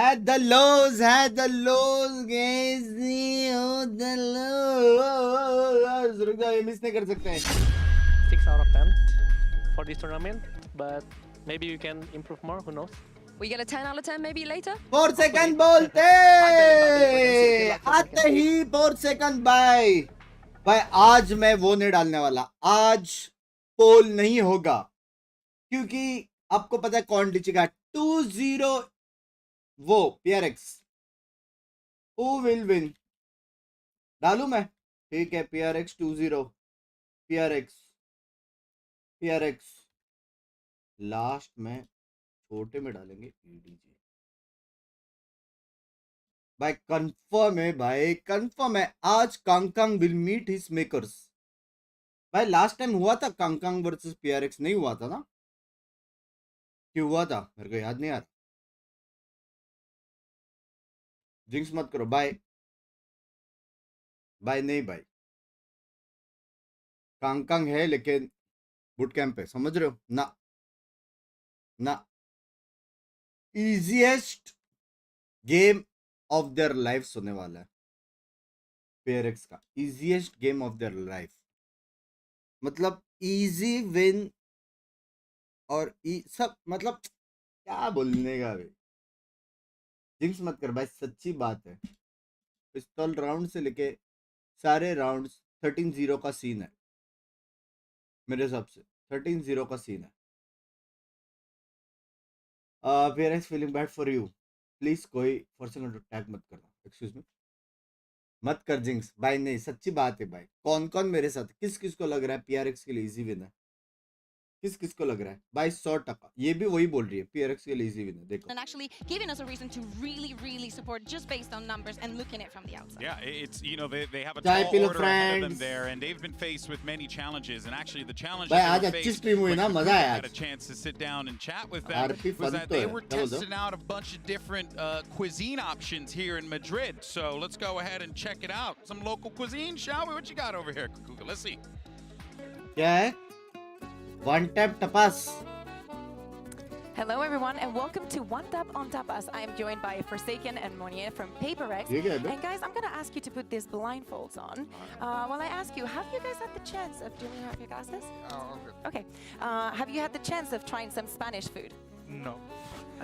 Had the lows, guys. Oh, the lows. रुक जाओ, ये मिस नहीं कर सकते हैं. 6 out of 10 for this tournament, but maybe you can improve more, who knows? We get a 10 out of 10 maybe later? 4 second बोलते आते ही 4 second भाई. भाई आज मैं वो नहीं डालने वाला. आज पोल नहीं होगा क्योंकि आपको पता है कौन जीतेगा. 2-0 वो PRX. Who will win? डालू मैं. ठीक है, PRX 2-0. PRX लास्ट में छोटे में डालेंगे EDG. भाई कंफर्म है, भाई कंफर्म है. आज कांगकांग विल मीट हिज मेकर्स. भाई लास्ट टाइम हुआ था कांगकांग वर्सेस PRX, नहीं हुआ था ना? क्यों हुआ था मेरे को याद नहीं आ रहा. जिंक्स मत करो. Bye bye. नहीं भाई, कांगकांग है लेकिन बूट कैंप है, समझ रहे हो ना? ना, easiest game of their life होने वाला है PRX का. Easiest game of their life मतलब इजी विन और सब, मतलब क्या बोलने का भाई. जिंक्स मत कर भाई, सच्ची बात है. पिस्तौल राउंड से लेके सारे राउंड्स 13-0 का सीन है मेरे हिसाब से. 13-0 का सीन है. PRX feeling bad for you. Please कोई फॉर सेकंड टैग मत करना. एक्सक्यूज मी, मत कर जिंक्स भाई. नहीं, सच्ची बात है भाई. कौन कौन मेरे साथ, किस किस को लग रहा है PRX के लिए इजी विन है? किस किस को लग रहा है भाई? 100%. ये भी वही बोल रही है PRX के लिए इजी विन है. देखो, and actually giving us a reason to really support just based on numbers and looking at it from the outside. Yeah, it's, you know, they have a Chai tall pilo order ahead of them friends. there, and they've been faced with many challenges. And actually, the challenge भाई that आज they were अच्छी faced stream हुई when ना, मजा आया had a आज. chance to sit down and chat with them RP was fun that तो they है. were क्या बोल दो? testing out a bunch of different cuisine options here in Madrid. So let's go ahead and check it out. Some local cuisine, shall we? What you got over here, Kukuka? Let's see. क्या है? One tap टपास. Hello everyone and welcome to One Tap on Tapas. I am joined by Forsaken and Monier from PaperX. ये क्या है बे? And guys, I'm going to ask you to put these blindfolds on. While I ask you, have you guys had the chance of doing have your glasses? Okay. Have you had the chance of trying some Spanish food? No.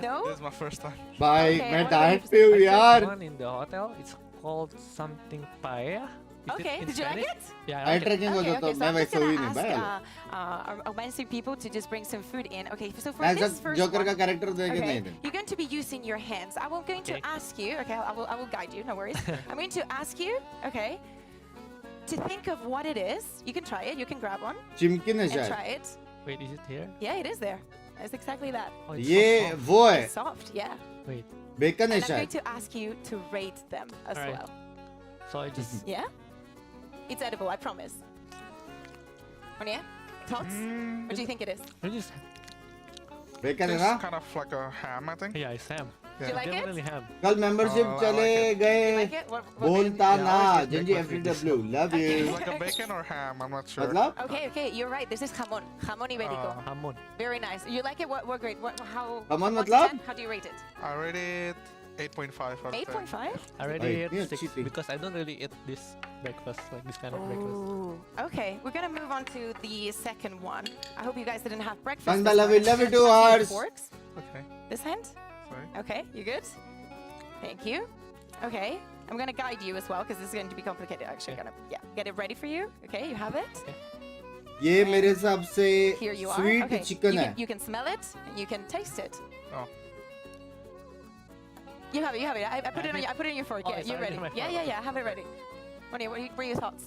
No? This is my first time. भाई Okay, मैं what about diet you? पे हूँ I यार. tried one in the hotel. It's called something paella. Is it Okay, in did you like Spanish? it? Yeah, I I like it. Tracking हो Okay, जाता हूँ so मैं. I'm just वैसे हुई gonna नहीं भाई. ask our amazing people to just bring some food in. Okay, so for ऐसा this first joker one, का कैरेक्टर देके okay, नहीं दे. you're going to be using your hands. I'm going to Okay. ask you, okay, I will guide you, no worries. I'm going to ask you, okay, to think of what it is. You can try it, you can grab one चिमकी ने and शायद. try it. Wait, is it here? Yeah, it is there. It's exactly that. Oh, it's ये so soft. वो है, It's soft, yeah. Wait, bacon है And I'm going शायद. to ask you to rate them as Alright. well. so I just Yeah? It's edible, I promise. Monia, thoughts? What do you think it is? I just bacon है It's ना? kind of like a ham, I think. yeah, it's ham. Do you like Definitely it? ham. कल membership I चले like it. Do you गए. like it? What बोलता Yeah, I ना always get जिंजी breakfast with this. FTW. Love Okay. you. It's like a bacon or ham, I'm not sure. मतलब Okay, okay, you're right. This is jamon. Jamon ibérico. Hamon. Very nice. You like it? What grade? How? Jamon one to मतलब? 10? How do you rate it? I rate it 8.5 out of 10. 8.5? I already Wait, ate yeah, 6 cheating. because I don't really eat this breakfast, like this kind of breakfast. Ooh. Okay, we're gonna move on to the second one. I hope you guys didn't have breakfast. Banda, this love morning. you, love you Let's too, pass you Ars. the forks. Okay, This hand? sorry. Okay, you good? Thank you. Okay, I'm gonna guide you as well because this is going to be complicated. Actually, Okay. gonna get it ready for you. Okay, you have it. ये मेरे हिसाब से Here you are. Sweet Okay, chicken है. you can smell it and you can taste it. Oh. You have it. You have it. I put it on. I put it in your fork. Oh, Yeah, it's you're already ready. in my Yeah, fork, yeah, okay. yeah. I have it ready. Monia, what are your thoughts?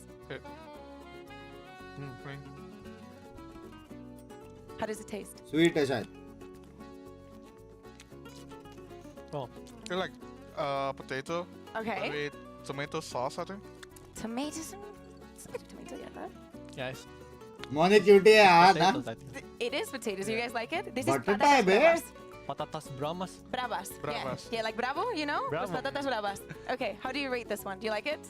Green. How does it taste? Sweet है शायद. Oh, They're like potato Okay. with tomato sauce, I think. Tomatoes. It's a bit of tomato, yeah. That. yeah, it's मोने cutie है यार ना. potatoes, I think. It is potatoes. You guys like it? This Batata is patatas hai, be. bravas. Patatas bramas. Bravas. Bravas. Yeah, like bravo, you know? Bravo. Those patatas bravas. Okay, how do you rate this one? Do you like it?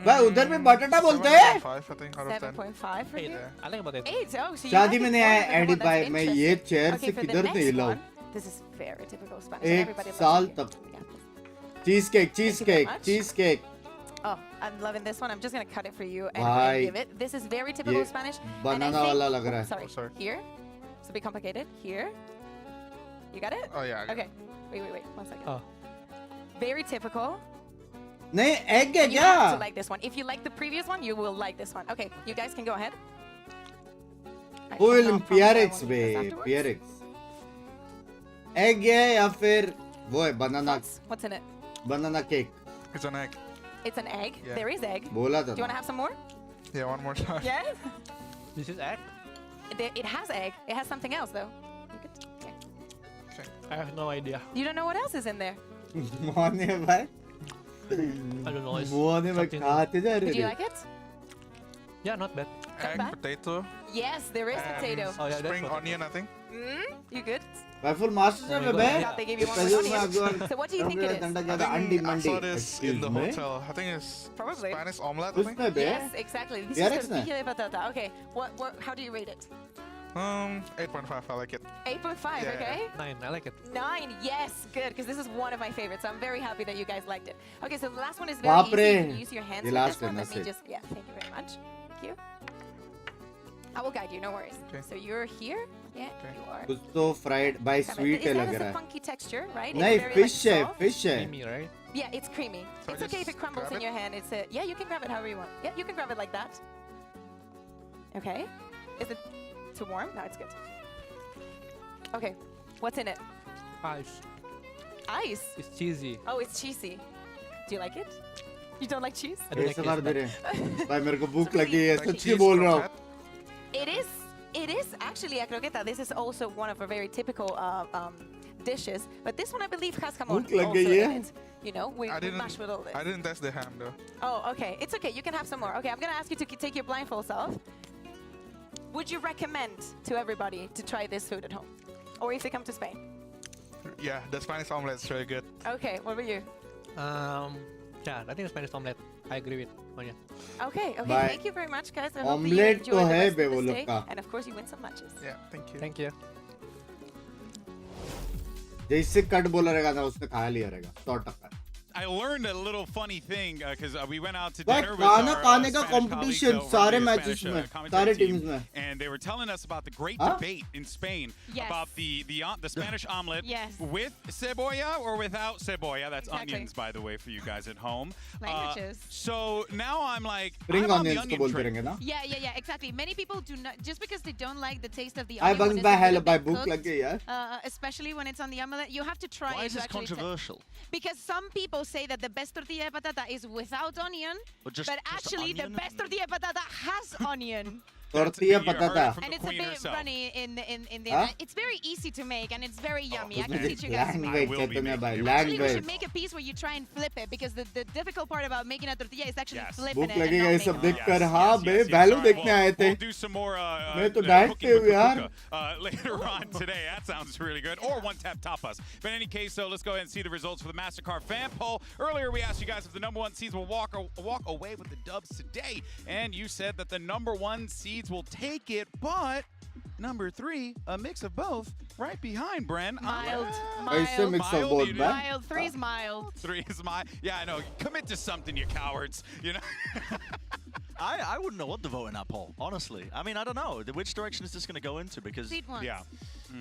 भाई उधर भी बटाटा बोलते हैं. 7.5, I think, out of 10. 7.5 for Eight. you? Yeah. I like potato. 8. Oh, so you शादी like में it नहीं more आया than the edit one bye that's मैं ये interesting. चेयर Okay, से for the किधर next नहीं हिलाऊं. one, This is very typical Spanish. and एक everybody loves साल it here. तक Yeah. Cheese cake Thank you very much. Cheese cake Oh, I'm loving this one. I'm just gonna cut it for you and Bhai. give it. This is very typical ये Spanish. and I banana think- वाला लग रहा oh, है sorry. Oh, sorry. Here. It's a bit complicated. Here. You got it? Oh yeah. I got Okay. Wait. 1 second. Oh. Very typical. नहीं egg है And you क्या have to like this one. If you like the previous one, you will like this one. Okay, you guys can go ahead. I वो cannot promise I PRX won't bay eat this afterwards. PRX egg है या फिर वो है बनाना What's in it? Banana cake It's an egg. It's an egg. Yeah. There is egg. Do बोला था you want to have some more? Yeah, one more time. Yes. This is egg? It has egg. It has something else though. You could- okay. I have no idea. You don't know what else is in there. मोने भाई I don't know. It's मोने भाई something- खाते जा Did you रहे like it? Yeah, not bad. Egg, back. potato, Yes, there is and potato. Oh, yeah, that's spring potato. onion, I think. You good? भाई full master Oh है my bay God. Thought they gave you one Special with में onion. अगर So what do you think it is? डंडा I ज्यादा think अंडी I Mandi saw this in the Excuse me? hotel. I think it's Probably. Spanish omelette. I think. उसमें बे Yes, exactly. This PRX is na? tortilla de patata. Okay. What? How do you rate it? 8.5. I like it. 8.5. Yeah. Okay. 9. I like it. 9. Yes, good. Because this is one of my favorites. So I'm very happy that you guys liked it. Okay, so the last one is very बाप easy. रे. You can use your hands ये with last this one. है, Let me that's it. just. Yeah. Thank you very much. Thank you. I will guide you. No worries. Okay. So you're here. Yeah, Okay. you are. कुछ तो fried by sweet है Is लग that रहा a है funky texture, right? It's नहीं very, fish like, है soft. fish है Creamy, right? Yeah, it's creamy. So I It's okay if just it crumbles grab in it? your hand. It's a yeah. You can grab it however you want. Yeah, you can grab it like that. Okay. Is it too warm? No, it's good. Okay. What's in it? Ice. Ice. It's cheesy. Oh, it's cheesy. Do you like it? You don't like cheese? I don't like ऐसे it, मार दे but- रहे हैं भाई मेरे को भूख So लगी है Like सच्ची cheese बोल रहा हूँ croquette. It is actually a croqueta. This is also one of our very typical dishes. But this one I believe has jamon भूख लग also गई in है it. You know, we mash with all this. I didn't test the ham though. Oh, okay. It's okay. You can have some more. Okay, I'm going to ask you to take your blindfolds off. Would you recommend to everybody to try this food at home? Or if they come to Spain? Yeah, the Spanish omelette is really good. Okay, what about you? Yeah, I think Spanish omelette. I agree with Monya. Okay, Bye. thank you very much, guys. I hope you Omelette enjoy तो the है rest of बे वो this लोग day. का And of course, you win some matches. Yeah, thank you. Thank you. जैसे cut बोला रहेगा ना उसने खा लिया रहेगा 100%. I learned a little funny thing because we went out to भाई dinner with खाना our खाने का Spanish colleagues competition over सारे the matches Spanish, में commentary सारे team, teams में and they were telling us about the great Huh? debate in Spain Yes. about the Spanish omelet Yes. with cebolla or without cebolla. That's Exactly. onions, by the way, for you guys at home. Languages. So now I'm like, spring I'm on the onions को onion बोलते train. रहेंगे ना Yeah, exactly. Many people do not, just because they don't like the taste of the I onion when buns it's भाई a hello little भाई bit भूख cooked, लग गई यार especially when it's on the omelette, you have to try Why it is to this actually controversial? because some people say that the best tortilla de patata is without onion, Or just- but just actually the onion? best tortilla de patata has onion. tortilla You heard it patata from And the it's a queen bit herself. runny in the Huh? It's very easy to make and it's very yummy. I उसमें can teach you guys to make it. language I will be Chaitanya making भाई it. Actually, we language should make a piece where you try and flip it because the difficult part about making a tortilla is actually Yes. flipping भूख it. and लगेगा not ये making सब it. देखकर हाँ बे yes. Value All right, देखने आए थे We'll do some more मैं तो cooking डांटते with हूँ यार Kakuka, later on today. That sounds really good. Or one tap tapas. But in any case, so let's go ahead and see the results for the MasterCard fan poll. Earlier, we asked you guys if the number one seeds will walk away with the dubs today, and you said that the number one seeds will take it, but number 3, a mix of both, right behind Bren. Mild. ऐसे Mild. mix of Mild, both you भाई Mild. 3 is mild. 3 is my. Yeah, I know. Commit to something, you cowards. You know. I wouldn't know what to vote in that poll, honestly. I mean, I don't know. Which direction is this going to go into? Because Sweet ones. Yeah.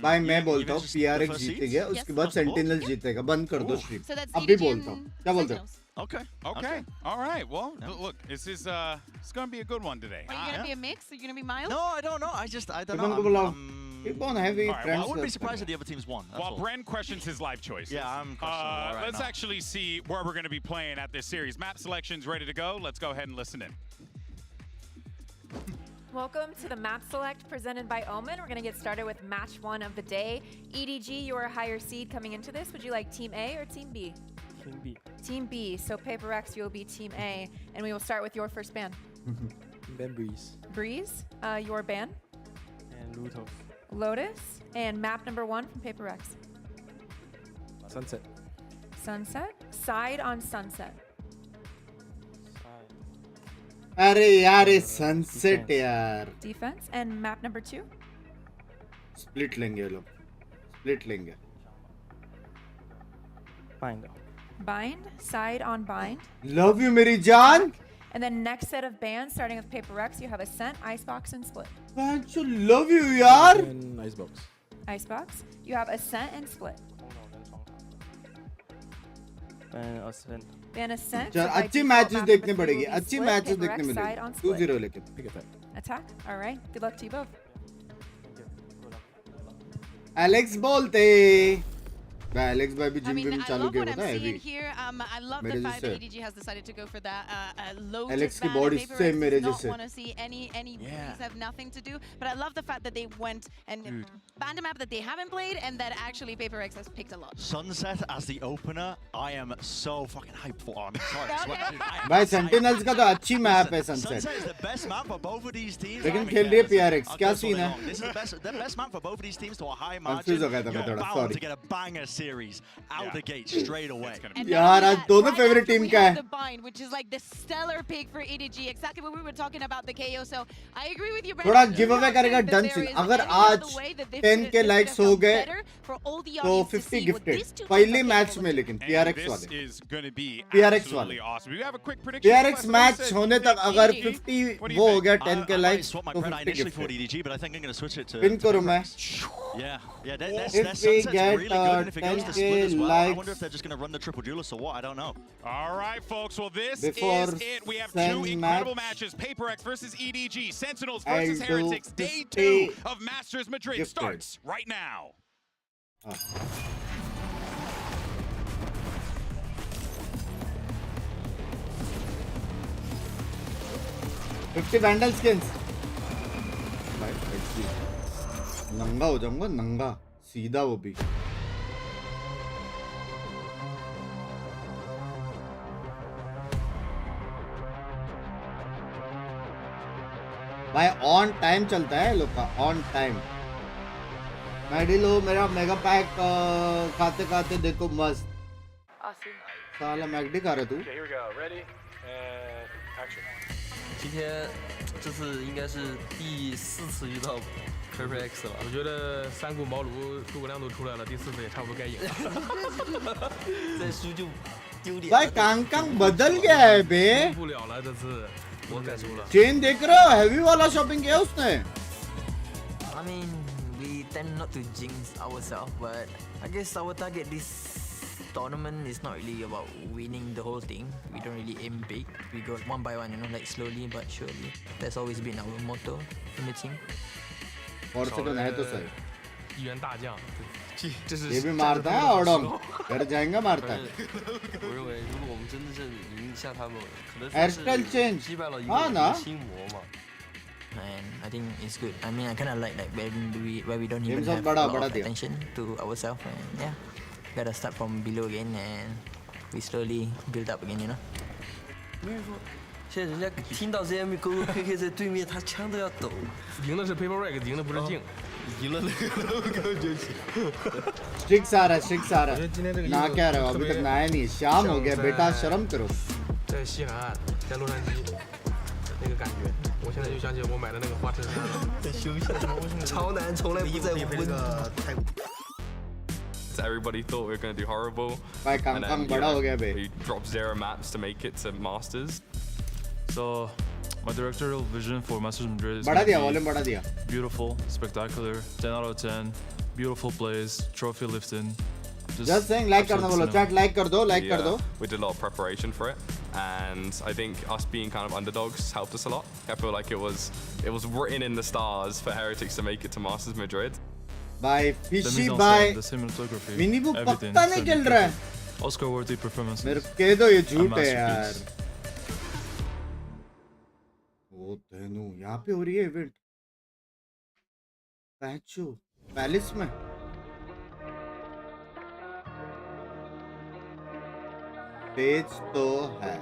भाई मैं Even बोलता हूँ just PRX the first जीतेगा seeds? उसके Yes. बाद First of all? Sentinels जीतेगा बंद कर दो Ooh. स्ट्रीम So that's अब भी EDG बोलता हूँ and क्या बोलते हो Sentinels. okay. Okay. All right. Well, look, this is it's going to be a good one today. Are you going to be a mix? Are you going to be mild? No, I don't know. I don't Keep on know. बुलाओ keep on heavy All right, friends I wouldn't be surprised if the other teams won. That's While all. Bren questions his life choices. Yeah, I'm questioning it right Let's now. actually see where we're going to be playing at this series. Map selection's ready to go. Let's go ahead and listen in. Welcome to the map select presented by Omen. We're going to get started with match 1 of the day. EDG, you're a higher seed coming into this. Would you like Team A or Team B? Team B. Team B. So Paper X, you'll be Team A. And we will start with your first ban. Ben Breeze. Breeze, your ban. And Lotus. Lotus. And map number 1 from Paper X. Sunset. Sunset. Side on Sunset. अरे यार ये sunset यार Defense. And map number 2. Split लेंगे ये लोग split लेंगे Bind. Bind, side on bind. Love you, Mary Jaan. And then next set of bands, starting with Paper Rex, you have Ascent, Icebox, and Split. Pancho, love you, yaar. And Icebox. Icebox, you have Ascent and Split. And Ascent. Then Ascent. चल so by अच्छी default, matches map देखने number two पड़ेगी will be अच्छी Split, matches Paper देखने Rex, side on मिलेगी Split. 2-0 लेकिन Pick attack. Attack. All right. Good luck to you both. Alex बोलते Alex भाई भी I gym mean, Vim I चालू love किया what होता I'm है seeing heavy here. I love मेरे the fact that जैसे। EDG has decided to go for that Lotus Alex की ban. body Paper same Rex मेरे does not जैसे। want to see any these have nothing to do. But I love the fact that they went and banned a map that they haven't played and that actually Paper Rex has picked a lot. Sunset as the opener, I am so fucking hyped for. I'm sorry. I swear. I am भाई hyped. Sentinels का तो अच्छी map है Sunset sunset is the best map for both of these teams. लेकिन I mean, खेल रही है yeah, PRX I'll क्या go so सीन है long. This is the best map for both of these teams to a high margin. Confused हो गया था मैं You're थोड़ा, bound sorry। to get a banger series out the gate straight away. And यार, not only आज that, दोनों right favorite after team we का have है। the bind, which is like the stellar pick for EDG, exactly what we were talking about the KO. So I agree with you, Brandon. थोड़ा Do give not away think करेगा that done there Singh is अगर any आज other way that this 10 के could likes have हो felt गए better for all the तो audience to 50 see what gifted these two पहले teams are match capable में of. लेकिन And PRX this वाले is going to be PRX absolutely वाले awesome. We have a quick prediction. PRX request. Match What होने do you तक think? अगर EDG? 50 What do you वो हो think? गया 10 के I might likes swap my तो pred 50 initially for gifted EDG, but I think I'm going to switch it to. Pin करूं मैं Yeah, If their we Sunset's get, really good, and if it goes to 10K split as well, I wonder likes if they're just going to run the triple duelist or what. I don't know. All right, folks. Well, this Before is it. We have Sen two incredible match, matches. Paper X versus EDG. Sentinels I'll versus do Heretics. Day 2 50 of Masters Madrid gifted. starts right now. $50 vandal skins नंगा हो जाऊंगा नंगा सीधा वो भी भाई on time चलता है लोग का ऑन टाइम मैडी लो मेरा मेगा पैक खाते खाते देखो मस्त साला मैगडी खा रहा तू 今天这次应该是第4次遇到 Paper X 了，我觉得3顾茅庐诸葛亮都出来了，第4次也差不多该赢了。再输就丢脸。 भाई कांग बदल गया है बे 赢不了了，这次我该输了。 चेन देख रहे हो हैवी वाला शॉपिंग किया उसने I mean, we tend not to jinx ourselves, but I guess our target this tournament is not really about winning the whole thing. We don't really aim big. We go one by one, like slowly but surely. That's always been our motto in the team. और से तो है तो सही 一员大将，这是 ये भी मारता है और घर जाएगा मारता है 我认为，如果我们真正赢下他们，可能 Hairstyle change 击败了一 हाँ ना 个心魔嘛。And I think it's good. I mean, I kind of like where we don't even Games of have बड़ा a lot बड़ा of दिया attention to ourselves, and yeah, gotta start from below again, and we slowly build up again, you know. 没人说，现在人家听到 ZM 勾勾 KK 在对面，他枪都要抖。赢的是 Paper Rex，赢的不是镜。赢了那个 logo 就行。 स्ट्रिक्स आ रहा है स्ट्रिक्स आ रहा है ना क्या रहा अभी तक ना आया नहीं शाम हो गया बेटा शर्म करो 在西海岸，在洛杉矶，那个感觉，我现在就想起我买的那个花衬衫了。在休息，潮男从来不在温度。 Everybody thought we were going to do horrible. भाई And कांग then, बड़ा हो गया बे we dropped 0 maps to make it to Masters. So, my directorial vision for Masters Madrid is बढ़ा gonna दिया be वॉल्यूम बढ़ा दिया beautiful, spectacular, 10 out of 10, beautiful plays, trophy lifting. Just saying like करना बोलो chat like कर दो like कर दो We did a lot of preparation for it, and I think us being kind of underdogs helped us a lot. I feel like it was written in the stars for Heretics to make it to Masters Madrid. भाई The fishy mise en भाई scène, the cinematography, mini वो everything. पत्ता नहीं चल रहा है Oscar-worthy performances. मेरे को कह दो ये झूठ A है यार masterpiece. ओ तेनू यहाँ पे हो रही है इवेंट पैचो पैलेस में स्टेज तो है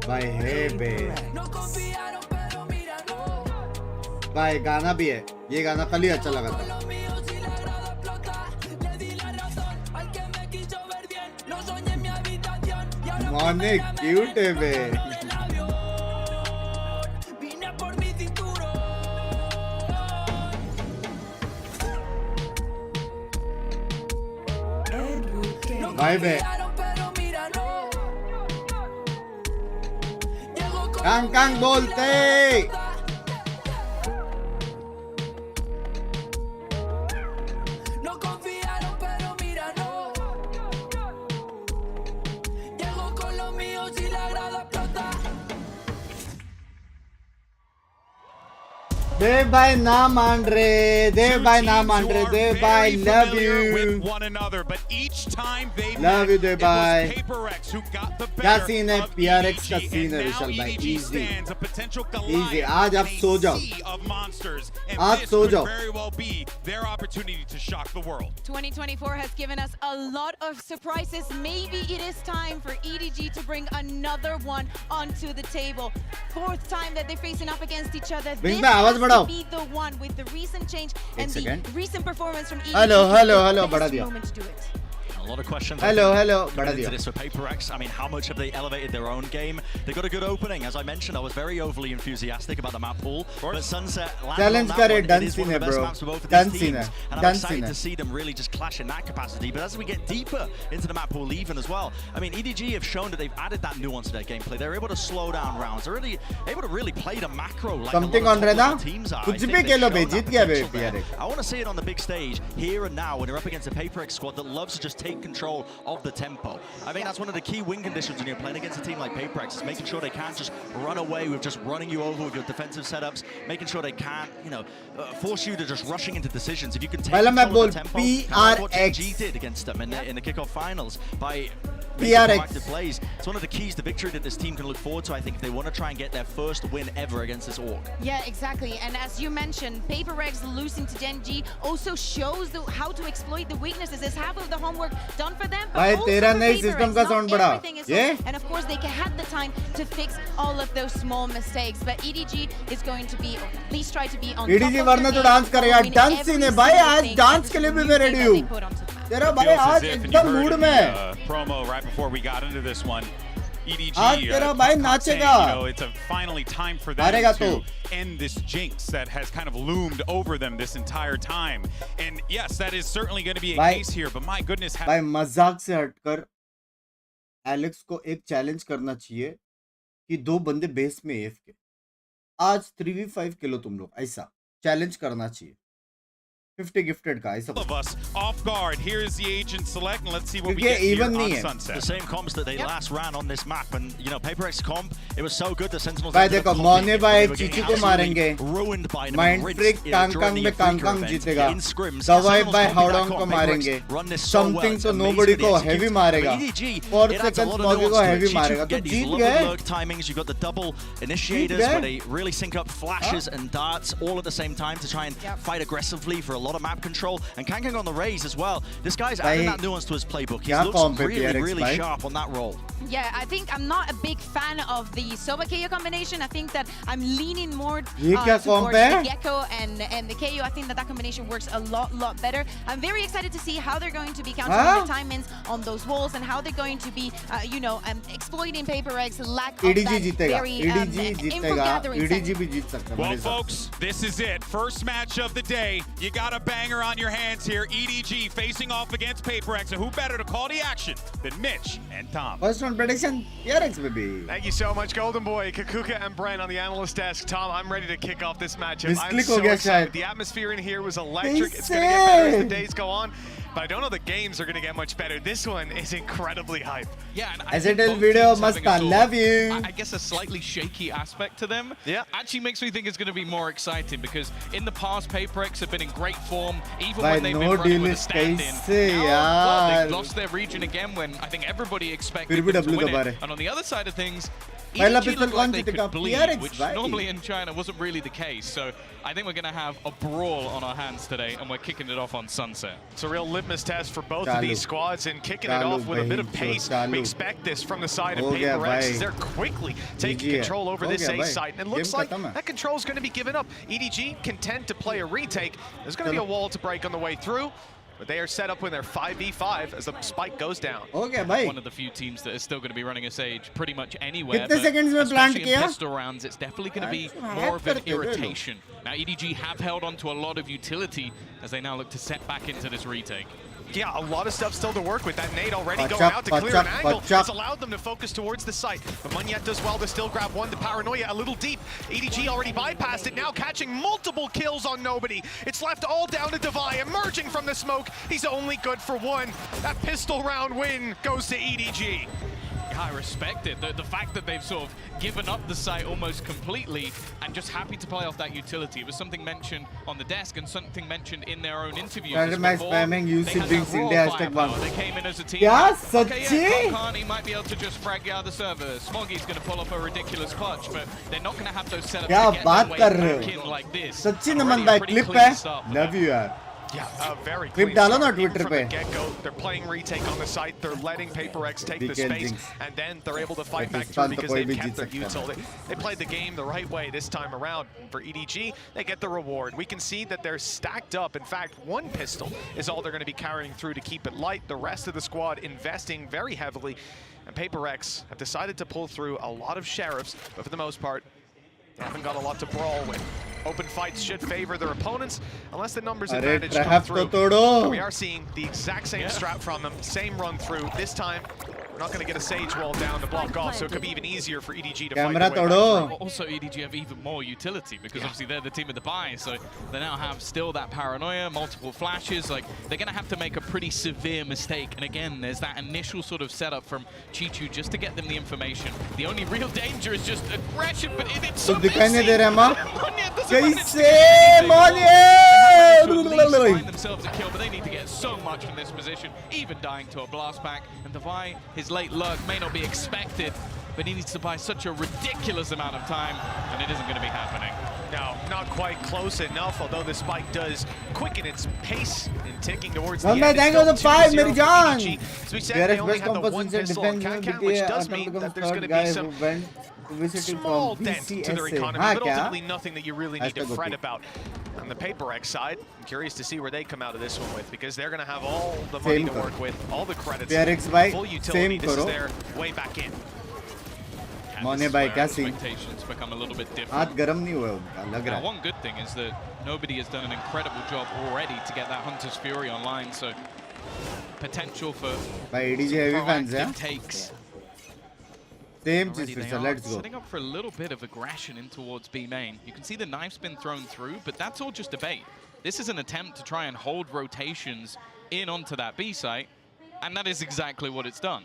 भाई है बे भाई गाना भी है ये गाना कल ही अच्छा लगा था मोने क्यूट है बे Vibe है. Kang बोलते. देव भाई ना मान रहे, देव भाई ना मान रहे, देव भाई love you, love you देव भाई. क्या सीन है? PRX का सीन है विशाल भाई. Easy, easy. आज आप सो जाओ, आप सो जाओ. 2024 has given us a lot of surprises. Maybe it is time for EDG to bring another one onto the table. Fourth time that they're facing up against each other. Binks This भाई आवाज has बढ़ाओ. to be the one with the recent change and the second. recent performance from EDG. Hello, बढ़ा दिया. Moment to do it. A lot of questions. Hello, बढ़ा into दिया. this for PaperX. I mean, how much have they elevated their own game? They got a good opening. As I mentioned, I was very overly enthusiastic about the map pool. But Sunset Challenge करे, done scene है bro. Done scene है. And I'm Done excited scene to है. see them really just clash in that capacity. But as we get deeper into the map pool even as well, I mean, EDG have shown that they've added that nuance to their gameplay. They're able to slow down rounds. They're really able to really play the macro like Something a on lot of रहा top ना? teams are. I कुछ think भी they've Khelo bay, shown that जीत गया बे potential there. PRX. I want to see it on the big stage here and now when they're up against a PaperX squad that loves to just take control of the tempo. I mean, that's one of the key win conditions when you're playing against a team like PaperX, is making sure they can't just run away with just running you over with your defensive setups, making sure they can't, you know, force you to just rushing into decisions. If you can take control of the tempo, that's what GG did against them in the kickoff finals by proactive plays. It's one of the keys to victory that this team can look forward to, I think, if they want to try and get their first win ever against this org. Yeah, exactly. And as you mentioned, PaperX losing to Gen.G also shows how to exploit the weaknesses. Is half of the homework done for them? But भाई also तेरा for नई PaperX, system का not sound बढ़ा. everything is ये? And of course, they had the time to fix all of those small mistakes. But EDG is going to be, at least try to be on EDG top of वरना their तो dance game, करेगा. following dance scene है every भाई. single आज thing dance and के लिए भी new मैं thing रेडी that हूँ. they put onto the map. तेरा भाई Feels आज as if, and you एकदम heard मूड in में. the, promo right before we got into this one, EDG आज तेरा भाई saying, नाचेगा. you know, it's finally time for them हारेगा to तो. end this jinx that has kind of loomed over them this entire time. And yes, that is certainly going to be a भाई- case here, but my goodness. भाई मजाक से हटकर Alex को एक challenge करना चाहिए कि दो बंदे बेस में एफ के आज 3v5 के लो तुम लोग. ऐसा चैलेंज करना चाहिए. 50 gifted का ऐसा. Of us off guard. Here's the agent select, and let's see what we क्योंकि get here even on नहीं है. Sunset. The same comps that they last ran on this map, and you know, PaperX comp, it was so good the Sentinels. भाई ended up देखो comping मौने it, but भाई they were getting Chichi को absolutely मारेंगे. ruined by them, mind rinsed, फ्रिक you know, कांग during the में कांग Africa कांग event जीतेगा. in scrims. दवाई Sentinels बाय comping हाउडॉन that को comp. मारेंगे. PaperX run this so well. Something It's तो amazing नोबडी that they को execute. हैवी But मारेगा. EDG, 4 it adds a seconds lot of nobody nuance को to it. Heavy Chichu मारेगा. can तो get these Jeet lovely गए. lurk timings. You've got the double initiators गए. where they really sync up flashes and darts all at the same time to try and fight aggressively for a lot of map control. And Kangkang on the raise as well. This guy's adding that nuance to his playbook. He क्या looks comp है really, PRX really भाई? sharp on that role. Yeah, I think I'm not a big fan of the Soba KO combination. I think that I'm leaning more ये क्या comp towards है? the Gecko and the KO. I think that combination works a lot better. I'm very excited to see how they're going to be countering the time ins on those walls and how they're going to be, you know, exploiting PaperX lack of EDG that जीतेगा. very EDG info जीतेगा. gathering EDG sense. भी जीत सकता है Well, मेरे साथ. folks, this is it. First match of the day. You got a banger on your hands here. EDG facing off against PaperX. And who better to call the action than Mitch and Tom? First round prediction PRX baby. Thank you so much, Golden Boy, Kakuka, and Brent on the analyst desk. Tom, I'm ready to kick off this matchup. I'm Misclick हो so गया excited. शायद. The atmosphere in here was electric. It's going to get better as the days go on. But I don't know the games are going to get much better. This one is incredibly hype. Yeah, and As it is video must I love you. I guess a slightly shaky aspect to them. Yeah. Actually makes me think it's going to be more exciting because in the past, PaperX have been in great form, even भाई when they've no been running deal with a is stand-in. कैसे Well, यार. they've lost their region again when I think everybody expected फिर भी them to W win दबा it. रहे. And on the other side of things, पहला EDG पिस्तल looked कौन like they जीतेगा? could bleed, PRX which भाई. normally in China wasn't really the case. So I think we're going to have a brawl on our hands today, and we're kicking it off on Sunset. It's a real litmus test for both of Chalu. these squads, and kicking it Chalu, off with a bit of bhai, pace. chalu. We expect this from the side of हो गया PaperX भाई. as they're quickly taking GG है. control over हो this गया A भाई. site. And it looks Game like खत्म है. that control is going to be given up. EDG content to play a retake. There's going to be a चलो. wall to break on the way through. But they are set up with their 5v5 as the spike goes down. हो गया भाई. One of the few teams that is still going to be running a Sage pretty much anywhere. कितने seconds में plant especially in किया? pistol rounds, it's definitely going to be That's more of an करते थे लोग. irritation. Now EDG have held on to a lot of utility as they now look to set back into this retake. Yeah, a lot of stuff still to work with. That nade already Patch going up, out to patch clear up, an angle. patch up. It's allowed them to focus towards the site. But Munyet does well to still grab one. The Paranoia a little deep. EDG already bypassed it, now catching multiple kills on nobody. It's left all down to Devi, emerging from the smoke. He's only good for one. That pistol round win goes to EDG. I respect it. The fact that they've sort of given up the site almost completely and just happy to play off that utility. It was something mentioned on the desk and something mentioned in their own interviews. Spamming UC Binks India #1. They came in as a team. Yeah, Okay, Sachi? Khan, he might be able to just frag out the server. Smoggy's going to pull up a ridiculous clutch, but they're not going to have those setups क्या to get बात their way कर रहे back हो? in like this. सच्ची Already Naman a भाई pretty clip clean है start for love them. You यार Yeah, very Clip clean डालो start. ना Even Twitter from the पे. get-go, they're playing retake on the site. They're letting PaperX take the Weekend space, things. and then they're able to fight back Pakistan through तो because कोई they've भी kept their जीत सकता util. They played the game the right way this time around. For EDG, they get the reward. We can see that they're stacked up. In fact, one pistol is all they're going to be carrying through to keep it light. The rest of the squad investing very heavily. And PaperX have decided to pull through a lot of sheriffs, but for the most part, they haven't got a lot to brawl with. Open fights should favor their opponents, unless the numbers advantage come through. तोड़ो We are seeing the exact same strat from them, same run through. This time, we're not going to get a Sage wall down to block off, so it could be even easier for EDG to fight Camera their way back तोड़ो through. Also, EDG have even more utility because obviously they're the team of the buy, so they now have still that paranoia, multiple flashes. Like, they're going to have to make a pretty severe mistake. And again, there's that initial sort of setup from Chichu just to get them the information. The only real danger is just aggression, but it's so तो दिखाई नहीं दे रहा माँ कैसे Find मानिए themselves a kill, but they need to get so much from this position, even dying to a blast pack. And Devi, his late lurk may not be expected, but he needs to buy such a ridiculous amount of time, and it isn't going to be happening. No, not quite close enough, although the spike does quicken its pace in ticking towards the हम end. मैं It's देंगे still तो 5 मेरी 2-0 for जान EDG. As we said, There they is only best have the one composition pistol on defense Can, which does mean that there's going to be some visiting small from dent to their BCSA economy, हाँ but क्या ultimately nothing that you really need to Hashtag fret OP. about. On the PaperX side, I'm curious to see where they come out of this one with, because they're going to have all the money Same to करो. work with, all the credits, PRX भाई full utility. same This is करो their way back in. And मोने this is भाई where क्या scene expectations become a little bit different. हाथ गरम नहीं हुआ उनका लग Now, रहा है one good thing is that nobody has done an incredible job already to get that Hunter's Fury online, so potential for भाई ADG heavy fans हैं proactive takes. same Already चीज फिर they से are let's go setting up for a little bit of aggression in towards B main. You can see the knife's been thrown through, but that's all just a bait. This is an attempt to try and hold rotations in onto that B site, and that is exactly what it's done.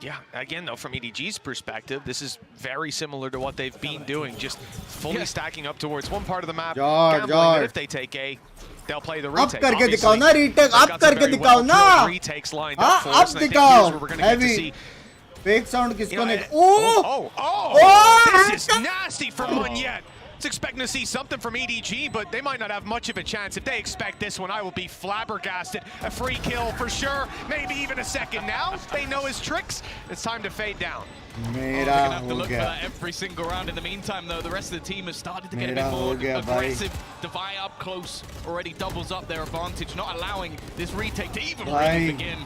Yeah, again, though, from EDG's perspective, this is very similar to what they've been doing, just fully stacking up towards one part of the map, gambling that if they take A, they'll play the अब retake. करके Obviously, दिखाओ ना retake they've अब got some करके very दिखाओ ना well-killed retakes lined up हाँ for अब us, and I think दिखाओ here's where we're going to get to heavy see. fake sound किसको नहीं This is nasty from Munyet. It's expecting to see something from EDG, but they might not have much of a chance. If they expect this one, I will be flabbergasted. A free kill for sure, maybe even a second now. They know his tricks. It's time to fade down. मेरा They're gonna have to हो look for गया that every single round. In the meantime, though, the rest of the team has started to get a मेरा bit more हो गया भाई aggressive. Devi up close already doubles up their advantage, not allowing this retake to even भाई really begin.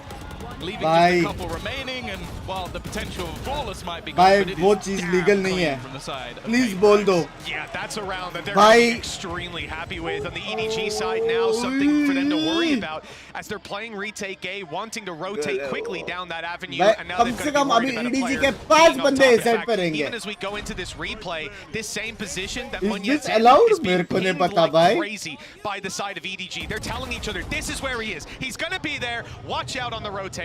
Leaving भाई just a couple remaining, and while the potential of flawless might be gone, भाई but it वो is चीज damn legal नहीं clean है from the side of please PaperX. बोल दो Yeah, that's a round that they're भाई gonna be extremely happy with. On the EDG side now, something for them to worry about as they're playing retake A, wanting to rotate quickly down that avenue, भाई and now come they've से got to come be अभी worried about a EDG player के 5 being up बंदे top. In set fact, पे रहेंगे even as we go into this replay, this same position that Is Munyet's this in allowed? is being मेरे को नहीं pinged पता like भाई crazy by the side of EDG. They're telling each other, this is where he is. He's gonna be there. Watch out on the rotates.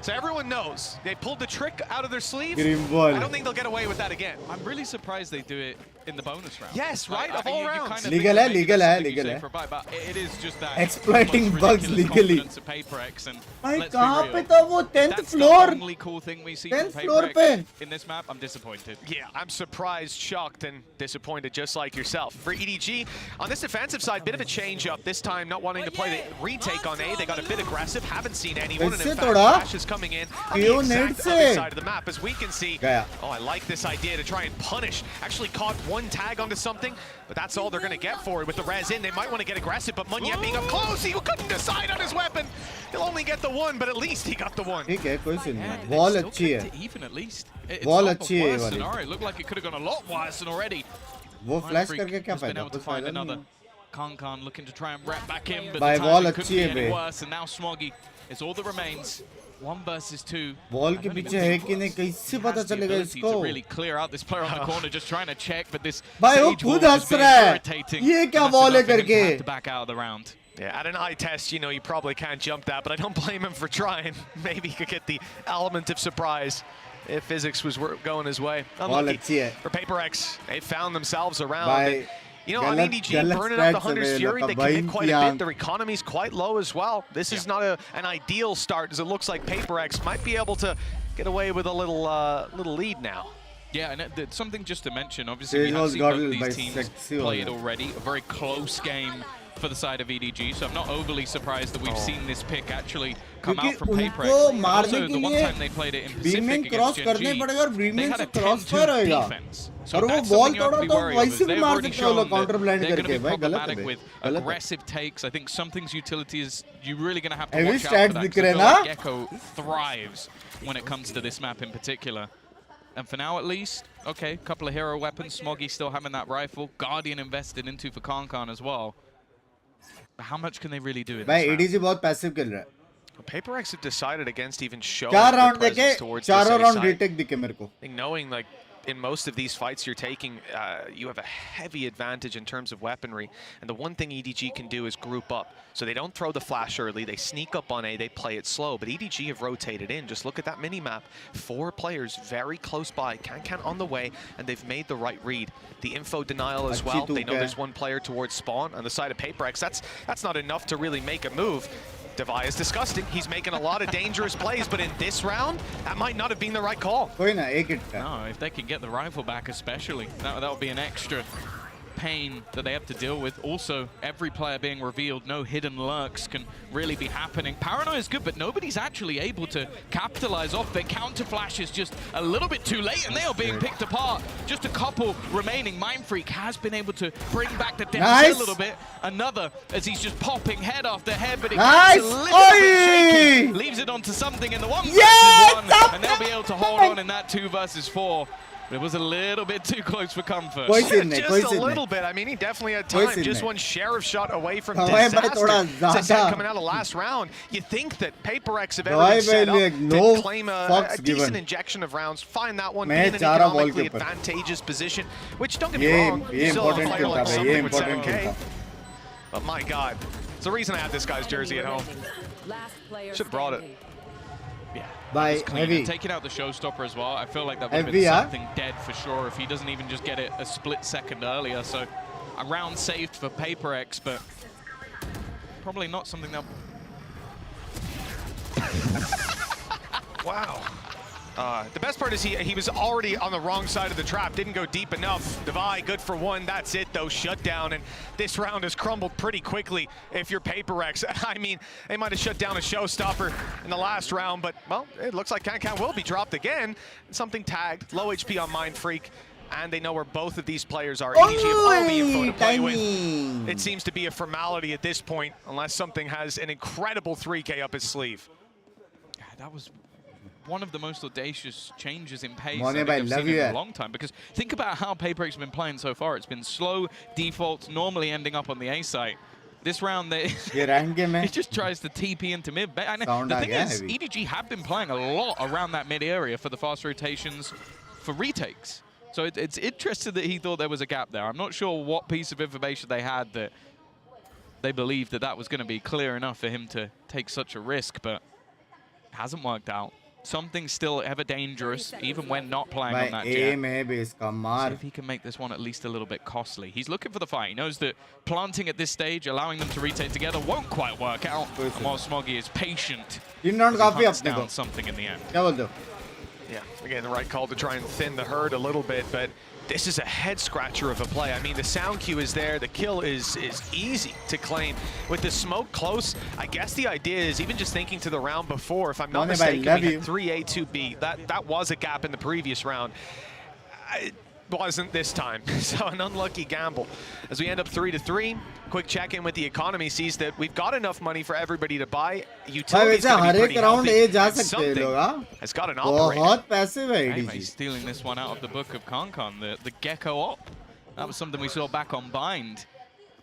So everyone knows they pulled the trick out of their sleeve. Green ball. I don't think they'll get away with that again. I'm really surprised they do it in the bonus round. Yes, right, of all rounds. Legal है, legal है, legal है. But it is just that Exploiting almost bugs ridiculous legally. confidence of PaperX, and भाई let's be कहाँ real, पे था वो 10th that's floor the only cool thing we see from 10th floor PaperX पे in this map. I'm disappointed. Yeah, I'm surprised, shocked, and disappointed, just like yourself. For EDG, on this defensive side, bit of a change up. This time, not wanting to play the retake on A. They got a bit aggressive, haven't seen anyone, and in fact, Flash is coming in on the exact other side of the map. As we can see, oh, I like this idea to try and punish. Actually caught one tag onto something, but that's all they're going to get for it. With the res in, they might want to get aggressive, but Munyet being up close, he couldn't decide on his weapon. He'll only get the one, but at least he got the one. ठीक है कोई scene Yeah, नहीं they ball still अच्छी kept है it even at least. It's Ball not the अच्छी है ये worst वाली scenario. It looked like it could have gone a lot worse than already. वो Fine फ्लैश Freak करके क्या has been फायदा able to कुछ find फायदा नहीं another. है Kankan looking to try and wrap back in, but By the wall timing couldn't अच्छी be है any bay. worse. And now Smoggy is all that remains. 1 versus 2. Wall के पीछे है कि नहीं कैसे पता चलेगा इसको? To really clear out this player on the corner, just trying to check, but this भाई वो Sage wall खुद is हंस being रहा है. irritating. ये क्या That's wall है enough for him to करके? have to back out of the round. Yeah, at an eye test, you know, you probably can't jump that, but I don't blame him for trying. Maybe he could get the element of surprise if physics was going his way. Unlucky for Paper X. They found themselves around. You know, on EDG, burning up the Hunter's Fury, they commit quite a bit. Their economy's quite low as well. This is not an ideal start, as it looks like Paper X might be able to get away with a little lead now. Yeah, and something just to mention, obviously we have seen both these teams play it already. A very close game for the side of EDG, so I'm not overly surprised that we've seen this pick actually come out from Paper X. Also, the one time they played it in Pacific against Gen G, they had a 10-2 defense. So that's something you have to be wary of, is they've already shown that they're going to be problematic with aggressive takes. I think something's utility is you're really going to have to watch out for that, because I feel like Gecko thrives when it comes to this map in particular. And for now, at least, okay, a couple of hero weapons. Smoggy still having that rifle. Guardian invested into for Kankan as well. But how much can they really do in this round? ADG बहुत passive खेल रहा है. Paper X have decided against even showing चार their round presence देखे, towards चारों the round side. retake दिखे मेरे को. I think knowing, like, in most of these fights you're taking, you have a heavy advantage in terms of weaponry. And the one thing EDG can do is group up. So they don't throw the flash early, they sneak up on A, they play it slow. But EDG have rotated in. Just look at that mini-map. 4 players very close by, Can on the way, and they've made the right read. The info denial as well. They know there's one player towards spawn. On the side of Paper X, that's not enough to really make a move. Devi is disgusting. He's making a lot of dangerous plays, but in this round, that might not have been the right call. No, if they can get the rifle back especially, that would be an extra pain that they have to deal with. Also, every player being revealed, no hidden lurks can really be happening. Paranoia is good, but nobody's actually able to capitalize off their counter flashes just a little bit too late, and they are being picked apart. Just a couple remaining. Mindfreak has been able to bring back the depth a little bit. Another, as he's just popping head after head, but it gets a little bit shaky. Leaves it onto something in the 1 versus 1, and they'll be able to hold on in that 2 versus 4. It was a little bit too close for comfort. Just a little bit. I mean, he definitely had time. Just one sheriff shot away from disaster. SEN coming out of last round. You think that Paper X, if everything set up, did claim a decent injection of rounds, find that one, be in an economically advantageous position, which, don't get me wrong, you still have a player like something with 7K. But my God, it's the reason I have this guy's jersey at home. Should have brought it. Yeah, by heavy. Taking out the showstopper as well. I feel like that would have been something dead for sure if he doesn't even just get it a split second earlier. So a round saved for Paper X, but probably not something they'll... Wow. The best part is he was already on the wrong side of the trap, didn't go deep enough. Devi, good for 1, that's it though, shut down, and this round has crumbled pretty quickly if you're Paper X. I mean, they might have shut down a showstopper in the last round, but, well, it looks like Can will be dropped again. Something tagged, low HP on Mindfreak, and they know where both of these players are. EDG have all the info to play with. It seems to be a formality at this point, unless something has an incredible 3K up his sleeve. Yeah, that was one of the most audacious changes in pace I think I've seen in a long time. Because think about how Paper X has been playing so far. It's been slow defaults, normally ending up on the A site. This round, he just tries to TP into mid. And the thing is, EDG have been playing a lot around that mid area for the fast rotations for retakes. So it's interesting that he thought there was a gap there. I'm not sure what piece of information they had that they believed that was going to be clear enough for him to take such a risk, but it hasn't worked out. Something's still ever dangerous, even when not playing on that jet. See if he can make this one at least a little bit costly. He's looking for the fight. He knows that planting at this stage, allowing them to retake together, won't quite work out. And while Smoggy is patient, he hunts down something in the end. Yeah, again, the right call to try and thin the herd a little bit, but this is a head scratcher of a play. I mean, the sound cue is there. The kill is easy to claim. With the smoke close, I guess the idea is, even just thinking to the round before, if I'm not mistaken, we had 3A, 2B. That was a gap in the previous round. It wasn't this time, so an unlucky gamble. As we end up 3-3, quick check-in with the economy sees that we've got enough money for everybody to buy. Utility's going to be pretty healthy. Something has got an operator. He's stealing this one out of the book of Kankan, the Gecko op. That was something we saw back on Bind.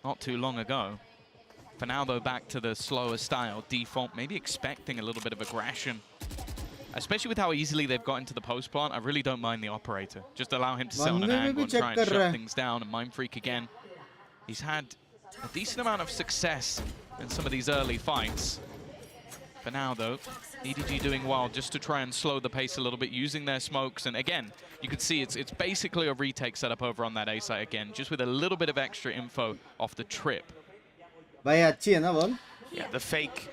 not too long ago. For now, though, back to the slower style default, maybe expecting a little bit of aggression. Especially with how easily they've got into the post plant, I really don't mind the operator. Just allow him to sit on an angle and try and shut things down. And Mind Freak again, he's had a decent amount of success in some of these early fights. For now, though, EDG doing well just to try and slow the pace a little bit, using their smokes. And again, you can see it's basically a retake setup over on that A site again, just with a little bit of extra info off the trip. Yeah, the fake,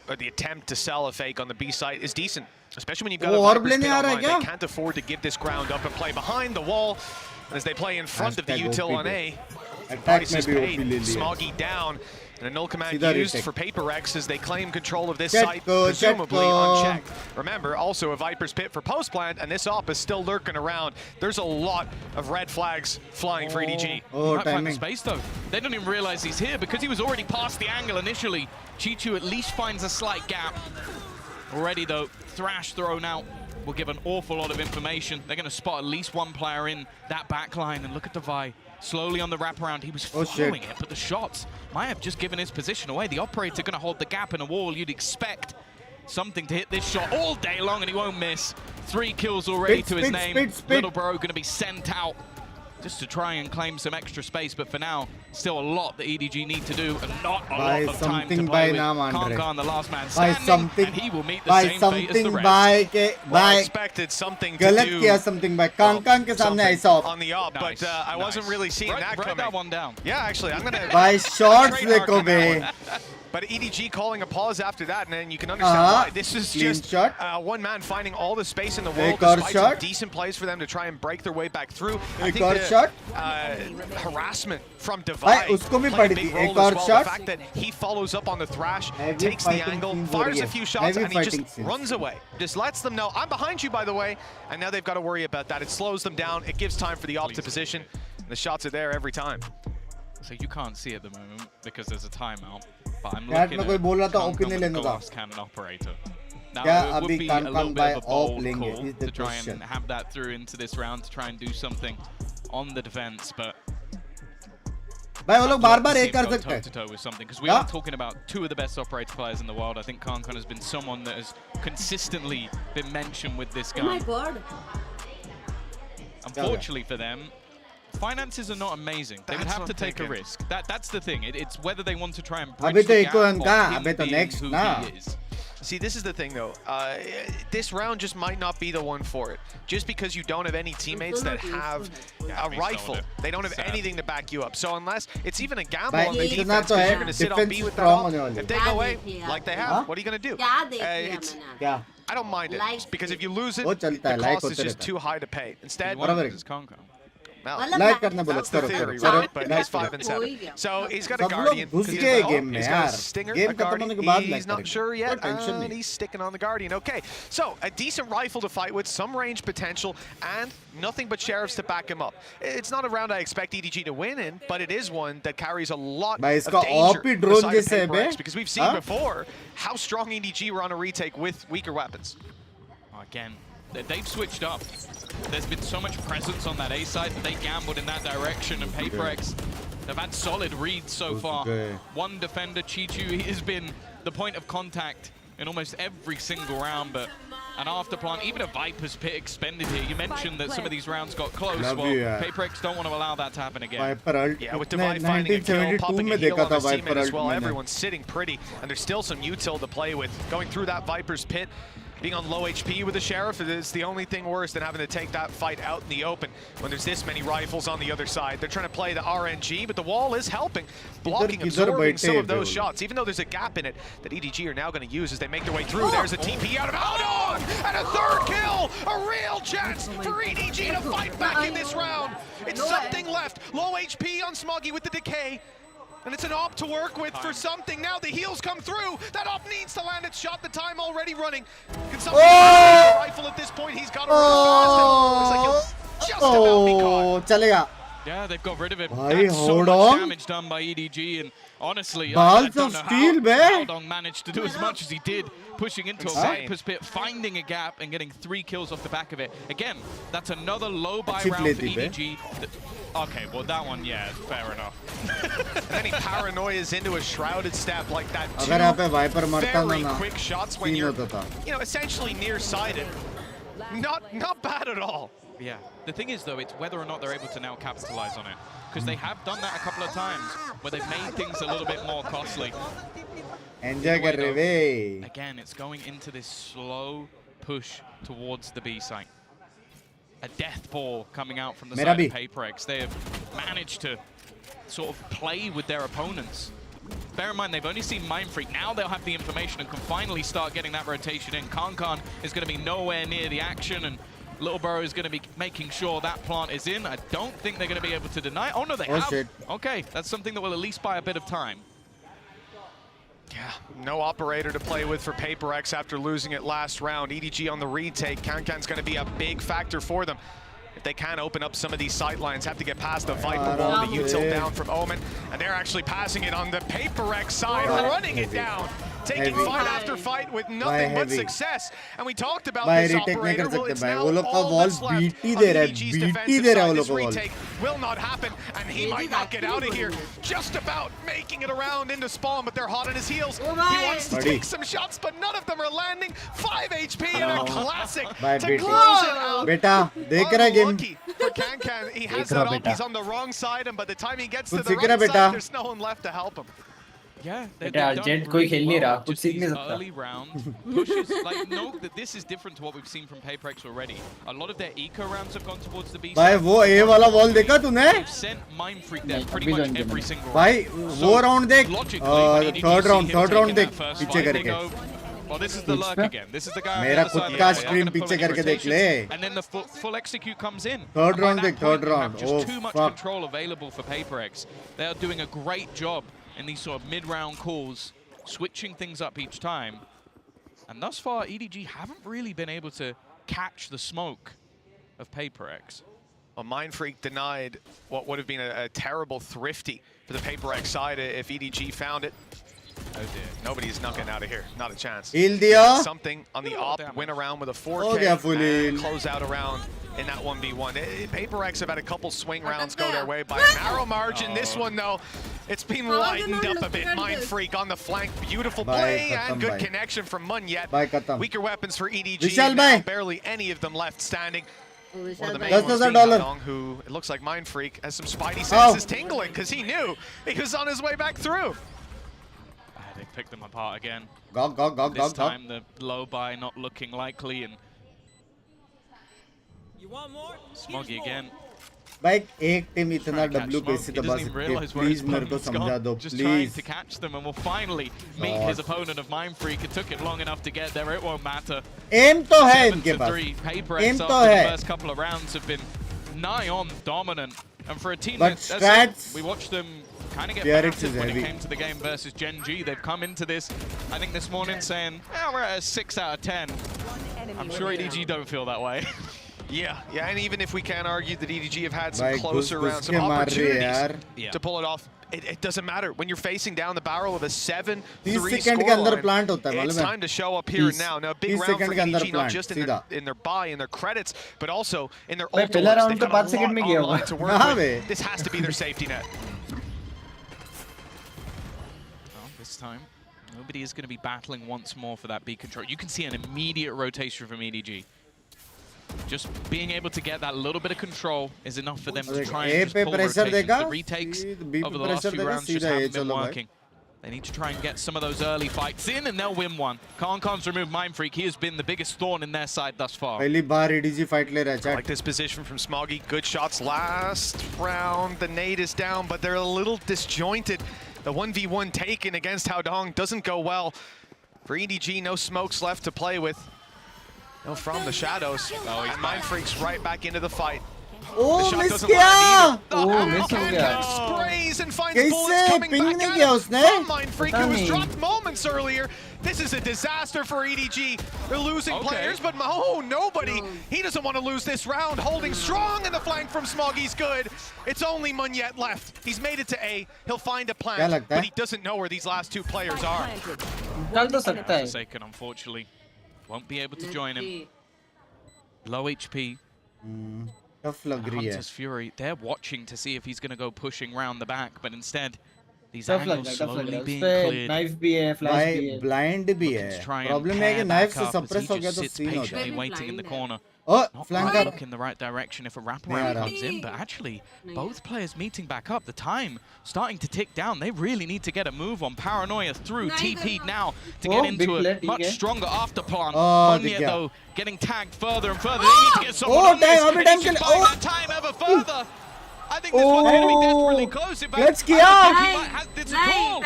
or the attempt to sell a fake on the B site is decent. Especially when you've got a Viper's pit online. They can't afford to give this ground up and play behind the wall as they play in front of the util on A. Price is paid, Smoggy down, and a null command used for PaperX as they claim control of this site, presumably unchecked. Remember, also a Viper's Pit for post plant, and this op is still lurking around. There's a lot of red flags flying for EDG. He might find the space though. They don't even realize he's here because he was already past the angle initially. Chichu at least finds a slight gap. Already though, Thrash thrown out will give an awful lot of information. They're going to spot at least one player in that back line, and look at Devi. Slowly on the wraparound, he was following it, but the shots might have just given his position away. The operator going to hold the gap in a wall. You'd expect something to hit this shot all day long, and he won't miss. 3 kills already to his name. Little bro going to be sent out just to try and claim some extra space, but for now, still a lot that EDG need to do, and not a lot of time to play with. Kankan, the last man standing, and he will meet the same fate as the rest. I expected something to do on the op, but I wasn't really seeing that coming. Write that one down. Yeah, actually, I'm gonna. By shots, देखो बे. But EDG calling a pause after that, and then you can understand why. This is just one man finding all the space in the world, despite some decent plays for them to try and break their way back through. I think the harassment from Devi played a big role as well. The fact that he follows up on the Thrash, takes the angle, fires a few shots, and he just runs away. Just lets them know, I'm behind you, by the way. And now they've got to worry about that. It slows them down. It gives time for the op to position. And the shots are there every time. So you can't see at the moment because there's a timeout. But I'm looking at Kankan, the glass cannon operator. Now it would be a little bit of a bold call to try and have that through into this round to try and do something on the defense, but भाई वो लोग बार-बार एक कर सकते हैं toe-to-toe with something, because we are talking about 2 of the best operator players in the world. I think Kankan has been someone that has consistently been mentioned with this gun. Oh my god. Unfortunately for them, finances are not amazing. They would have to take a risk. That's the thing. It's whether they want to try and bridge the gap of him being who he is. See, this is the thing, though. This round just might not be the one for it. Just because you don't have any teammates that have a rifle, they don't have anything to back you up. So unless it's even a gamble on the defense, because you're going to sit on B with that all. If they go away like they have, what are you going to do? I don't mind it, because if you lose it, the cost is just too high to pay. Instead, that's the theory, right? But he's 5 and 7. So he's got a Guardian. He's got a Stinger, a Guardian. He's not sure yet, and he's sticking on the Guardian. Okay, so a decent rifle to fight with, some range potential, and nothing but Sheriffs to back him up. It's not a round I expect EDG to win in, but it is one that carries a lot of danger beside PaperX, because we've seen before how strong EDG were on a retake with weaker weapons. Again, they've switched up. There's been so much presence on that A side that they gambled in that direction, and PaperX, they've had solid reads so far. One defender, Chichu, he has been the point of contact in almost every single round, but an afterplant, even a Viper's Pit expended here. You mentioned that some of these rounds got close. Well, PaperX don't want to allow that to happen again. Yeah, with Devi finding a kill, popping a heal on his teammate as well. Everyone's sitting pretty, and there's still some util to play with. Going through that Viper's Pit, being on low HP with the Sheriff is the only thing worse than having to take that fight out in the open when there's this many rifles on the other side. They're trying to play the RNG, but the wall is helping, blocking, absorbing some of those shots, even though there's a gap in it that EDG are now going to use as they make their way through. There's a TP out of Aldon, and a 3rd kill! A real chance for EDG to fight back in this round. It's something left. Low HP on Smoggy with the decay. And it's an op to work with for something. Now the heals come through. That op needs to land its shot. The time already running. Can somebody use the rifle at this point? He's got to run fast. Looks like he'll just about be caught. Yeah, they've got rid of it. Bhai, That's so hold much on. damage done by EDG, and honestly, I Balls don't of know steel, how be. Dong managed to do as much as he did, pushing into a Viper's pit, finding a gap, and getting 3 kills off the back of it. Again, that's another low buy Achhi round play for thi, be. EDG. Okay, well that one, yeah, fair enough. And then he paranoias into a shrouded step like that. अगर यहाँ पे wiper मरता Very ना quick shots when scene you're, होता था. you know, essentially nearsighted. Not bad at all. Yeah, the thing is though, it's whether or not they're able to now capitalize on it. Because they have done that a couple of times, where they've made things a little bit more costly. Enjoy कर रहे वे. Again, it's going into this slow push towards the B site. A death ball coming out from the side of Paperex. They have managed to sort of play with their opponents. Bear in mind, they've only seen Mindfreak. Now they'll have the information and can finally start getting that rotation in. Kankan is going to be nowhere near the action, and Littleborough is going to be making sure that plant is in. I don't think they're going to be able to deny. Oh, no, they have. Shit. Okay, that's something that will at least buy a bit of time. Yeah, no operator to play with for Paperex after losing it last round. EDG on the retake. Kankan's going to be a big factor for them. If they can open up some of these sight lines, have to get past the Viper wall, the util down from Omen, and they're actually passing it on the Paperex side, running it down, taking fight after fight with nothing but success. And we talked about this operator. Well, it's now all that's left of EDG's defensive side. This retake will not happen, and he might not get out of here. Just about making it around into spawn, but they're hot on his heels. He wants to take some shots, but none of them are landing. 5 HP and a classic to close it out. बेटा देख रहा game. For Kankan, he has that up, he's on the wrong side, and by the time he gets to the right side, there's no one left to help him. Yeah, Argent कोई खेल नहीं रहा, कुछ सीख नहीं सकता. Early round pushes, like, no, that this is different to what we've seen from Paperex already. A lot of their eco rounds have gone towards the B. भाई वो A वाला wall देखा तूने? They've sent Mindfreak there pretty much every single भाई वो round देख. Third round देख पीछे करके. Well, this is the lurk again. This is the guy on the मेरा other side. खुद का स्ट्रीम पीछे करके देख ले. And then the full execute comes in. Third round देख, third round. Just too much control available for Paperex. They are doing a great job in these sort of mid-round calls, switching things up each time. And thus far, EDG haven't really been able to catch the smoke of Paperex. Well, Mindfreak denied what would have been a terrible thrifty for the Paperex side if EDG found it. Oh dear. Nobody's not getting out of here. Not a chance. Heal diya. Something on the op, win around with a 4K, and close out a round in that 1v1. Paperex have had a couple swing rounds go their way by a narrow margin. This one, though, it's been lightened up a bit. Mindfreak on the flank. Beautiful play and good connection from Munyet. Weaker weapons for EDG. And now barely any of them left standing. One of the main ones being Dong, who it looks like Mindfreak has some spidey senses tingling because he knew he was on his way back through. They picked them apart again. Go. This time the low buy not looking likely, and Smoggy again. भाई एक team इतना W कैसे दबा सकती है? Please मेरे को समझा दो, Just trying please. to catch them, and will finally meet his opponent of Mindfreak. It took it long enough to get there. It won't matter. Aim तो है इनके पास. 7-3. Paperex Aim तो after है. the first couple of rounds have been nigh on dominant, and for a team But that strats, we watched them kind of get Heretics battered is when heavy. it came to the game versus Gen G. They've come into this, I think this morning, saying, we're at a 6 out of 10. I'm sure EDG don't feel that way. Yeah, and even if we can argue that EDG have had some Bhai, closer घुस-घुस rounds, some के मार रहे opportunities to pull it off, it doesn't matter. When you're facing down the barrel of a 7-3 second के अंदर plant होता है, scoreline, मालूम it's है? time to show up here and now. Now, a big 30 round for second के अंदर EDG, not plant, just सीधा. in their buy, in their credits, but also in their भाई ultimates. पहला round They've तो got 5 a second में lot गया online होगा. to हाँ work bay. with. This has to be their safety net. Well, this time, nobody is going to be battling once more for that B control. You can see an immediate rotation from EDG. Just being able to get that little bit of control is enough for them to try and just pull rotations. The retakes over the last few rounds just haven't been working. They need to try and get some of those early fights in, and they'll win one. Kankan's removed Mindfreak. He has been the biggest thorn in their side thus far. पहली बार EDG fight ले रहा है, chat. Like this position from Smoggy. Good shots last round. The nade is down, but they're a little disjointed. The 1v1 taken against Haodong doesn't go well. For EDG, no smokes left to play with. No, from the shadows. And Mindfreak's right back into the fight. Oh, the shot miss doesn't land either. Oh, miss हो गया. Sprays and finds bullets coming ping back नहीं at किया him उसने? from Mindfreak, who was dropped moments earlier. This is a disaster for EDG. They're losing players, but nobody. He doesn't want to lose this round. Holding strong in the flank from Smoggy's good. It's only Munyet left. He's made it to A. He'll find a plant, but he doesn't know where these last two players are. Forsaken, unfortunately, won't be able to join him. Low HP. Tough लग रही है. Hunter's Fury, they're watching to see if he's going to go pushing round the back, but instead, these angles slowly being cleared. Knife भी है, flash भी है. Blind भी है. Problem है कि knife से suppress हो गया तो scene हो patiently waiting in the corner. Oh, Not flank quite up. look in the right direction if a wraparound comes in, but actually, both players meeting back up. The time starting to tick down. They really need to get a move on. Paranoia through, TP'd now to get into a much stronger after plan. Munyet, though, getting tagged further and further. They need to get someone on this, and he's just buying that time ever further. I think this one's going to be desperately close. In fact, Let's I don't think he might have this at all.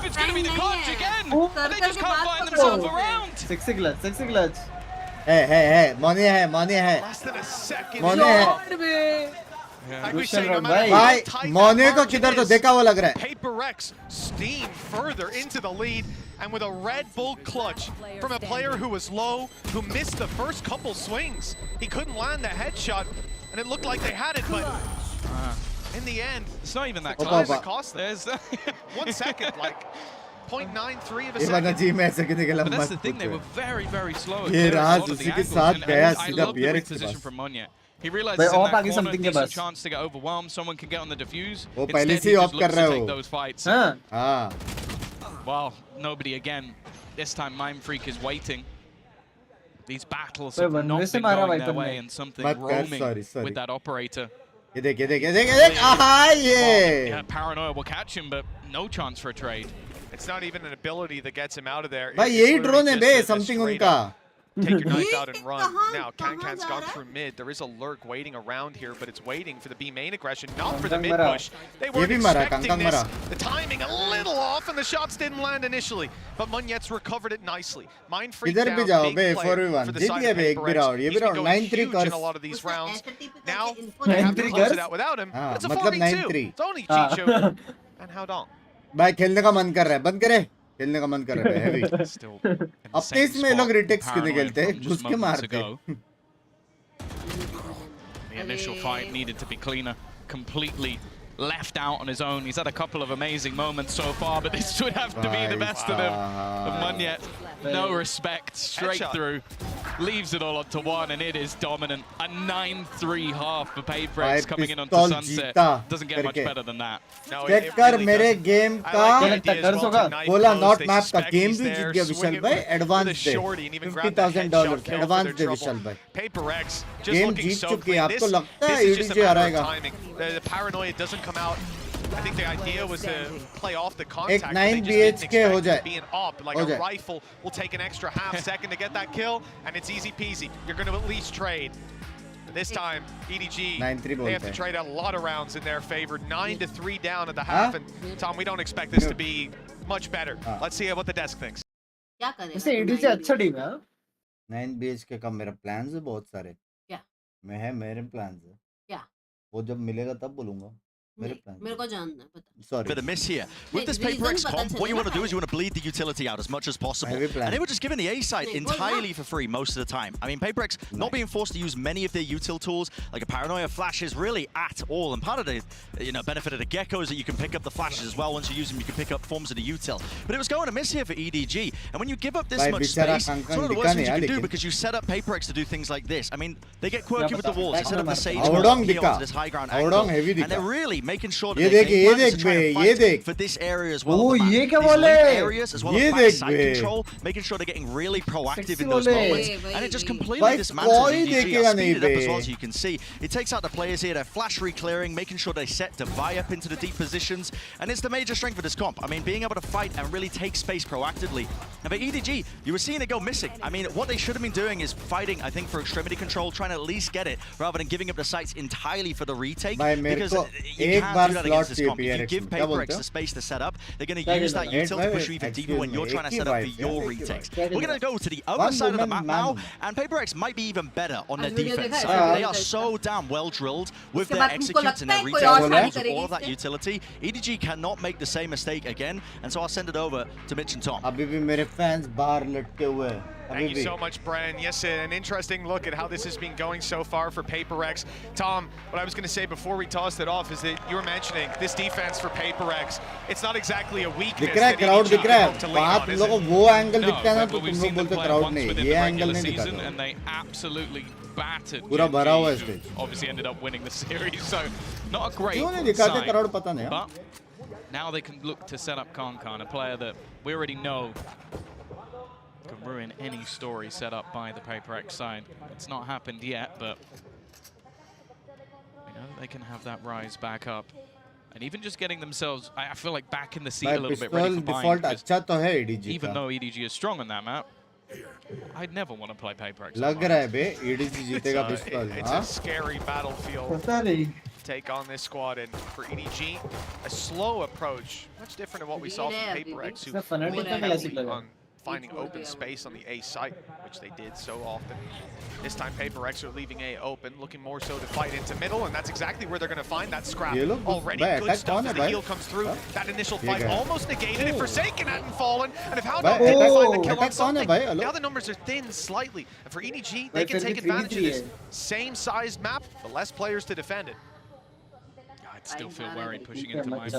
It's going to be the clutch again. And they just can't find themselves around. Sexy clutch. Hey, money है. Less than a second. Money है. Like we say, no भाई matter how tight मोने that को margin किधर तो is, देखा हुआ लग रहा है. Paper Rex steam further into the lead, and with a Red Bull clutch from a player who was low, who missed the first couple swings. He couldn't land the headshot, and it looked like they had it, but in the end, it's not even that close. close. It cost them. 1 second, like 0.93 of a ये second. बना जी मैं ऐसे कितने के But लंबा that's the thing, they were very, very slow. ये at Raj a lot of the उसी के angles, साथ and गया I सीधा love the BRX के position pass. from Munyet. He realizes भाई in ऑफ that आगे corner, something के decent pass. chance to get overwhelmed. Someone can get on the defuse. वो पहले Instead, से he ही just ऑफ कर looks रहा to है take वो. those fights. हाँ. Well, nobody again. This time, Mindfreak is waiting. These battles भाई have बनवे not से been मारा going भाई their तुमने. way, and something मत कर, roaming sorry. with that operator. ये देख. आहा ये. Yeah, Paranoia will catch him, but no chance for a trade. It's not even an ability that gets him out of there. भाई It's यही literally drone है just बे a something straight उनका. up Take your knife out and run. Now, Kankan's gone through mid. There is a lurk waiting around here, but it's waiting for the B main aggression, not for the mid push. They weren't expecting this. The timing a little off, and the shots didn't land initially. But Munyet's recovered it nicely. Mindfreak इधर down, भी जाओ big bay player 4v1. for the Jeet side गया of बे एक भी Paper X. Round. ये भी He's been round going 9-3 huge in a कर. lot of these rounds. Now, they have to close it out without him. हाँ, It's a मतलब 4v2. 9-3. It's only Chicho and Haodong. भाई खेलने का मन कर रहा है. बंद करे. खेलने का मन कर रहा है हेवी. Still अपने इसमें ये लोग रिटेक्स क्यों नहीं खेलते? घुस के मारते. The initial fight needed to be cleaner. Completely left out on his own. He's had a couple of amazing moments so far, but this would have to be the best of them. Of Munyet, no respect, straight through. Leaves it all up to one, and it is dominant. A 9-3 half for Paper X coming in onto Sunset. Doesn't get much better than that. Check कर मेरे game का बोला not map का game भी जीत गया विशाल भाई. Advance दे $50,000 advance दे विशाल भाई. Game जीत चुके हैं. आपको लगता है ADJ हराएगा? The paranoia doesn't come out. I think the idea was to play off the एक contact. 9 They just didn't BHK हो expect it जाए. to be an op. Like a rifle will take an extra half second to get that kill, and it's easy peasy. You're going to at least trade. This time, EDG, 9-3 they have to trade a lot of rounds in their favor. 9-3 down at the half, and Tom, we don't expect this to be much better. Let's see what the desk thinks. वैसे ADJ अच्छा team है. 9 BHK का मेरा plans है बहुत सारे. क्या? मैं है मेरे प्लान्स है. क्या? वो जब मिलेगा तब बोलूंगा. मेरे को जानना है पता. Sorry. Bit of miss here. With this Paper X comp, what you want to do is you want to bleed the utility out as much as possible. And they were just given the A site entirely for free most of the time. I mean, Paper X not being forced to use many of their util tools, like a Paranoia flashes really at all. And part of the benefit of the Gecko is that you can pick up the flashes as well. Once you use them, you can pick up forms of the util. But it was going to miss here for EDG. And when you give up this much space, it's one of the worst things you can do because you set up Paper X to do things like this. I mean, they get quirky with the walls. They set up the Sage wall here onto this high ground angle. And they're really making sure that ये देख बे ये देख. for this area as well. Oh, ये क्या बोले? Areas as well as backside control, making sure they're getting really proactive in those moments, and it just completely dismantles EDG. I speed it up as well, as you can see. It takes out the players here. They're flash re-clearing, making sure they set Divide up into the deep positions, and it's the major strength of this comp. I mean, being able to fight and really take space proactively And for EDG, you were seeing it go missing. I mean, what they should have been doing is fighting, I think, for extremity control, trying to at least get it, rather than giving up the sites entirely for the retake. Because you can't do that against this comp. If you give PaperX the space to set up, they're going to use that util to push you even deeper when you're trying to set up for your retakes. We're going to go to the other side of the map now, and PaperX might be even better on their defense side. They are so damn well drilled with their executes and their retakes with all of that utility. EDG cannot make the same mistake again, and so I'll send it over to Mitch and Tom. Thank you so much, Bren. Yes, an interesting look at how this has been going so far for PaperX. Tom, what I was going to say before we tossed it off is that you were mentioning this defense for PaperX. It's not exactly a weakness. Crowd दिख रहा है. बात तुम लोगों को वो angle दिखता है ना तो तुम लोग बोलते crowd नहीं. ये angle नहीं दिखता. And they absolutely battered. पूरा भरा हुआ है stage. Obviously ended up winning the series, so not a great क्यों नहीं दिखाते crowd पता नहीं. But now they can look to set up Kankan, a player that we already know can ruin any story set up by the PaperX side. It's not happened yet, but we know that they can have that rise back up. And even just getting themselves, I feel like, back in the seat a little bit, ready for buying. Even though EDG is strong on that map, I'd never want to play PaperX. It's a scary battlefield. Take on this squad, and for EDG, a slow approach, much different than what we saw from PaperX, who leaned heavily on finding open space on the A site, which they did so often. This time PaperX are leaving A open, looking more so to fight into middle, and that's exactly where they're going to find that scrap. Already good stuff as the heal comes through. That initial fight almost negated if Forsaken hadn't fallen, and if Howdog didn't find the kill on something. Now the numbers are thin slightly, and for EDG, they can take advantage of this same sized map, but less players to defend it. I'd still feel worried pushing into my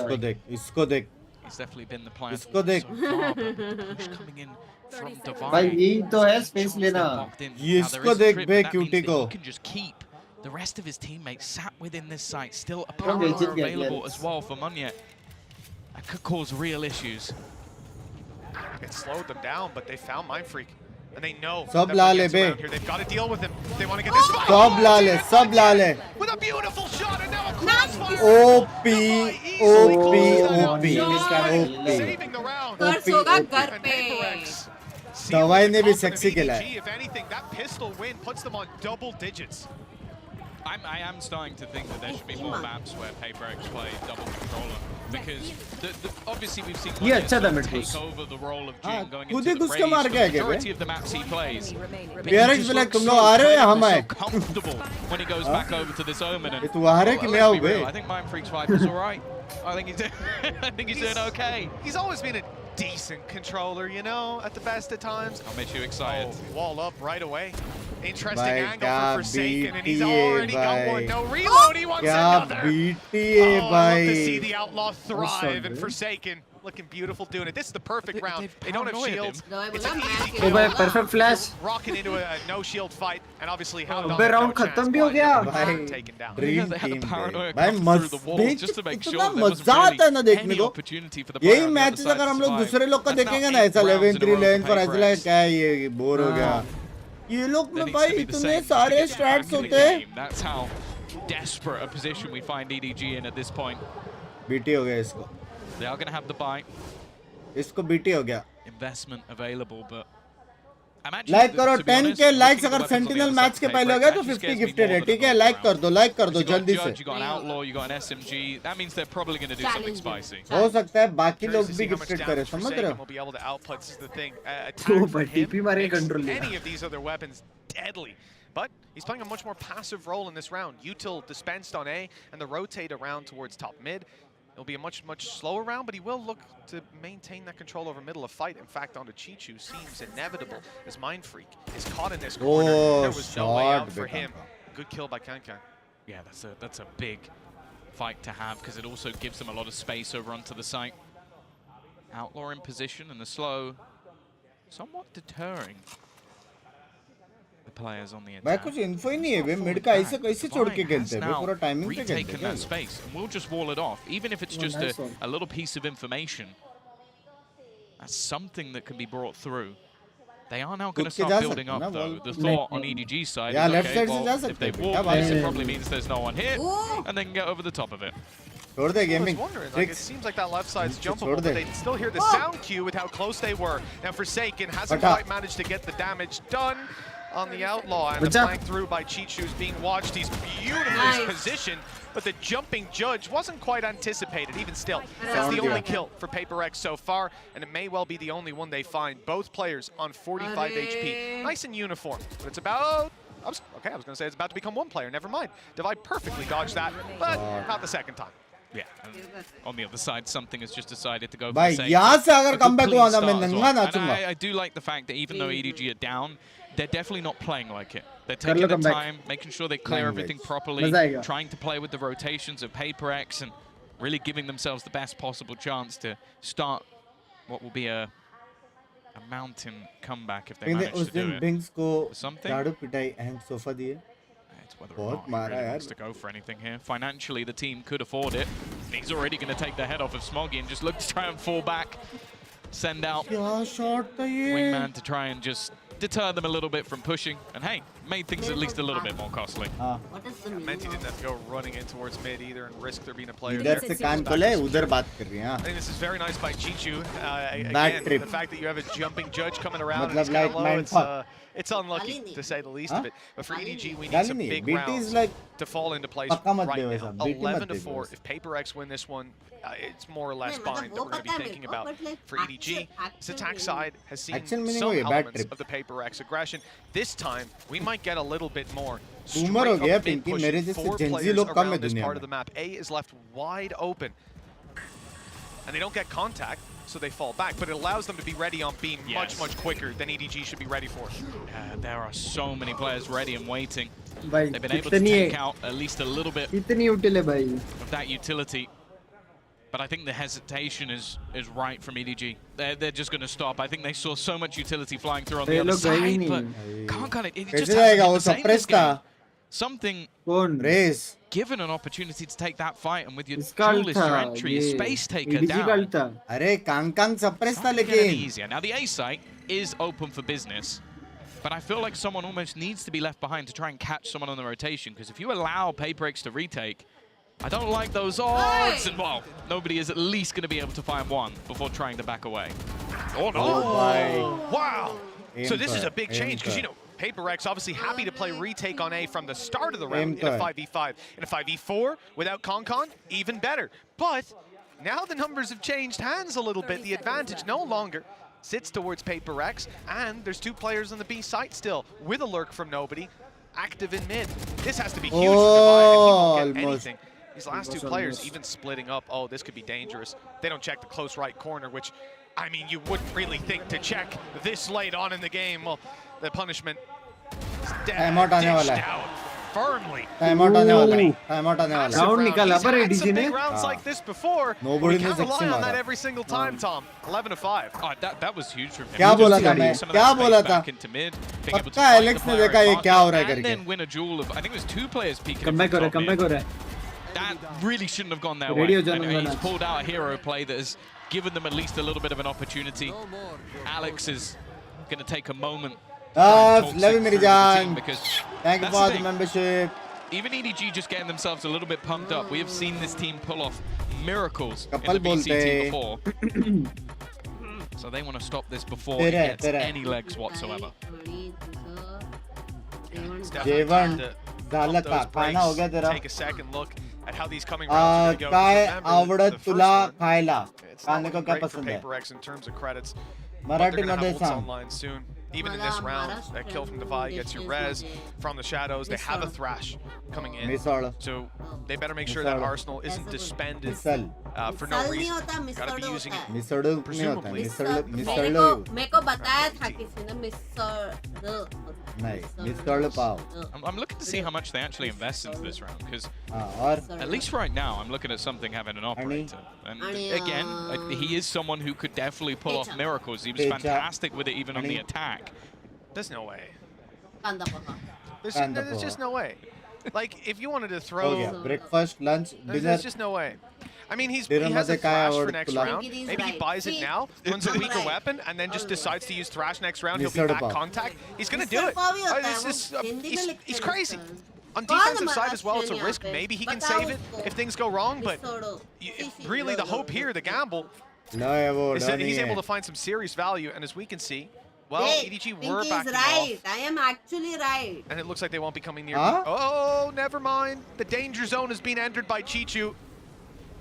He's definitely been the plan so far, but the push coming in from Divine. भाई यही तो है space लेना. इसको देख बे cutie को. He can just keep the rest of his teammates sat within this site, still a power available as well for Munya. That could cause real issues. It slowed them down, but they found Mind Freak. And they know Sab la le be. They've got to deal with him. They want to get this fight. Sab la le, sab la le. With a beautiful shot and now a crossfire. OP, Saving the round. दवाई ने भी sexy खेला है. If anything, that pistol win puts them on double digits. I am starting to think that there should be more maps where PaperX play double controller, because obviously we've seen Munya take over the role of Jin going into the race. The majority of the maps he plays, but he just looks so comfortable when he goes back over to this Omen. And I think Mind Freak's fight was alright. I think he's doing okay. He's always been a decent controller, you know, at the best at times. I'll make you excited. Oh, wall up right away. Interesting angle for Forsaken, and he's already got one. No reload, he wants another. Oh, I love to see the Outlaw thrive, and Forsaken looking beautiful doing it. This is the perfect round. They don't have shields. It's an easy kill. Perfect flash. Rocking into a no shield fight, and obviously Howdog round खत्म भी हो गया. Taken down. Dream team भाई मस्त इतना मजा आता है ना देखने को. यही मैचेस अगर हम लोग दूसरे लोग का देखेंगे ना ऐसा 11-3 लेन पर ऐसा लगे क्या ये बोर हो गया. ये लोग में भाई इतने सारे स्ट्रैट्स होते हैं. That's how desperate a position we find EDG in at this point. BT हो गया इसको. They are going to have the buy. इसको बीटी हो गया. Investment available, but लाइक करो 10k लाइक्स अगर सेंटिनल मैच के पहले हो गए तो 50 गिफ्टेड है. ठीक है, लाइक कर दो जल्दी से. You got an outlaw, you got an SMG. That means they're probably going to do something spicy. हो सकता है बाकी लोग भी गिफ्टेड करें, समझ रहे हो? टीपी मारे कंट्रोल लिया. Any of these other weapons deadly. But he's playing a much more passive role in this round. Util dispensed on A and the rotate around towards top mid. It'll be a much slower round, but he will look to maintain that control over middle of fight. In fact, onto Chichu seems inevitable as Mind Freak is caught in this corner. There was no way out for him. Good kill by Kankan. Yeah, that's a big fight to have, because it also gives them a lot of space over onto the site. Outlaw in position, and the slow somewhat deterring the players on the attack. भाई कुछ info he नहीं है बे. Mid का ऐसे कैसे छोड़ के खेलते हैं? पूरा टाइमिंग पे खेलते हैं. That space, and we'll just wall it off, even if it's just a little piece of information. That's something that can be brought through. They are now going to start building up, though. The thought on EDG's side is, okay, well, if they walk this, it probably means there's no one here, and they can get over the top of it. छोड़ दे I was gaming wondering, like, it seems like that left side's jumpable, but they still hear the sound cue with how close they were. Now Forsaken hasn't quite managed to get the damage done on the Outlaw, and the flank through by Chichu's being watched. He's beautifully positioned, but the jumping judge wasn't quite anticipated. Even still, that's the only kill for Paper X so far, and it may well be the only one they find. Both players on 45 HP. Nice in uniform, but it's about... I was going to say it's about to become one player. Never mind. Divide perfectly dodged that, but not the second time. Yeah. On the other side, something has just decided to go for भाई the यहाँ से अगर comeback हुआ ना मैं नंगा नाचूंगा. I do like the fact that even though EDG are down, they're definitely not playing like it. They're taking their time, making sure they clear everything properly, trying to play with the rotations of Paper X and really giving themselves the best possible chance to start what will be a mountain comeback if they manage to do it. Binks को something. झाड़ू पिटाई अहम sofa दिए. It's whether or not he really wants to go for anything here. Financially, the team could afford it. He's already going to take the head off of Smoggy and just look to try and fall back. Send out Wingman to try and just deter them a little bit from pushing. And hey, made things at least a little bit more costly. Menti didn't have to go running in towards mid either and risk there being a player इधर there. से कान खोले उधर बात कर रही हैं. I think this is very nice by Chichu. Bad Again, trip. the fact that you have a jumping judge coming around and मतलब it's kind like of low, it's unlucky to say the least of it. But for EDG, we need some big rounds to fall into place right now. 11-4. If Paper X win this one, it's more or less bind that we're going to be thinking about for EDG. This attack side has seen some elements of the Paper X aggression. This time, we might get a little bit more. Boomer हो गया पिंकी मेरे जैसे Four Gen Z players लोग कम है around this दुनिया part of में. the map. A is left wide open. And they don't get contact, so they fall back. But it allows them to be ready on beam much quicker than EDG should be ready for. There are so many players ready and waiting. भाई They've been able to take out at least a little bit of that utility. But I think the hesitation is right from EDG. They're just going to stop. I think they saw so much utility flying through on the other side, but can't cut it. It just hasn't been the same this game. Something given an opportunity to take that fight, and with your duelist your entry, your space taker down. अरे Kong suppress था Getting लेकिन. easier. Now the A site is open for business, but I feel like someone almost needs to be left behind to try and catch someone on the rotation, because if you allow Paper X to retake, I don't like those odds, and well, nobody is at least going to be able to find one before trying to back away. Oh no! Oh, wow! So this is a big change, because you know, Paper X obviously happy to play retake on A from the start of the round in a 5v5. In a 5v4 without Concon, even better. But now the numbers have changed hands a little bit. The advantage no longer sits towards Paper X, and there's two players on the B site still with a lurk from nobody, active in mid. This has to be huge for Divide, and he won't get anything. These last two players even splitting up. Oh, this could be dangerous. They don't check the close right corner, which, I mean, you wouldn't really think to check this late on in the game. Well, the punishment is dished out firmly. Time out आने वाला है. Time out आने वाला है. Round निकाला पर He's had some ADG ने. big rounds like this before. Nobody We can't knows rely on that मारा. every single time, Tom. 11-5. Oh, that was huge from him. क्या बोला था मैं? Some of क्या that space बोला था? back into mid, being able to पक्का find Alex the ने player देखा ये advantage, क्या हो रहा है and करके. then win a duel of, I think it was two players peeking Comeback from हो रहा है, top comeback mid. हो रहा है. That really shouldn't have gone their Radio way. And Jangan he's pulled out a hero play that has given them at least a little bit of an opportunity. Alex is going to take a moment. Love you मेरी जान. Because Thank you that's for the the thing. membership. Even EDG just getting themselves a little bit pumped up. We have seen this team pull off miracles in Couple the BC team bolte. before. So they want to stop this before it gets any legs whatsoever. जेवन झालं का खाना हो गया तेरा. Take a second look at how these coming rounds are going to go. काय Remember, आवडत the first तुला one, खायला. it's not खाने को looking क्या great for पसंद है? Paper X in terms of credits. Marathi They're going to मध्ये have ults सांग. online soon. Even in this round, that kill from Divide gets your res from the shadows. They have a thrash coming in. So they better make sure that Arsenal isn't disbanded for no reason. Gotta be using it. Misal Presumably. मेरे को बताया था किसी ने मिसळ नहीं misal pav. I'm looking to see how much they actually invest into this round, because और at least right now I'm looking at something having an operator. And again, he is someone who could definitely pull off miracles. He was fantastic with it even on the attack. There's no way. कांदा poha. There's just no way. Like, if you wanted to throw... हो गया. Breakfast, lunch, dinner. There's just no way. I mean, he Dinner has a मध्ये काय thrash for आवडतं next तुला? round. Maybe he buys it now, runs a weaker weapon, and then just decides to use thrash next round. He'll be misal back pav. contact. He's going to do it. He's crazy. On defensive side as well, it's a risk. Maybe he can save it if things go wrong, but really the hope here, the gamble, is that he's able to find some serious value. And as we can see, well, EDG were backing right. off. I am actually right. And it looks like they won't be coming near. Oh, never mind. The danger zone has been entered by Chichu.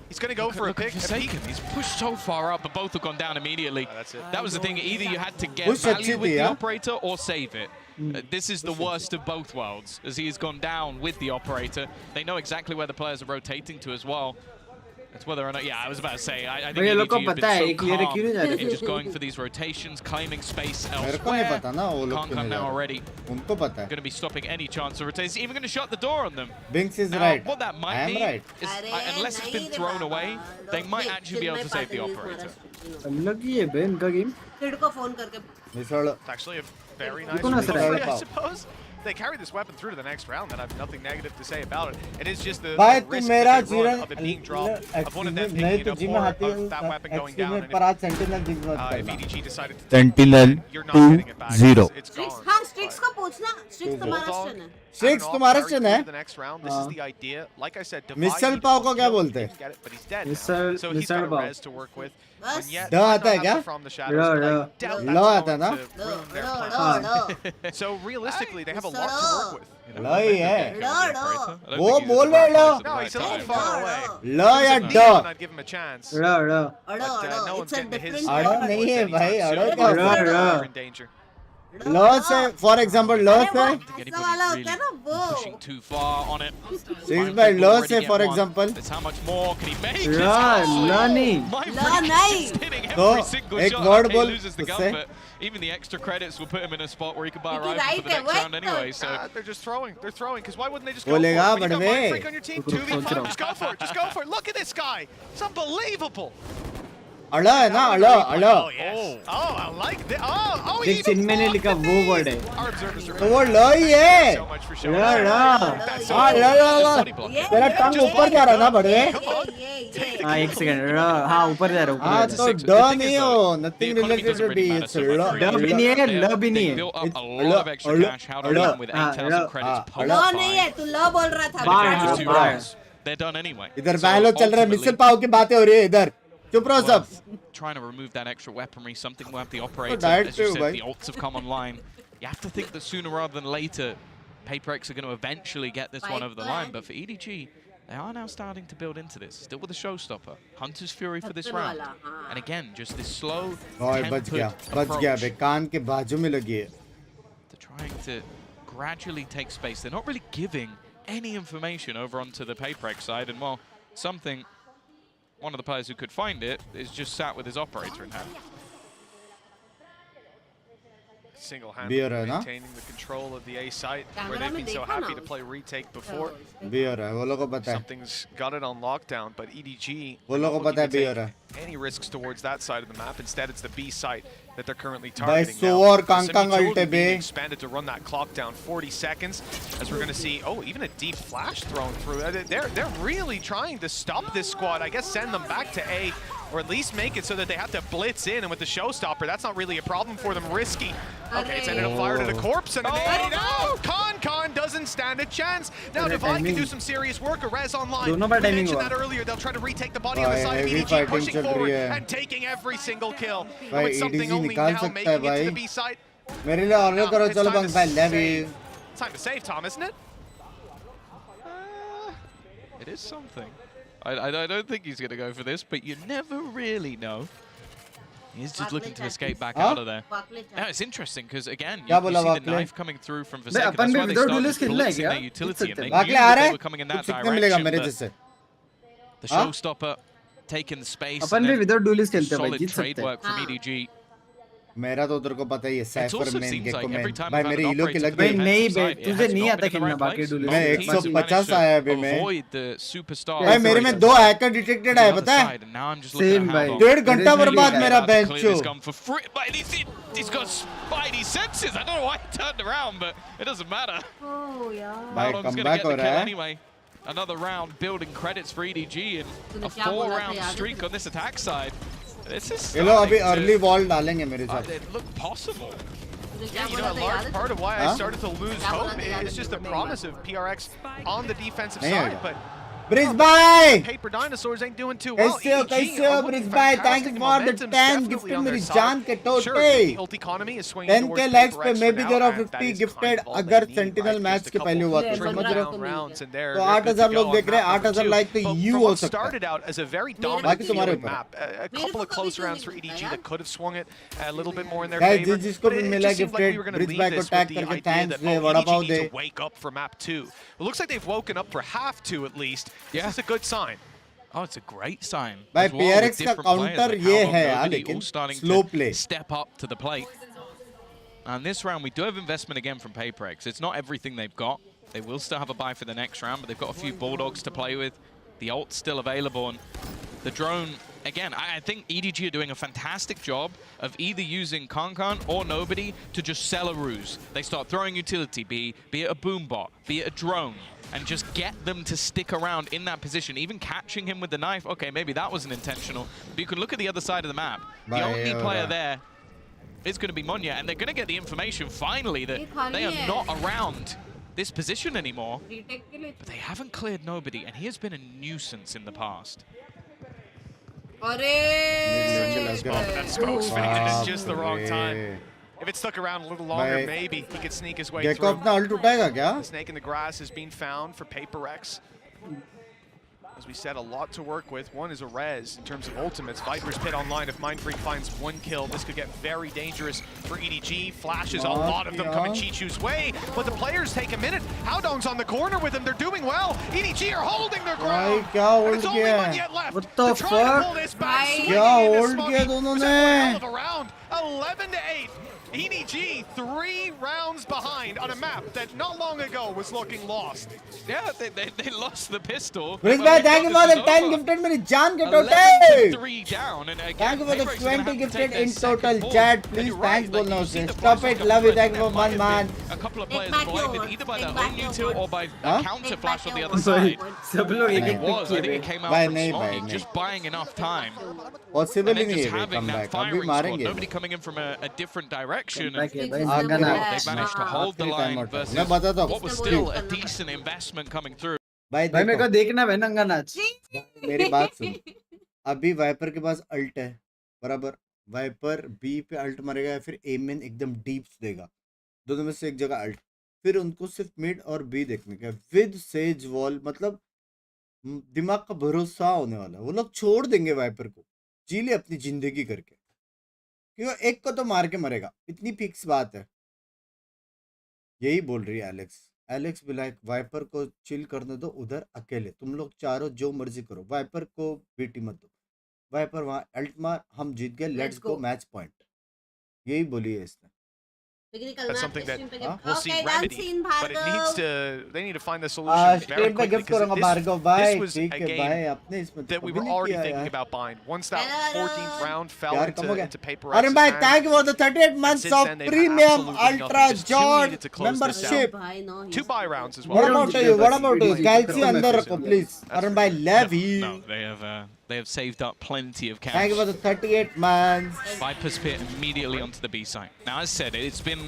He's going to go for a pick. Forsaken. He's pushed so far up, but both have gone down immediately. That's it. That was the thing. Either you had to get Push value with the yeah? operator or save it. This is the worst of both worlds, as he has gone down with the operator. They know exactly where the players are rotating to as well. It's whether or not, yeah, I was about to say, I think EDG have been so calm in just going for these rotations, claiming space elsewhere. Can't come now already. Going to be stopping any chance of rotation. Even going to shut the door on them. Binks is Now, right. what that might I am mean right. is, unless it's been thrown away, they might actually be able to save the operator. Kid को phone करके. It's actually a very nice recovery, I suppose. They carry this weapon through to the next round, and I have nothing negative to say about it. It is just the risk that they run of it being dropped, of one of them picking it up, or of that weapon going down. And if EDG decided to Sentinel you're not getting it back. 2-0. It's gone. हाँ, Strix को पूछना. Strix तुम्हारा turn है. Strix तुम्हारा turn है. The next round. This is the idea. Like I said, misal pav को क्या बोलते हैं? Get it, but he's dead. So he's got a res to work with. बस. ड आता है क्या? ल आता है ना? So realistically, they have a lot to work with. ल ही है. लो. वो बोल रहे लो. No, he's a little far away. ल या ड? I'd give him a chance. Row. No one's getting to his अड़ा नहीं है भाई. अड़ा क्या They're होता in danger. है? ल से, for example, ल से. ऐसा वाला होता है ना वो. Pushing too far on it. Six by ल से, for example. That's how much more can he make? नहीं. तो एक word बोल loses the उससे. gun, but even the extra credits will put him in a spot where he can buy a Because rifle for the right next away, round anyway. So They're just throwing. They're throwing. Because why wouldn't they just go for it? बोलेगा When you got बड़वे. Mind Freak on your team, 2v5, just go for it. Just go for it. Look at this guy. It's unbelievable. अड़ा है ना? अड़ा अड़ा. Oh, yes. Oh, I like that. Oh, he देख even चिन्ह ने लिखा वो वर्ड है. Our observers are तो वो ल ही है. so much for showing ल us. रा. That's so हाँ cool. ल ल. तेरा टंग ऊपर जा रहा ना बड़वे. हाँ एक सेकंड रो. हाँ ऊपर जा रहा हाँ तो ड नहीं हो. Nothing related to D. It's ल. ड भी नहीं है. ल भी नहीं है. built up a lot of extra cash. How to win with 8,000 credits per लो नहीं है. तू लो बोल रहा था. Just two bye. rounds. They're done anyway. इधर So बैलो चल रहा है. मिसल ultimately, पाव की बातें हो रही है इधर. चुप रहो सब. trying to remove that extra weaponry, something will have the operator. died As you too, said, bhai. the ults have come online. You have to think that sooner rather than later, PaperX are going to eventually get this one over the line. But for EDG, they are now starting to build into this. Still with a showstopper. Hunter's Fury for this round. And again, just this slow, ओए बच गया. बच गया बे. कान के बाजू में लगी है. They're trying to gradually take space. They're not really giving any information over onto the PaperX side. And while something, one of the players who could find it is just sat with his operator in hand. Single-handedly maintaining the control of the A site, where they've been so happy to play retake before. भी हो रहा है. वो लोगों को पता है. Something's got it on lockdown, but EDG वो लोगों को पता है भी हो रहा है. any risks towards that side of the map. Instead, it's the B site that they're currently भाई targeting सो now. और कांकांग अल्टे बे. Expanded to run that clock down 40 seconds, as we're going to see. Oh, even a deep flash thrown through. They're really trying to stop this squad. I guess send them back to A, or at least make it so that they have to blitz in. And with the showstopper, that's not really a problem for them. Risky. Okay, it's ended up fired at a corpse and a nade. No, Con doesn't stand a chance. Now Divine can do some serious work. A res online. We mentioned that earlier. They'll try to retake the body on the side of EDG, pushing forward and taking every single kill. भाई With something EDG only निकाल now सकता है making it to भाई. the B site. मेरे लिए order करो. It's चलो time Bang to भाई ले भी. save. It's time to save, Tom, isn't it? It is something. I don't think he's going to go for this, but you never really know. He's just looking to escape back out of there. Now it's interesting because again, you see the knife coming through from Forsaken. That's why they started blitzing their utility, and they knew that they were coming in that direction. But the showstopper taking the space. अपन भी without duelist खेलते हैं भाई. Solid जीत trade सकते हैं. work from EDG. मेरा तो उधर को पता ही है. Cypher also main seems Gekko like every में. time भाई we've had मेरे an हीलो की operator लग भाई गई. नहीं बे. It तुझे has नहीं not आता been in the खेलना right बाकी place. duelist. मैं Teams 150 managed आया to अभी मैं. avoid the superstar. भाई मेरे में 2 हैकर डिटेक्टेड आए पता है. And now I'm just looking Same at भाई. how long. 1.5 घंटा बर्बाद मेरा About to बेंच clear चो. this gun for free. But he's got spidey senses. I don't know why he turned around, but it doesn't matter. Oh yeah. भाई Balog's gonna comeback get हो the रहा kill है. anyway. Another round building credits for EDG and a 4-round streak on this attack side. This is ये लोग अभी starting early to wall डालेंगे मेरे साथ. it look possible. Yeah, you know, a large part of why I started to lose hope is just the promise of PRX on the defensive side, but Brisbane! Paper Dinosaurs ain't doing too well. कैसे हो Brisbane? Thank you for the 10 gifted मेरी जान के टोटे. 10 के likes पे मैं भी दे रहा हूँ 50 gifted अगर Sentinel match के पहले हुआ तो समझ रहे हो? तो 8000 लोग देख रहे हैं 8000 like तो you हो सकता है. Started out as a very dominant feeling map. A couple of close rounds for EDG that could have swung it a little bit more in their favor. जिसको भी मिला gifted Brisbane को tag करके thanks they vada pav they. Wake up for map 2. It looks like they've woken up for half 2 at least. Yeah. This is a good sign. Oh, it's a great sign. By as well, PRX with different का counter players, like ये how है nobody लेकिन all starting slow to play. step up to the plate. And this round, we do have investment again from PaperX. It's not everything they've got. They will still have a buy for the next round, but they've got a few Bulldogs to play with. The ult's still available, and the drone, again, I think EDG are doing a fantastic job of either using Kankan or Nobody to just sell a ruse. They start throwing utility, be it a boom bot, be it a drone, and just get them to stick around in that position. Even catching him with the knife, okay, maybe that wasn't intentional, but you can look at the other side of the map. The only player there is going to be Monya, and they're going to get the information finally that they are not around this position anymore. But they haven't cleared Nobody, and he has been a nuisance in the past. That smoke's fitting in at just the wrong time. If it stuck around a little longer, maybe he could sneak his way through. The snake in the grass has been found for PaperX. As we said, a lot to work with. One is a res in terms of ultimates. Viper's Pit online. If Mindfreak finds one kill, this could get very dangerous for EDG. Flashes, a lot of them coming Chichu's way, but the players take a minute. Howdong's on the corner with them. They're doing well. EDG are holding their ground. And it's only one yet left. What the fuck? क्या hold किया दोनों ने? 11-8. EDG 3 rounds behind on a map that not long ago was looking lost. Yeah, they lost the pistol. Brisbane, thank you for the 10 gifted मेरी जान के टोटे. 3 down, and again, thank you for the PaperX 20 gifted in second total. ball. Chat, please thanks बोलना उसे. Stop it, love you, thank you for one man. A couple of players blinded either by their own util or by a counter flash on the other side. सब लोग I एक think एक it was. I think it came out from Smoky, just buying enough time. Possible And then नहीं just है वे having that comeback. अभी firing squad. मारेंगे. Nobody coming in from a different direction. And They managed to hold the line versus what was still a decent investment coming through. भाई मेरे को देखना है नंगा नाच. मेरी बात सुन. अभी वाइपर के पास अल्ट है बराबर. वाइपर बी पे अल्ट मारेगा या फिर एम में एकदम डीप देगा. दोनों में से एक जगह अल्ट. फिर उनको सिर्फ मिड और बी देखने का विद सेज वॉल. मतलब दिमाग का भरोसा होने वाला. वो लोग छोड़ देंगे वाइपर को जीली अपनी जिंदगी करके, क्योंकि एक को तो मार के मरेगा. इतनी फिक्स बात है. यही बोल रही है एलेक्स बिलाइक. वाइपर को चिल करने दो उधर अकेले. तुम लोग चारों जो मर्जी करो, वाइपर को बीटी मत दो. वाइपर वहां अल्ट मार, हम जीत गए, लेट्स गो मैच पॉइंट. यही बोली है इसने. That's something that we'll see remedied, but it needs to. They need to find the solution very quickly because this was a game that we were already thinking about buying. Once that 14th round fell into PaperX, Arun bhai, thank you for the 38 months of premium ultra jord membership. 2 buy rounds as well. What about you? What about you? Galaxy अंदर रखो please. Arun bhai, love you. No, they have saved up plenty of cash. Thank you for the 38 months. Viper's Pit immediately onto the B site. Now, as said, it's been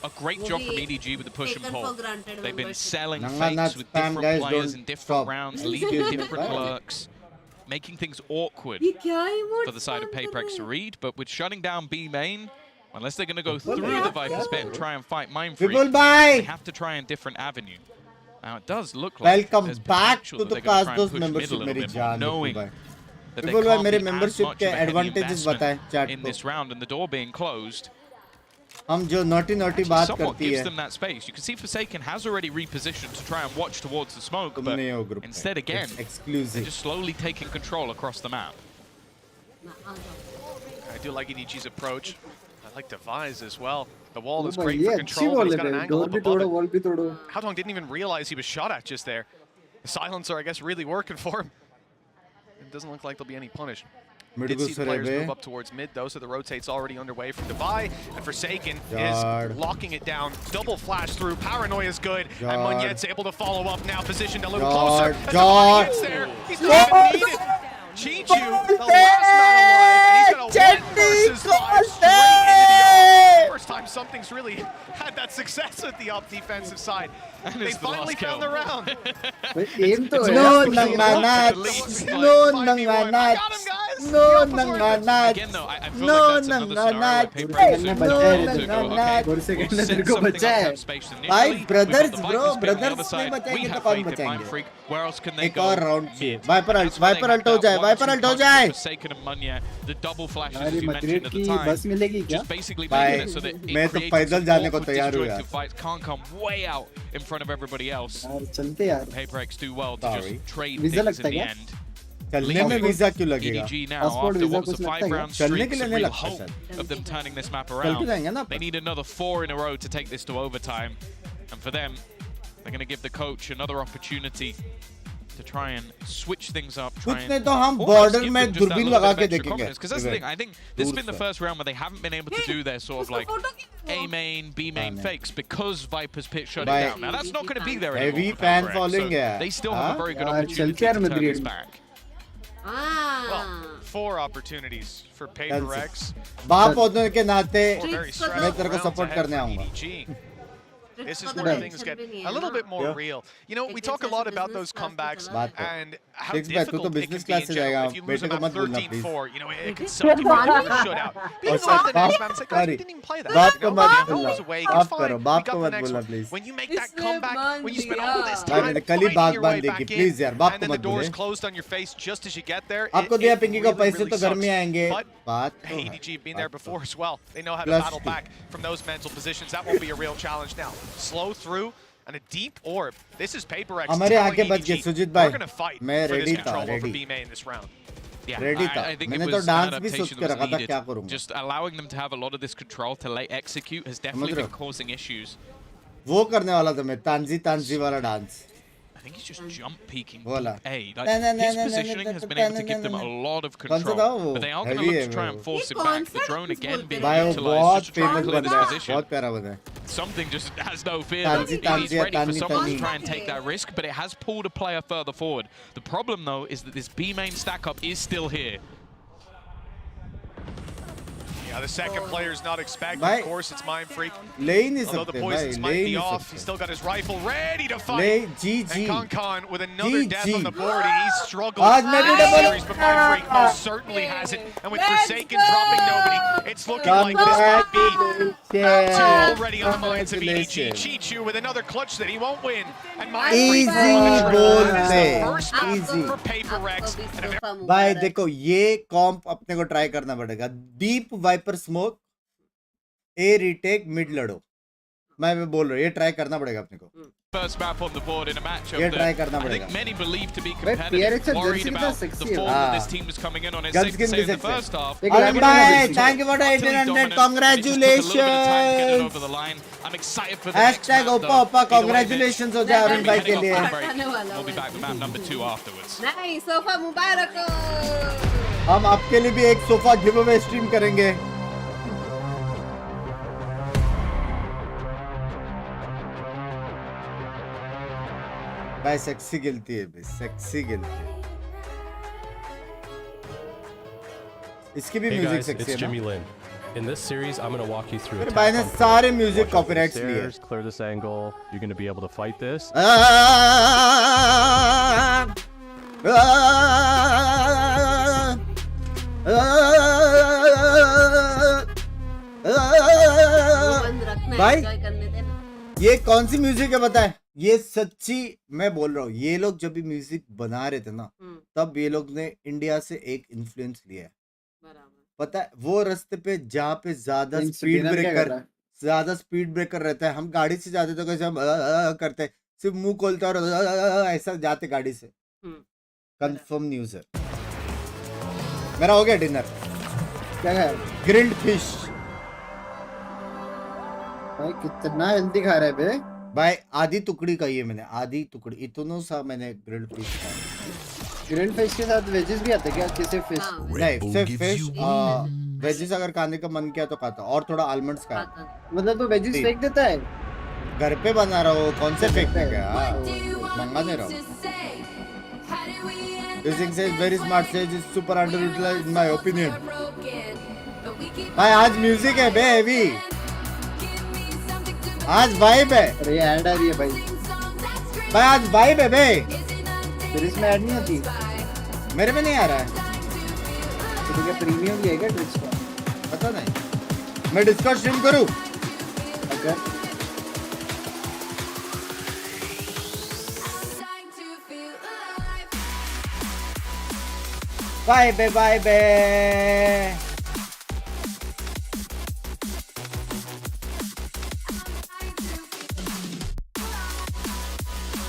a great job from EDG with the push and pull. They've been selling fakes with different players in different rounds, leaving different lurks, making things awkward for the side of PaperX to read. But with shutting down B main, unless they're going to go through the Viper's Pit and try and fight Mindfreak, they have to try a different avenue. Now, it does look like welcome back to the class those membership मेरी जान. Knowing that they people can't मेरे be as membership much के of a heavy advantages बताएं investment chat in को. this round and the door being closed. हम जो naughty बात Somewhat करती gives है. them that space. You can see Forsaken has already repositioned to try and watch towards the smoke, but instead again, they're just slowly taking control across the map. I do like EDG's approach. I like Devise as well. The wall is great for control, but he's got an angle up above it. Howdong didn't even realize he was shot at just there. The silencer, I guess, really working for him. It doesn't look like there'll be any punish. Did see the players move up towards mid, though, so the rotate's already underway from Dubai. And Forsaken is locking it down. Double flash through. Paranoia is good. And Munyet's able to follow up now, positioned a little closer. As Dubai gets there, he's not even needed. Chichu, the last man alive, and he's got a 1 versus 5 straight into the open. First time something's really had that success with the up defensive side. And They it's the finally last found the kill. round. Aim to No nanganat. No nanganat. No nanganat. Again, though, I feel No like that's another scenario where nanganat. Paper X No is able to go, nanganat. okay, we'll second send तेरे को something बचा up है. top space initially. भाई We've got brothers the bro, Vikings bit on the brothers other नहीं side. We बचाएंगे तो have कौन faith in बचाएंगे? Mindfreak. Where else can they एक go? और round Mid. Viper ult, That's where Viper they ult have हो that जाए, 1-2 Viper ult हो punch जाए. with Forsaken and Munya, the double flashes यार as ये you mentioned मदरेट at की the time. बस मिलेगी क्या? Just basically भाई, making it so that मैं it तो creates पैदल some जाने को awkward तैयार हूँ disjointed यार. fights can't come way out in front of everybody else. यार चलते यार. Paper X do well to Sorry. just trade Visa things लगता in the है क्या? end. चलने में वीजा क्यों लगेगा? EDG now, Passport after visa what was कुछ a लगता है 5-round क्या? चलने streak, के लिए some नहीं real लगता hope शायद. of them turning this map चल के around. जाएंगे ना They upon. need another 4 in a row to take this to overtime. And for them, they're going to give the coach another opportunity to try and switch things up. कुछ नहीं तो हम border में दूरबीन लगा के देखेंगे. Because that's the thing, I think this has been the दूर से. first round where they haven't been able to do their sort of like A main, B main fakes because Viper's pit shut it Bye. down. Now that's not going to be there Heavy anymore. for fan Paper X, following so है. they still have a very good यार, opportunity चलते यार to turn Madrid. this back. Well, 4 opportunities for Paper X. बाप होने के नाते Four very मैं stressful तेरे को rounds support ahead करने for आऊँगा. EDG. This is where things get a little bit more real. You know, we talk a lot about those comebacks and how difficult it can be in general. If you lose about 13-4, you know, it can sometimes be a shutout. Being off the next map, it's like, guys, we didn't even play that. बाप You को know, मत the बोलना. was away, बाप it's fine. करो, We बाप got को the मत next बोलना one. please. When you make that comeback, when you spend all this भाई time मैंने कल ही fighting बाग your बांध way दी back कि in, please यार बाप and को then the मत doors बोले. closed on your face just as you get there, आपको दिया it पिंकी को really, पैसे really तो घर में sucks. आएंगे. But बात तो hey, है. EDG have been there before as well. They know how to Plus battle two. back from those mental positions. That won't be a real challenge now. Slow through and a deep orb. This is Paper X हमारे telling आगे बच गए EDG, Sujit we're भाई. going to fight मैं for this ready था, control over ready. B main this round. Yeah, Ready था. I think मैंने it तो was डांस an भी सोच adaptation के that रखा was था needed. क्या करूँगा. Just allowing them to have a lot of this control to late execute has definitely समझ रहे been हो? causing issues. वो करने वाला था मैं तांजी वाला dance. I think he's just jump peeking बोला. A. ना, Like, ना, ना, his ना, positioning ना, has been ना, able to ना, give ना, them ना. a lot of कौन सा था control. वो? But they are going to Heavy look है to try वो. and force it ये back. कौन The सा drone again being भाई वो utilized बहुत just to try and famous clear बंदा this है. position. बहुत प्यारा बंदा है. Something just has no fear. Tansy, He's Tansy, ready for Tansy, someone to Tansy. try and take that risk, but it has pulled a player further forward. The problem, though, is that this B main stack up is still here. Yeah, the second player is not expected. भाई, Of course, it's Mindfreak. ले ही नहीं Although the सकते poisons भाई, might ले ही be नहीं off, he's सकते. still got his rifle ready to ले fight. GG. And Con with another death on the GG. board, and he's struggled आज in मैं भी this double- series, but Mindfreak most certainly has it. And with Forsaken dropping nobody, it's looking like this might be two already on the minds of EDG. Chichu with another clutch that he won't win. And Mindfreak Easy the बोल That is पे. the first map Easy. for Paper Rex. And a very भाई देखो ये कॉम्प अपने को try करना पड़ेगा. Deep wiper smoke, ए retake, mid लड़ो. मैं बोल रहा हूँ ये ट्राई करना पड़ेगा अपने को. First map on the board in a matchup ये that ट्राई करना I पड़ेगा. think many believe to be PRX competitive, and worried Jensen about कितना the sexy है. form that this हाँ. team is coming in on. It's Guns safe to skin say भी in the sexy है. first half. एक अरे line भाई, में thank you for the utterly 1800. dominant, and it just took a little bit of time to get it over the Congratulations. line. I'm excited for the next Hashtag map, Opa though. Opa Either way, congratulations हो जाए अरुण भाई के heading लिए. off for the break. We'll be back with map number 2 afterwards. Nice, sofa mubarak. हम आपके लिए भी एक सोफा गिव अवे स्ट्रीम करेंगे. भाई सेक्सी गिलती है भाई, सेक्सी गिलती है. इसकी भी Hey music guys, sexy it's है Jimmy ना. Lin. In this series, I'm going to walk you through मेरे a भाई ने tap on सारे play. Music Watch out for copyrights the लिए. stairs, clear this angle. You're going to be able to fight this. भाई ये कौन सी music है बताए. ये सच्ची मैं बोल रहा हूँ, ये लोग जब भी म्यूजिक बना रहे थे ना, तब ये लोग ने इंडिया से एक इन्फ्लुएंस लिया है. पता है वो रास्ते पे जहाँ पे ज्यादा स्पीड ब्रेकर रहता है, हम गाड़ी से जाते तो कैसे हम करते, सिर्फ मुंह खोलते और ऐसा जाते गाड़ी से. कंफर्म न्यूज है. मेरा हो गया डिनर. क्या है? Grilled fish. भाई कितना हेल्दी खा रहा है बे. भाई आधी टुकड़ी कही है मैंने, आधी टुकड़ी इतना सा मैंने ग्रिल्ड फिश खाया. ग्रिल्ड फिश के साथ वेजेस भी आते क्या? किसी फिश नहीं, सिर्फ फिश. वेजेस अगर खाने का मन किया तो खाता, और थोड़ा आलमंड्स का. मतलब तो वेजेस फेंक देता है. घर पे बना रहा हो, कौन से फेंकने का? मंगा दे रहा हूँ. This thing says very smart, says it's super underutilized in my opinion. भाई आज म्यूजिक है बे हेवी. आज वाइब है। अरे ये ऐड आ रही है भाई। भाई आज वाइब है बे। फिर इसमें ऐड नहीं होती। मेरे में नहीं आ रहा है। तो क्या प्रीमियम भी है क्या ट्विच का? पता नहीं। मैं डिस्कॉर्ड स्ट्रीम करूं? अगर वाइब है वाइब है।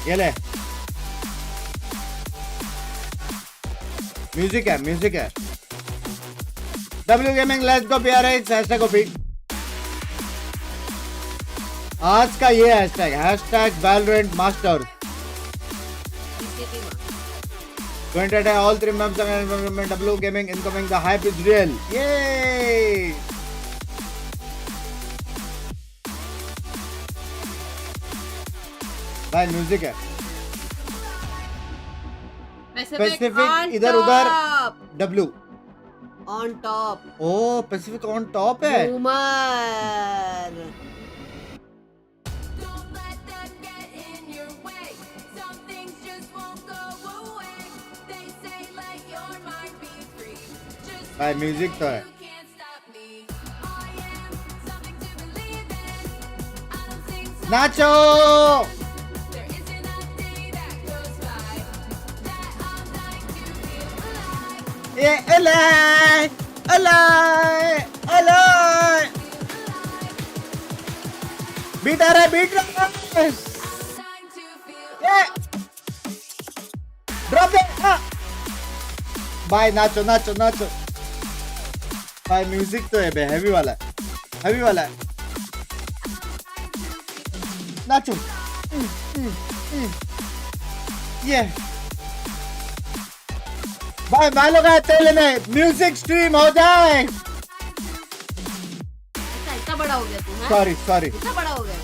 ये ले म्यूजिक है म्यूजिक है। W gaming let's go PRX hashtag OP. आज का ये hashtag Valorant masters 20 all 3 members of W gaming incoming, the hype is real. Yay! भाई म्यूजिक है। Pacific इधर उधर W on top. Oh Pacific on top है। Boomer भाई music तो है। नाचो ये अलाय अलाय अलाय बीट आ रहा है बीट ये ड्रॉप इट। भाई नाचो नाचो नाचो। भाई म्यूजिक तो है बे। हैवी वाला है हैवी वाला है। नाचो ये भाई वालों का तेल में म्यूजिक स्ट्रीम हो जाए। इतना बड़ा हो गया तू है? सॉरी सॉरी इतना बड़ा हो गया।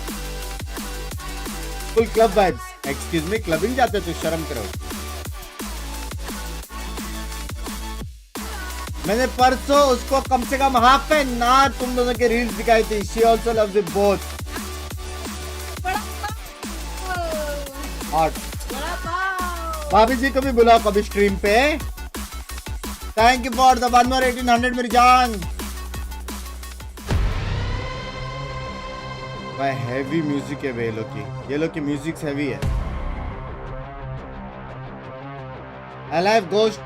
Full club vibes. Excuse me clubbing जाते तो शर्म करो। मैंने परसों उसको कम से कम हाफ एन आवर तुम दोनों के रील्स दिखाई थी। She also loves it both. भाभी जी को भी बुलाओ कभी स्ट्रीम पे। Thank you for the 1 more 1800 मेरी जान। भाई हैवी म्यूजिक है वे लोग की। ये लोग की म्यूजिक हैवी है। Alive Ghost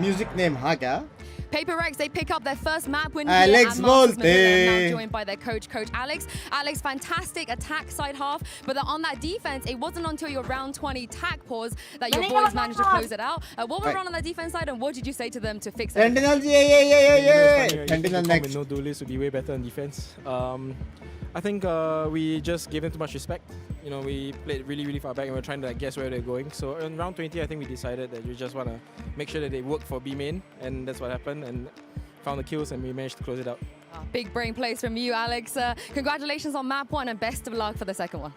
music name. हाँ क्या PaperX, they pick up their first map win Alex here at Masters Madrid, and now Volte. joined by their coach Alex. Alex, fantastic attack side half, but on that defense, it wasn't until your round 20 tack pause that your boys managed to close it out. What went wrong on the defense side, and what did you say to them to fix it? Sentinels, yeah. Sentinel next. No duelists would be way better in defense. I think we just gave them too much respect. You know, we played really far back and we're trying to guess where they're going. So in round 20, I think we decided that we just want to make sure that they work for B main, and that's what happened. And found the kills and we managed to close it out. Big brain plays from you, Alex. Congratulations on map 1 and best of luck for the second one.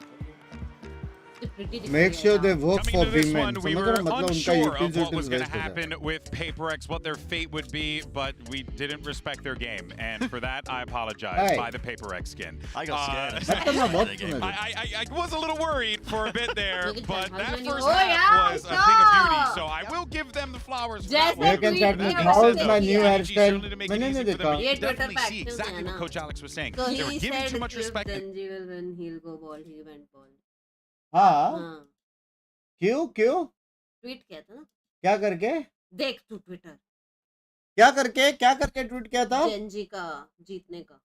Make sure they work Coming for into this big men. one, we were unsure of what was going to happen with PaperX, what their fate would be, but we didn't respect their game, and for that, I apologize. Hey. By the PaperX skin. I got scared. I was a little worried for a bit there, but that first Oh, half yeah, was a thing of beauty, stop. so I will give them the flowers. For Just that one. You can chat me. As I How said, is though, my new EDG hairstyle? certainly to make it मैंने easy नहीं for them. देखा। You ये Twitter definitely पे see active exactly है what ना। Coach Alex was saying. So They were he giving said too much respect. Genji will win, he'll go ball, he went ball. हाँ हाँ क्यों क्यों tweet किया था ना। क्या करके देख तू ट्विटर। क्या करके ट्वीट किया था। जेनजी का जीतने का।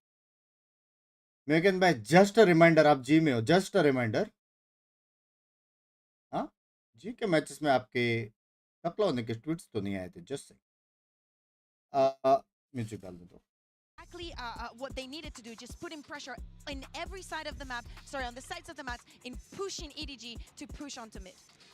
मेकन भाई जस्ट अ रिमाइंडर। आप जी में हो। Just a reminder. हाँ जी के मैचेस में आपके टकला होने के ट्वीट्स तो नहीं आए थे। जस्ट म्यूजिक डाल दो। Exactly what they needed to do, just putting pressure in every side of the map, on the sides of the map, in pushing EDG to push onto mid.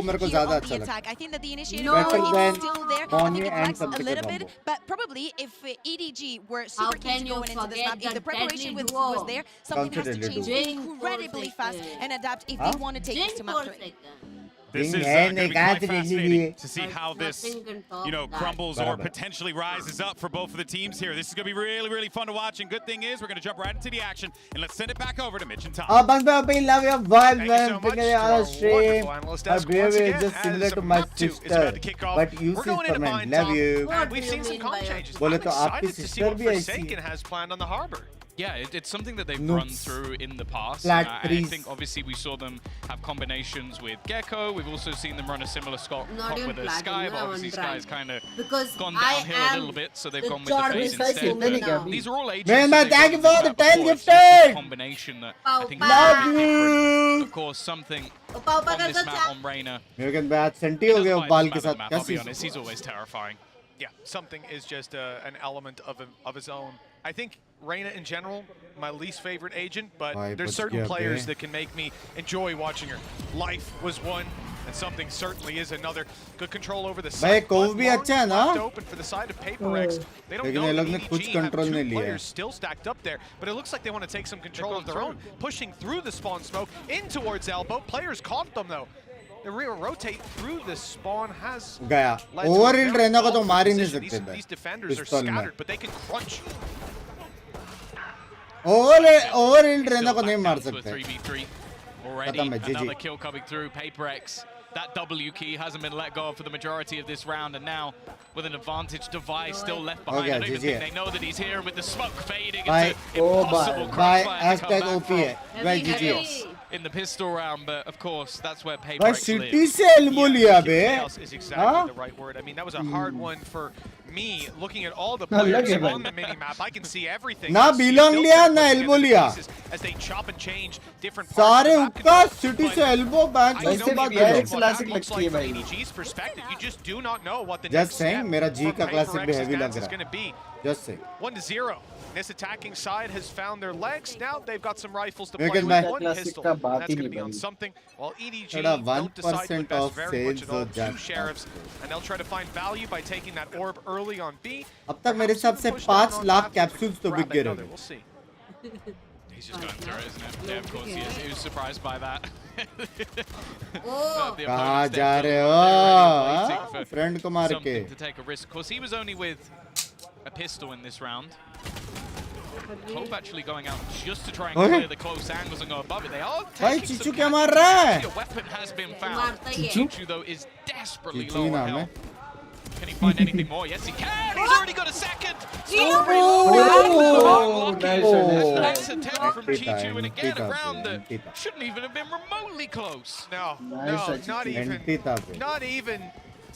वो मेरे को here ज्यादा on अच्छा the लगता attack. I think that the initiative No. power Better is than still there. I Bonnie think it and lags a something little combo. bit, but probably if EDG were How super keen can to go you into this forget map, if the the preparation deadly was duo? there, something has to Deadly change duo? Jinx incredibly for fast second. and adapt if Huh? they want to take Jinx this to map for 3. second. This is going to be quite fascinating to see how this, crumbles or potentially rises up for both of the teams here. This is going to be really, really fun to watch. And good thing is we're going to jump right into the action and let's send it back over to Mitch and Tom. Bang bang, love your vibe, man. Thank Picking it on the stream. Our behavior is just similar to my sister, but you see comment. Love you. We've seen some comp changes. बोले I'm तो आपकी excited to see sister what भी ऐसी Forsaken has planned on the harbor. Yeah, it's something that they've Noobs. run through in the past. Flat I trees. think obviously we saw them have combinations with Gecko. We've also seen them run a similar comp even with the flat, Sky, you but know, obviously on Sky's brand. kind of Because gone I downhill a am little bit, so they've the gone with the Jordan phase size instead. Sentinel But now. these are all agents. Man, that they've thank you gone for with the 10 before. It's just gifted. a combination that Pau, I think Love is very different. you. Of course, something Pau, on this map on Reyna. मेरे को आज senti हो गया बाल के साथ I'll कैसे be honest, he's always terrifying. Yeah, something is just an element of his own. I think Reyna in general, my least favorite agent, but there's certain players that can make me enjoy watching her. Life was one, and something certainly is another. Good control over the side. Cove भी अच्छा है ना? Open for the side of PaperX. They don't लेकिन know ये that लोग ने कुछ EDG have control नहीं two लिया players still stacked up there, but it looks like they want to take some control of their own, pushing through the spawn smoke in towards elbow. Players caught them though. The rear rotate through the spawn has गया led to a over very इन रहना को तो awkward मार ही नहीं position. सकते These defenders are पिस्तौल में scattered, but they can crunch. Over in रहना को नहीं मार To a सकते 3v3 already. खत्म है Another जीजी kill coming through. PaperX, that W key hasn't been let go of for the majority of this round, and now with an advantage device still left behind. Okay, I don't even GG. think they know that he's here with the smoke fading. Bye. It's an impossible Bye. crossfire to come Hashtag back OP from. है भाई जीजी In the pistol round, but of course that's where भाई PaperX city lives. से elbow लिया बे Chaos is exactly the right word. I mean, that was a hard one for me. Looking at all the players on the mini map, I can see everything. ना belong लिया ना elbow लिया As they chop and change different सारे उसका city से elbow back I उसके बाद classic looks like from EDG's perspective, you just do not know what the just next saying step मेरा जी from का क्लासिक भी PaperX's हेवी dance लग is रहा going to be. है just saying 1-0. This attacking side has found their legs. Now they've got some rifles to Megan play with. Bye. One Classic pistol. का And बात that's he going to नहीं be on बनी। something. While EDG थोड़ा don't decide to 1% invest of very much sales at all. of Jack Two sheriffs. And they'll try to find value by taking that orb early on B. अब तक मेरे हिसाब से 5 lakh capsules तो बिक गए We'll see. He's just going through it, isn't it? Yeah, of course he is. He was surprised by that. Oh. कहाँ जा रहे हो फ्रेंड को मार के Something to take a risk. Of course, he was only with a pistol in this round. Hope actually going out just to try and clear the close angles and go above it. They are भाई taking चिचू some क्या मार रहा है A weapon has been found. मारता ही है। Chichu, though, is desperately चिचू low he on नाम है health. Can he find anything more? Yes, he can! He's already got a second! Oh, nice, nice. Nice attempt from Empty Chichu, and again, a था round that empty था shouldn't even have been remotely close. No, Nice, no, Chichu. not even. Anti था बे Not even.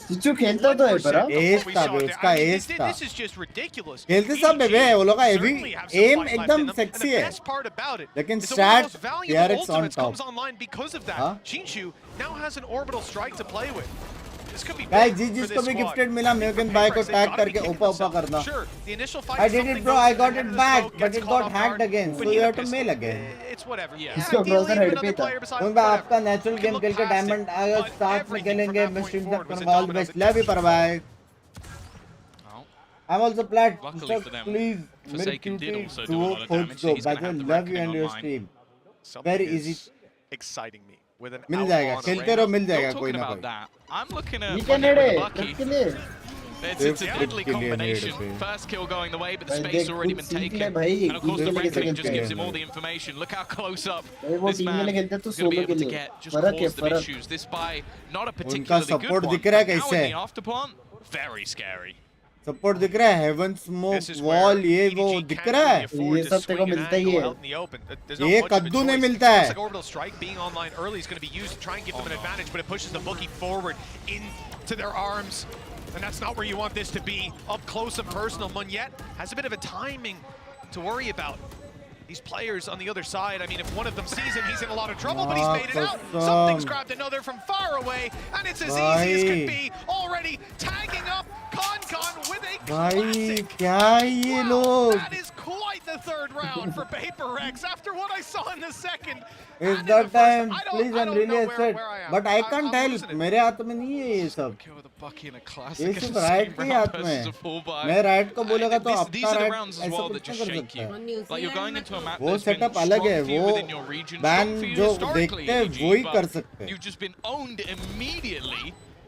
चिचू खेलता तो है पर S था बे उसका I mean, S था this is just ridiculous. खेलते सब बे वो लोग का हेवी certainly have some एम fight left in एकदम them, and सेक्सी the है best part about it लेकिन is that one of the stat most valuable PRX on ultimates top comes online because of that. हाँ? Chinchu now has an orbital strike to play with. This could be guys big जी for जिसको this भी squad. Gifted मिला मेगन bye को They've tag gotta be करके kicking ऊपर ऊपर themselves. करना Sure, the initial fight I is did something it bro goes I to got the it head of the back smoke, but gets it caught got off hacked guard, again but so you you get have the to pistol. mail again It's whatever. इसका Ideally, browser even head another पे था player beside उनका whatever. आपका natural You game look खेल के past it, diamond आएगा but साथ में everything खेलेंगे from that मैं point स्ट्रीम forward तक was a करूंगा all dominant best love you पर bye I'm also glad Luckily for them, please मेरे Forsaken did cutie also do a duo lot of खोज damage, so दो he's by gonna the have way the love you reckoning and your online. stream Something very is easy exciting me with an mill outlaw जाएगा on a खेलते Reyna. रहो मिल You're जाएगा कोई talking ना about कोई that. I'm looking at ये one क्या here नेड़े with the ट्रक Bucky. के लिए It's a Fifth deadly kill in combination. here, babe. First kill going the way, but the भाई space देख already खुद been सीख ले taken. भाई And of course, the team के reckoning सेकंड just पे gives him all the information. Look how close up भाई वो this टीम में man खेलते तो is going to be solo के able to लिए get. Just फर्क है caused them फर्क issues. This by not a उनका particularly good सपोर्ट one. दिख रहा है Now कैसे in the afterplant, very scary. Support दिख रहा है heaven smoke This is wall where ये EDG वो can't दिख रहा really है afford ये to सब तेरे को swing an मिलता ही angle है out in the open. There's not ये much of a कद्दू नहीं choice. मिलता Looks है like orbital strike being online early is going to be used to try and give them an advantage, but it pushes the bookie forward into their arms. And that's not where you want this to be. Up close and personal. Munyet has a bit of a timing to worry about. These players on the other side, I mean, if one of them sees him, he's in a lot of trouble, but he's made it out. Something's grabbed another from far away, and it's as easy as can be. Already tagging up Con with a भाई classic. क्या है ये लोग That is quite the the third round for Paper Rex after what I saw in the second. It's that time. Please, I'm really upset. But I can't help. मेरे हाथ में नहीं है ये सब. ये सिर्फ राइट के हाथ में है. मैं राइट को बोलेगा तो आपका राइट ऐसा कुछ नहीं कर सकता है. वो सेटअप अलग है. वो बैन जो देखते हैं वो ही कर सकते हैं.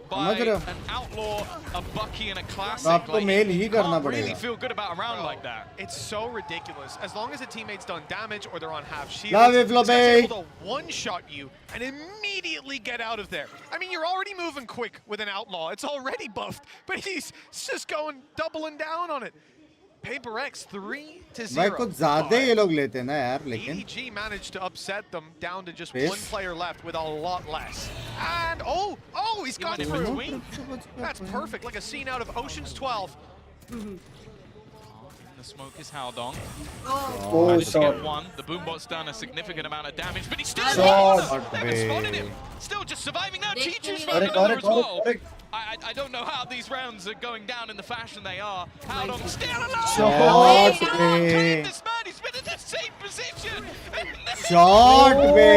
By an outlaw, a Bucky, and a classic. तो आपको मेल ही करना पड़ेगा. Really feel good about a round like that. It's so ridiculous. As long as a teammate's done damage or they're on half shield, this guy's able to one-shot you and immediately get out of there. I mean, you're already moving quick with an outlaw. It's already buffed, but he's just going doubling down on it. Paper X 3-0. भाई कुछ ज़्यादा ये लोग लेते हैं ना यार, लेकिन EDG managed to upset them down to just one player left with a lot less. And he's got through. That's perfect, like a scene out of Ocean's 12. The smoke is Haldong. Managed to get one. The Boombot's done a significant amount of damage, but he's still spotted him. Still just surviving now. Chichu's found another as well. I don't know how these rounds are going down in the fashion they are. Haldong still alive. This man, he's been in the same position. Shot bे.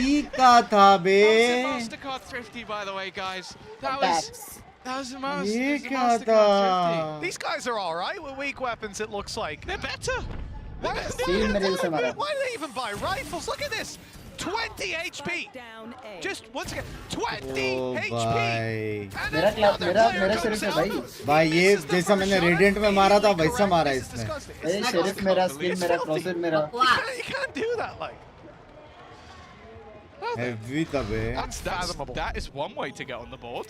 ये क्या था बे? Mastercard thrifty, by the way, guys. That was the most. ये क्या था? These guys are all right with weak weapons. It looks like they're better. Why do they even buy rifles? Look at this. 20 HP. Just once again, 20 HP. मेरा sheriff है भाई. भाई ये जैसा मैंने रेडिएंट में मारा था वैसा मारा इसने. भाई शेरिफ मेरा, स्किन मेरा, क्रॉसर मेरा. You can't do that like. Heavy था बे. That is one way to get on the board.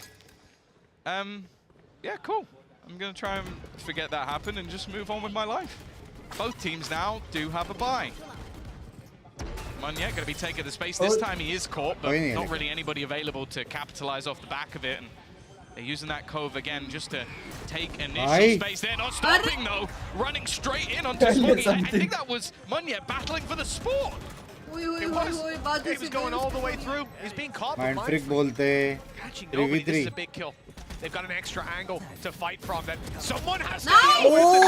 Yeah, cool. I'm gonna try and forget that happened and just move on with my life. Both teams now do have a bye. Munya going to be taking the space. This time he is caught, but not really anybody available to capitalize off the back of it. And they're using that cove again just to take initial space. They're not stopping though. Running straight in onto Smoggy. I think that was Munya battling for the sport. He was going all the way through. He's being caught. Mind freak बोलते. 3v3. This is a big kill. They've got an extra angle to fight from that someone has to deal with the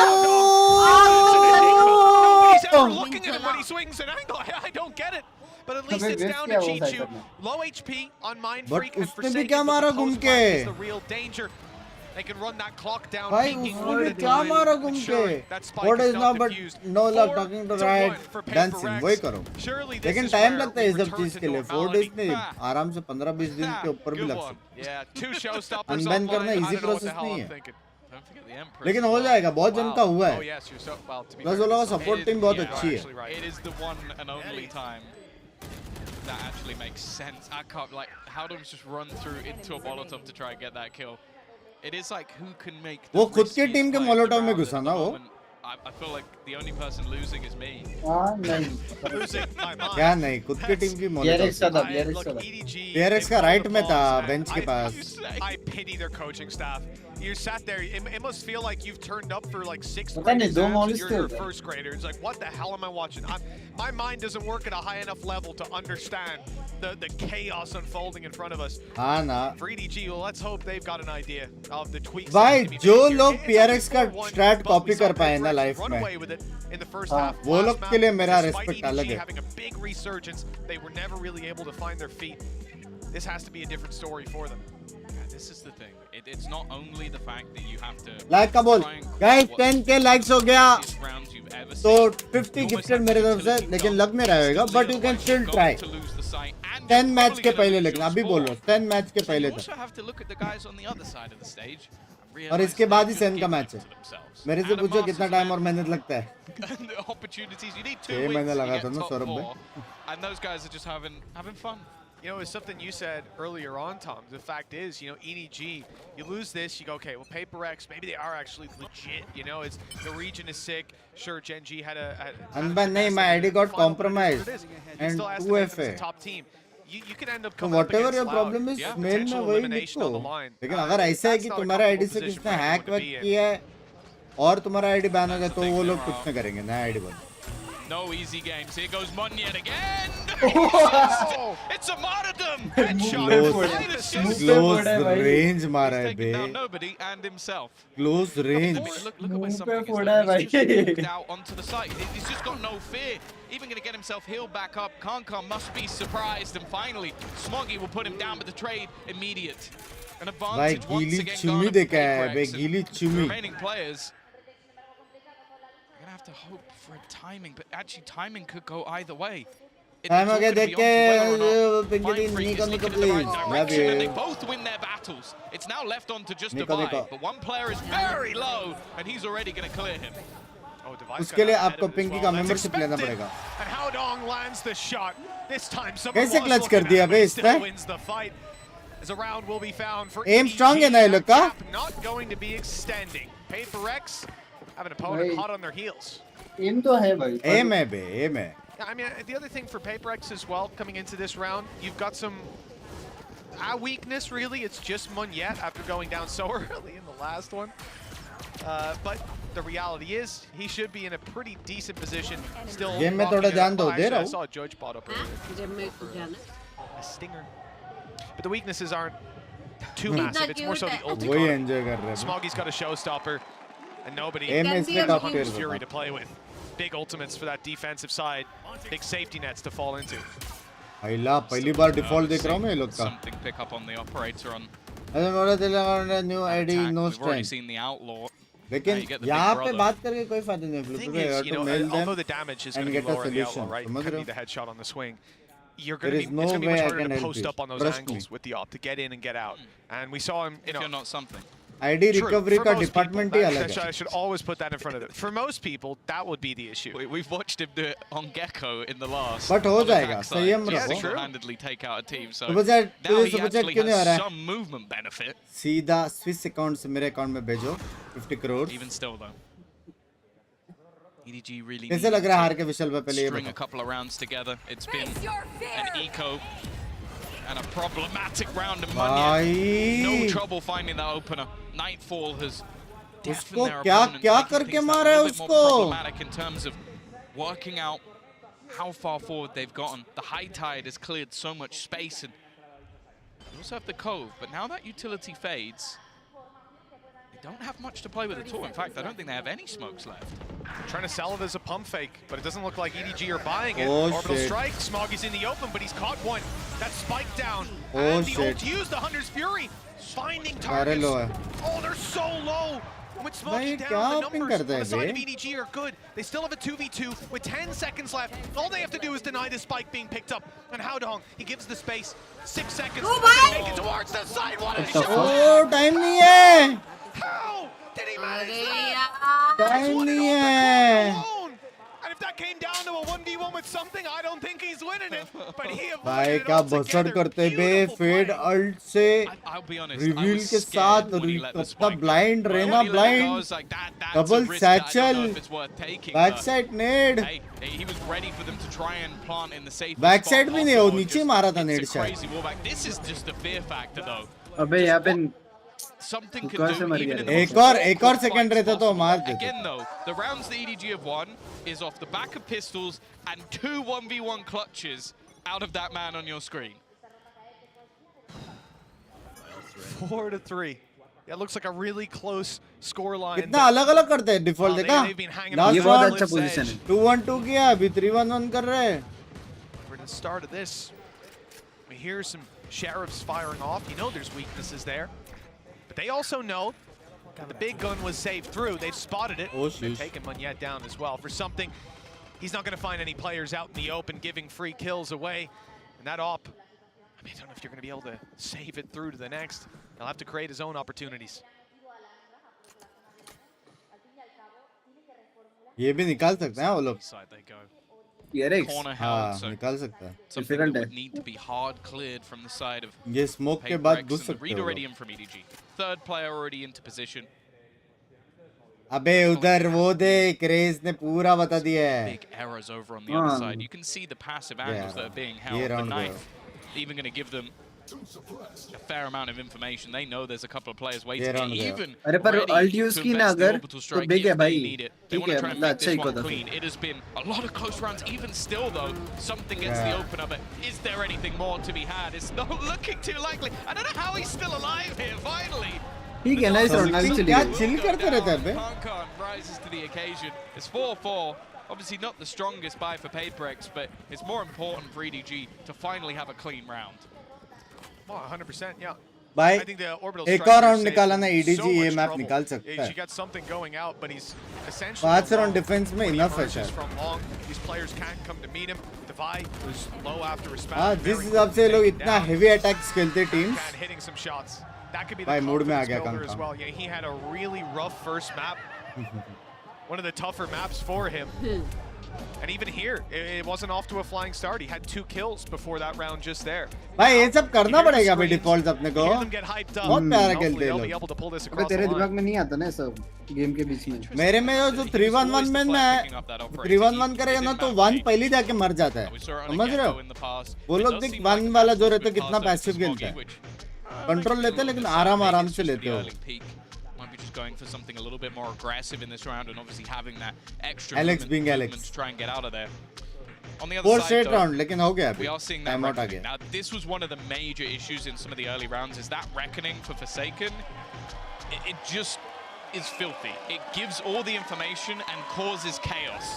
Nobody's ever looking at him when he swings an angle. I don't get it. But at least it's down to Chichu. Low HP on Mind Freak and Forsaken. Is the real danger. They can run that clock down. भाई उसने क्या मारा घूम के? What is now but no love talking to right dancing वही करो. लेकिन time लगता है इस सब चीज के लिए. 4 days नहीं, आराम से 15-20 दिन के ऊपर भी लग सकता है. अनबैन करना इजी प्रोसेस नहीं है. लेकिन हो जाएगा. बहुत जन का हुआ है. प्लस वो लोगों का सपोर्ट टीम बहुत अच्छी है. It is the one and only time that actually makes sense. I can't like Haldong's just run through into a Molotov to try and get that kill. It is like who can make वो खुद के team के Molotov में घुसा ना वो. I feel like the only person losing is me. नहीं. क्या नहीं, खुद की टीम की मोलोटोव. PRX का राइट में था बेंच के पास. I pity their coaching staff. You sat there. It must feel like you've turned up for like 6 पता नहीं, दो grades. You're your first grader. It's like, what the hell am I watching? My mind doesn't work at a high enough level to understand the chaos unfolding in front of us. हाँ ना. For EDG, well, let's hope they've got an idea of the tweaks. भाई जो लोग PRX का straight copy कर पाए ना life में, वो लोग के लिए मेरा रिस्पेक्ट अलग है. Having a big resurgence, they were never really able to find their feet. This has to be a different story for them. This is the thing. It's not only the fact that you have to like का बोल. Guys 10k likes हो गया तो 50 gifted मेरे तरफ से. लेकिन लग नहीं रहा होगा, but you can still try. 10 match के पहले, लेकिन अभी बोलो 10 मैच के पहले तक. और इसके बाद ही सेन का मैच है. मेरे से पूछो कितना टाइम और मेहनत लगता है. 6 महीने लगा था ना सौरभ भाई. And those guys are just having fun. You know, it's something you said earlier on, Tom. The fact is, you know, EDG, you lose this, you go, okay, well, Paper X, maybe they are actually legit. You know, it's the region is sick. Sure, Gen G had a Unban nahi, my ID got compromised and 2FA. Top team. You can end up so whatever your problem is, mail में वही लिखो. लेकिन अगर ऐसा है कि तुम्हारा ID से किसने हैक वैक किया है और तुम्हारा आईडी बैन हो गया तो वो लोग कुछ नहीं करेंगे. नया आईडी बनो. No easy games. Here goes Munya again. It's a martyrdom. Close range मारा है बे. Down nobody and himself. Close range. Look at where something is. He's just walked out onto the site. He's just got no fear. Even going to get himself healed back up. Kankan must be surprised. And finally, Smoggy will put him down with the trade immediate. An advantage once again gone for Paperex. The remaining players are going to have to hope for a timing, but actually timing could go either way. I'm okay, देख के निको please. Love you. And they both win their battles. It's now left on to just Divide, but one player is very low, and he's already going to clear him. उसके लिए आपको पिंकी का membership लेना पड़ेगा. And how Dong lands the shot. This time कैसे clutch कर दिया बे इसने? wins the fight. As a round will be found for Aim strong है ना ये लोग का? Not going to be extending. Paperex have an opponent hot on their heels. Aim तो है भाई. Aim है बे, aim है. I mean, the other thing for Paperex as well, coming into this round, you've got some weakness, really. It's just Munyet after going down so early in the last one. But the reality is, he should be in a pretty decent position. Still, Game में थोड़ा ध्यान दो, दे रहा I हूँ. saw a Judge bot up earlier. A stinger. But the weaknesses aren't too massive. It's more so the ulti. वही enjoy कर रहे हैं. Smoggy's got a showstopper, and nobody Aim has इसलिए top tier Fury to play with. Big ultimates for that defensive side. Big safety nets to fall into. आइला पहली बार default देख रहा हूँ मैं ये लोग का. Something pick up on the operator on. अरे मोड़ा तेरा new ID no We've already strength. seen the outlaw. लेकिन यहाँ पे बात करके कोई फायदा नहीं है. Thing Flip is, to mail although them the damage is going and to be get a lower in the outlaw, solution. right? समझ Could रहे be the हो? headshot on the swing. You're going There to is be, no it's going to be way much I harder can to help post you. up on those Trust angles me. with the op to get in and get out. And we saw him, If you're not something. ID True. recovery For का most department people, he that- अलग that है. I should always put that in front of it. For most people, that would be the issue. We've watched him do it on Gecko in the last. But हो on the जाएगा, backside, संयम just रखो. single-handedly take out a team. So Super chat, now तुझे he super chat actually क्यों नहीं आ रहा has है? some movement benefit. सीधा Swiss account से मेरे account में भेजो 50 crores. Even still though. EDG really कैसे लग रहा है हार के विशल पे पहले ये string a बताओ. couple of rounds together. It's been an eco and a problematic round of money. No भाई trouble finding that opener. Nightfall has उसको deafened their क्या opponents, क्या making करके things that मारा है little bit more उसको? problematic in terms of working out how far forward they've gotten. The high tide has cleared so much space, and they also have the cove. But now that utility fades, they don't have much to play with at all. In fact, I don't think they have any smokes left. Trying to sell it as a pump fake, but it doesn't look like EDG are buying it. Oh, Orbital shit. strike, Smoggy's in the open, but he's caught one. That spike down. Oh, and the shit. ult used, the Hunter's Fury. Finding सारे targets. लो है. Oh, they're so low. With Smoggy भाई down, क्या the open numbers करता on है the side of बे? EDG are good. They still have a 2v2 with 10 seconds left. All they have to do is deny the spike being picked up. And Howdong, he gives the space. 6 seconds. Oh, to my! make it towards the side. What a oh shot! Time नहीं है. How did he manage अरे that? यार. Time नहीं है. Alone. And if that came down to a 1v1 with something, I don't think he's winning it. But he avoided भाई it क्या altogether. बसर करते बे फेड अल्ट से I'll be honest. रिवील के साथ अपना ब्लाइंड रहना blind double satchel back side नेड Hey, he was ready for them to try and plant in the safe. Back side भी नहीं वो नीचे मारा था नेड शायद. Crazy wallback. This is just a fear factor though. अबे यहाँ पे Something ऊपर could से do मर even गया. in the एक most और सेकंड रहता तो मार देते. Again though, the rounds the EDG have won is off the back of pistols and 2 1v1 clutches out of that man on your screen. 4-3. Yeah, it looks like a really close score line. कितना अलग अलग करते हैं default देखा. ये बहुत अच्छा position है. 2-1-2 किया अभी 3-1-1 कर रहे हैं. For the start of this, we hear some sheriffs firing off. You know there's weaknesses there. But they also know the big gun was saved through. They've spotted it. Oh, They're sheesh. taking Munyet down as well. For something, he's not going to find any players out in the open giving free kills away. And that op, I mean, I don't know if you're going to be able to save it through to the next. He'll have to create his own opportunities. ये भी निकाल सकते हैं वो लोग. Side they go. Heretics. Corner हाँ held, so निकाल सकता है. something that would need to be hard cleared from the side of ये स्मोक के बाद Paperex घुस and the सकते read हो already लोग. in from EDG. Third player already into position. अबे उधर वो देख रेस ने पूरा बता दिया है. Big errors over on the other side. You can see the passive angles that are being held. The round knife even going to give them a fair amount of information. They know there's a couple of players waiting. Even अरे पर ready alt use to की ना invest the अगर orbital तो strike big है if they भाई need it. They ठीक want to है try and मतलब make अच्छा ही this को one था clean. It has been a lot of close rounds. Even still, though, something gets the opener. But is there anything more to be had? It's not looking too likely. I don't know how he's still alive here. Finally. ठीक है ना इस round में चली गई chill करते रहता है बे Kankan rises to the occasion. It's 4-4. Obviously not the strongest buy for PaperX, but it's more important for EDG to finally have a clean round. Well, 100%, yeah. भाई I think the orbital एक strike और is round safe निकाला from ना so EDG ये much map trouble. निकाल सकता She है got something going out, but he's essentially 5 round alone defence में when he इनफ है emerges शायद from long. These players can't come to meet him. Divide was low after respect. हाँ जिस हिसाब से लोग इतना हेवी अटैक्स खेलते teams And hitting some shots. That could be the भाई मूड में आ confidence गया builder as कांका well. Yeah, he had a really rough first map. One of the tougher maps for him. And even here, it wasn't off to a flying start. He had 2 kills before that round just there. भाई ये सब करना पड़ेगा भाई defaults अपने को Hear them get hyped up. बहुत प्यारा Hopefully खेलते हैं they'll be लोग able to pull this अबे across the तेरे line. दिमाग में नहीं आता ना सब गेम के बीच में मेरे में जो 3-1-1 में मैं 3-1-1 करेगा ना तो 1 पहले जाके मर जाता है समझ रहे हो वो लोग देख 1 वाला जो रहता है कितना पैसिव खेलता है कंट्रोल लेते हैं लेकिन आराम से लेते हो Might be just going for something a little bit more aggressive in this round and obviously having that extra Alex movement, being Alex. to try and get out of there. On the other 4 side, straight though, round लेकिन हो गया we are seeing that time out आ reckoning. गया Now, this was one of the major issues in some of the early rounds, is that reckoning for Forsaken. It just is filthy. It gives all the information and causes chaos.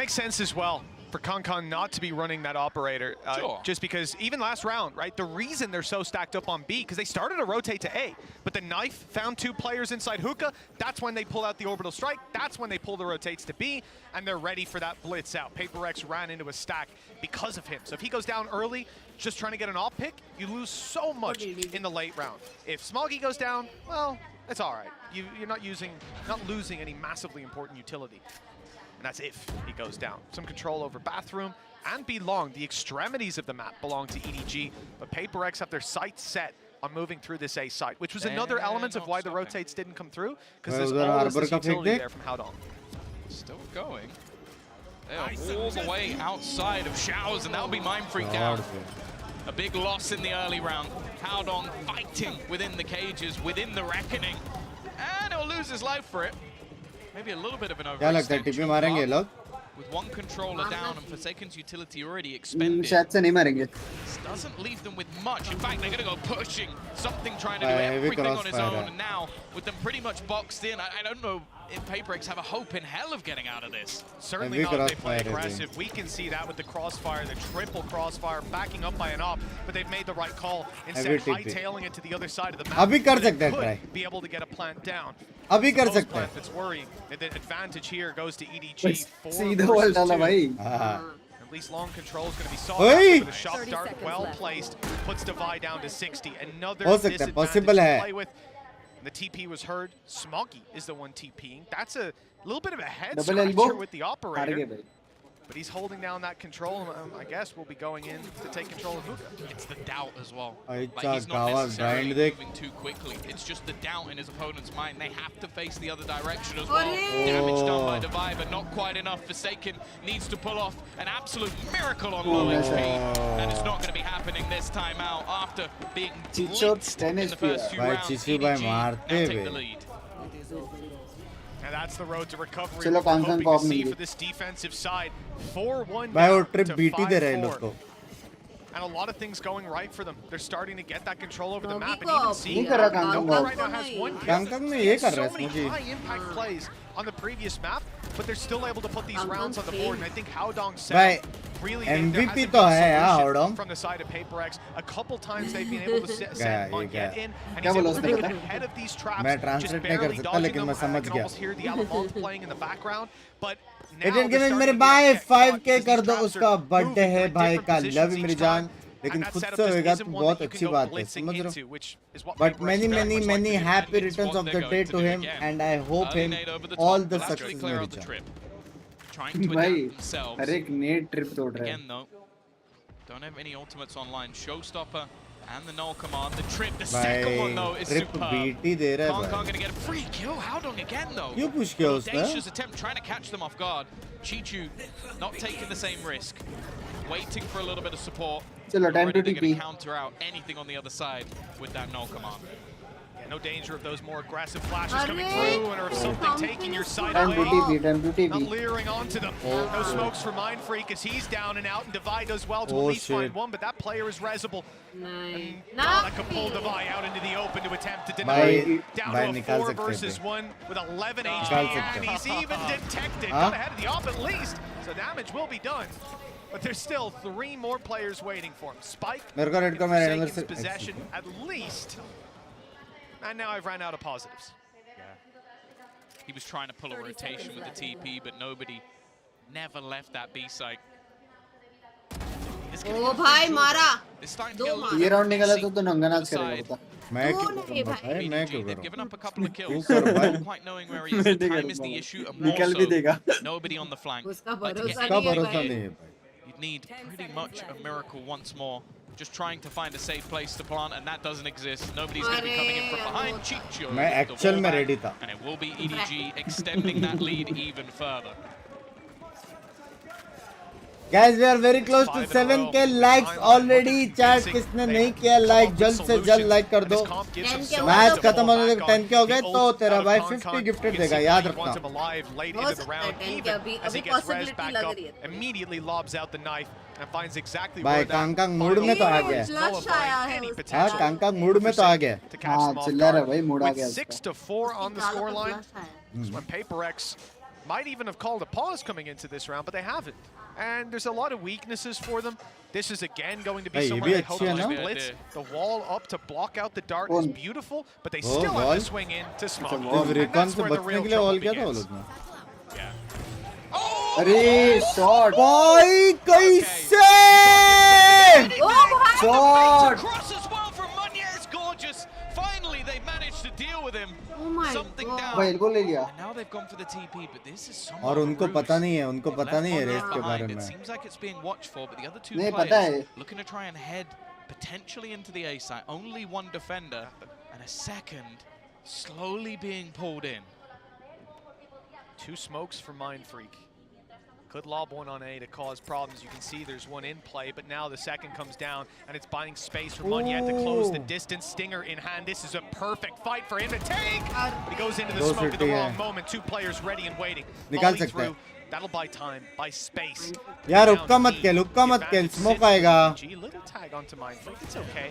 Makes sense as well for Kankan not to be running that operator. Sure. Just because even last round, right, the reason they're so stacked up on B, because they started to rotate to A, but the knife found 2 players inside hookah. That's when they pull out the orbital strike. That's when they pull the rotates to B, and they're ready for that blitz out. PaperX ran into a stack because of him. So if he goes down early, just trying to get an op pick, you lose so much in the late round. If Smoggy goes down, well, it's all right. You're not losing any massively important utility. And that's if he goes down. Some control over bathroom and B long. The extremities of the map belong to EDG, but PaperX have their sights set on moving through this A site, which was another element of why the rotates didn't come through, because there's always this utility there from Howdong. Still going. They are all the way outside of Showers, and that'll be Mind Freak down. A big loss in the early round. Howdong fighting within the cages, within the reckoning. And he'll lose his life for it. Maybe a little bit of an क्या लगता है टिपी मारेंगे ये लोग with one controller down and Forsaken's utility already expended. शायद से नहीं मारेंगे This doesn't leave them with much. In fact, they're going to go pushing. Something trying to do everything on his own. And now, with them pretty much boxed in, I don't know if PaperX have a hope in hell of getting out of this. Certainly not if they play aggressive. We can see that with the crossfire, the triple crossfire, backing up by an op, but they've made the right call. Instead, hightailing it to the other side of the map. अभी कर सकते हैं try. Be able to get a plant down. अभी कर सकते हैं. It's worrying. The advantage here goes to EDG. सीधा wall डाला भाई. At least long control is going to be solved with a shot dart well placed. Puts Divide down to 60. Another disadvantage to play with. The TP was heard. Smoggy is the one TPing. That's a little bit of a head scratcher with the operator. But he's holding down that control. I guess we'll be going in to take control of hookah. It's the doubt as well. Like he's not necessarily moving too quickly. It's just the doubt in his opponent's mind. They have to face the other direction as well. Damage done by Divide, but not quite enough. Forsaken needs to pull off an absolute miracle on low HP. And it's not going to be happening this time out after being blitzed in the first few rounds. EDG now take the lead. And that's the road to recovery. चलो Hoping को to see mill for this defensive side. 4-1 भाई वो down trip to BT दे रहे हैं लोग 5-4. को And a lot of things going right for them. They're starting to get that control over the map and even see नहीं करा कांगकांग Nova right now has 1 kill. कांगकांग में ये कर So रहा है many मुझे high impact plays on the previous map, but they're still able to put these rounds on the board. And I think Howdong भाई really MVP तो है यार Howdong from the side of PaperX. A couple times they've been able to send ये one क्या get in, and he's able to make it ahead of these traps. मैं just translate नहीं कर barely सकता dodging लेकिन them. मैं समझ I can गया almost hear the Alamont playing in the background, but now added they're gaming starting मेरे to भाई get caught 5k because कर these दो traps उसका are बर्थडे moving है in भाई different का positions लव मेरी each जान time. लेकिन And that खुद setup से just होएगा isn't तो one बहुत that you can अच्छी go बात है blitzing समझ रहे into, हो which is what but PaperX many very many much like many to do. happy It's returns what of they're the day going to to do him again. and I hope Early him nade over the all top, the but actually success clear मेरी out the जान trip. Trying to भाई adapt themselves. हर एक net trip तोड़ रहा है Again though, don't have any ultimates online. Showstopper and the null command. The trip, the second one though is trip superb. बीटी दे रहा है Kankan भाई gonna get a free kill. Howdong again though. क्यों push किया उसने Audacious attempt trying to catch them off guard. Chichu not taking the same risk. waiting for a little bit of support. Chalo, time to Already they're going TP. to counter out anything on the other side with that null command. Yeah, no danger of those more aggressive flashes coming through, and or of something taking your sight Time to away. TP, time to Not TP. leering onto them. No smokes for Mind Freak as he's down and out, and Divide does well to Oh, at least shit. find one, but that player is resable. Nice. That could pull Divide out into the open to attempt to deny भाई it. Down भाई to a निकाल 4 सकते हैं versus 1 with 11 HP, निकाल सकते and हैं he's even detected. हाँ? Got ahead of the op at least, so damage will be done. But there's still 3 more players waiting for him. Spike, मेरे को रेड को मैं रेड Forsaken's से possession at least. And now I've ran out of positives. He was trying to pull a rotation with the TP, but nobody never left that B site. ओ भाई मारा दो मारा ये राउंड निकाला तो नंगानाच करेगा मैं दो क्यों नहीं करूँ भाई भाई मैं क्यों They've करूँ given up a couple of तू kills. कर भाई Not quite knowing where he is. The time is the issue, and more निकल भी देगा so, nobody on the flank. उसका Like to get भरोसा उसका नहीं है भरोसा भाई नहीं है भाई You'd need pretty much a miracle once more. Just trying to find a safe place to plant, and that doesn't exist. Nobody's going to be coming in from behind. Chicho मैं with the एक्चुअल में wall ready back, था and it will be EDG extending that lead even further. Guys, we are very close to 7k likes already. Chat किसने नहीं किया like जल्द से जल्द like कर दो. मैच खत्म होने तक 10k हो गए तो तेरा भाई 50 गिफ्टेड देगा याद रखना. हो सकता है 10 के अभी अभी पॉसिबिलिटी लग रही है Immediately lobs out the knife and finds exactly भाई where that कांगकांग मूड में तो आ गया. फ्लश आया है हाँ कांगकांग मूड में तो आ गया. हाँ चिल्ला रहा भाई मूड आ with गया 6 to 4 on the scoreline. This is when PaperX might even have called a pause coming into this round, but they haven't. And there's a lot of weaknesses for them. This is again going to be Hey, somewhere ये they hope भी to अच्छी है ना? blitz. The wall up to block out the dart is beautiful, but they Oh, still have wall. to swing in to smoke. तो And recon that's से where the बचने real के लिए trouble all किया था वो begins. लोग ने. अरे शॉट भाई कैसे shot Cross as well from Munier's gorgeous. Finally, they managed to deal with him. Oh my Something God. down. भाई इनको ले लिया And now they've gone for the TP, but this is somewhat और उनको ruse. पता नहीं है उनको पता नहीं है Left रेस one के left बारे behind. It में. seems like it's being watched for, but the other two नहीं पता है players looking to try and head potentially into the A site. Only one defender and a second slowly being pulled in. 2 smokes for Mind Freak. Could lob one on A to cause problems. You can see there's one in play, but now the second comes down, and it's buying space for Munyet to close the distance. Stinger in hand. This is a perfect fight for him to take. He goes into the smoke at the wrong moment. 2 players ready and waiting. निकाल Volley सकता है. through. That'll buy time, buy space. यार हुक्का मत खेल smoke आएगा. G, little tag onto Mind Freak. It's okay.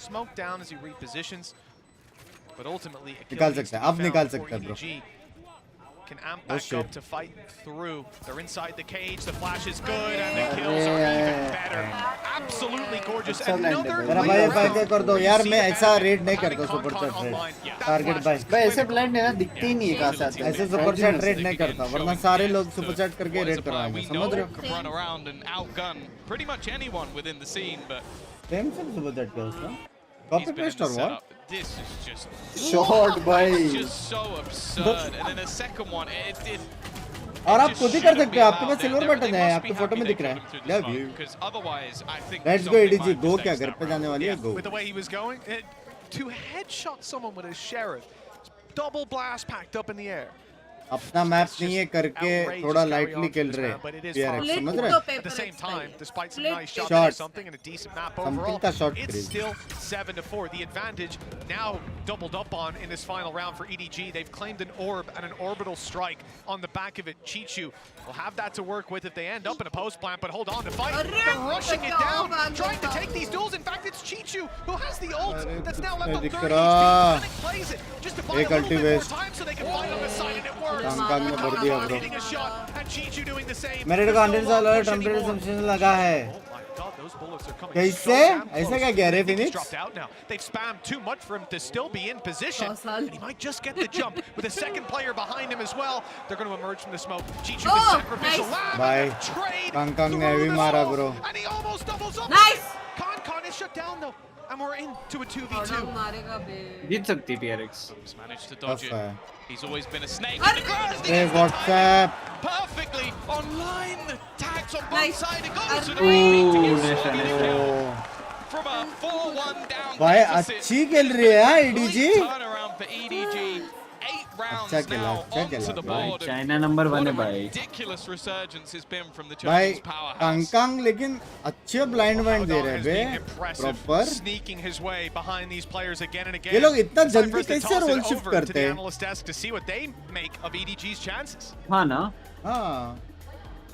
Smoke down as he repositions, but ultimately a kill निकाल needs सकता to है be अब found निकाल before सकता है bro. EDG can amp back shit. up to fight through. They're inside the cage. The flash is good, and the kills are even better. Absolutely gorgeous. Another मेरा भाई फायदे कर दो यार मैं ऐसा रेड नहीं करता सुपर चैट रेड. टारगेट भाई. भाई ऐसे ब्लाइंड है ना दिखते ही नहीं है कहाँ से आते हैं ऐसे सुपर चैट रेड नहीं करता वरना सारे लोग सुपर चैट करके रेड करवाएंगे समझ रहे हो. Can run around and outgun pretty much anyone within the scene, but same से सुपर चैट किया उसका. he's copy been in paste the और what. setup. This is just shot भाई it's just so absurd. And then a second one, it और आप खुद ही कर सकते हो आपके पास सिल्वर बटन है आपकी फोटो में दिख रहा है. Love you. because otherwise I think let's go something ADG might go mistake क्या घर that पे जाने वाली है गो. with the way he was going, to headshot someone with his sheriff. Double blast packed up in the air. अपना map नहीं है करके थोड़ा लाइटली खेल रहे PRX समझ रहे. At the same time, despite some nice shots Shots. or something and a decent map Something overall, का shot it's crazy. still 7-4. The advantage now doubled up on in this final round for EDG. They've claimed an orb and an orbital strike on the back of it. Chichu will have that to work with if they end up in a post plant, but hold on to fight. They're rushing it down, trying to take these duels. In fact, it's Chichu who has the ult that's now left on 30 HP. Panic plays it just to buy a little bit more time so they can fight on the side, and it works. कांग में भर दिया bro. Hitting a shot, and Chichu doing the same. मेरे को 100 dollar temperature सबसे लगा है. God, those bullets are coming कैसे ऐसा क्या कह रहे He's Phoenix. dropped out now. They've spammed too much for him to still be in position. And he might just get the jump with a second player behind him as well. They're going to emerge from the smoke. Chichu the sacrificial lamb. भाई Kong ने भी मारा bro. And he almost doubles up. Nice. Con is shut down though. And we're into a 2v2. मारेगा बे जीत सकती है PRX. He's managed to dodge Tough it. He's always been a snake in the grass. Hey WhatsApp. Perfectly online. The tags on both Nice. sides. It goes to the ring to get nice, sorted nice. out. From a 4-1 down भाई deficit. अच्छी खेल रही है EDG. Turnaround for EDG. 8 rounds अच्छा खेला, now अच्छा onto the खेला भाई। board. China number one What है a भाई। ridiculous resurgence has been from the भाई Chinese powerhouse. कांगकांग लेकिन अच्छे ब्लाइंड वाइंड दे रहे Has बे been impressive, proper. sneaking his way behind these players again and again. ये लोग इतना It's time जल्दी for us to कैसे toss it role shift over to करते the हैं? analyst desk to see what they make of EDG's chances. हाँ ना। हाँ।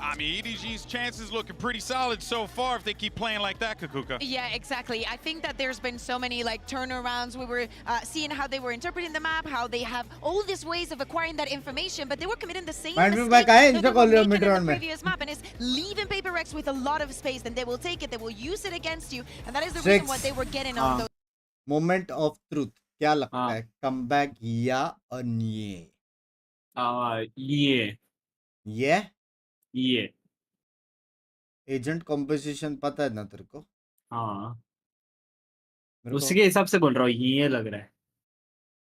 I mean, EDG's chances looking pretty solid so far if they keep playing like that, Kakuka. Yeah, exactly. I think that there's been so many like turnarounds. We were seeing how they were interpreting the map, how they have all these ways of acquiring that information, but they were committing the same Mind me mistake back आए that इनका they were call making mid in round the में। previous map, and it's leaving Paper X with a lot of space. Then they will take it, they will use it against you, and that is the reason why they were getting on those. Moment of truth क्या लगता है? Comeback या अन्ये? ये agent composition पता है ना तेरे को? हाँ। मेरे को उसके हिसाब से बोल रहा हूँ ये लग रहा है।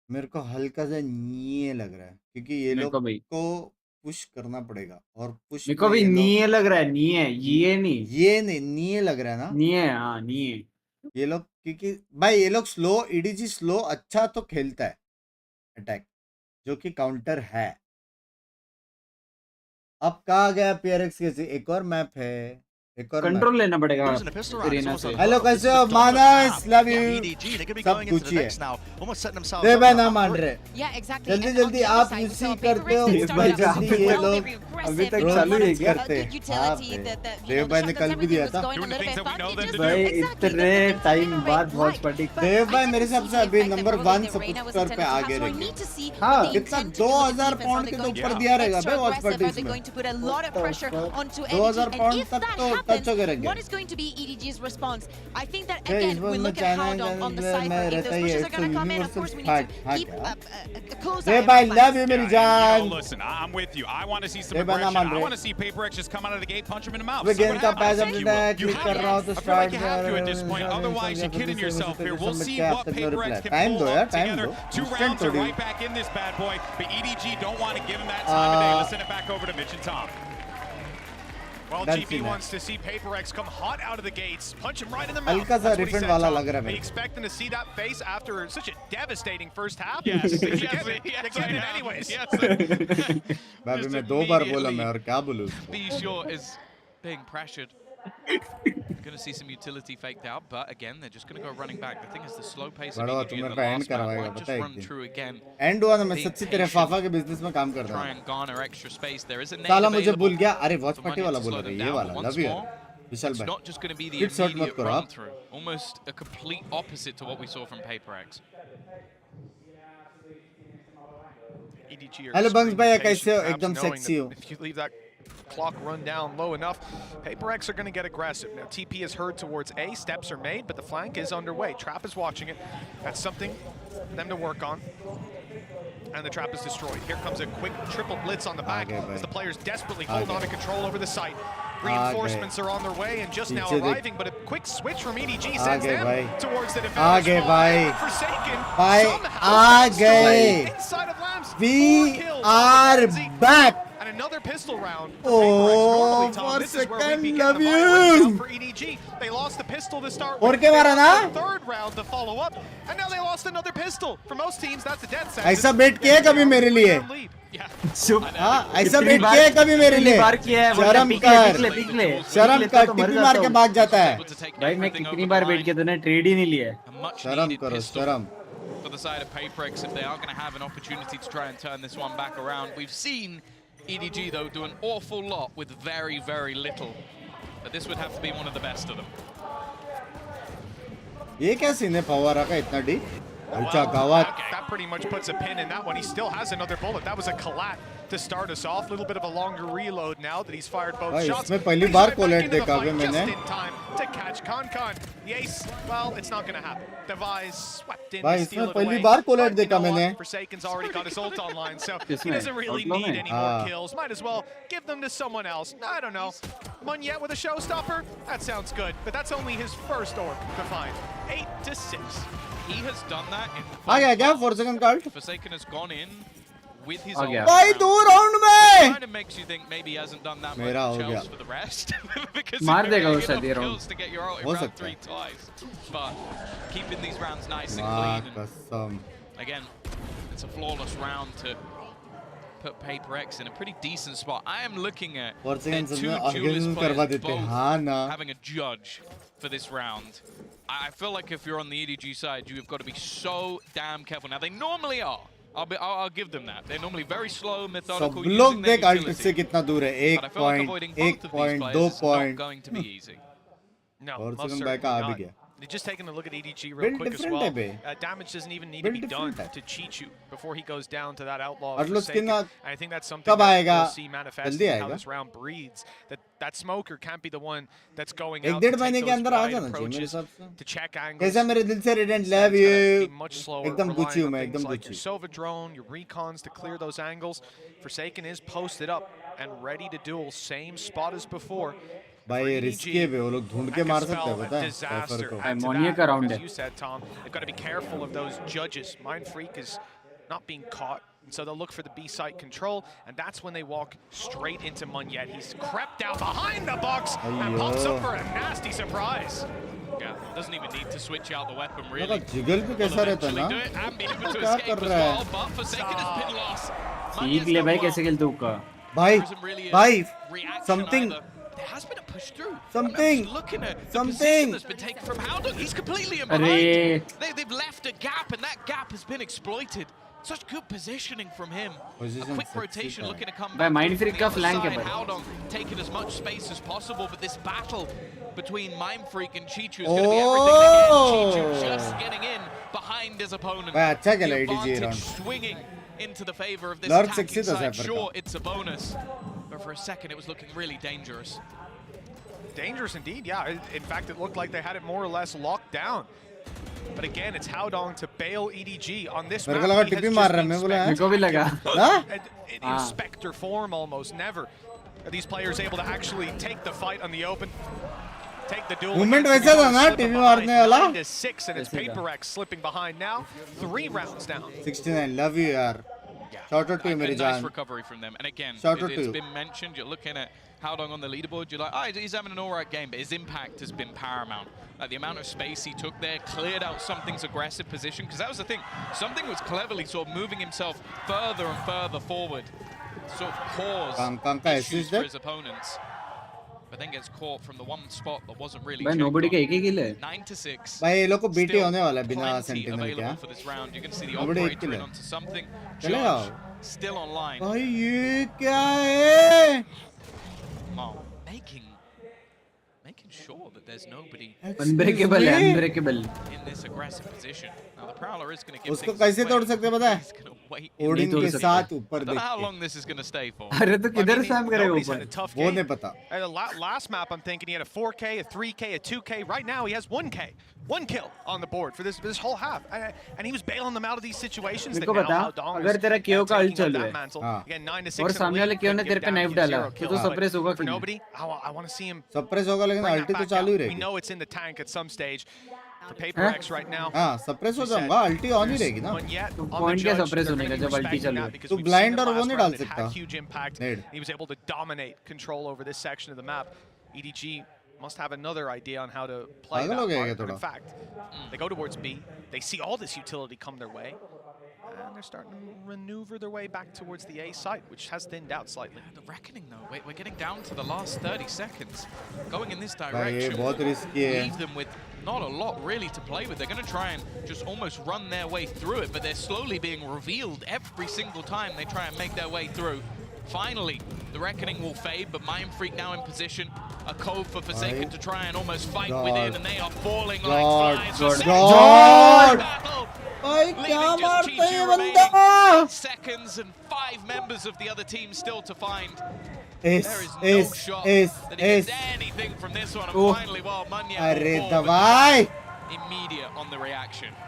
मेरे को हल्का सा ये लग रहा है क्योंकि ये मेरे लोग को भी। को पुश करना पड़ेगा और पुश मेरे को भी नीये लग रहा है, नीये, ये नहीं। ये नहीं नीये लग रहा है ना? नीये, हाँ नीये। ये लोग क्योंकि भाई ये लोग स्लो ईडीजी स्लो अच्छा तो खेलता है अटैक जो कि काउंटर है। अब कहा गया पीआरएक्स के एक और मैप है, एक और कंट्रोल लेना पड़ेगा Arena से। हेलो कैसे हो मानस? Love you. सब कुछ ही है। दे भाई ना मान रहे। जल्दी जल्दी आप यूसी करते हो भाई, जल्दी ये लोग अभी तक चालू ही करते हैं। देव भाई ने कल भी दिया था भाई इतने टाइम बाद वॉच पार्टी। देव भाई मेरे हिसाब से अभी नंबर 1 सब्सक्राइबर पे आगे रहेंगे। हाँ कितना 2000 पाउंड के तो ऊपर दिया रहेगा भाई वॉच पार्टी में। 2000 पाउंड तक तो टच हो गए रहेंगे। What is going to be EDG's response? I think that again we look at how on the side if those pushes are going to come in. Of course we need to keep a close eye on the love you मेरी Yo, जान। listen, I'm with you. I want to see some Hey, aggression. man, I want to see Paper X just come out of the gate, punch him in the mouth. Way See game what का happens. पैसा You मिलता है, will. You click have कर to. रहा हूँ तो I feel start like you have to at this point. Otherwise, you're kidding yourself here. We'll see what Paper X can time दो pull यार, up टाइम together. दो। 2 rounds are right back in this bad boy, but EDG don't want to give him that time of day. Let's send it back over to Mitch and Tom. Well, GB wants to see Paper X come hot out of the gates, punch him right in the mouth. हल्का सा That's what he refund said, वाला Tom. लग रहा है Are मेरे you expecting to see that face after such a devastating first half? Yes, They yes, get it. yes, They get it I am. anyways. Yes. भाई मैं 2 बार बोला मैं और क्या बोलूँ? Be sure is being pressured. Going to see some utility faked out, but again, they're just going to go running back. The thing is, the slow pace of बड़ा EDG तुम्हें in the पे and last map करवाएगा won't पता just है run एक true दिन। again. And हुआ ना मैं Being सच्ची तेरे patient, फाफा के बिजनेस में काम कर रहा try हूँ। and garner extra space. There is a nade साला मुझे available भूल गया। अरे वॉच for पार्टी money वाला to बोल slow रहे them ये down, वाला but love once you more, Vishal it's भाई। not just going to be the Hit shot मत immediate करो run आप। through. Almost a complete opposite to what we saw from Paper X. EDG are hello bunks extremely भाई patient, कैसे हो? perhaps एकदम knowing sexy that हो। if you leave that clock run down low enough, Paper X are going to get aggressive. Now TP is heard towards A, steps are made, but the flank is underway. Trap is watching it. That's something for them to work on. And the trap is destroyed. Here comes a quick triple blitz on the back as the players desperately hold on to control over the site. Reinforcements are on their way and just now arriving, but a quick switch from EDG sends them towards the defenders. Forsaken somehow inside of Lambs. We are back. And another pistol round. Oh, for this is where second, we love begin the you. violence now for EDG. They lost the pistol to start और with. क्या They मारा lost ना? the third round to follow up, and now they lost another pistol. For most teams, that's a death sentence. ऐसा बेट किया कभी मेरे लिए? हाँ ऐसा बेट किया कभी मेरे लिए? शर्म कर, शर्म कर, टिपी मार के भाग जाता है। भाई मैं कितनी बार बैठ के तूने ट्रेड ही नहीं लिया है। शर्म करो शर्म। For the side of Paper X, if they are going to have an opportunity to try and turn this one back around. We've seen EDG though do an awful lot with very, very little. But this would have to be one of the best of them. ये क्या scene है फवारा का इतना deep? अच्छा गावात। That pretty much puts a pin in that one. He still has another bullet. That was a collat to start us off. A little bit of a longer reload now that he's fired both shots. इसमें पहली बार collate देखा है मैंने। Just in time to catch Concon. The ace, well, it's not going to happen. Device swept in भाई to steal इसमें it पहली away. Bar collate But you देखा know मैंने। what? Forsaken's already got his ult online, so he किसमें? doesn't really Outlaw need में? any more kills. Might as well give them to someone else. I don't know. Munyet with a showstopper? That sounds good, but that's only his first orb to find. 8-6. He has done that in आ गया क्या 4 second card? Forsaken has gone in with his आ ult. गया। भाई 2 round में। Kind of makes you think maybe he hasn't done that मेरा हो much गया। else for the rest. Because मार if देगा you're वो getting शायद ये enough round। kills to get your ult in हो round सकता 3 है। twice. But keeping these rounds nice and वाह clean. कसम। Again, it's a flawless round to put Paper X in a pretty decent spot. I am looking at their two duelist players both having a judge for this round. I feel like if you're on the EDG side, you've got to be so damn careful. Now, they normally are. I'll give them that. They're normally very slow, methodical, using their utility. But I feel like avoiding both of these players is not going to be easy. No, most certainly not. Just taking a look at EDG real quick as well. Damage doesn't even need to be done to cheat you before he goes down to that outlaw. And I think that's something that we'll see manifest in how this round breeds. That smoker can't be the one that's going out to take those wide approaches to check angles. Be much slower, relying on things like your Sova drone, your recons to clear those angles. Forsaken is posted up and ready to duel, same spot as before. भाई risky है वो लोग ढूंढ के मार सकते हैं पता है साइफर को Ammoniac around it. You said, Tom, they've got to be careful of those judges. Mind Freak is not being caught, and so they'll look for the B site control, and that's when they walk straight into Munyet. He's crept down behind the box and pops up for a nasty surprise. Yeah, doesn't even need to switch out the weapon really. लगा jiggle भी कैसा रहता ना क्या कर रहा है ठीक ले भाई कैसे खेलते हो का भाई something. There has been a push through. Something. Looking at the position that's been taken from Howdung. He's completely in behind. They've left a gap, and that gap has been exploited. Such good positioning from him. A quick rotation looking to come back. Mind Freak का flank है Howdung taking as much space as possible, but this battle between Mind Freak and Chichu is going to be everything again. Chichu just getting in behind his opponent. अच्छा खेला The EDG advantage round. swinging into the favor of this Lord attacking 60 था side. Cypher Sure, it's a bonus, but for a second it was looking really dangerous. Dangerous indeed, yeah. In fact, it looked like they had it more or less locked down. But again, it's Howdung to bail EDG on this map. मेरे को लगा टिप्पी मार रहा है मैं बोला मेरे को भी लगा in specter form almost. Never are these players able to actually take the fight on the open. Take the duel. Movement वैसा था ना टिप्पी मारने वाला 9-6 and it's Paper X slipping behind now. 3 rounds down. 69 love you यार shout out to you मेरी जान Nice recovery from them. And again, it's been mentioned, you're looking at Howdung on the leaderboard, you're like, oh, he's having an alright game, but his impact has been paramount. Like the amount of space he took there, cleared out Something's aggressive position, because that was the thing. Something was cleverly sort of moving himself further and further forward, sort of cause issues for his opponents. But then gets caught from the one spot that wasn't really भाई nobody का एक ही kill है 9-6 भाई ये लोग को BT होने वाला है बिना Sentinel सेंटिनल क्या for this round. You can see the nobody एक operator kill in है onto Something. चलेगा Still online. भाई ये क्या है Well, making sure that there's nobody unbreakable है unbreakable in this aggressive position. Now the Prowler is going to give उसको कैसे तोड़ सकते पता है ओडिन के साथ ऊपर I don't know how देख long this is going to stay for. अरे तो किधर स्पैम करेगा ऊपर वो नहीं पता Last map I'm thinking he had a 4K, a 3K, a 2K. Right now he has 1K. 1 kill on the board for this whole half. And he was bailing them out of these situations. मेरे को बता अगर तेरा KO का alt चालू है Again, 9-6 और सामने वाले KO ने तेरे पे नाइफ डाला तो सप्रेस होगा for nobody. I want to see him suppress होगा लेकिन अल्ट तो चालू ही रहेगी We know it's in the tank at some stage. For Paper X right now. हाँ सप्रेस हो जाऊंगा अल्टी ऑन ही रहेगी ना तो पॉइंट क्या सप्रेस होने का जब अल्टी चालू है तू ब्लाइंड और वो नहीं डाल सकता Huge impact. He was able to dominate control over this section of the map. EDG must have another idea on how to play that part. But in fact, they go towards B. They see all this utility come their way. And they're starting to maneuver their way back towards the A site, which has thinned out slightly. The reckoning, though, we're getting down to the last 30 seconds. Going in this भाई ये direction बहुत risky है leave them with not a lot really to play with. They're going to try and just almost run their way through it, but they're slowly being revealed every single time they try and make their way through. Finally, the reckoning will fade, but Mind Freak now in position. A cove for Forsaken to try and almost fight within, and they are falling like flies. क्या मारते हैं बंदा 8 seconds and 5 members of the other team still to find. There is no shot that he gets anything from this one. And finally, well, Munyet immediate on the reaction.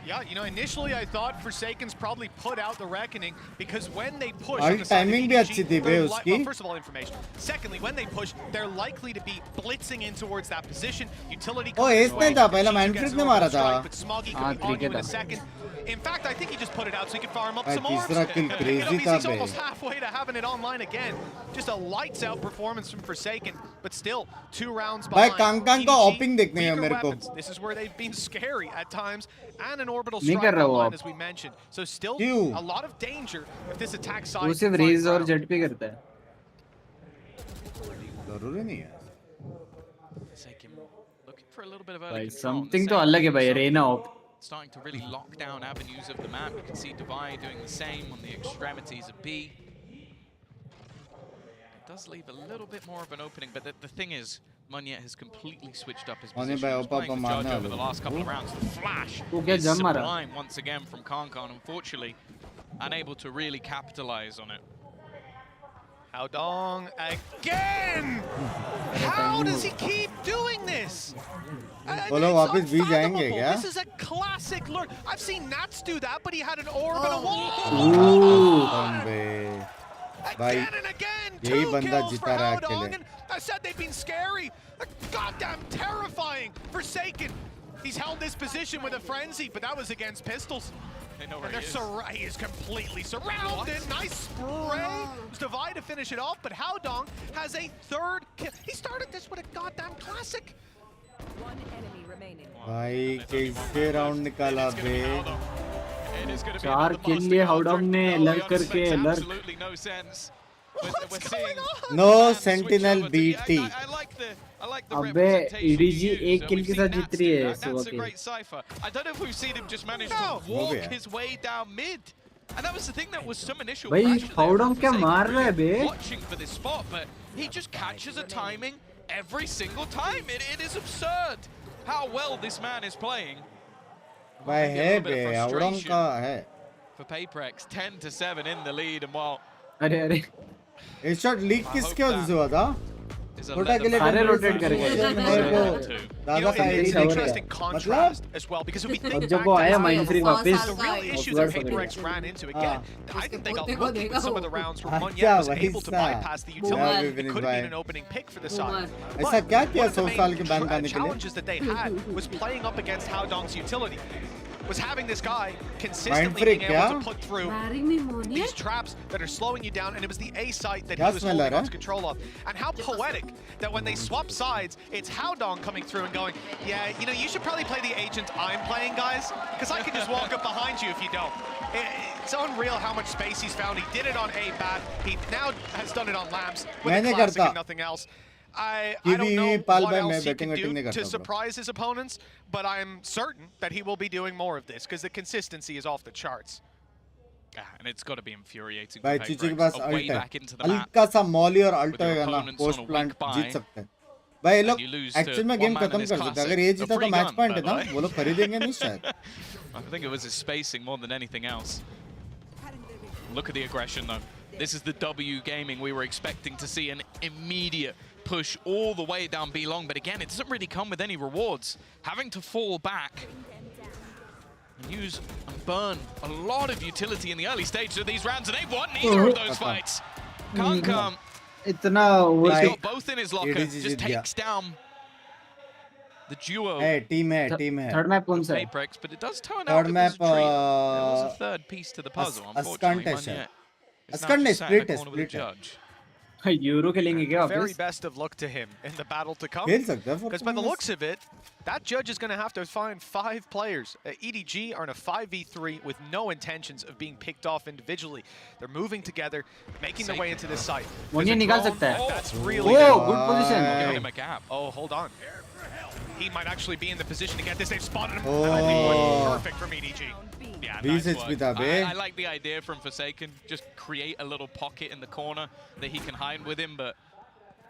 Yeah, you know, initially I thought Forsaken's probably put out the reckoning because when they push, timing भी अच्छी थी बे उसकी. Well, first of all, information. Secondly, when they push, they're likely to be blitzing in towards that position. Utility. Oh, S नहीं था पहला Mind Freak ने मारा था. But Smoggy could be on you in a second. In fact, I think he just put it out so he could farm up भाई some orbs. तीसरा kill crazy था He's बे. almost halfway to having it online again. Just a lights out performance from Forsaken, but still 2 rounds भाई behind. Kong का opping देखने का Weaker मेरे को. weapons. This is where they've been scary at times, and an orbital नहीं strike कर रहा वो online अब. as we mentioned. So still क्यों? a lot of danger if this attack side वो सिर्फ finds रेज और ground. जेट पे करता है. जरूरी नहीं है. Looking for a little bit of early भाई control on the समथिंग तो second. अलग है भाई Reyna OP. Starting to really lock down avenues of the map. You can see Divide doing the same on the extremities of B. It does leave a little bit more of an opening, but the thing is, Munyet has completely switched up his Only position. by He was Opa playing the Pamana judge over the alone. last couple of rounds. The flash वो क्या is जम मारा? sublime once again from Kankan. Unfortunately, unable to really capitalize on it. How Dong again? How does he keep doing this? बोलो वापस भी जाएंगे क्या? This is a classic lure. I've seen Nats do that, but he had an orb and a wall. बे. भाई यही बंदा जिता रहा है अकेले. I said they've been scary. They're goddamn terrifying. Forsaken. He's held this position with a frenzy, but that was against pistols. They know And where he is. he is completely surrounded. Nice spray. It's Divide to finish it off, but Howdong has a 3rd kill. He started this with a goddamn classic. One enemy remaining. भाई कैसे round निकाला बे. 4 किल लिए हाउडॉग ने lurk करके lurk. Absolutely no sense. What's going on? No Sentinel BT. अबे EDG 1 किल के साथ जीत रही है सुबह That's a के. great cipher. I don't know if we've seen him just manage to walk his way down mid. And that was the thing that was some initial भाई pressure there हाउडॉग from क्या Forsaken मार रहा है बे. watching for this spot, but he just catches a timing every single time. It is absurd how well this man is playing. भाई है बे हाउडॉग का है. For Paperex, 10-7 in the lead, and while अरे अरे एक शॉट लीक किसके वजह से हुआ था? is a छोटा के लिए सारे रोटेट करके. दादा का It's एरिया an हो interesting गया. contrast as well, because if we think जब back वो to आया the माइनफ्री वापस real issue that Paperex ran into again, I think they got lucky with some of the rounds where Munyet was able to bypass the utility. It could have been an opening pick for the side. ऐसा क्या किया One of the 100 साल के ban करने के लिए? challenges that they had was playing up against Howdong's utility. Was having this guy consistently being able to put through these traps that are slowing you down, and it was the A site that he was holding on to control of. And how poetic that when they swap sides, it's Howdong coming through and going, yeah, you know, you should probably play the agent I'm playing, guys, because I can just walk up behind you if you don't. It's unreal how much space he's found. He did it on A bat. He now has done it on Lamps with a classic and nothing else. I don't know what else he can do to surprise his opponents, but I'm certain that he will be doing more of this because the consistency is off the charts. Yeah, and it's got to be infuriating. भाई चीची के पास alt है. हल्का सा Molly और alt होएगा ना, post plant जीत सकते हैं. भाई ये लोग एक्चुअल में गेम खत्म कर सकते हैं. अगर ये जीता तो मैच पॉइंट है ना, वो लोग खरीदेंगे नहीं शायद. I think it was his spacing more than anything else. Look at the aggression though. This is the W gaming. We were expecting to see an immediate push all the way down B long, but again, it doesn't really come with any rewards. Having to fall back and use and burn a lot of utility in the early stages of these rounds, and they've won neither of those fights. Can't come. इतना He's got both in his locker. Just takes down the duo. Hey, team है. Third map कौन सा है? Paperex, but it does turn out it was a treat. There was a third piece to the puzzle. Unfortunately, Munyet is now just sat in the corner with the judge. Euro खेलेंगे क्या Very वापस? best of luck to him in the battle to come. खेल सकता है Because by the looks of it, that judge is going to have to find 5 players. EDG are in a 5v3 with no intentions of being picked off individually. They're moving together, making their way into this site. मुझे निकाल सकता है. That's really good position. Give him a gap. Oh, hold on. He might actually be in the position to get this. They've spotted him. And I think perfect from EDG. Yeah, 20 nice HP work. था बे. I like the idea from Forsaken. Just create a little pocket in the corner that he can hide with him, but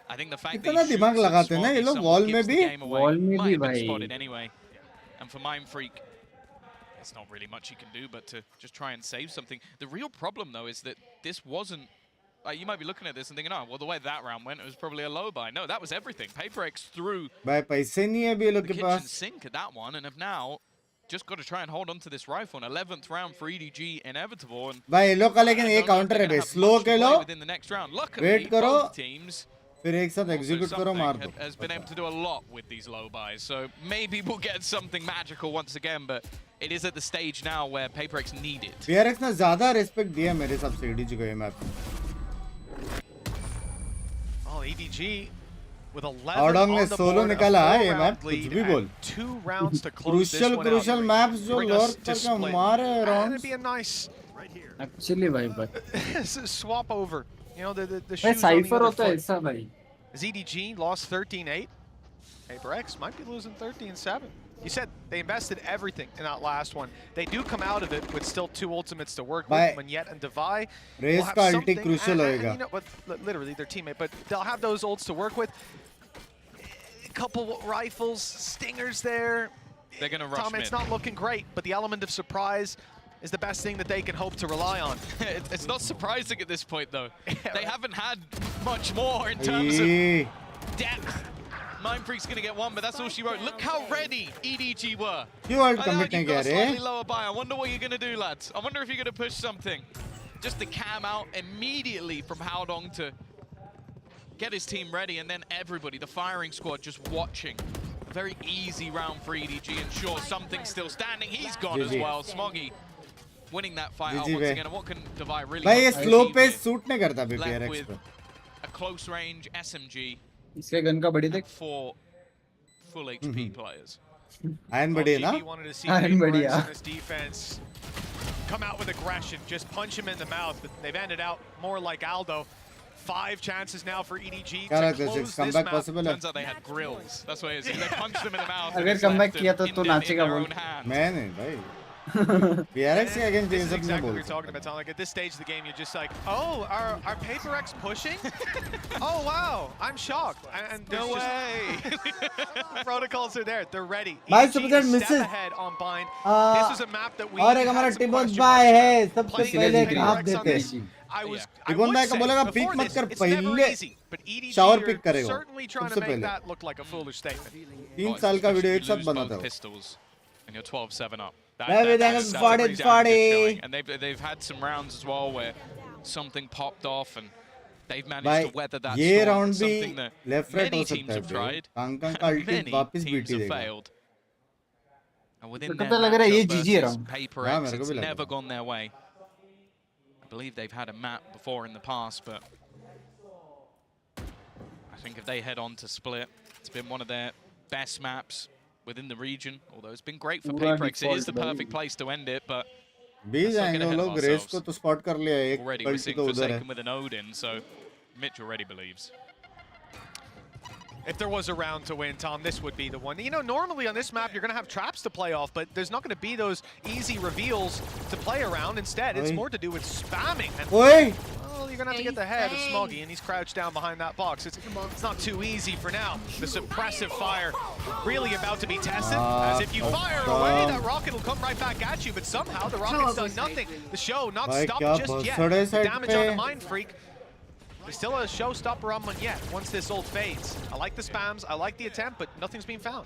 I think the fact that कितना he दिमाग shoots so लगाते हैं ना ये smartly, लोग someone wall में gives the भी. game away. Wall में Might भी have been भाई. spotted anyway. And for Mind Freak, it's not really much he can do but to just try and save something. The real problem though is that this wasn't. You might be looking at this and thinking, oh, well, the way that round went, it was probably a low buy. No, that was everything. Paperex threw भाई पैसे नहीं है अभी ये लोग the के kitchen pass. sink at that one, and have now just got to try and hold on to this rifle. An 11th round for EDG inevitable. And भाई ये लोग का लेकिन ये काउंटर है बे. स्लो खेलो. within the next round. Luckily, wait करो. both teams फिर एक साथ एग्जीक्यूट करो मार दो. has been able to do a lot with these low buys. So maybe we'll get something magical once again, but it is at the stage now where PaperX need it. PRX ने ज़्यादा respect दिया मेरे हिसाब से EDG को ये map. Oh, EDG with 11 Aodong on ने the solo board, निकाला है ये a map. 4-round कुछ lead भी बोल. and 2 rounds to close this one Crucial out. maps जो Bring lord us to पर क्या split. मारे And rounds. it'd be a nice Actually भाई swap over. You know, the भाई shoes on the cypher other होता है foot. ऐसा भाई. ZDG lost 13-8. PaperX might be losing 13-7. You said they invested everything in that last one. They do come out of it with still 2 ultimates to work with. Manyet and Divai will Race have का ulti something. crucial And होएगा. you know what? Literally their teammate, but they'll have those ults to work with. A couple rifles, stingers there. They're going to rush Tom, mid. it's not looking great, but the element of surprise is the best thing that they can hope to rely on. It's not surprising at this point, though. They haven't had much more in terms of depth. Mindfreak's going to get one, but that's all she wrote. Look how ready EDG were. You are I know committing you've got a here, slightly lower buy. I wonder what you're going to do, lads. I wonder if you're going to push something. Just to cam out immediately from Haodong to get his team ready, and then everybody, the firing squad, just watching. Very easy round for EDG, and sure, something's still standing. He's gone as well. Smoggy winning that fight out once again. And what can Divide really भाई ये slow achieve pace here? suit नहीं करता भी Left PRX with पे. a close range SMG. इसके gun का बड़ी देख. 4 full HP players. Iron बड़ी है ना? GB wanted to see Iron बड़ी PaperX है. in this defense come out with aggression, just punch him in the mouth, but they've ended out more like Aldo. 5 chances now for EDG क्या to लगता है close 6 this comeback map. possible है? Turns out they had grills. That's what it is. They punched them in the mouth. अगर comeback किया तो नाचेगा वो. मैं नहीं भाई. PRX के against This ये is सब नहीं exactly what बोल you're talking about, Tom. Like at this stage of the game, you're just like, oh, are PaperX pushing? Oh wow, I'm shocked. And No there's way. just protocols are there. They're ready. भाई EDG super is misses. step ahead on Bind. This was a map that we और एक had हमारा some टिबोन question भाई marks है about. सबसे Playing पहले against graph PaperX on देते this, हैं. I was टिबोन भाई का बोलेगा पिक before मत this, कर it's never पहले easy, but EDG shower are pick करेगा certainly trying सबसे to make पहले. that look like a foolish statement. 3 साल का वीडियो एक साथ बना था. Pistols, and you're 12-7 up. Everything is funny. And they've had some rounds as well where something popped off and they've managed भाई to weather that ये storm. round It's भी something that left right many हो teams सकता have है. tried. कांगकांग का ulti Many वापस teams BT have देगा. failed. And within मेरे को their तो लग रहा है ये matchup GG है versus round. PaperX, हाँ, मेरे को it's भी लग never रहा है. gone their way. I believe they've had a map before in the past, but I think if they head on to Split, it's been one of their best maps within the region, although it's been great for पूरा PaperX. It is the default perfect place to end it, but beach let's not जाएंगे get वो ahead of लोग race ourselves. को तो spot कर लिया एक Already we're कल्टी seeing तो उधर है. Forsaken with an Odin, so Mitch already believes. If there was a round to win, Tom, this would be the one. You know, normally on this map, you're going to have traps to play off, but there's not going to be those easy reveals to play around. Instead, it's Oi. more to do with spamming. And, Oi! well, you're going to have to get the head of Smoggy, and he's crouched down behind that box. It's not too easy for now. The suppressive fire really about to be tested, as if you fire away, that rocket will come right back at you, but somehow the rocket's done nothing. The show not भाई stopped क्या just yet. बसड़ है The side damage on the पे. Mind Freak. There's still a showstopper on Manyet once this ult fades. I like the spams, I like the attempt, but nothing's been found.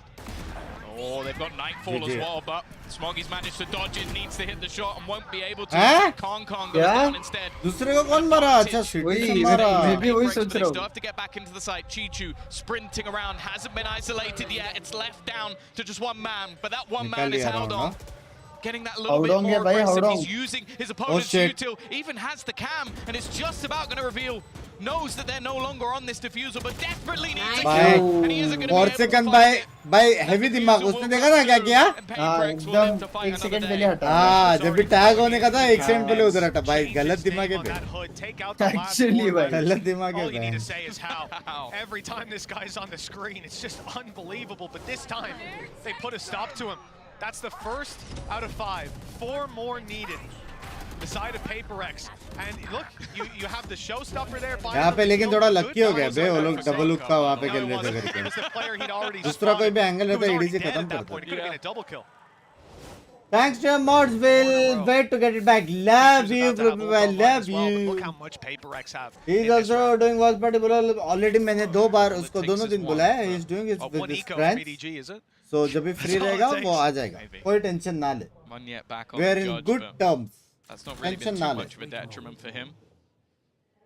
Oh, they've got Nightfall as well, but Smoggy's managed to dodge it, needs to hit the shot and won't be able to. हैं? Kong goes क्या? down instead. दूसरे को कौन मारा? अच्छा city से मारा. मैं भी वही But सोच they रहा still हूँ. have to get back into the site. Chichu sprinting around, hasn't been isolated yet. It's left down to just one man, but that one man निकाल is लिया held round, on. हाँ? Getting that little bit Haodong more है भाई, aggressive. Haodong. He's using his opponent's shit. util, even has the cam, and it's just about going to reveal. Knows that they're no longer on this diffusal, but desperately needs a भाई kill, and he isn't going to be able to second find भाई it. भाई heavy दिमाग उसने देखा ना क्या किया? And हाँ PaperX will live to एकदम fight एक another सेकंड day. पहले हटा. हाँ जब भी टैग होने का था एक सेकंड पहले उधर हटा भाई Change गलत his दिमाग name है on bay. that hood, take out the last Actually, four भाई. letters. गलत दिमाग है All you need bay. to say is how. Every time this guy's on the screen, it's just unbelievable. But this time, they put a stop to him. That's the first out of 5. 4 more needed. The side of PaperX. And look, you have the showstopper there. यहाँ पे लेकिन थोड़ा लक्की हो गया बे वो लोग double look का वहाँ पे खेल रहे थे It was करके. the player he'd already दूसरा कोई भी एंगल who was रहता already ईडी से dead खत्म at that करता. point. It could have been a double kill. Thanks to your mods, Will. Wait to get it back. Love you, About to have Blue ult Pie. online Love as well, but look you. how much PaperX have. He's in this also round. doing watch party बोला already मैंने 2 बार उसको takes दोनों is दिन one, बुलाया है. but- He's doing it Oh, with one his eco from friends. EDG, is it? So जब भी free That's all it रहेगा वो takes. आ जाएगा. Maybe. कोई टेंशन ना ले. Monyet back on We are the in judge, good but terms. that's not really been Tension too na le. much of a detriment for him.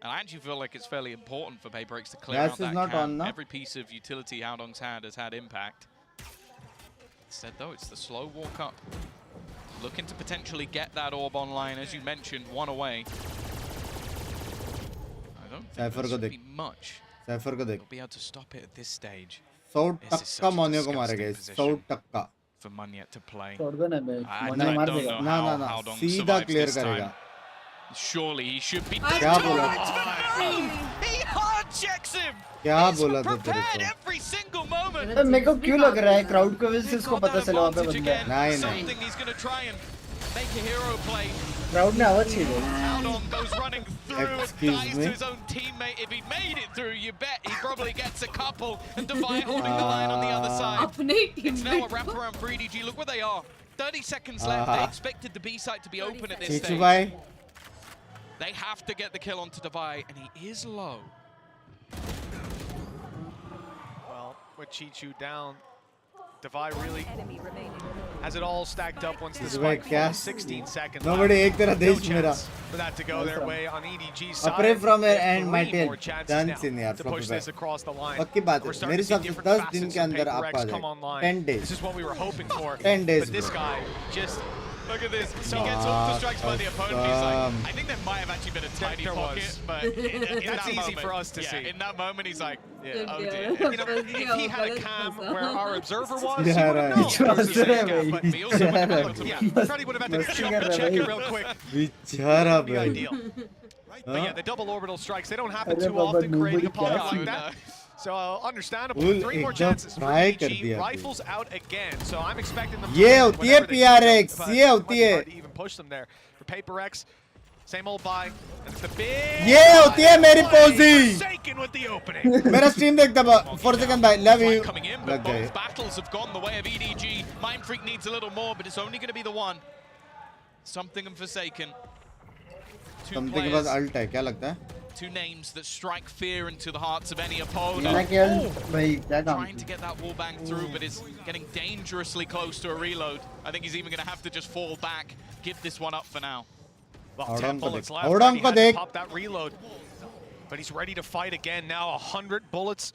And I actually feel like it's fairly important for PaperX to clear Gas out is that not cam. on, no? Every piece of utility Haodong's had has had impact. Instead, though, it's the slow walk up looking to potentially get that orb online, as you mentioned, one away. I don't think Cypher को there's देख, much. Cypher को देख. They'll be able to stop it at this stage. 100% मोनियो को मारेगा, 100%. For Munyet to play. छोड़ दो ना बे, I मोनियो मार don't देगा. know how Dong सीधा survives clear this करेगा. time. Surely he should be. क्या बोला? He hard checks him. क्या बोला था तेरे को? Every single moment. अरे मेरे को क्यों लग रहा है क्राउड को वजह से इसको पता चला वहाँ पे बंदा है. नहीं Something he's going to try and make a hero play. Crowd ने आवाज छीन ली. Dong goes running through and dies to his own teammate. If he made it through, you bet he probably gets a couple. And Divide holding the line on the other side. It's now a wraparound for EDG. Look where they are. 30 seconds left. They expected the B site to be open at this stage. They have to get the kill onto Divide, and he is low. Well, with Chichu down, Divide really has it all stacked up once the spike falls. 16 seconds Nobody left. एक तेरा देश No मेरा. chance for that to go their way on EDG's side. Pray from They here have and my 3 tail. more chances Done now sin यार to flop push पे. this across the line. पक्की बात है. We're starting मेरे to see हिसाब से different 10 दिन facets के of अंदर Paper आप X आ come जाए. online. 10 days. This is what we were hoping for. 10 days, But this bro. guy just Look at this. He gets all the strikes by the opponent. He's like, I think there might have actually been a tiny There pocket, was. but in That's that easy moment, for us to see. In that moment, he's like, Yeah. oh dear. You know, if he had a cam where our observer was, Yeah, he would have right. known. There was a safe gap, but He also would have Yeah, looked yeah, I thought he would have had to jump and check it real quick. बेचारा Be भाई. ideal. But yeah, the double orbital strikes, they don't happen अरे too Baba, often, creating a nobody pocket cares. like that. So understandable. Full 3 more एकदम chances for fry कर EG. दिया Rifles out again. So I'm expecting them ये to win होती है whenever they can PRX, jump, but ये it होती might be है. hard to even push them there. For Paper X, same old buy. And it's the big ये होती है मेरी पोजी. Forsaken with the opening. मेरा स्ट्रीम देखता बा 4 सेकंड भाई. Love you. Coming in, लग but गए. both battles have gone the way of EDG. Mind Freak needs a little more, but it's only going to be the one. Something and Forsaken. Two Something के players, पास alt है क्या लगता है? two names that strike fear into the hearts of any opponent. मैं क्या भाई क्या काम Trying to get that wall bang through, but is getting dangerously close to a reload. I think he's even going to have to just fall back, give this one up for now. Well, 10 bullets left. Hold on, He had to देख. pop that reload. But he's ready to fight again now. 100 bullets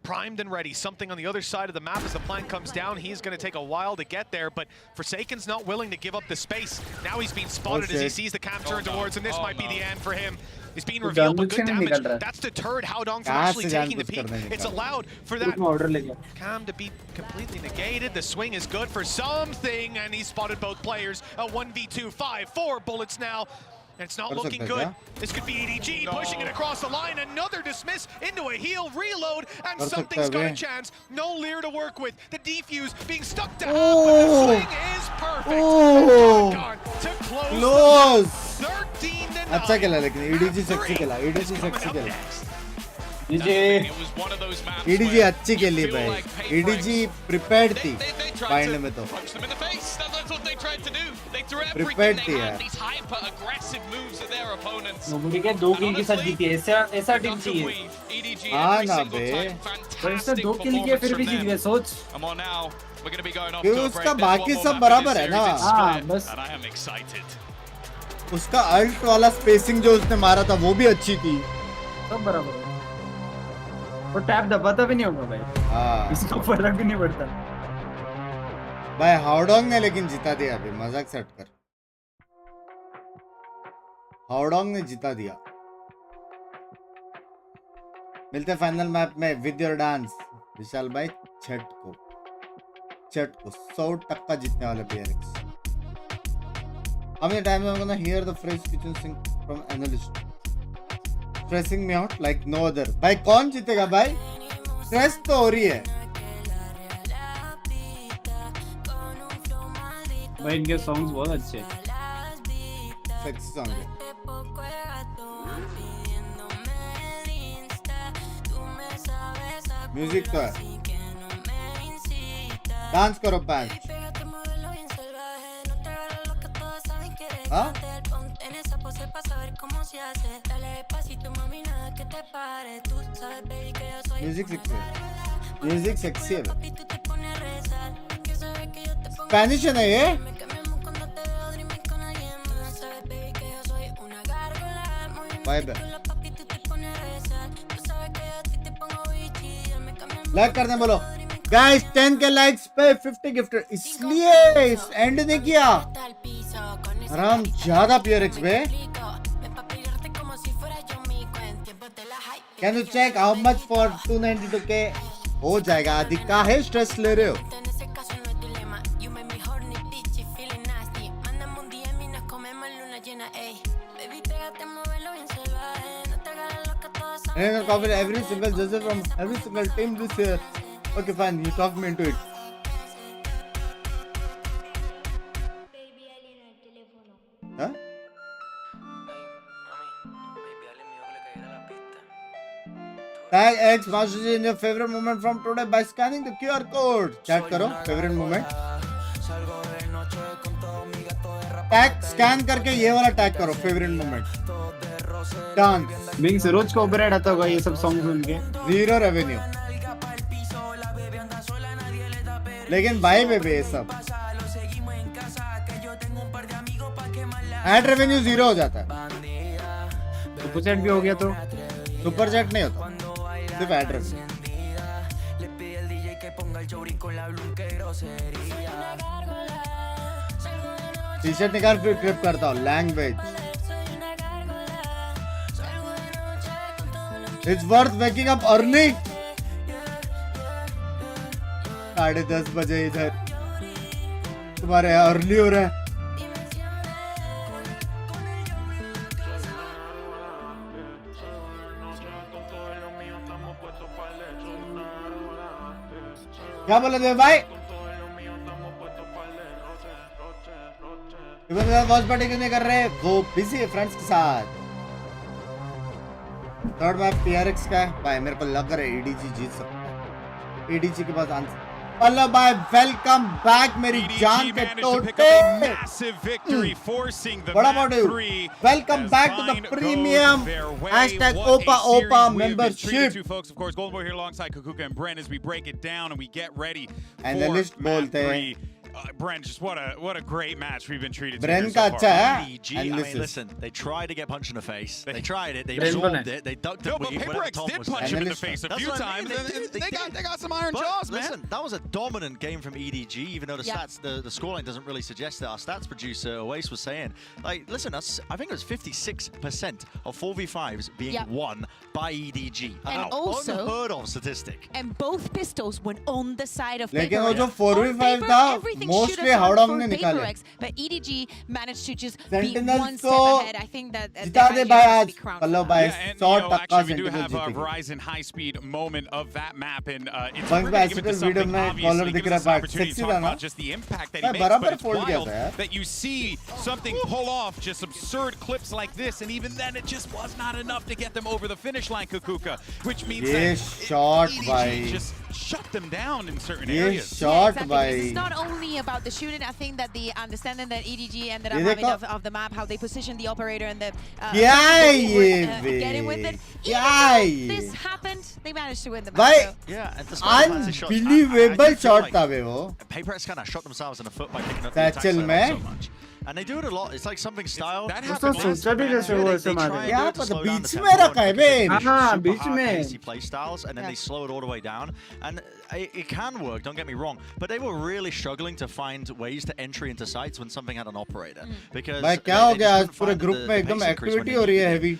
primed and ready. Something on the other side of the map as the plan comes down. He's going to take a while to get there, but Forsaken's not willing to give up the space. Now he's being spotted as he sees the cam turn towards him. This might be the end for him. He's being revealed, but good damage. That's deterred how Dong from actually taking the peek. It's allowed for that cam to be completely negated. The swing is good for something, and he's spotted both players. A 1v2, 4 bullets now. And it's not looking good. This could be EDG pushing it across the line. Another dismiss into a heal, reload, and something's got a chance. No Lear to work with. The defuse being stuck to half, but the swing is perfect. To close. Close. 13 to 9. अच्छा खेला लेकिन EDG sexy खेला. EDG sexy खेला. EDG अच्छी खेली भाई. EDG prepared थी. Final में तो. Punch them in the face. That's what they tried to do. They threw everything Prepared they थी had. यार. These hyper-aggressive moves at their opponents. Mumbai के 2 किल के साथ जीती है. ऐसा टीम चाहिए. हाँ ना बे. पर इसने 2 किल किए फिर भी जीत गए. सोच. Come on now. We're going to be going off क्यों to a उसका break. There's बाकी one more सब map in बराबर this है series. ना. It's हाँ, split, बस. and I am excited. उसका अल्ट वाला स्पेसिंग जो उसने मारा था वो भी अच्छी थी. सब बराबर है. वो टैप दबाता भी नहीं होगा भाई. हाँ. इसको फर्क भी नहीं पड़ता. भाई हाउडोंग ने लेकिन जिता दिया अभी. मजाक सेट कर. हाउडोंग ने जिता दिया. मिलते फाइनल मैप में विद योर डांस. विशाल भाई छठ को 100% जीतने वाले PRX. How many times I'm gonna hear the phrase kitchen sink from analyst? Stressing me out like no other. भाई कौन जीतेगा भाई? स्ट्रेस तो हो रही है. भाई इनके सॉन्ग्स बहुत अच्छे हैं. सेक्सी सॉन्ग है. म्यूजिक तो है. डांस करो पैंच. हाँ? म्यूजिक सेक्सी है. म्यूजिक सेक्सी है. स्पेनिश है ना ये? वाइब है. लाइक करने बोलो गाइस. 10 के लाइक्स पे 50 गिफ्टर. इसलिए एंड नहीं किया. आराम ज्यादा PRX पे. Can you check how much for 292k? हो जाएगा. आदि काहे स्ट्रेस ले रहे हो? Every single judge from every single team this year. Okay, fine. You talk me into it. Huh? Tag X Master in your favorite moment from today by scanning the QR code. Chat करो favorite moment. Tag scan करके ये वाला tag करो favorite moment. Dance. Binks रोज copyright आता होगा ये सब song सुन के. Zero revenue. लेकिन भाई बेबे ये सब एड रेवेन्यू 0 हो जाता है. सुपर चैट भी हो गया तो सुपर चैट नहीं होता, सिर्फ एड रेवेन्यू. टी शर्ट निकाल फिर क्लिप करता हूँ. Language it's worth waking up early. 10:30 बजे इधर तुम्हारे अर्ली हो रहा है. क्या बोले थे भाई? वॉच पार्टी क्यों नहीं कर रहे? वो बिजी है फ्रेंड्स के साथ. थर्ड मैप PRX का है भाई. मेरे को लग रहा है EDG जीत सकता है. EDG के पास आंसर. हेलो भाई, वेलकम बैक मेरी जान के टोटे. बड़ा body. Welcome back to the premium #OPA membership. Of course, Golden Boy here alongside Kukuka and Brent as we break it down and we get ready Analyst for बोलते map हैं. 3. Brent, just what a great match we've been treated to. Brent here का so अच्छा far. है. EDG, I mean, listen, they tried to get punched in the face. They tried it. They absorbed it. They ducked it. No, but PaperX did punch him in the face a few times. They got some iron jaws, man. Listen, that was a dominant game from EDG, even though the stats, the scoreline doesn't really suggest that. Our stats producer, Oace, was saying, like, listen, I think it was 56% of 4v5s being won by EDG. And also, unheard of statistic. And both pistols went on the side of लेकिन वो PaperX. जो 4v5 था, mostly Howrah हमने निकाले. But EDG managed to just be Sentinels one step ahead. I think that जिता दे भाई आज. Hello भाई 100% actually, we do have a जीतेंगे. Verizon high-speed moment of that map, and it's Bunks important to give it to bicycle video something में obviously. color It दिख gives रहा us है. an opportunity to Sexy talk था ना? about just the impact that he मैं makes, बराबर but it's fold किया wild था यार. that you see something pull off just absurd clips like this, and even then it just was not enough to get them over the finish line, Kukuka, which means ये that shot EDG भाई. just shut them down in certain ये areas. shot Exactly. भाई. This is not only about the shooting. I think that the understanding that EDG ended up ये having देखो. of the map, how they position the operator and the क्या है ये बे? getting with it. क्या Even है though ये? this happened, they managed to win the match. भाई, so- Yeah, and despite the fancy shots, I unbelievable do feel shot like था बे वो. PaperX kind of shot themselves in the foot by picking up the attack Satchel side में. so much. And they do it a lot. It's like something style. That उसको सोचा भी कैसे वो ऐसे मारे. क्या पता बीच में रखा है बे. हाँ बीच में. Easy play styles, and then they slow it all the way down. And it can work, don't get me wrong, but they were really struggling to find ways to entry into sites when something had an operator. Because भाई क्या हो गया आज पूरे group में एकदम activity हो रही है heavy.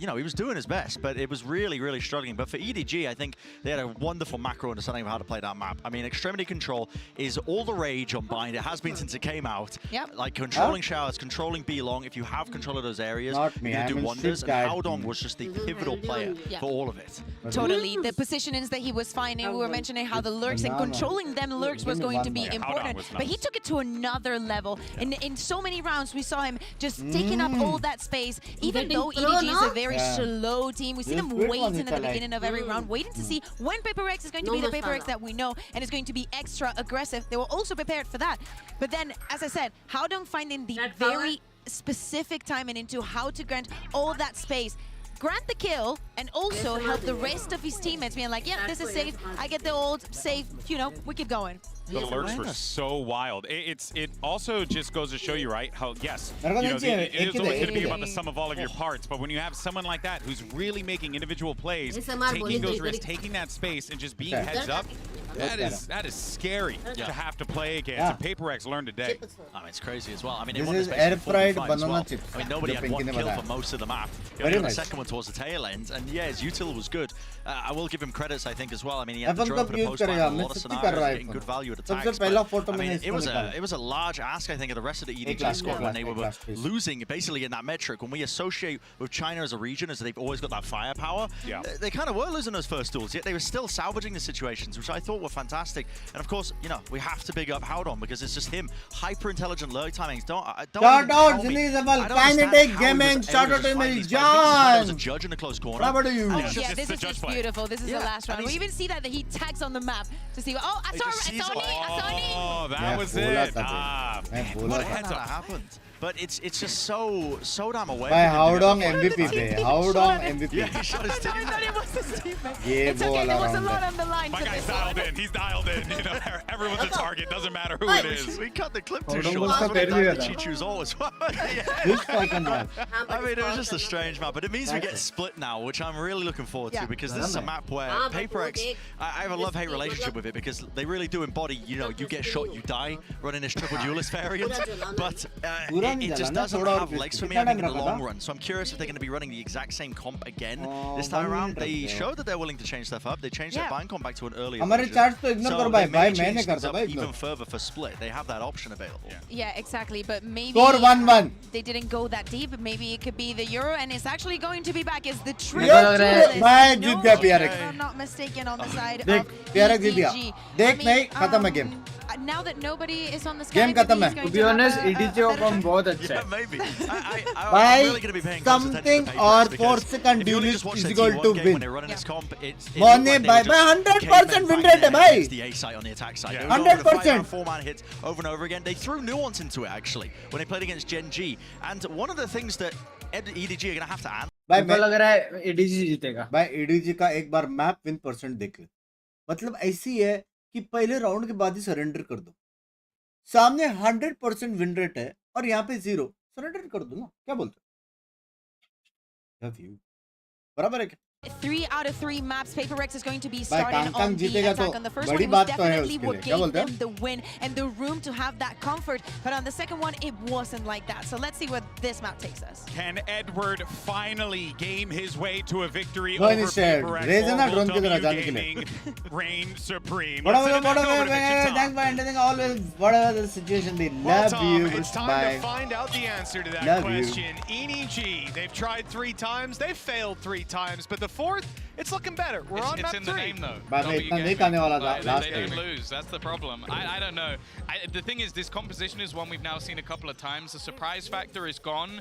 He was doing his best, but it was really struggling. But for EDG, I think they had a wonderful macro understanding of how to play that map. I mean, extremity control is all the rage on Bind. It has been since it came out. Yep. Like controlling showers, controlling B-long. If you have control of those areas, Not me, you can I'm do a wonders. shit And guy. Howdong was just the pivotal player Yeah. for all of it. Totally. The positionings that he was finding, we were mentioning how the lurks and controlling them lurks was going to be important. But he took it to another level. In so many rounds, we saw him just taking up all that space. Even though EDG is a very slow team, we see them waiting at the beginning of every round, waiting to see when PaperX is going to be the PaperX that we know and is going to be extra aggressive. They were also prepared for that. But then, as I said, Howdong finding the very specific timing into how to grant all that space. Grant the kill and also help the rest of his teammates being like, yeah, this is safe. I get the ult, safe, you know, we keep going. The alerts were so wild. It also just goes to show you, right, how, yes, you know, it is always going to be about the sum of all of your parts, but when you have someone like that who's really making individual plays, taking those risks, taking that space, and just being heads up, That is scary to have to play against. And PaperX learned today. I mean, it's crazy as well. I mean, This it won is the space air in fried 45 as banana well. chips. I mean, nobody जो had one Pinky ने kill बताया. for most of the map. He Very only got nice. the second one towards the tail end, and yeah, his util was good. I will give him credits, I think, as well. I mean, he had the F1 drone कब for the use post line, करेगा? a मैं lot of सच्ची कर scenarios, रहा है getting good iPhone. value at सबसे attacks. पहला But, photo I mean, मैंने it was इसको it was a large ask, I think, of the rest of the EDG last squad clip, when they last were clip, please. losing, basically in that metric. When we associate with China as a region, as they've always got that firepower, they kind of were losing those first duels, yet they were still salvaging the situations, which I thought were fantastic. And of course, you know, we have to big up Howdon because it's just him, hyper intelligent lurk timings. Don't Shout even out tell me. Zinizabal, I don't understand Kinetic how he was Gaming, able shout to out to just find Emily these plays. I think China was a John. judge in a close corner. What about you? Oh, yeah, this is just beautiful. This is the last round. We even see that he tags on the map to see. Oh, I saw Sony. Oh, that was it. What a heads up happened. But it's just so damn away. By Howdong MVP पे Howdong MVP. Yeah, he shot his teammate. thought it was his teammate. ये It's okay, there was a round lot है. on the line. My for guy's this dialed one. in. He's dialed in. You know, everyone's a target. Doesn't matter who it is. We cut the clip too Howdong short. उसका That's what पैर it भी does था. to Chichu's all as well. Which fucking map? I mean, it was just a strange map, but it means we get split now, which I'm really looking forward to because this is a map where PaperX, I have a love-hate relationship with it because they really do embody, you know, you get shot, you die, running this triple duelist variant, but it just doesn't have legs for me, I think, in the long run. So I'm curious if they're going to be running the exact same comp again this time around. They showed that they're willing to change stuff up. They changed their bind comp back to an earlier हमारे version. charts तो ignore So करो they भाई may भाई change मैंने things करता up भाई even ignore. further for split. They have that option available. Yeah, exactly. But maybe Score 1-1. they didn't go that deep. Maybe it could be the Euro, and it's actually going to be back as the triple Yeah, duelist. मैं जीत गया PRX. If I'm not mistaken, on the side देख of PRX जीत गया. EDG. देख नहीं खत्म है game. Now that nobody is on the sky, Game खत्म है. To be honest, EDG open बहुत अच्छा है. Maybe. भाई really going to be paying close attention something to or PaperX 4 because second if you only duelist just watch is their equal T1 to game win. when they run in this comp, it Morne looked like भाई they were just 100% win cavemen rate है banging भाई. against the A site on the attack side. They were going for the 100%. 4-man hits over and over again. They threw nuance into it actually when they played against Gen G. And one of the things that EDG are going to have to answer. भाई मुझे लग रहा है EDG जीतेगा. भाई EDG का एक बार map win percent देख ले. मतलब ऐसी है कि पहले राउंड के बाद ही सरेंडर कर दो. सामने 100% विन रेट है और यहाँ पे 0. सरेंडर कर दो ना. क्या बोलते हो? Love you. बराबर है क्या? 3 out of 3 maps, PaperX is going to be भाई starting कांगकांग on the जीतेगा तो attack. On the first one, बड़ी it was बात तो है definitely उसके what लिए. क्या gave बोलते them हैं? the win and the room to have that comfort. But on the second one, it wasn't like that. So let's see where this map takes us. Can Edward finally game his way to a victory No over initiated. PaperX? Razer ना Or will drone की तरह W जाने के लिए. Gaming reign supreme? Whatever, Let's send it back over to Vichita. thanks for entertaining always. Whatever the situation, they Well, love Tom, you. it's time Bye. to find out the answer to that Love you. question. EDG, they've tried 3 times, they've failed 3 times, but the 4th, it's looking better. We're on map It's in the 3. name though. Bye, mate. इतना नहीं करने वाला था last They don't time. lose. That's the problem. I don't know. The thing is, this composition is one we've now seen a couple of times. The surprise factor is gone.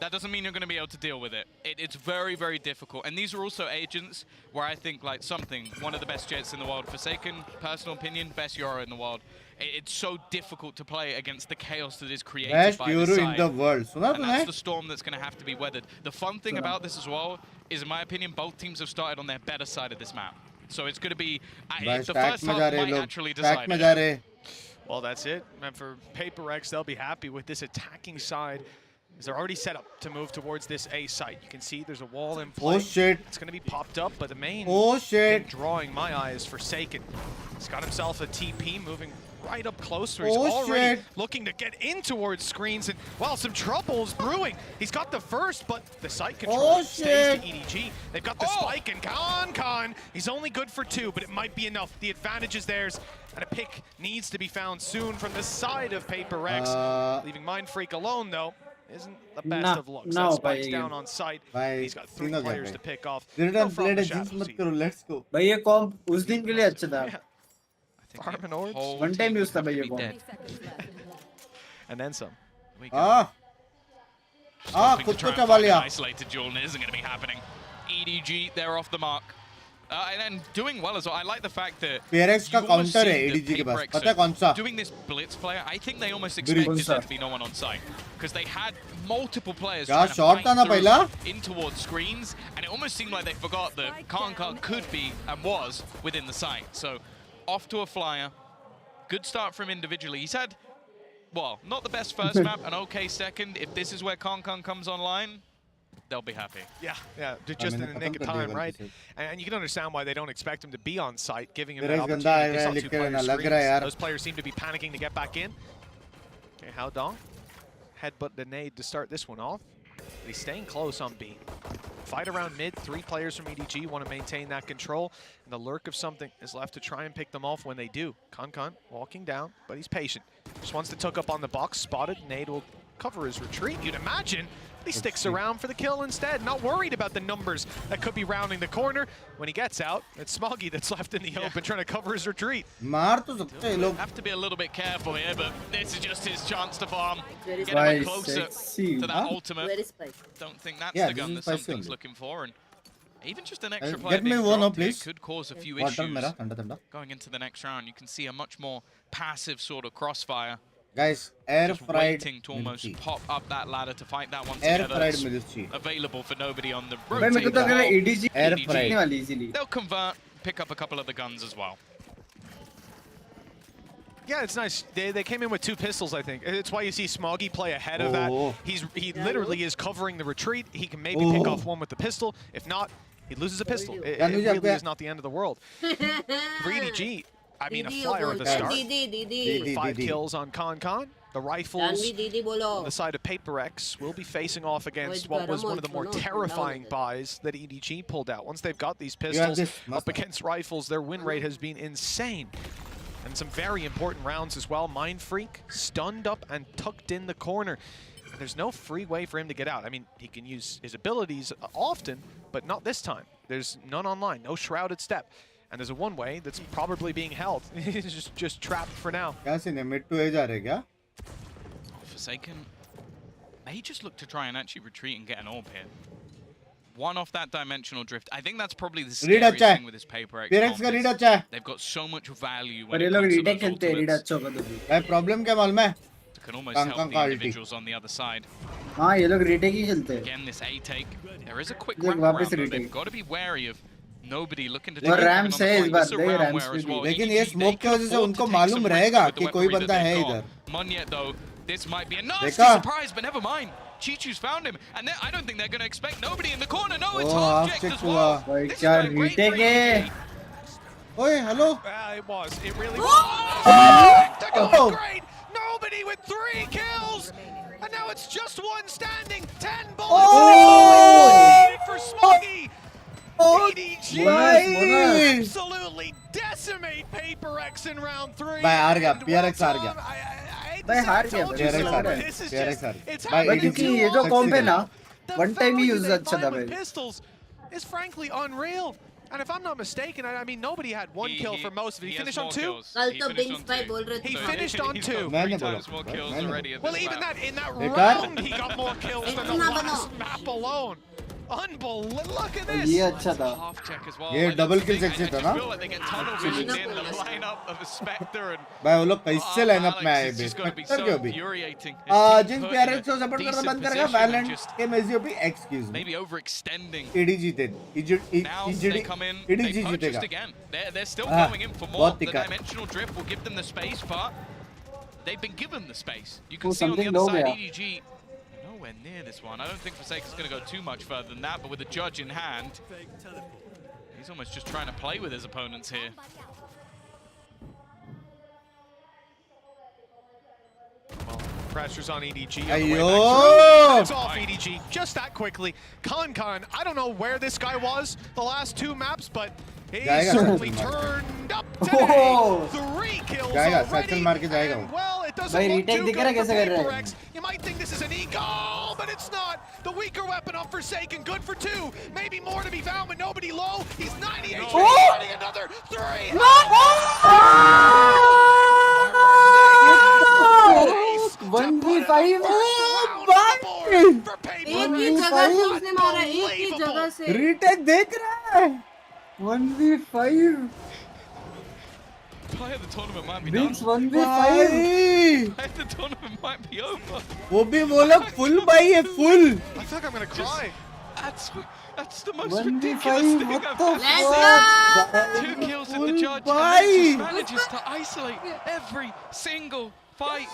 That doesn't mean you're going to be able to deal with it. It's very, very difficult. And these are also agents where I think like something, one of the best jets in the world. Forsaken, personal opinion, best Euro in the world. It's so difficult to play against the chaos that is created Best by Euro this in side. the world. सुना And तूने? that's the storm that's going to have to be weathered. The fun thing about this as well is, in my opinion, both teams have started on their better side of this map. So it's going to be, भाई the stack first में half जा रहे might लोग. actually Stack decide में it. जा रहे. Well, that's it. And for PaperX, they'll be happy with this attacking side, as they're already set up to move towards this A site. You can see there's a wall in play. Oh shit. It's going to be popped up, but the main Oh shit. thing drawing my eye is Forsaken. He's got himself a TP moving right up close where he's Oh, already shit. looking to get in towards screens, and well, some trouble's brewing. He's got the first, but the site control Oh, stays shit. to EDG. They've got the spike, and Khan, he's only good for 2, but it might be enough. The advantage is theirs, and a pick needs to be found soon from the side of PaperX. Leaving Mind Freak alone, though, isn't the best of looks. That spike's down on site. He's got 3 players to pick off. Go from played the a jinx shadows. मत करो. Let's go. भाई ये कॉम्प उस दिन के लिए अच्छा था. Farm and orbs. One time use था भाई ये कॉम्प. And then some. Hoping खुद to try को and चबा find an लिया. isolated duel, and it isn't going to be happening. EDG, they're off the mark. And doing well as well. I like the fact that PRX का you almost counter है see that ADG के पास. PaperX पता है are कौन सा? doing this blitz player, I think they almost expected there to be no one on site. Because they had multiple players क्या trying to shot था ना fight पहला? through in towards screens, and it almost seemed like they forgot that Khan could be and was within the site. So off to a flyer. Good start from individually. He's had, well, not the best first map, an okay second. If this is where Khan comes online, they'll be happy. Yeah, just in the nick of time, right? And you can understand why they don't expect him to be on site, giving him that opportunity. They saw 2 players screens. Those players seem to be panicking to get back in. Okay, Hao Dong. Headbutt the nade to start this one off. But he's staying close on B. Fight around mid, 3 players from EDG want to maintain that control, and the lurk of something is left to try and pick them off when they do. Con walking down, but he's patient. Just wants to tuck up on the box, spotted. Nade will cover his retreat, you'd imagine. He sticks around for the kill instead, not worried about the numbers that could be rounding the corner. When he gets out, it's Smoggy that's left in the open trying to cover his retreat. Have to be a little bit careful here, but this is just his chance to farm. Get him closer to that ultimate. Don't think that's the gun that something's looking for. And even just an extra player being dropped here could cause a few issues. Going into the next round, you can see a much more passive sort of crossfire. Guys, air fried waiting to almost pop up that ladder to fight that one together. Available for nobody on the rotate. They'll convert, pick up a couple of the guns as well. Yeah, it's nice. They came in with 2 pistols, I think. It's why you see Smoggy play ahead of that. He literally is covering the retreat. He can maybe pick off one with the pistol. If not, he loses a pistol. It really is not the end of the world. For EDG, I mean, a flyer at the start. 5 kills on Con. The rifles on the side of PaperX will be facing off against what was one of the more terrifying buys that EDG pulled out. Once they've got these pistols up against rifles, their win rate has been insane. And some very important rounds as well. Mind Freak stunned up and tucked in the corner. There's no free way for him to get out. I mean, he can use his abilities often, but not this time. There's none online, no shrouded step. And there's a one-way that's probably being held. He's just trapped for now. Forsaken may just look to try and actually retreat and get an orb here. One off that dimensional drift. I think that's probably the scariest thing with this paper. They've got so much value when it comes to those ultimates. Problem क्या मालूम है? Can almost help the individuals on the other side. Again, this A take. There is a quick wrap around, but they've got to be wary of nobody looking to take RAM से इस बार दे RAM से लेकिन ये smoke की वजह से उनको मालूम रहेगा कि कोई बंदा है इधर. Munyet though, this might be a nasty surprise, but never mind. Chichu's found him, and I don't think they're going to expect nobody in the corner. No, it's Object as well. This is a great retake. Oi, hello. It was. It really was. Great. Nobody with 3 kills. And now it's just one standing. 10 bullets for Smoggy. EDG absolutely decimate PaperX in round 3. भाई हार गया, PRX हार गया. भाई हार गया, PRX हार गया. भाई क्योंकि ये जो कॉम्प है ना, वन टाइम ही यूज अच्छा था भाई. Pistols is frankly unreal. And if I'm not mistaken, I mean, nobody had 1 kill for most of it. He finished on 2? He finished on 2. Well, even that, in that round, he got more kills than the last map alone. Unbelievable. Look at this. ये अच्छा था. ये double kill section था ना? भाई वो लोग कैसे लाइनअप में आए बे? स्पेक्टर क्यों भी? जिन प्यारे को सपोर्ट करना बंद करेगा वैलेंट के मेजियो भी excuse me. Maybe overextending. EDG did. EDG जीतेगा. They're still going in for more. The dimensional drift will give them the space, but they've been given the space. You can see on the other side, EDG nowhere near this one. I don't think Forsaken's going to go too much further than that, but with the judge in hand, he's almost just trying to play with his opponents here. Well, pressure's on EDG. Ayo! It's off EDG just that quickly. Con, I don't know where this guy was the last 2 maps, but he certainly turned up today. 3 kills already. And, well, it doesn't look too good for PaperX. You might think this is an eagle, but it's not. The weaker weapon of Forsaken, good for 2. Maybe more to be found, but nobody low. He's 90 HP, getting another 3. One v five. एक ही जगह से उसने मारा, एक ही जगह से. Retake देख रहा है. 1v5. Player of the tournament might be Binks done. 1v5. Player of the tournament might be over. वो भी वो लोग full भाई है full. I feel like I'm gonna cry. That's the most ridiculous thing I've ever seen. 2 kills in the judge, and he just manages to isolate every single fight.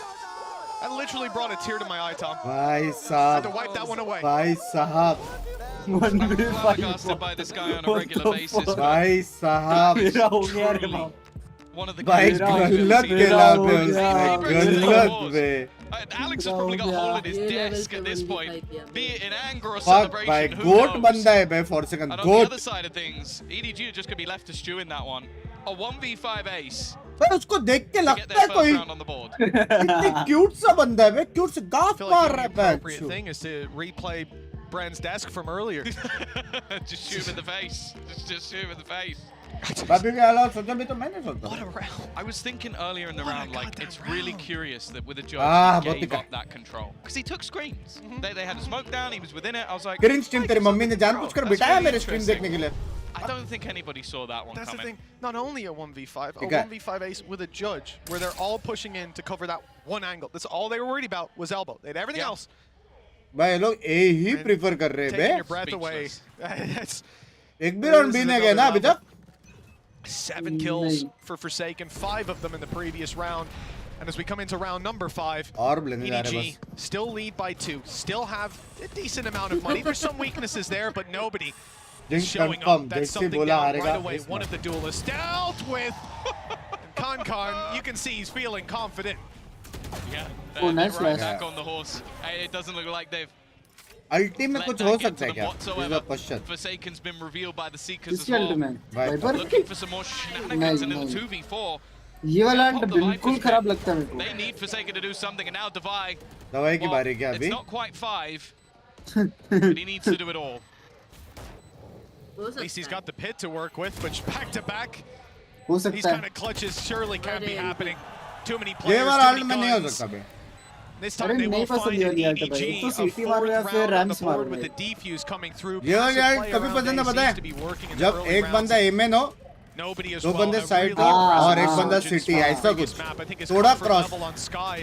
I literally brought a tear to my eye, Tom. भाई I had साहब. to wipe that one away. भाई साहब. flabbergasted by this guy on a regular basis. भाई साहब मेरा हो गया रे बाप One of the भाई गलत खेला पे उसने गलत पे Alex has probably got a hole in his desk at this point, be it in anger or fuck भाई celebration. Who goat knows? बंदा है भाई for a second And on the other goat side of things, EDG are just going to be left to stew in that one. A 1v5 ace. भाई उसको देख के लगता है कोई इतनी क्यूट सा बंदा है भाई क्यूट से गाफ मार रहा है The appropriate thing is to replay Brand's desk from earlier. Just shoot him in the face. Just shoot him in the face. बाबी के अलावा सोचा भी तो मैंने सोचा What a round. I was thinking earlier in the round, like, it's really curious that with a judge, he gave up that control. Because he took screens. They had a smoke down, he was within it. I was like, green stream तेरी mummy ने जानबूझकर बिठाया मेरे stream देखने के लिए I don't think anybody saw that one That's coming. the thing. Not only a 1v5, a Okay. 1v5 ace with a judge where they're all pushing in to cover that one angle. That's all they were worried about was elbow. They had everything else. भाई ये लोग ए ही prefer कर रहे हैं बे Taking your breath away. That's एक भी round भी नहीं गया ना अभी तक 7 kills for Forsaken, 5 of them in the previous round. And as we come into round number 5, और लेने जा रहे हैं EDG still lead by 2, still have a decent amount of money. There's some weaknesses there, but nobody Jinx showing confirm, up. That's जैसे something बोला down हारेगा right away. One of the duelists dealt with. Con, you can see he's feeling confident. Yeah. Oh, nice right flash. back on the horse. It doesn't look like they've अल्टी में let कुछ that हो get सकता to है them क्या whatsoever. Is the question Forsaken's been revealed by the Seekers as किसकी well. Ultimate भाई wiper Looking for some more shenanigans in little 2v4. ये वाला अल्ट बिल्कुल खराब लगता है मेरे They need Forsaken to do something, and now Divide. दवाई की बारी क्या It's अभी not quite 5, but he needs to do it all. At least he's got the pit to work with, but back to back, हो these सकता kind है of clutches surely can't be happening. Too many ये players, वाला too alt many में नहीं हो guns. सकता बे This अरे time they नहीं will पसंद find ये an वाली अल्ट भाई EDG, तो a सीटी fourth मारो या फिर round on the रैम्स मारो board with the भाई defuse coming through. ये वाली Passive अल्ट play कभी around पसंद है A पता seems है to be working in the जब early एक rounds. बंदा एमएन हो Nobody as दो well. बंदे A साइड really हो और एक impressive बंदा emergence सिटी from ऐसा this कुछ map. I think his थोड़ा comfort cross level on Sky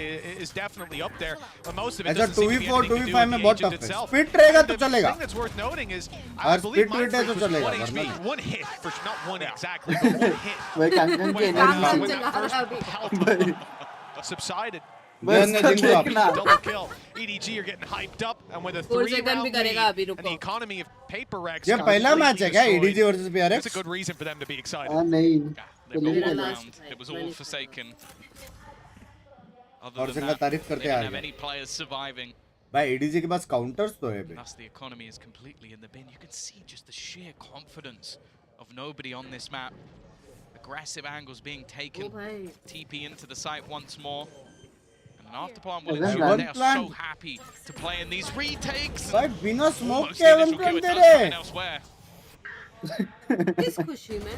is definitely up there. But most of it ऐसा doesn't seem to be 2v4 anything to do 2v5 में with the बहुत agent tough है itself. Spit रहेगा तो The चलेगा thing that's worth noting is, I और believe spit rate है तो Mindfreak was चलेगा 1 वरना HP, 1 hit, for not 1 exactly, but 1 hit. भाई कांगन की When energy that first health भाई subsided. बस देखना Double kill. EDG are getting hyped up, and with a 3-round lead and the economy of paper Rex. ये पहला match है क्या ADG versus That's पीआरएक्स a good reason for them to be excited. हाँ नहीं They got one round. It was all Forsaken. Other और than सिंगा that, तारीफ they करते don't आ have रहे any players surviving. भाई एडीजी के पास काउंटर्स तो है बे Thus, the economy is completely in the bin. You can see just the sheer confidence of nobody on this map. Aggressive angles being taken. TP into the site once more. And an afterplan will ensure they are so happy to play in these retakes. भाई बिना smoke Almost के the one initial plan kill, it they does come रहे in elsewhere. किस खुशी में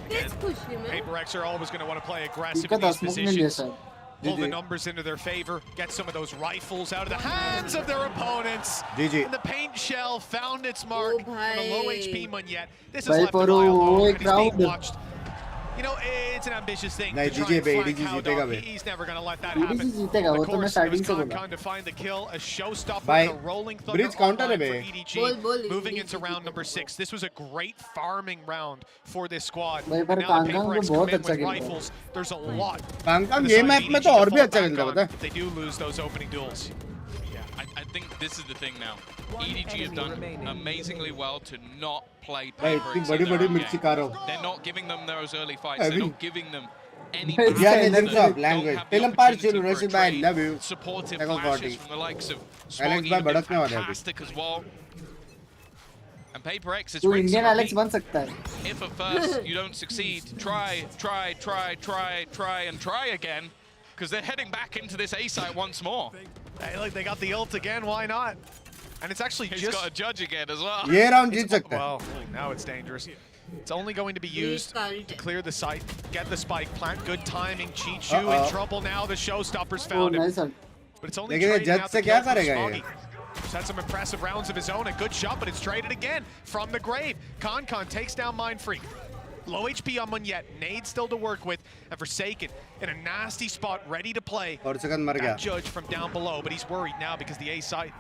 किस खुशी में Paper Rex are always going to want to play aggressive इनका in these 10 मिल लिया positions. Sir Pull the numbers into their favor, get some of those rifles out of the hands of their opponents. GG. And the paint shell found its mark on a low HP Munyet. This is भाई left a पर mile वो long, एक and he's being round watched. You know, it's an ambitious thing नहीं, to try GG and बे, flank EDG Howdog. जीतेगा बे। He's never going to let that EDG happen. जीतेगा, वो Of तो मैं course, it starting was से बोला। Con to find the kill, a showstopper भाई, with a rolling bridge thunder counter है online बे। for EDG. बोल, Moving EDG into round number 6. This was a great farming round for this squad. भाई पर And now the Kangan Paper को Rex बहुत come in अच्छा with खेल रहा है rifles. There's a lot. Kangan for ये the मैप side में of तो EDG और to भी fall अच्छा back खेलता है on पता है if they do lose those opening duels. Yeah, I think this is the thing now. EDG have done amazingly well to not play भाई Paper इतनी Rex बड़ी in their बड़ी own मिर्ची game. खा रहा हूँ They're not giving them those early fights. Heavy. They're not giving them any Yeah, passes yeah, that names of don't language. have the Film part opportunity chill, for a Rashid bhai, trade. love you. Supportive Second flashes party. from the likes of Alex Smoggy bhai have been भड़कने वाले हैं अभी। fantastic as well. And Paper X is तू rinse Indian and Alex repeat. बन सकता है If at first you don't succeed, try and try again, because they're heading back into this A site once more. Hey, look, they got the ult again. Why not? And it's actually He's just... got a judge again as well. ये round जीत सकता है Well, now it's dangerous. It's only going to be used to clear the site, get the spike plant. Good timing. Chichu in trouble now. The showstoppers oh found him. Nice ult But it's only लेकिन ये trading जज out से the क्या kill from करेगा ये? Smoggy. He's had some impressive rounds of his own. A good shot, but it's traded again from the grave. Con takes down Mindfreak. Low HP on Munyet. Nade still to work with. And Forsaken in a nasty spot, ready to play. और second मर गया That judge from down below, but he's worried now because the A site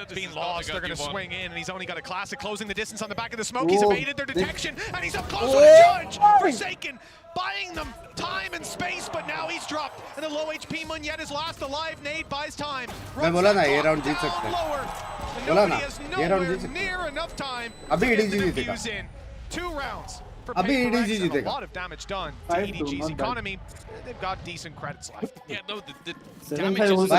is being lost. They're going to swing in, and he's only got a classic closing the distance on the back of the smoke. He's Oh, evaded their detection, and he's up close Oh. with a judge. Forsaken buying them time and space, but now he's dropped. And the low HP Munyet is last alive. Nade buys time. मैं बोला ना ये round जीत सकते हैं Lower. And Nobody has nowhere near enough time to get the defuse in. 2 rounds for PaperX and a lot of damage done to EDG's economy. They've got decent credits left. Yeah, no, the damage is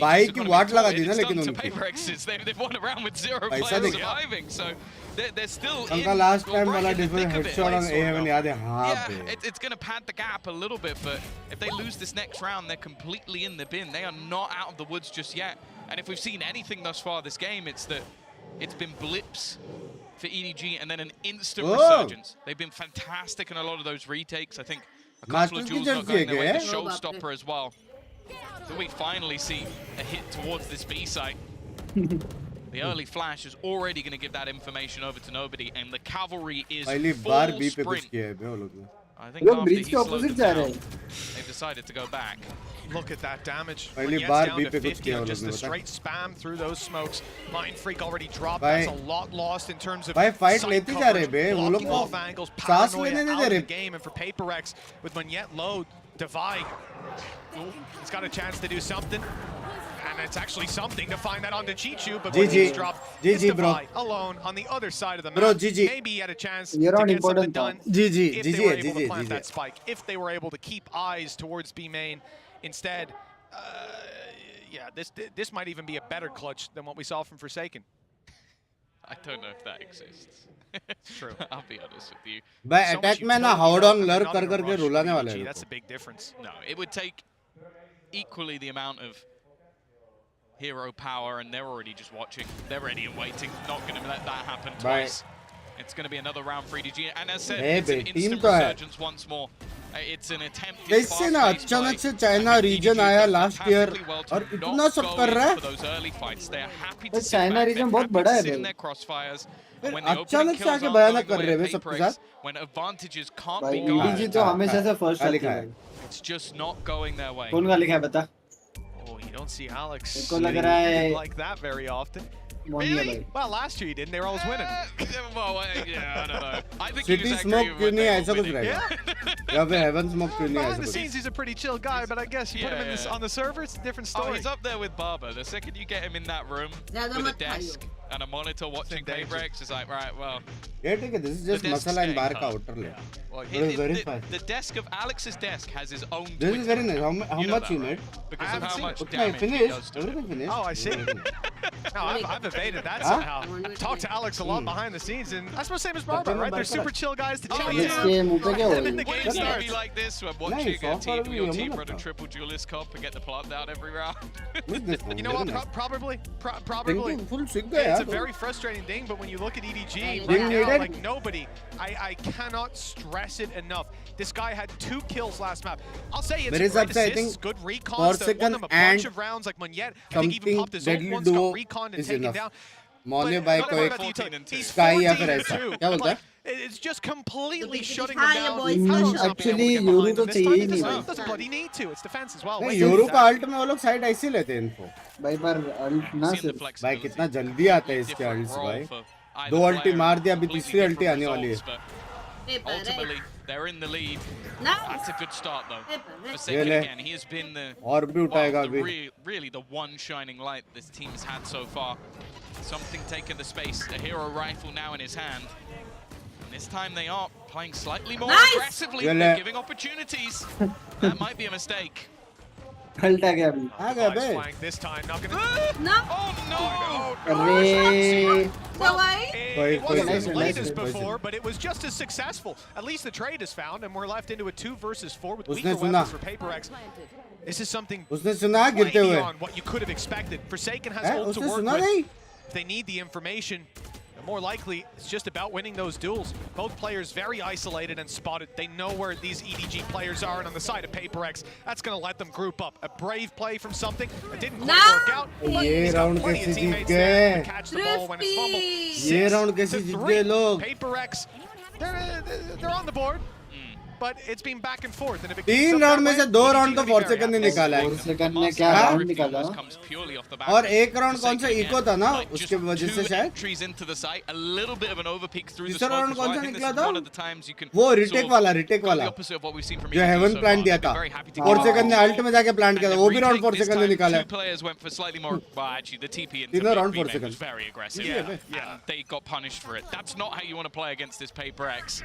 भाई की वाट लगा दी ना लेकिन उनकी they've won a round with 0 players surviving, so they're still उनका last time वाला different headshot on A7 याद है हाँ yeah, it's going to pad the gap a little bit, but if they lose this next round, they're completely in the bin. They are not out of the woods just yet. And if we've seen anything thus far this game, it's that it's been blips for EDG and then an instant resurgence. They've been fantastic in a lot of those retakes. I think a couple of duels not going their way, the showstopper as well. So we finally see a hit towards this B site. The early flash is already going to give that information over to nobody, and the cavalry is full sprint. I think after he slowed them down, they've decided to go back. Look at that damage. When he gets down to 50 on just the straight spam through those smokes. Mind Freak already dropped. That's a lot lost in terms of fight sight coverage, blocking off angles, paranoia out of the game. And for PaperX, with Monyet low, Divide, he's got a chance to do something. And it's actually something to find that onto Chichu, but when he's dropped, it's Divide alone on the other side of the map. Maybe he had a chance to get something done if they were able to plant that spike, if they were able to keep eyes towards B main. Instead, yeah, this might even be a better clutch than what we saw from Forsaken. I don't know if that exists. It's true. I'll be honest with you. By attack में ना howdong lurk कर करके रुलाने वाले हैं. That's a big difference. No, it would take equally the amount of hero power, and they're already just watching. They're ready and waiting. Not going to let that happen twice. It's going to be another round for EDG, and as said, it's an instant resurgence once more. It's an attempt to कैसे ना अचानक से China reason आया last year और इतना सब कर रहा है तो चाइना रीजन बहुत बड़ा है भाई अचानक से आके भयानक कर रहे हैं सबके साथ भाई EDG तो हमेशा से फर्स्ट आती है It's just not going their way. कौन का लिखा है बता Oh, you don't see Alex को लग रहा है like that very often. Really? Well, last year he didn't. They were always winning. Well, yeah, I don't know. I think City Smoke क्यों नहीं ऐसा कुछ रहेगा? या फिर Heaven Smoke क्यों नहीं ऐसा Behind the scenes, he's a pretty chill guy, but I guess you put him in this, on the server, it's a different story. Oh, he's up there with Barber. The second you get him in that room with a desk and a monitor watching PaperX, it's like, right, well. Yeah, ठीक है. This is just masala and bar का outer layer. The desk of Alex's desk has his own. This is very nice. How much you made? Because of how much damage he does to everything finished. Oh, I see. No, I've evaded that somehow. Talked to Alex a lot behind the scenes, and that's the same as Barber, right? They're super chill guys to chill with. Then the game Wouldn't starts. it be like this when watching a team, your team run a triple duelist comp and get the plant down every round? You know what? Probably. It's a very frustrating thing, but when you look at EDG right now, like nobody, I cannot stress it enough. This guy had 2 kills last map. I'll say it's great assists, good recons, that won them a bunch of rounds like Monyet. I think even popped his own ones, got reconned and taken down. मौने भाई को एक sky या फिर ऐसा क्या बोलता है? It's just completely shutting them down. Actually, Yoru तो चाहिए ही नहीं भाई. Doesn't bloody need to. It's defense as well. नहीं योरू का अल्ट में वो लोग साइड ऐसे लेते हैं इनको. भाई पर अल्ट ना सिर्फ. भाई कितना जल्दी आता है इसके अल्ट्स भाई. 2 अल्टी मार दिया अभी तीसरी अल्टी आने वाली है. Ultimately, they're in the lead. That's a good start, though. Forsaken again, he has been really the one shining light this team has had so far. Something taking the space. A hero rifle now in his hand. And this time they are playing slightly more aggressively. They're giving opportunities. That might be a mistake. Ult आ गया अभी. आ गया बे. This time, not gonna. No. Oh no! अरे. It wasn't as late as before, but it was just as successful. At least the trade is found, and we're left into a 2 versus 4 with weaker weapons for PaperX. This is something way beyond what you could have expected. Forsaken has ult to work with. If they need the information, more likely it's just about winning those duels. Both players very isolated and spotted. They know where these EDG players are, and on the side of PaperX, that's going to let them group up. A brave play from something that didn't quite work out, but he's got plenty of teammates there to catch the ball when it's fumbled. 6 to 3. PaperX, they're on the board. but it's been back and forth. And if it 3 round में से 2 round तो फॉर्सेकन ने निकाला है। फॉर्सेकन ने क्या round निकाला? और एक राउंड कौन सा इको था ना, उसके वजह से शायद तीसरा राउंड कौन सा निकला था? वो रिटेक वाला जो हेवन प्लांट दिया था, 4 सेकंड ने अल्ट में जाके प्लांट किया था, वो भी राउंड 4 सेकंड ने निकाला है। तीनों round 4 second. They got punished for it. That's not how you want to play against this Paper X.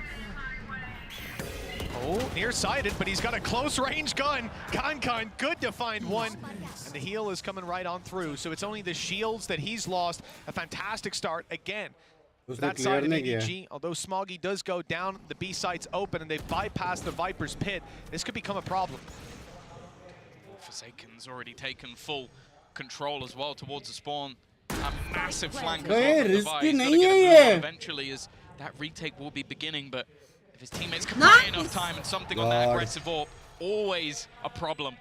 Oh, nearsighted, but he's got a close range gun. Con, good to find one. And the heal is coming right on through. So it's only the shields that he's lost. A fantastic start again. That side of EDG, although Smoggy does go down, the B site's open and they bypass the Viper's pit. This could become a problem. Forsaken's already taken full control as well towards the spawn. A massive flank risky नहीं है ये. Eventually, as that retake will be beginning, but if his teammates can buy enough time and something on that aggressive AWP, always a problem.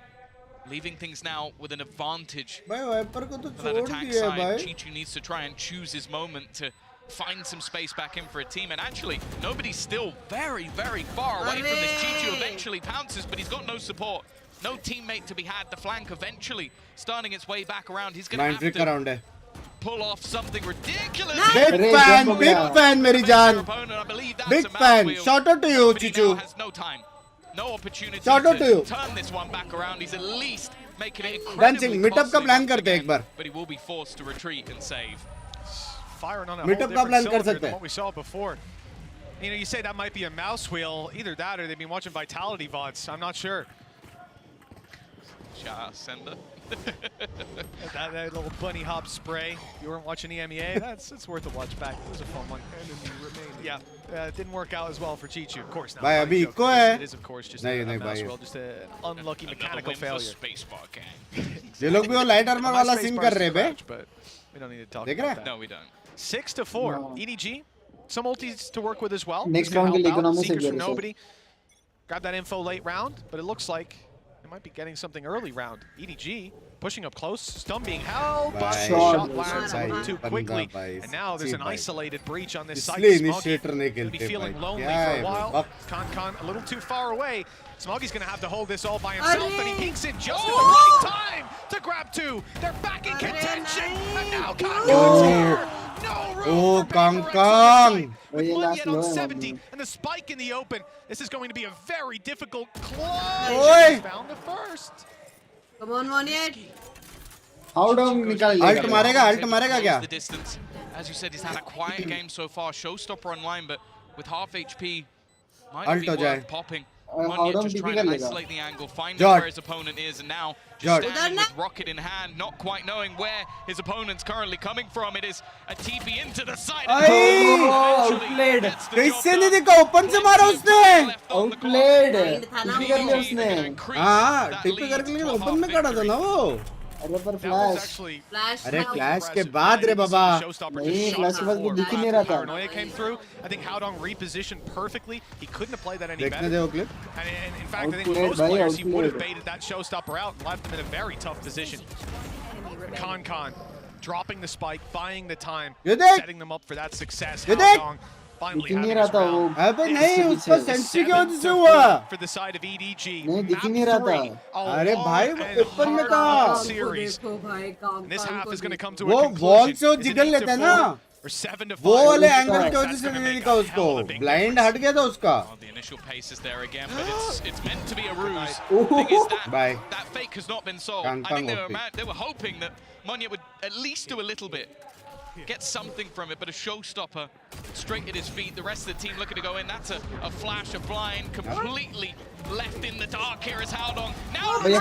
Leaving things now with an advantage. For that attack side, Chichu needs to try and choose his moment to find some space back in for a team. And actually, nobody's still very, very far away from this. Chichu eventually pounces, but he's got no support. No teammate to be had. The flank eventually starting its way back around. He's going to have to pull off something ridiculous. Big fan, मेरी जान. Big fan. Shout out to you, Chichu. Has no time, no opportunity Shout out to you. turn this one back around. He's at least making it Dancing, incredibly meetup का plan करते हैं एक बार. but he will be forced to retreat and save. Firing on a Meetup whole का plan different कर cylinder सकते than हैं. what we saw before. You know, you say that might be a mouse wheel. Either that or they've been watching Vitality VODs. I'm not sure. Shout out Sender. that little bunny hop spray. You weren't watching EMEA? It's worth a watch back. It was a fun one. Yeah, it didn't work out as well for Chichu. Of course not. भाई अभी eco है. It is of course just a mouse wheel, just an unlucky mechanical failure. ये लोग भी वो light armour वाला scene कर रहे बे. But we don't need to talk देख about रहे? that. No, we don't. 6-4. EDG, some ultis to work with as well. Next Just gonna round help के लिए out. economics Seekers है from sir. nobody. Grab that info late round, but it looks like they might be getting something early round. EDG pushing up close, stun being held, but the shot lands a little too quickly. And now there's an isolated breach on this site. Smoggy gonna be feeling lonely for a while. Con a little too far away. Smoggy's gonna have to hold this all by himself, and he peeks in just at the right time to grab two. They're back in contention, and now Con's here. No room for Kong. One yet on 70, and the spike in the open. This is going to be a very difficult clutch. Found the first. Come on, Monier. How down निकाल Alt मारेगा क्या? The distance. As you said, he's had a quiet game so far. Showstopper online, but with half HP, might be worth popping. Munya just trying to isolate the angle, find out where his opponent is, and now just standing with rocket in hand, not quite knowing where his opponent's currently coming from. It is a TP into the side. Outplayed. कैसे नहीं देखा? Open से मारा उसने. Outplayed. टिपी कर लिया उसने. हाँ, टिपी करके लेकिन ओपन में करा था ना वो. अरे पर फ्लैश. अरे फ्लैश के बाद रे बाबा. नहीं, फ्लैश के बाद वो दिख ही नहीं रहा था. Paranoia came through. I think Howdong repositioned perfectly. He couldn't have played that any देखने better. दे वो clip. And in fact, I think most players, he would have baited that showstopper out and left them in a very tough position. Con dropping the spike, buying the time, setting them up for that success. Howdong finally having his round. अबे नहीं, उसका Sentry की वजह से हुआ. For the side of EDG. नहीं, दिख ही नहीं रहा था. अरे भाई वो ओपन में था. This half is going to come to a वो conclusion. वॉल से वो जिगल लेते हैं ना. Or 7-5. वो वाले एंगल की वजह से नहीं दिखा उसको. ब्लाइंड हट गया था उसका. The initial pace is there again, but it's meant to be a ruse. Thing is that fake has not been solved. I think they were hoping that Munya would at least do a little bit. Get something from it, but a showstopper straight at his feet. The rest of the team looking to go in. That's a flash, a blind, completely left in the dark here is Howdong. Now he's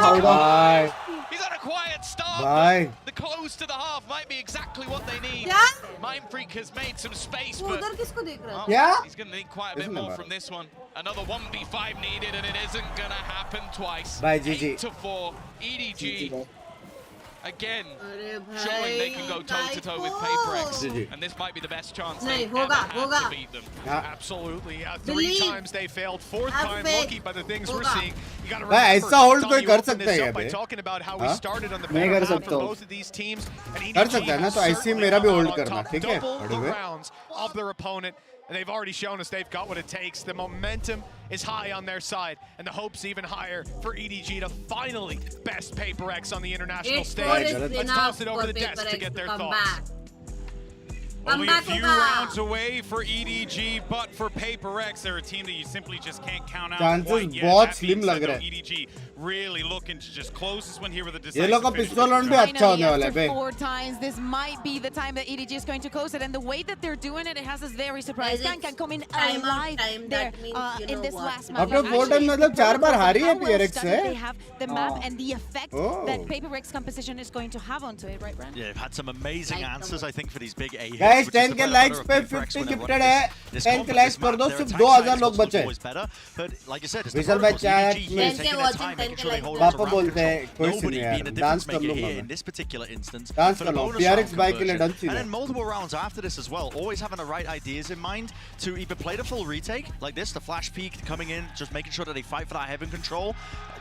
had a quiet start. The close to the half might be exactly what they need. Mind Freak has made some space, but he's going to need quite a bit more from this one. Another 1v5 needed, and it isn't going to happen twice. 8-4, EDG. Again, showing they can go toe-to-toe with Paper X, and this might be the best chance they ever had to beat them. Absolutely. 3 times they failed. 4th time lucky by the things we're seeing. You got to ऐसा hold कोई कर सकता है by talking about how we started on the मैं कर better half सकता for हूँ. both of these teams. And कर सकता है ना, तो ऐसे मेरा भी होल्ड करना, ठीक है? double the rounds of their opponent. And they've already shown us they've got what it takes. The momentum is high on their side, and the hope's even higher for EDG to finally best Paper X on the international stage. Let's toss it over the desk to get their thoughts. Only a few rounds away for EDG, but for Paper X, they're a team that you simply just can't count out quite yet. बहुत slim लग रहा है. EDG really looking to just close this one here with a ये लोग का decisive pistol round भी अच्छा होने वाला है बे. 4 times, this might be the time that EDG is going to close it, and the way that they're doing it, it has us very surprised. Can come in alive there in this last match. After 4 times मतलब 4 बार हारी है PRX से. They have the map and the effect that Paper X composition is going to have onto it, right, Brand? Yeah, they've had some amazing answers, I think, for these big A hits. Guys, 10 के likes पे 50 gifted है. 10 के likes कर दो, सिर्फ 2000 लोग बचे. But like you said, it's Vishal भाई chat में पापा बोलते हैं कोई सी नहीं यार. डांस कर लूँगा मैं. in this particular instance. Dance कर लो. PRX बाइक के लिए done And then multiple rounds after this as well, always having the right ideas in mind to either play the full retake like this, the flash peek coming in, just making sure that they fight for that heaven control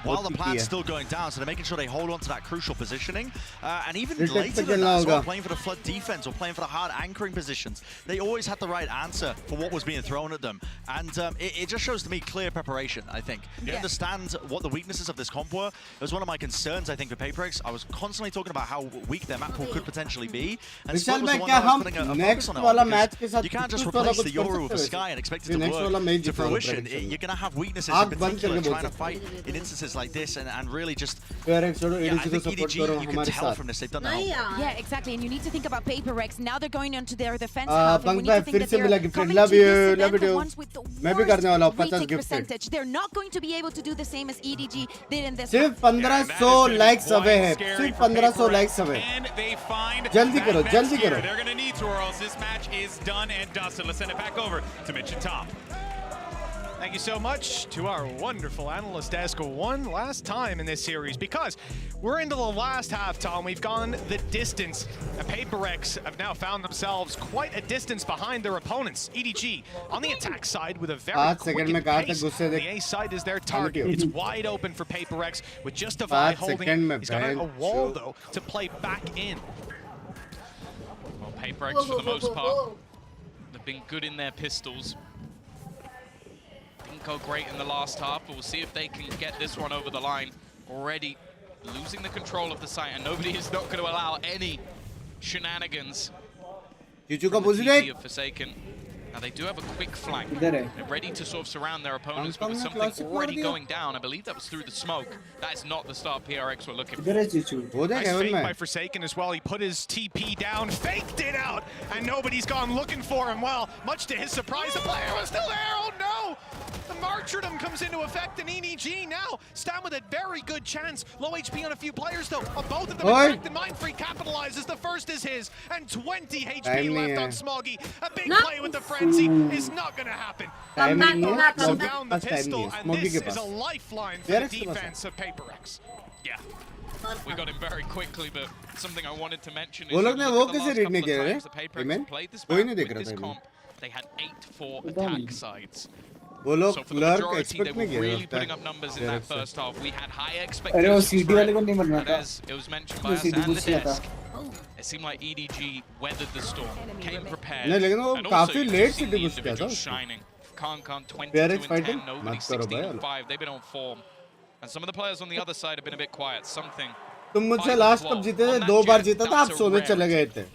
while the plan's still going down, so they're making sure they hold on to that crucial positioning. And even later than that as well, playing for the flood defense or playing for the hard anchoring positions, they always had the right answer for what was being thrown at them. And it just shows to me clear preparation, I think. You understand what the weaknesses of this comp were. It was one of my concerns, I think, for Paper X. I was constantly talking about how weak their map pool could potentially be. And Spud was the one that was putting a focus on it, because you can't just replace the Yoru of the sky and expect it to work to fruition. You're going to have weaknesses in particular trying to fight in instances like this and really just... I think EDG, you can tell from this, they've done that. Yeah, exactly, and you need to think about Paper X. Now they're going into their defense half, and we need to think that they're coming to this event the ones with the worst retake percentage. They're not going to be able to do the same as EDG did in this. सिर्फ 1500 likes away है. सिर्फ 1500 likes away. जल्दी करो, जल्दी करो. They're going to need to, or else this match is done and dusted. Let's send it back over to Mitch and Tom. Thank you so much to our wonderful analyst desk one last time in this series, because we're into the last half, Tom. We've gone the distance. And Paper X have now found themselves quite a distance behind their opponents. EDG on the attack side with a very quick pace. The A side is their target. It's wide open for Paper X with just a Vi holding. He's got a wall, though, to play back in. Well, Paper X, for the most part, they've been good in their pistols. Didn't go great in the last half, but we'll see if they can get this one over the line. Already losing the control of the site, and nobody is not going to allow any shenanigans. Of Forsaken. Now they do have a quick flank. They're ready to sort of surround their opponents, but with something already going down. I believe that was through the smoke. That is not the start PRX were looking for. Nice fake by Forsaken as well. He put his TP down, faked it out, and nobody's gone looking for him. Well, much to his surprise, the player was still there. Oh no! The martyrdom comes into effect, and EDG now stand with a very good chance. Low HP on a few players though. Both of them infected. Mindfree capitalizes. The first is his, and 20 HP left on Smoggy. A big play with the frenzy is not going to happen. Down the pistol, and this is a lifeline for the defense of Paper X. Yeah. We got him very quickly, but something I wanted to mention is वो लोग ने वो कैसे read नहीं किया the Paper X played this map with this comp. They had 8-4 attack sides. वो लोग So for the majority, they were really putting up numbers in that first half. We had high अरे वो expectations CD for वाले को it, नहीं बनना but था. as it was mentioned by us CD and the boost किया था. desk, it seemed like EDG weathered the storm, came prepared, नहीं लेकिन वो and काफी also you late see CD the boost किया था. individuals shining. Khan 22 PRX and fighting 10, nobody मत करो 16 भाई. and 5. They've been on form, and some of the players on the other side have been a bit quiet. Something. तुम मुझसे last कब जीते थे? 2 बार जीता था, आप सोने चले गए थे.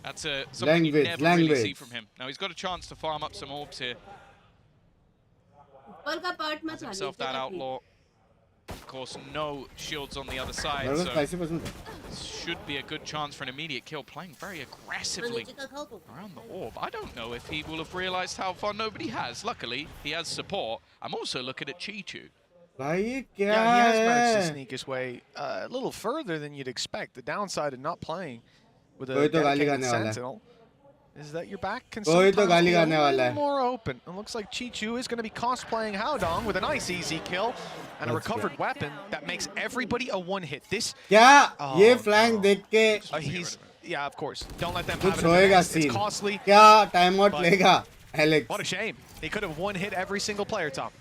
That's something you never really see from him. Now he's got a chance to farm up some orbs here. Has himself that outlaw. Of course, no shields on the other side, so should be a good chance for an immediate kill. Playing very aggressively around the orb. I don't know if he will have realized how far nobody has. Luckily, he has support. I'm also looking at Chichu. Yeah, he has managed to sneak his way a little further than you'd expect. The downside of not playing with a dedicated Sentinel is that your back can sometimes be a little more open. It looks like Chichu is going to be cosplaying Haodong with a nice easy kill and a recovered weapon that makes everybody a one-hit. This ये flank देख के yeah, of course. Don't let them कुछ have it. होएगा It's scene. costly. क्या time out लेगा Alex? What a shame. He could have one-hit every single player, Tom.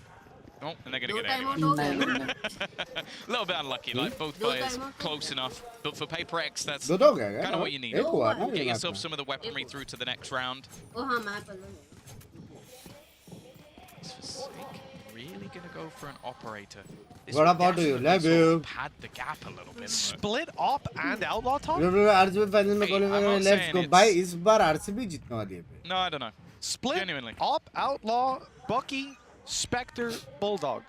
Oh, and they're going to get time it out हो anyway. गया. A little bit unlucky, like both दो players time out. close enough. But for Paper X, that's दो हो गया क्या? kind of what you need. एक हुआ ना Get ये yourself match some of the weaponry through to the next round. ओ हाँ मैं पहले. Is Forsake really going to go for an operator? This What would about you? definitely Love sort of you. pad the gap a little bit. Split op and outlaw top? RCB final में Hey, I'm qualify not let's saying go it's- भाई इस बार RCB जीतने वाली है No, I don't know. Split Genuinely. op, outlaw, Bucky, Spectre, Bulldog.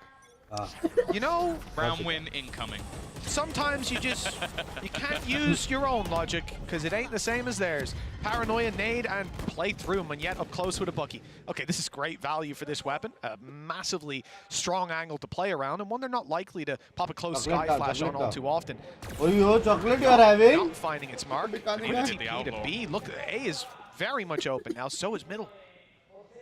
You know, Round win incoming. sometimes you can't use your own logic because it ain't the same as theirs. Paranoia, nade, and play through Munyet up close with a Bucky. Okay, this is great value for this weapon. A massively strong angle to play around, and one they're not likely to pop a close sky flash on all too often. Oh, yo, chocolate you are having? Not finding its mark. TP to B. Look, A is very much open now. So is middle.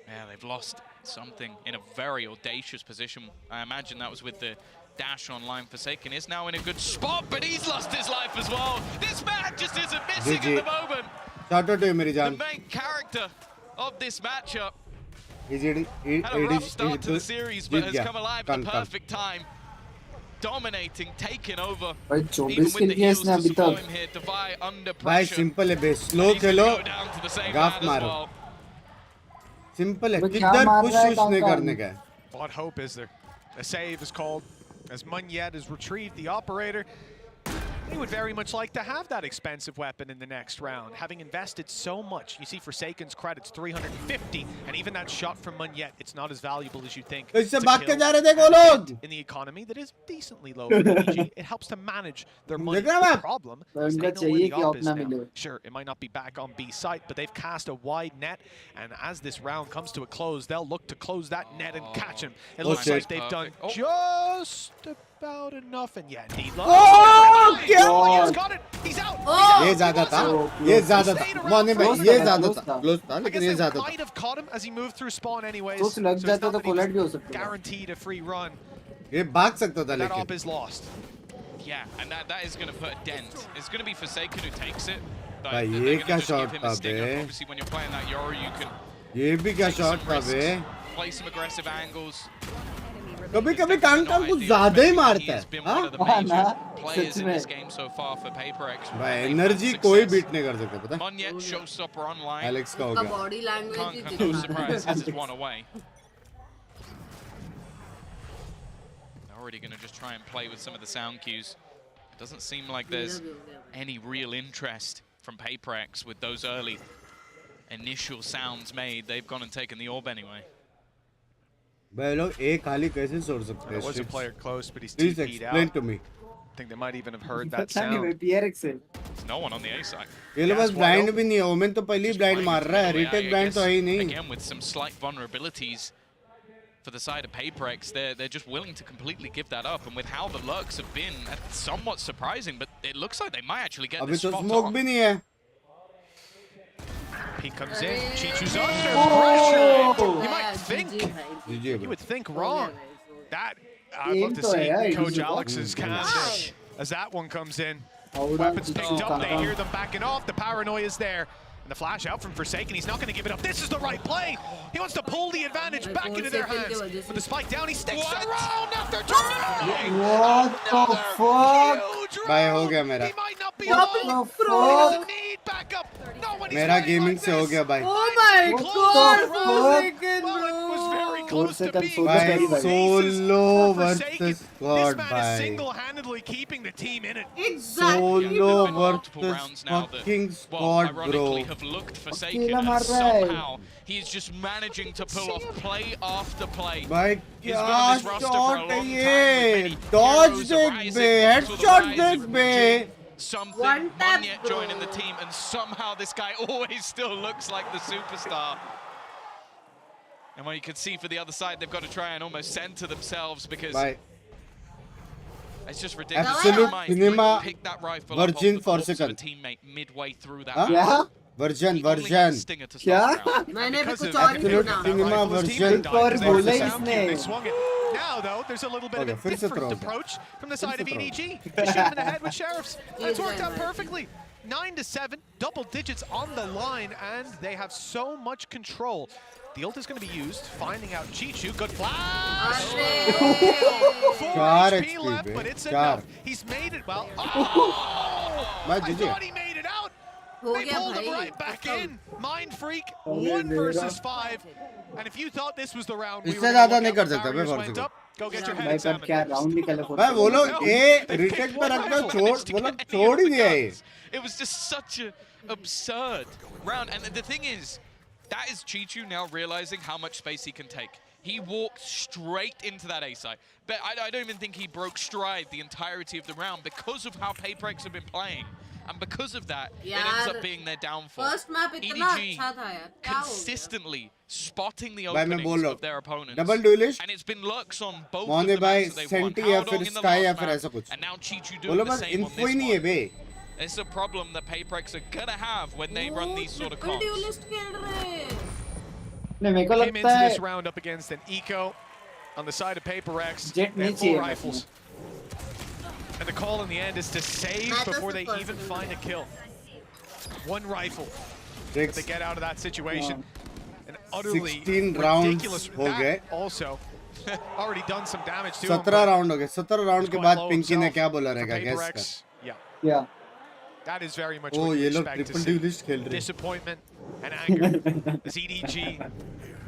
Yeah, they've lost something in a very audacious position. I imagine that was with the dash online. Forsaken is now in a good spot, but he's lost his life as well. This man just isn't missing at the moment. Shout out to you, मेरी The जान. main character of this matchup Had had a rough start to the series, but has come alive at the perfect time. Dominating, taking over. भाई Even 24 with kill the किया heals इसने to अभी support तक. him here, Defy under भाई pressure. Simple है बे slow खेलो गाफ मारो simple है किधर पुश नहीं करने का है. What hope is there? A save is called as Munyet is retrieved the operator. He would very much like to have that expensive weapon in the next round, having invested so much. You see Forsaken's credits 350, and even that shot from Munyet, it's not as valuable as you think. इससे भाग के जा रहे थे वो लोग. In the economy that is decently low for EG, it helps to manage their money. The problem is they know where the op is now. Sure, it might not be back on B site, but they've cast a wide net, and as this round comes to a close, they'll look to close that net and catch him. It looks like they've done just about enough, and yeah, indeed. He's got it. He's out. ये ज़्यादा था morning में ये ज़्यादा था close था लेकिन ये ज़्यादा था. Might have caught him as he moved through spawn anyways. तो लग जाता तो कोलैट भी हो सकता है. Guaranteed a free run. ये भाग सकता था That लेकिन. op is lost. Yeah, and that is going to put a dent. It's going to be Forsaken who takes it. Like, भाई they're ये gonna क्या just give शॉट him था a stinger. बे. Obviously, when you're playing that Yoru, you can ये भी क्या take shot some था risks, बे. play some aggressive angles. कभी कभी कांग कुछ ज़्यादा ही मारता He's है. been हाँ? one of the major players in this game so far for PaperX. भाई एनर्जी कोई बीट नहीं कर सकता पता. Munyet showstopper online. एलेक्स का हो उसका गया. body language Can't he have no दिखा. surprise. This is one away. They're already going to just try and play with some of the sound cues. It doesn't seem like there's any real interest from PaperX with those early initial sounds made. They've gone and taken the orb anyway. भाई लोग एक खाली कैसे छोड़ सकते There हैं? was a player close, but he's Please TP'd explain out. to me. I think they might even have heard that पता नहीं sound. भाई PRX से. There's no one on the A side. ये लोग बस ब्लाइंड भी नहीं है. ओमेन तो पहले ही ब्लाइंड मार रहा है. रीटेक ब्लाइंड तो है ही नहीं. Again, with some slight vulnerabilities for the side of PaperX, they're just willing to completely give that up. And with how the lurks have been, that's somewhat surprising. But it looks like they might actually get अभी this तो spot smoke on. भी नहीं है. He comes in. Chichu's under pressure. You might think. You would think wrong. That I'd love to see Coach Alex's cast as that one comes in. Weapons picked up. They hear them backing off. The paranoia is there. And the flash out from Forsaken. He's not going to give it up. This is the right play. He wants to pull the advantage back into their hands. With the spike down, he sticks around after turn. What the fuck? भाई हो गया मेरा. मेरा gaming से हो गया भाई. Oh my god, Forsaken, भाई सोलो वर्सेस स्क्वाड भाई. Single-handedly keeping the team in it. Solo versus fucking squad, bro. Ironically have looked Forsaken and somehow he's just managing to pull off play after play. भाई He's क्या been on this roster for a shot है long ये. time with many dodge heroes देख arising, बे. also the headshot rise देख of बे. Something, One tap, Munyet bro. joining the team, and somehow this guy always still looks like the superstar. And what you can see for the other side, they've got to try and almost center themselves because it's just ridiculous. Absolute cinema Pick that rifle virgin up off the for corpse of a second. teammate midway through that. हाँ? round. Version He only had a stinger to start the round. मैंने भी Because कुछ of और ही Absolute सुना. cinema version. और बोला ही इसने. They swung it. Now, though, there's a little bit of a फिर से different throw. approach from the फिर side से of throw. EDG. They shoot him in the head with Sheriffs. And it's worked out perfectly. 9 to 7, double digits on the line, and they have so much control. The ult is going to be used, finding out Chichu. Good flash! 4 HP left, but it's enough. He's made it well. Oh! I thought he made it out. They pulled him right back in. Mind Freak, 1 versus 5. And if you thought this was the round, we were going to went up. Go get your head examined. भाई वो लोग ये retake पे रखना छोड़ ही दिया ये. It was just such an absurd round, and the thing is, that is Chichu now realizing how much space he can take. He walked straight into that A site, but I don't even think he broke stride the entirety of the round because of how PaperX have been playing. And because of that, it ends up being their downfall. First map EDG consistently spotting the भाई मैं बोल openings रहा of their opponents. Double duelist. And it's been lurks on both मोने of the भाई maps that they won. सेंटी या Howdong फिर in the sky या last फिर map, ऐसा कुछ. and now Chichu वो doing लोग the बस same on info he this नहीं है one. Bay. It's a problem that PaperX are gonna have when they run these sort of comps. Came into this round up against an Eco on the side of PaperX. They have 4 rifles. And the call in the end is to save before they even find a kill. 1 rifle. They get out of that situation. An utterly 16 rounds ridiculous हो गए. Also already done some damage to him. 17 round हो गए. 17 round के बाद पिंकी ने क्या बोला रहेगा गैस कर. Yeah. That is very much what you expect to see. Disappointment and anger. The EDG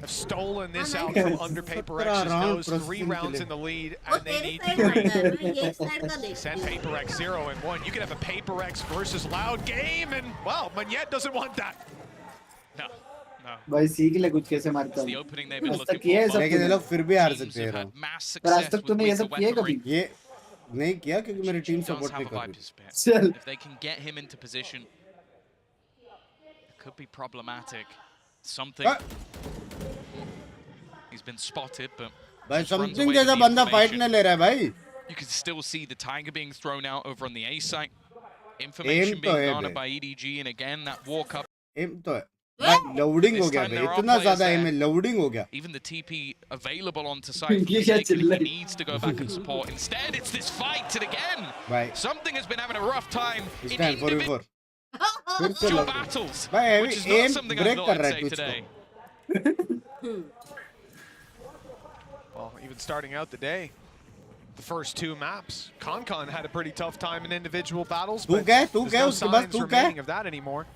have stolen this out from under PaperX's nose. 3 rounds in the lead, and they need 3. Send PaperX 0-1. You can have a PaperX versus Loud game, and well, Magnet doesn't want that. No. भाई सीख ले कुछ कैसे मारता The है. opening they've been आज looking तक किया है for. सब लेकिन ये लोग फिर भी हार सकते हैं. पर आज तक तूने ये सब किया कभी? ये नहीं किया क्योंकि मेरी टीम सपोर्ट नहीं कर रही. चल. If they can get him into position, it could be problematic. Something. He's been spotted, but भाई समथिंग जैसा बंदा फाइट नहीं ले रहा है भाई. you can still see the Tiger being thrown out over on the A site. Information being garnered by EDG, and again that walk up. Aim तो है. भाई लोडिंग हो गया भाई. इतना ज़्यादा एम में लोडिंग हो गया. Even the TP available onto site. He needs to go back and support. Instead, it's this fight again. Right. Something has been having a rough time in individual battles, भाई which is not aim something I break thought कर रहा I'd है say today. Well, even starting out the day, the first 2 maps, Concon had a pretty tough time in individual battles, but there's no signs remaining of that anymore.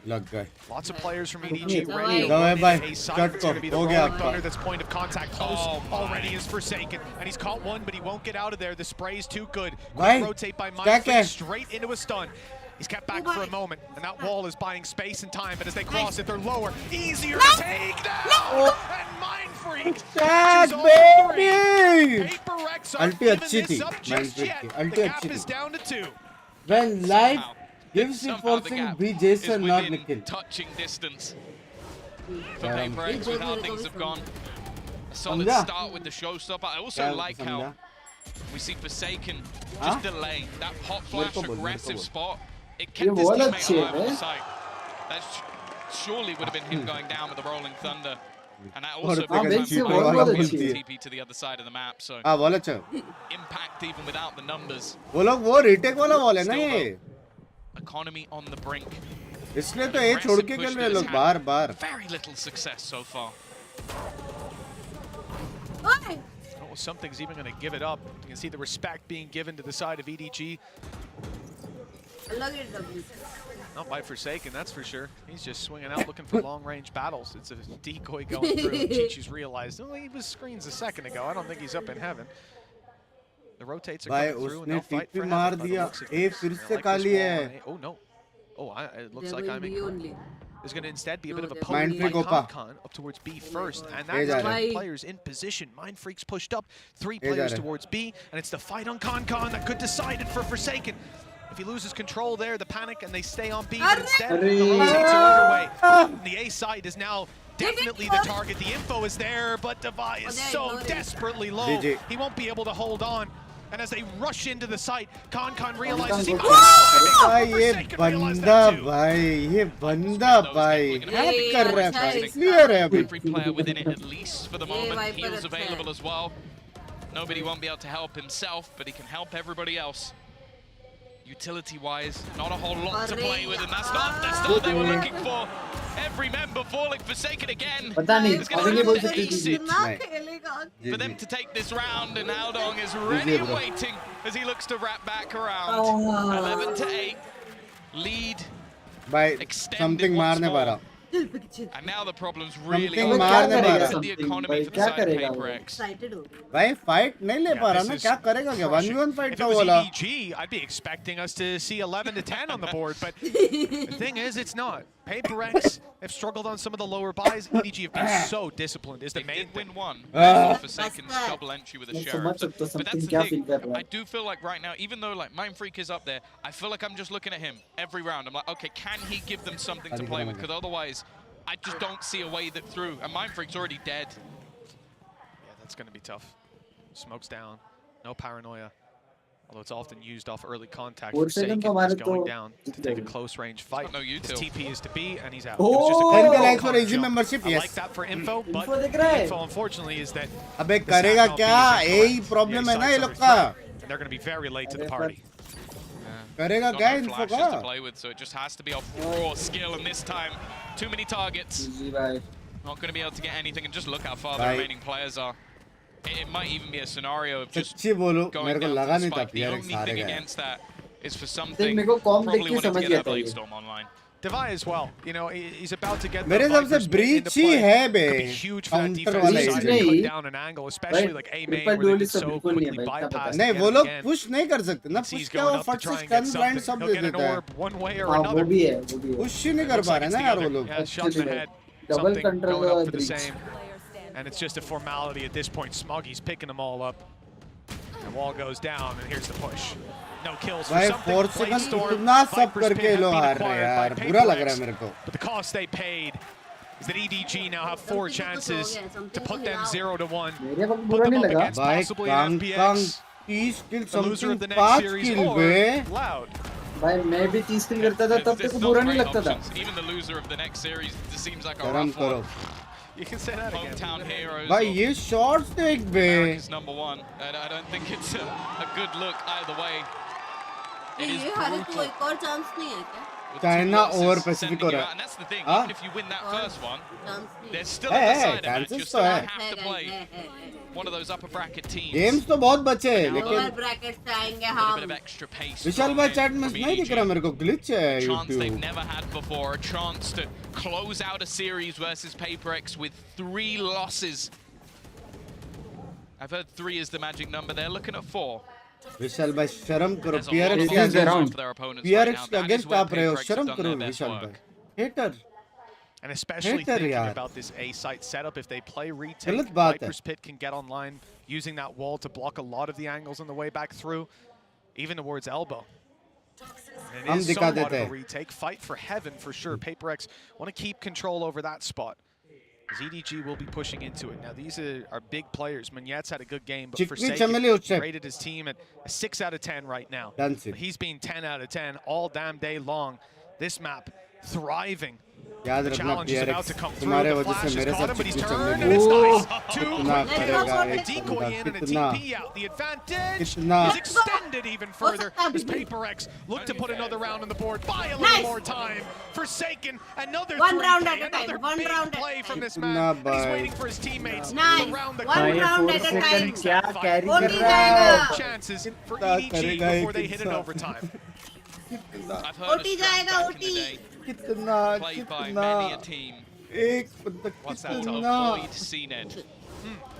लग गए. Lots of players from EDG ready to दो है run भाई. into A site. Cut It's को going to be the हो गया Rolling आपका. Thunder that's point of contact close. Already is Forsaken, and he's caught 1, but he won't get out of there. The spray is too good. भाई, Quick rotate by क्या Mindfreak क्या? straight into a stun. He's kept back for a moment, and that wall is buying space and time, but as they cross it, they're lower. Easier to take now! And Mindfreak! Tag, she's on baby! 3. PaperX Ulti aren't अच्छी even थी. this up just Mindfreak yet. की. The Ulti gap अच्छी is थी. down to 2. When life gives you Somehow the forcing gap be is Jason not within Nikhil. touching distance for Damn. PaperX with how things have gone. A solid समझा? start with the showstopper. I also क्या like how समझा? we see Forsaken हाँ? just delay that hot मेरे flash को बोल, मेरे को aggressive बोल. spot. It ये kept his बहुत teammate अच्छे alive on हैं. the site. That surely would have been him going down with the Rolling Thunder. And that और also देखा brings जी, him वो वाला बोलती है. TP to the other side of the map. So हाँ वाला अच्छा. impact even without the numbers. वो लोग वो retake वाला wall है ना ये. Economy on the brink. इसलिए तो ये छोड़ के खेल रहे लोग बार बार. Very little success so far. Oh, something's even going to give it up. You can see the respect being given to the side of EDG. Not by Forsaken, that's for sure. He's just swinging out looking for long-range battles. It's a decoy going through. Chichu's realized, oh, he was screens a second ago. I don't think he's up in heaven. The rotates are भाई coming through, and उसने they'll fight tip for मार heaven by the दिया. looks of A things. फिर They से like Kali this है. wall on A. Oh, no. Oh, it looks like I'm in. There's going to instead be a bit of a poke Mindfreak by opa. Concon up towards B first, and ए जा that's रहा है. 2 players in position. Mindfreak's pushed up, 3 ए जा players रहा है. towards B, and it's the fight on Concon that could decide it for Forsaken. If he loses control there, the panic, and they stay on B, but instead the rotates are underway. The A side is now definitely the target. The info is there, but Devi is so desperately low. GG. He won't be able to hold on. And as they rush into the site, Concon realizes he भाई ये बंदा भाई ये बंदा भाई hack कर रहा है भाई क्लियर है अभी. Every player within it, at least for the moment. Heals available as well. Nobody won't be able to help himself, but he can help everybody else. Utility-wise, not a whole lot to play with, and that's not what they were looking for. Every member falling Forsaken again. It's going to ace it for them to take this round, and Aldong is ready and waiting as he looks to wrap back around. 11-8, lead extended something once more. And now the problem's really on the economy for the side of PaperX. भाई fight नहीं ले पा रहा ना क्या करेगा क्या 1v1 fight If का it was बोला EDG, I'd be expecting us to see 11 to 10 on the board, but the thing is, it's not. PaperX have struggled on some of the lower buys. EDG have been so disciplined. Is the main win one. Forsaken's double entry with a So sheriff. much of the But that's something the thing. kya feel I do feel like right now, even though like Mind Freak is up there, I feel like I'm just looking at him every round. I'm like, okay, can he give them something to play with? Because otherwise, I just don't see a way that through. And Mind Freak's already dead. Yeah, that's going to be tough. Smoke's down. No paranoia. Although it's often used off early contact. Forsaken is going down to take a close range fight. His TP is to B, and he's out. for easy membership, I yes. like that for info, but info unfortunately is that अबे करेगा क्या यही problem है ना ये लोग का and they're going to be very late to the party. करेगा क्या No info flashes to का play with, so it just has to be off raw skill, and this time, too many targets. Not going to be able to get anything, and just look how far the remaining players are. It might even be a scenario of just सच्ची बोलो going मेरे को down लगा to the नहीं था spike. The PRX only हारेगा thing यार against that is for something मेरे को कॉम देख probably के wanting समझ to गया get that था ये Bladestorm online. Devi as well. You know, he's about to get मेरे हिसाब से breach ही है बे huge for that counter defense वाला side to cut down an angle, especially like A main where they get so quickly bypassed. नहीं वो लोग push नहीं कर सकते ना push क्या वो फट से stun blind सब दे देता है one way or हाँ another. वो भी है push ही नहीं कर पा रहे ना यार वो लोग Yeah, shots ahead. Double Something control going up for the breach. same. And it's just a formality at this point. Smoggy's picking them all up. And wall goes down, and here's the push. No kills for भाई something. 4 seconds Bladestorm, इतना सब Viper's करके pin लोग have been हार रहे acquired यार by बुरा लग रहा है PaperX. मेरे को But the cost they paid is that EDG now have 4 chances to put them 0-1. मेरे को Put बुरा them नहीं up लगा against भाई possibly कांग an कांग FPX. 30 kill The loser of something the next 5 series kill or बे Loud. भाई मैं भी 30 किल करता था तब तक There's बुरा not नहीं great लगता था options. Even the loser of the next series just seems like a शर्म rough करो one. You can say that again. Hometown heroes. भाई ये shots देख बे America's #1, and I don't think it's a good look either way. It is ये हारे brutal. तो एक और चांस नहीं है क्या? With China two losses over Pacific sending हो you रहा out, है and that's the thing. हाँ? Even if you win that first one, chance नहीं there's still है, a है, decider match. chances You तो still है। have to play one of those upper bracket teams. games तो बहुत बचे हैं लोअर लेकिन ब्रैकेट से आएंगे A little हम bit of extra pace. Vishal from भाई it, chat में from नहीं दिख EDG. रहा मेरे को glitch है Chance they've YouTube never had before, a chance to close out a series versus PaperX with 3 losses. I've heard 3 is the magic number. They're looking at 4. विशाल भाई शर्म करो There's a lot of PRX के options against for their opponents right PRX now. के That is against where आप रहे हो PaperX have शर्म done करो their best विशाल work. भाई hater And especially Hater thinking यार about this A site setup, if they play retake, गलत बात है Viper's Pit can get online using that wall to block a lot of the angles on the way back through, even towards elbow. And हम it is दिखा somewhat देते of a हैं retake. Fight for heaven for sure. PaperX want to keep control over that spot. ZDG will be pushing into it. Now these are big players. Manyet's had a good game, but चिकनी Forsaken चमेली उच्चक rated his team at a 6 out of 10 right now. Done it. He's been 10 out of 10 all damn day long. This map thriving. याद The रखना challenge is about PRX to come through. तुम्हारे The वजह flash से has मेरे caught साथ him, but he's चिकनी turned, चमेली and it's nice. कितना करेगा A एक decoy बंदा in and a कितना TP out. The advantage कितना is extended even further as PaperX look to put another round on the board. Buy a little more time. Forsaken, another One round 3K, at a time. another One big round at play a from time. this man. And he's waiting for his teammates Nice. to round the One corner. round at a second time. क्या carry Only कर रहा है Chances for कितना EDG करेगा before they एक hit it इंसान overtime. I've heard OT a strat जाएगा, back in the OT. day कितना played by कितना many a team एक बंदा to कितना avoid CNED.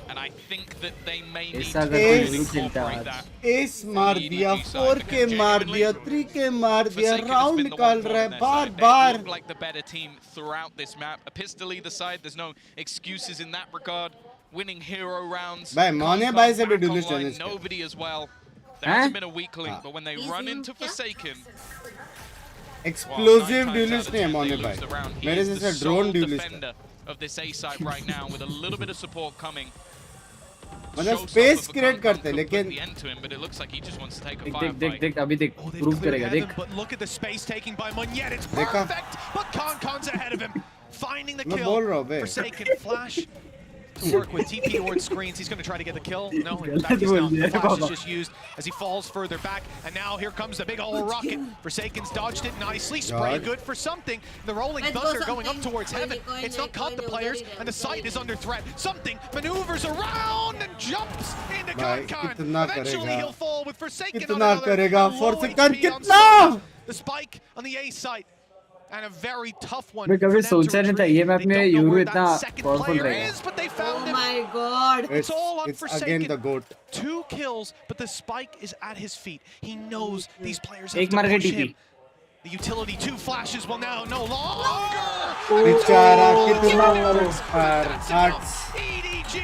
And I think that they may need ऐसा to अगर कोई really नहीं खेलता incorporate आज that. एस मार दिया 4K मार दिया 3K मार दिया Forsaken has round been the निकाल one रहा है on their bar side. Bar They look like the better team throughout this map. A pistol either side, there's no excuses in that regard. Winning hero rounds. भाई मौने भाई से भी Back डुलिश online, challenge nobody as well. There hasn't been a weak link, but when they run into Forsaken, explosive dualist नहीं है मौने भाई मेरे he's जैसा the drone sole dualist है defender of this A site right now with a little bit of support coming. मतलब space create करते हैं लेकिन The end to him, but it looks like he just wants to take a देख firefight. देख देख अभी देख They've prove cleared करेगा heaven, देख but look at the space taking by Munyet. It's देखा? perfect, but Khan's ahead of him, finding the मैं kill. बोल रहा हूँ बे Forsaken flash. to work with TP towards screens. He's going to try to get the kill. No, in fact, he's not. The flash is just used as he falls further back. And now here comes the big old rocket. Forsaken's dodged it nicely. Spray good for something. The rolling thunder going up towards heaven. It's not caught the players, and the site is under threat. Something maneuvers around and jumps into Kankan. Eventually he'll fall with Forsaken on another low HP on Sparta. The spike on the A site. And a very tough one. मैं कभी सोचा नहीं था ये map में euro इतना powerful रहेगा. But they found him. Oh my god. It's all on It's Forsaken. again the goat. 2 kills, but the spike is at his feet. He knows these players have एक to मार के push TP. him. The utility 2 flashes will now no longer. बेचारा कितना hurts. EDG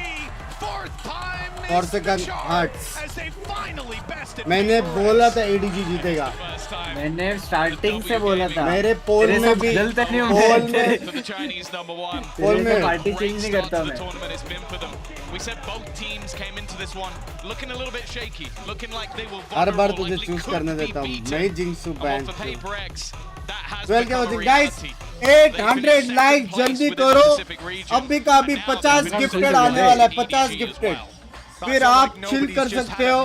4th time Corsair hurts. as they finally bested. मैंने बोला था ADG जीतेगा. मैंने स्टार्टिंग से बोला था. मेरे पोल में भी बदलते नहीं पोल में For the Chinese number 1. पोल में पार्टी चेंज नहीं करता मैं. Tournament has been for them. We said both teams came into this one looking a little bit shaky, looking like they were her bar vulnerable, तुझे like choose they करने could be देता हूँ. beaten. नहीं जिंक्सू And band. for Paper X, that has Well, क्या become a होती guys? reality. 800 like जल्दी करो. अभी का अभी 50 गिफ्टेड आने वाला है. 50 गिफ्टेड. फिर आप चिल कर सकते हो.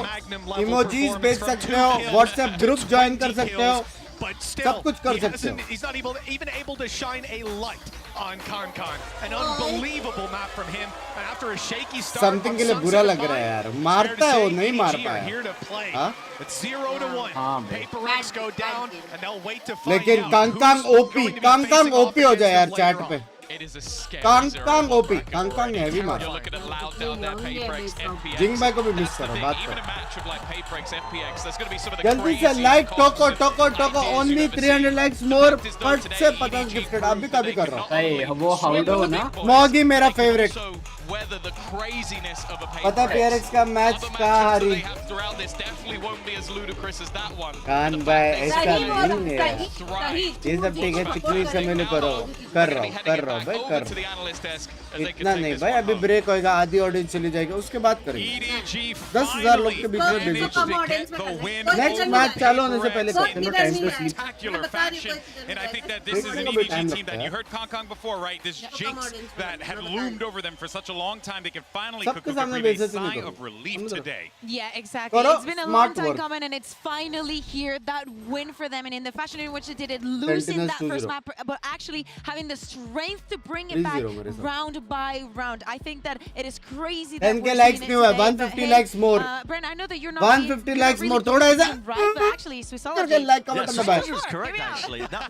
इमोजीज भेज सकते हो. व्हाट्सएप ग्रुप ज्वाइन कर सकते हो. But still, सब कुछ कर सकते हो. he's not even able to shine a light on Kankan. An unbelievable map from him. And after a shaky start, something के लिए बुरा लग रहा है यार. मारता है वो नहीं मार here to play. पाया. It's 0-1. Paper X go down, and they'll wait to find लेकिन out Kangkang who's OP. going to be Kangkang facing off OP हो जाए यार against चैट later पे. on. It is a scary Kangkang zero. OP. Kangkang ने heavy मारा. You're looking at loud down there, Paper X, FPX. जिंग भाई को भी miss That's the करो. thing, बात even करो. a match of like Paper X, FPX, there's going to be some of the जल्दी से craziest लाइक comps टोको with टोको टोको. ideas only you've ever 300 seen. Likes more. Fact is, though, फट today, से 50 EDG gifted. proved अभी that का they भी कर can रहा not हूँ. अरे only वो हाउडो struggle ना. with points, मॉगी मेरा they can favourite. also weather the craziness of a पता Paper PRX X. का मैच Other कहाँ matchups that हारी. they have throughout this definitely won't be as ludicrous as that one. कान भाई ऐसा नहीं है. ये सब ठीक है. पिछली समय में करो. कर रहा हूँ भाई कर रहा हूँ. इतना नहीं भाई. अभी ब्रेक होएगा. आधी ऑडियंस चली जाएगी. उसके बाद करेंगे. 10,000 लोग के बीच में भेजो. नेक्स्ट मैच चालू होने से पहले करते हैं. Time to sleep. Spectacular fashion, and I think that this is an EDG team that you heard Kong before, right? This jinx that had loomed over them for such a long time, they can finally सबके सामने breathe a बेइज्जती नहीं sigh करो. of relief today. Yeah, exactly. करो, It's been a smart long time work. coming, and it's finally here. That win for them, and in the fashion in which they did it, losing Sentinels that 2-0. first map, but actually having the strength to bring it back 3-0 मेरे साथ. round by round. I think that it is crazy that 10K we're likes seeing it नहीं हुआ. today, but 150 hey, likes more. Brent, I know that you're not 150 you're likes not more. really थोड़ा ऐसा. getting right, but actually, Swissology. करके like Yeah, comment so दबाए. is correct actually. Now,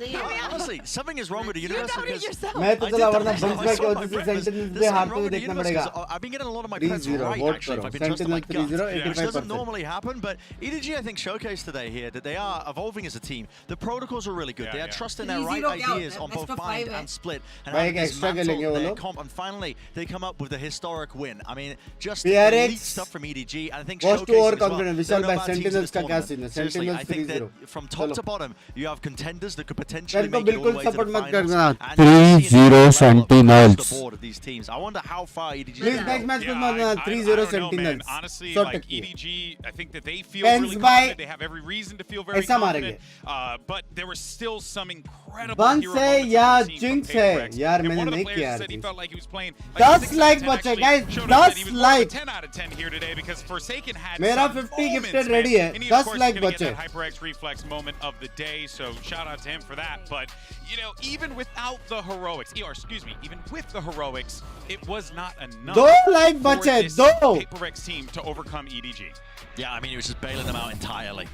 honestly, something is wrong with the universe because मैं तो I चला did वरना that. Buns I भाई saw के my वजह से breakfast. सेंटिनेल्स There's पे हाथ something wrong पे with the देखना universe पड़ेगा. 'cause I've been getting a lot of my friends 3-0 right vote actually. करो. If I can trust my Sentinels gut. 3-0 Which doesn't 85%. normally happen, but EDG I think showcased today here that they are evolving as a team. The protocols are really good. They are trusting their right 3-0 क्या ideas होता है? on both Best of bind 5 है. and split and भाई how एक to extra खेलेंगे dismantle वो their लोग. comp and finally they come up with a historic win. I mean, just PRX elite stuff from EDG and I think was to showcasing as well. overconfident. There are Vishal no भाई, bad teams in Sentinels this का क्या tournament. scene है? Seriously, I Sentinels think 3-0. that from top चलो. to bottom you have contenders that could potentially इनको make it all the बिल्कुल way to the support मत finals. करना. And you see 3-0 it across Sentinels. the board of these teams. I wonder how far EDG Please next match कुछ मत करना. 3-0 Sentinels. Honestly, Short like tactic. EDG, I think that they feel Pens really by- confident. They have every reason to feel very ऐसा confident. मारेंगे. But there were still some incredible buns hero है moments या we've seen from jinx Paper है. X. यार And मैंने one of the नहीं players किया said he यार. felt like he was playing 10 6 like out of 10 बचे actually guys. showed us that 10 he was more of a like. 10 out of 10 here today because Forsaken had मेरा some 50 moments, gifted man. ready है. And he, 10 of course, like gonna get बचे. that HyperX reflex moment of the day, so shout out to him for that. But, you know, even without the heroics, or excuse me, even with the heroics, it was not enough 2 like for बचे. this 2. HyperX team to overcome EDG. Yeah, I mean, it was just bailing them out entirely.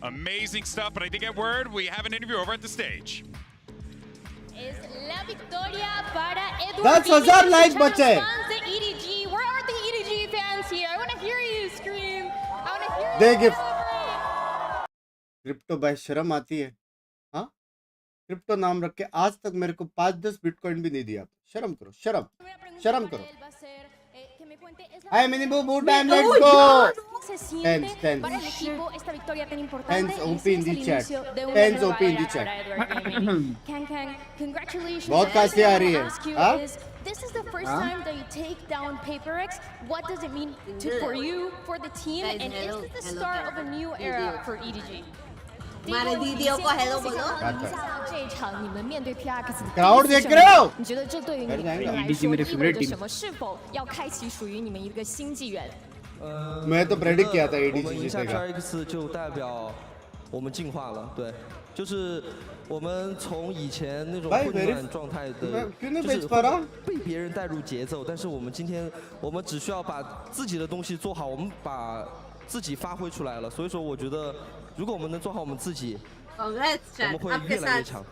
Amazing stuff, but I think at word, we have an interview over at the stage. Es la victoria para Edward. 10,000 like बचे. Fans de EDG. Where are the EDG fans here? I want to hear you scream. I want to hear they you gift. celebrate. Crypto भाई शर्म आती है. हाँ? Crypto नाम रख के आज तक मेरे को 5-10 बिटकॉइन भी नहीं दिया. शर्म करो. शर्म. शर्म करो. Hi, mini boo boo time, let's go! Tens. Para el equipo esta victoria tan importante. Tens y OP in es the el chat. inicio de una Tens nueva OP in the era chat. para Edward Gaming. Kang, congratulations. बहुत And Kashi आ रही I है. ask you हाँ? is, this is the first हाँ? time that you take down Paper X. What does it mean for you, for the team, Guys, and hello, is this the hello, start hello. of a new era for EDG? हमारे दीदियों को hello बोलो 这一场你们面对 PRX 的 Crowd देख रहे हो? 你觉得这对于你们来说意味着什么？是否要开启属于你们一个新纪元？ मैं तो predict किया था 我 ADG 们赢下 जीतेगा PRX 就代表我们进化了，对，就是我们从以前那种混乱状态的，就是被别人带入节奏，但是我们今天我们只需要把自己的东西做好，我们把自己发挥出来了，所以说我觉得如果我们能做好我们自己，我们会越来越强。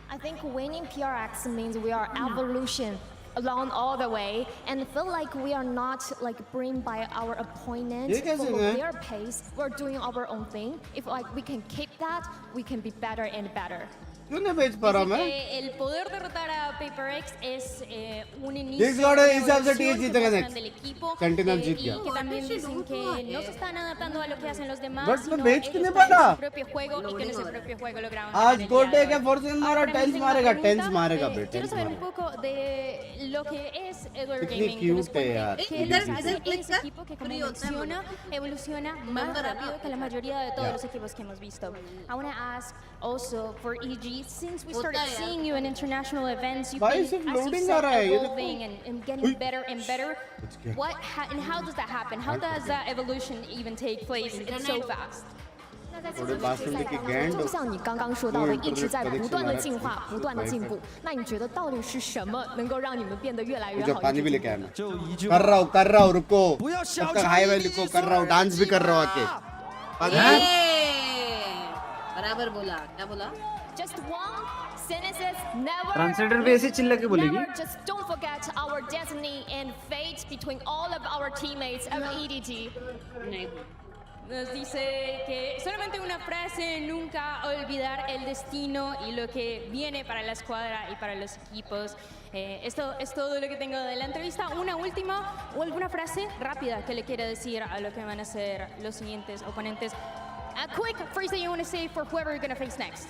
I think winning PRX means we are evolution along all the way and feel like we are not like bring by our opponent, follow their pace. We're doing our own thing. If like we can keep that, we can be better and better. क्यों नहीं बेच पा रहा मैं? El poder derrotar a PaperX es un This inicio got de a हिसाब से evolución TS जीतेगा del next. equipo Sentinels जीत y गया. que también dicen que no se están adaptando a lo que hacen los demás, But sino मैं बेच ellos क्यों नहीं traen पाता? su propio juego y con ese propio juego lograron आज ganar el गोटे día de के hoy. Forces मारा Ahora 10 tengo मारेगा una 10 pregunta, मारेगा बे quiero 10 saber un मारेगा poco de lo que es Edward कितनी Gaming. Que nos cute है cuente यार que es ese equipo que como menciona evoluciona más rápido que la mayoría de todos los equipos que hemos visto. I want to ask also for EG, since we started seeing you in international events, you've been, as you said, evolving and getting better and better. And how does that happen? How does that evolution even take place? It's so fast. 就像你刚刚说到的，一直在不断的进化，不断的进步。那你觉得到底是什么能够让你们变得越来越好？ पानी भी लेके आया मैं कर रहा हूँ रुको तब तक हाई वाली को कर रहा हूँ डांस भी कर रहा हूँ आके बराबर बोला क्या बोला Just one sentence, never. Translator भी ऐसे चिल्ला के बोलेगी. Never just don't forget our destiny and fate between all of our teammates of EDG. Nos dice que solamente una frase, nunca olvidar el destino y lo que viene para la escuadra y para los equipos. Esto es todo lo que tengo de la entrevista. Una última o alguna frase rápida que le quiera decir a lo que van a ser los siguientes oponentes. A quick phrase that you want to say for whoever you're going to face next.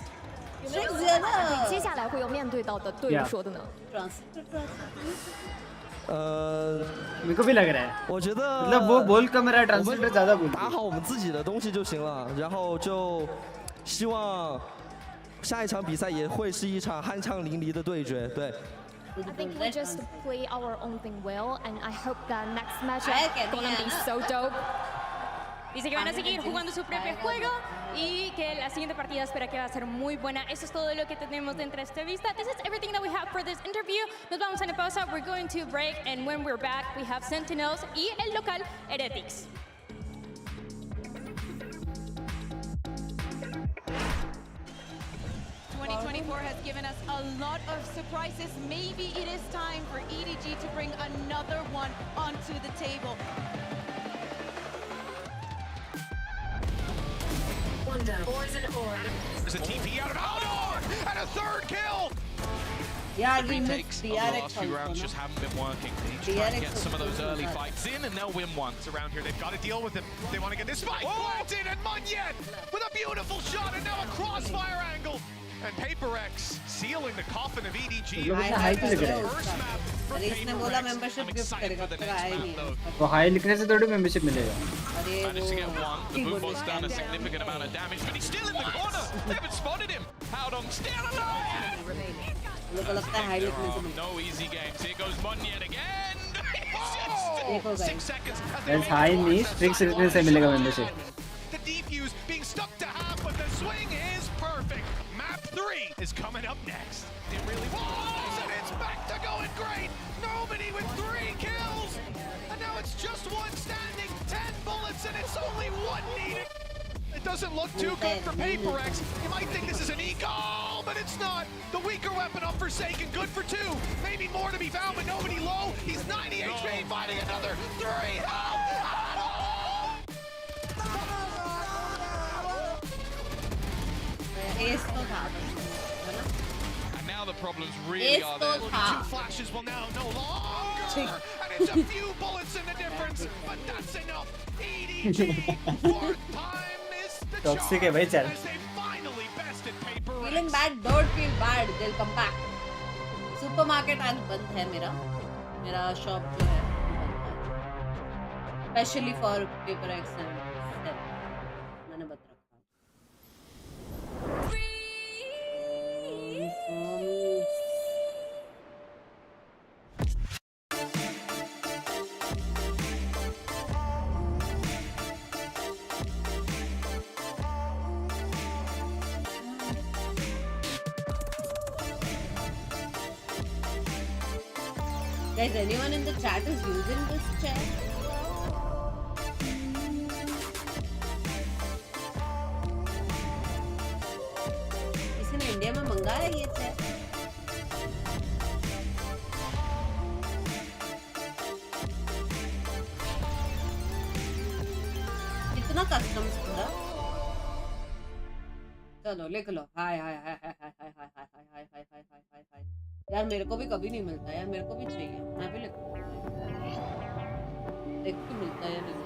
接下来会有面对到的队友说的呢？ मेरे को भी लग रहा है 我觉得 मतलब वो बोल कम रहा है ट्रांसलेटर ज्यादा बोल 打好我们自己的东西就行了，然后就希望下一场比赛也会是一场酣畅淋漓的对决。对。 I think we just play our own thing well, and I hope that next matchup gonna be so dope. Dice que van a seguir jugando su propio juego y que la siguiente partida espera que va a ser muy buena. Eso es todo lo que tenemos dentro de esta vista. This is everything that we have for this interview. Nos vamos a una pausa. We're going to break, and when we're back, we have Sentinels y el local Heretics. Has given us a lot of surprises. Maybe it is time for EDG to bring another one onto the table. One down. There's a TP out of Aldor and a third kill. Yeah, the retakes of the last few rounds just haven't been working. They need to try and get some of those early fights in, and they'll win one. It's around here. They've got to deal with him if they want to get this fight planted. And Munyet with a beautiful shot, and now a crossfire angle. And PaperX sealing the coffin of EDG. इसने बोला membership gift करेगा तब तक आया नहीं है वो high लिखने से थोड़ी मेंबरशिप मिलेगा Managed to get one. The Boombo's done a significant amount of damage, but he's still in the corner. They haven't spotted him. Howdong still alive. लोगों को लगता है हाई लिखने से No easy games. Here goes Munyet again. It's just 6 seconds. That's high नहीं tricks लिखने से मिलेगा membership The defuse being stuck to half, but the swing is perfect. Map 3 is coming up next. It really was, and it's back to going great. Nobody with 3 kills, and now it's just one standing. 10 bullets, and it's only one needed. It doesn't look too good for PaperX. You might think this is an eagle, but it's not. The weaker weapon of Forsaken, good for 2. Maybe more to be found, but nobody low. He's 90 HP, fighting another 3. Help! And now the problems really are there. 2 flashes will now no longer. And it's a few bullets in the difference, but that's enough. EDG, fourth time is the toxic है भाई चल as they finally bested PaperX. Feeling bad, don't feel bad. They'll come back. Supermarket आज बंद है मेरा shop जो है especially for PaperX and SEN. मैंने बता रखा Guys, anyone in the chat is using this chair? किसी ने इंडिया में मंगाया है ये chair? कितना कस्टम्स पूरा? चलो लिख लो हाय हाय हाय हाय हाय हाय हाय हाय हाय हाय हाय हाय हाय हाय यार मेरे को भी कभी नहीं मिलता यार मेरे को भी चाहिए मैं भी लिखूंगा देख के मिलता है या नहीं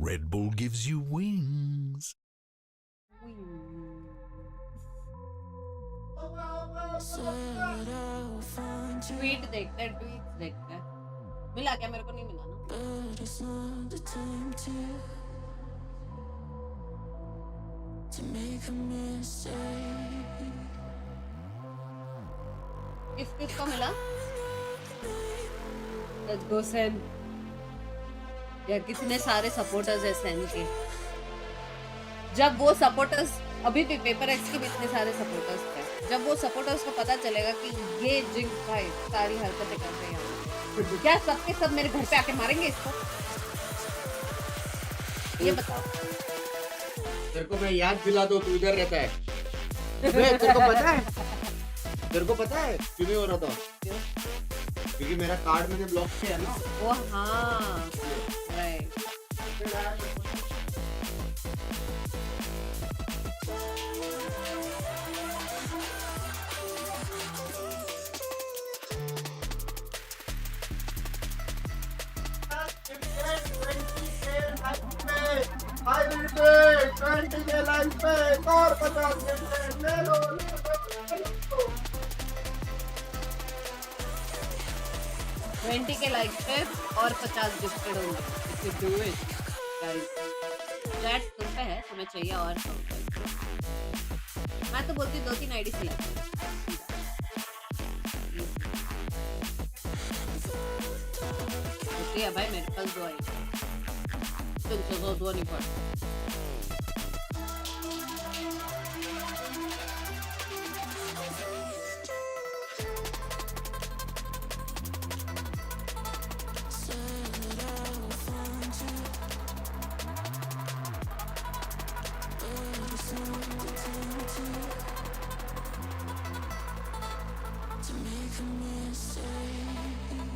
Red Bull gives you wings. Tweet देखते हैं ट्वीट देखते हैं मिला क्या मेरे को नहीं मिला ना किस को मिला लेट्स गो सेन यार कितने सारे सपोर्टर्स हैं सेन के जब वो सपोर्टर्स अभी भी पेपर एक्स के भी इतने सारे सपोर्टर्स थे जब वो सपोर्टर्स को पता चलेगा कि ये जिंक्स भाई सारी हरकतें कर रहे हैं क्या सबके सब मेरे घर पे आके मारेंगे इसको ये बताओ तेरे को मैं याद दिला दो तू इधर रहता है तेरे को पता है क्यों नहीं हो रहा था क्योंकि मेरा कार्ड मैंने ब्लॉक किया ना वो हाँ राइट I will pay 20 के लाइन पे और 50 ले लो 20 के लाइक पे और 50 गिफ्टेड होंगे if you do it guys flat तुम पे है तुम्हें चाहिए और मैं तो बोलती 2-3 आईडी से ओके है भाई मेरे पास 2 आईडी तुम तो 2 नहीं पड़ता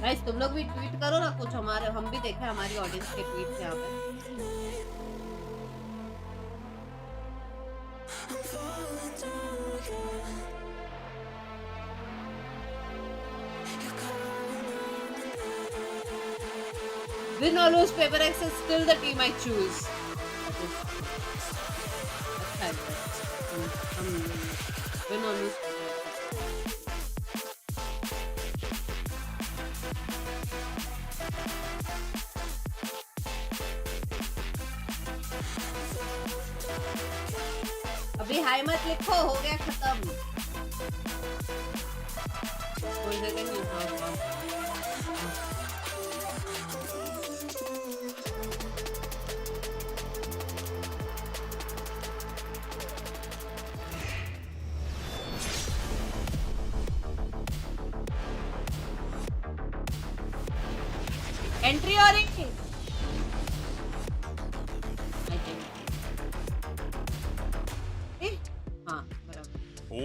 गाइस तुम लोग भी ट्वीट करो ना कुछ हमारे हम भी देखें हमारी ऑडियंस के ट्वीट यहाँ पे Win or lose, Paper X is still the team I choose. Win or lose. अभी हाई मत लिखो हो गया खत्म कोई जगह नहीं होगा एंट्री हो रही है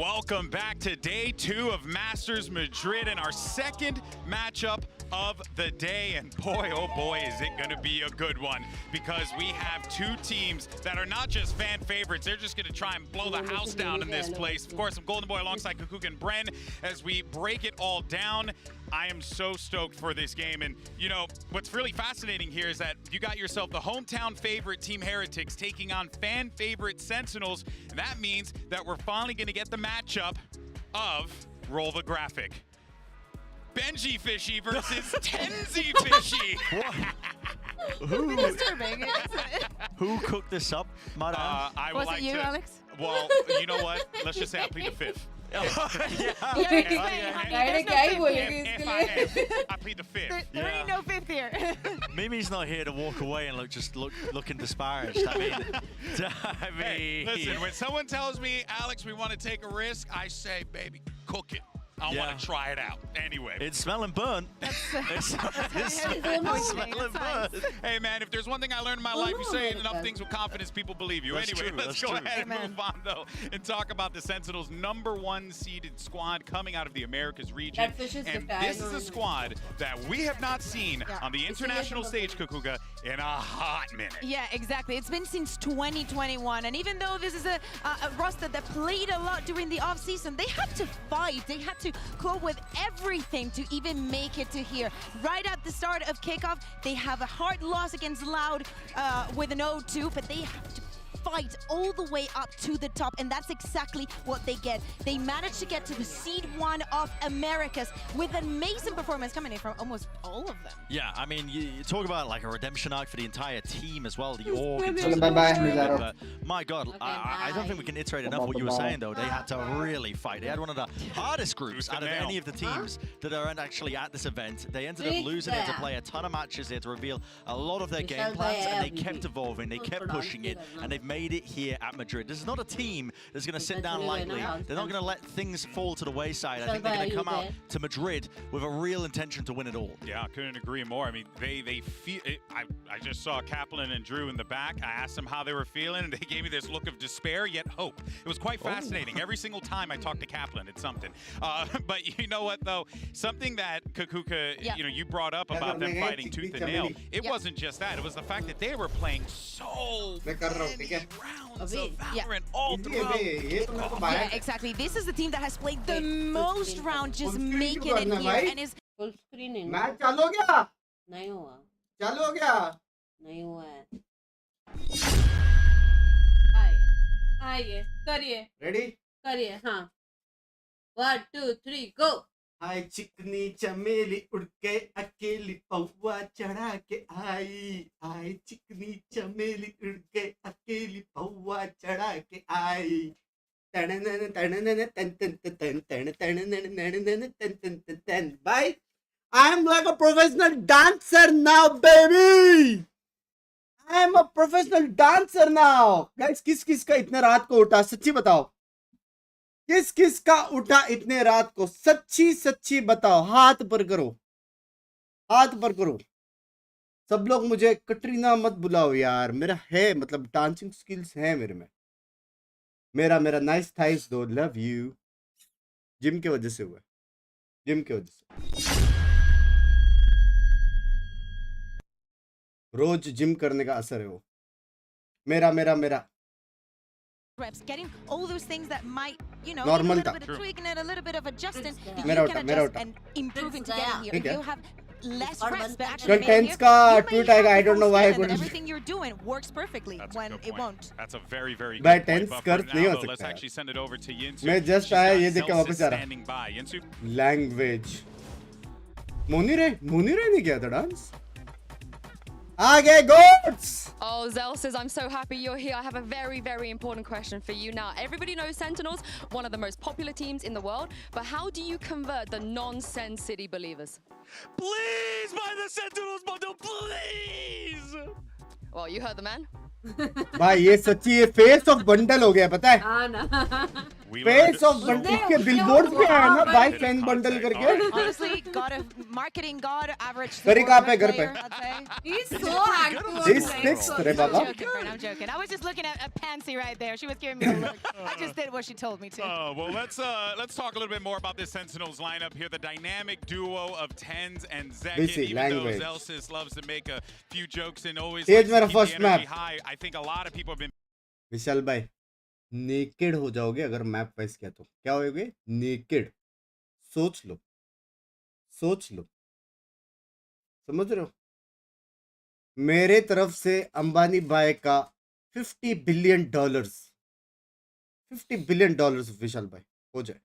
Welcome back to day 2 of Masters Madrid and our second matchup of the day. And boy, oh boy, is it going to be a good one because we have two teams that are not just fan favorites. They're just going to try and blow the house down in this place. Of course, I'm Golden Boy alongside Kukuk and Bren as we break it all down. I am so stoked for this game. And, you know, what's really fascinating here is that you got yourself the hometown favorite Team Heretics taking on fan favorite Sentinels. And that means that we're finally going to get the matchup of Roll the Graphic. Benji Fishy versus Tenzi Fishy. disturbing. Who cooked this up, madam? I would Was like it you, to. Alex? Well, you know what? Let's just say I plead the fifth. I plead the fifth. There ain't no fifth here. Mimi's not here to walk away and looking disparaged. I mean, Hey, listen, when someone tells me, Alex, we want to take a risk, I say, baby, cook it. I want to try it out. Anyway. It's smelling burnt. It's smelling burnt. Hey, man, if there's one thing I learned in my life, you say enough things with confidence, people believe you. That's Anyway, true, let's that's go true. ahead and move on, though, and talk about the Sentinels' #1 seeded squad coming out of the Americas region. And this is a squad that we have not seen on the international stage, Kukuga, in a hot minute. Yeah, exactly. It's been since 2021, and even though this is a roster that played a lot during the off-season, they had to fight. They had to go with everything to even make it to here. Right at the start of kickoff, they have a hard loss against Loud with an 0-2, but they have to fight all the way up to the top, and that's exactly what they get. They managed to get to the seed 1 of Americas with an amazing performance coming in from almost all of them. Yeah, I mean, you talk about like a redemption arc for the entire team as well. The org. But my God, I don't think we can iterate enough what you were saying though. They had to really fight. They had one of the hardest groups out of any of the teams that are actually at this event. They ended up losing. They had to play a ton of matches. They had to reveal a lot of their game plans, and they kept evolving. They kept pushing it, and they've made it here at Madrid. This is not a team that's going to sit down lightly. They're not going to let things fall to the wayside. I think they're going to come out to Madrid with a real intention to win it all. Yeah, I couldn't agree more. I mean, they feel it. I just saw Kaplan and Drew in the back. I asked them how they were feeling, and they gave me this look of despair yet hope. It was quite fascinating. Every single time I talked to Kaplan, it's something. But you know what, though? Something that Kukuka, you brought up about them fighting tooth and nail. It wasn't just that. It was the fact that they were playing so many rounds of Valorant all throughout. Yeah, exactly. This is the team that has played the most rounds, just making it here, and is full screen है match चालू हो गया नहीं हुआ चालू हो गया नहीं हुआ है करिए रेडी करिए हाँ 1 2 3 go हाय चिकनी चमेली उड़ के अकेली पौवा चढ़ा के आई हाय चिकनी चमेली उड़ के अकेली पौवा चढ़ा के आई तन तन तन तन तन तन तन तन तन भाई I am like a professional dancer now, baby. I am a professional dancer now. Guys, किस का इतने रात को उठा सच्ची बताओ किस का उठा इतने रात को सच्ची बताओ हाथ पर करो सब लोग मुझे कटरीना मत बुलाओ यार मेरा है मतलब डांसिंग स्किल्स है मेरे में मेरा नाइस थाइस दो लव यू जिम के वजह से हुआ जिम के वजह से रोज जिम करने का असर है वो मेरा reps, getting all those things that might, Normal a little bit of tweaking it, a little bit of adjusting, that you can adjust and improving to getting here. If you have less reps, but actually made here, tweet I don't know why I couldn't. Everything you're doing works perfectly when it won't. That's a very, very By good point. 10 But skirts for नहीं now, हो though, let's सकता actually send it over to Yinsu. मैं just आया ये देख के वापस आ रहा standing by. Yinsu? लैंग्वेज मोनीरे नहीं किया था डांस आगे goats Oh, Zel says, I'm so happy you're here. I have a very, very important question for you. Now, everybody knows Sentinels, one of the most popular teams in the world, but how do you convert the non-Sen City believers? Please buy the Sentinels bundle, please! Well, you heard the man. भाई ये सच्ची ये face of bundle हो गया पता है face of bundle के billboard पे है ना भाई फैन बंडल करके Honestly, marketing god, average. करी कहाँ पे घर पे he's so active this fixed रे बाबा I'm joking. I was just looking at Pansy right there. She was giving me a look. I just did what she told me to. Well, let's talk a little bit more about this Sentinels lineup here. The dynamic duo of Tens and Zekin. Even though Zelsis loves to make a few jokes and always Here's my keep the first energy map. high, I think a lot of people have been. विशाल भाई naked हो जाओगे अगर map wise किया तो क्या होगे naked सोच लो समझ रहे हो मेरे तरफ से अंबानी भाई का $50 billion विशाल भाई हो जाए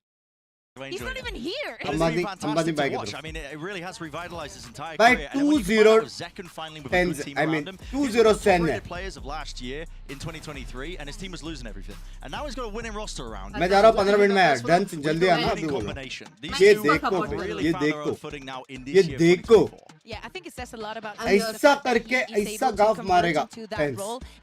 He's not even here. It's been fantastic to watch. I mean, it really has revitalized his entire By career. 2-0 Zekken finally with a good team around him. 2-0 Sen players of last year in 2023, and his team was losing everything. And now he's got a winning roster around. मैं जा रहा हूँ 15 minute में done जल्दी आना अभी बोलो ये देखो Yeah, I think it says a lot about ऐसा करके ऐसा गाफ मारेगा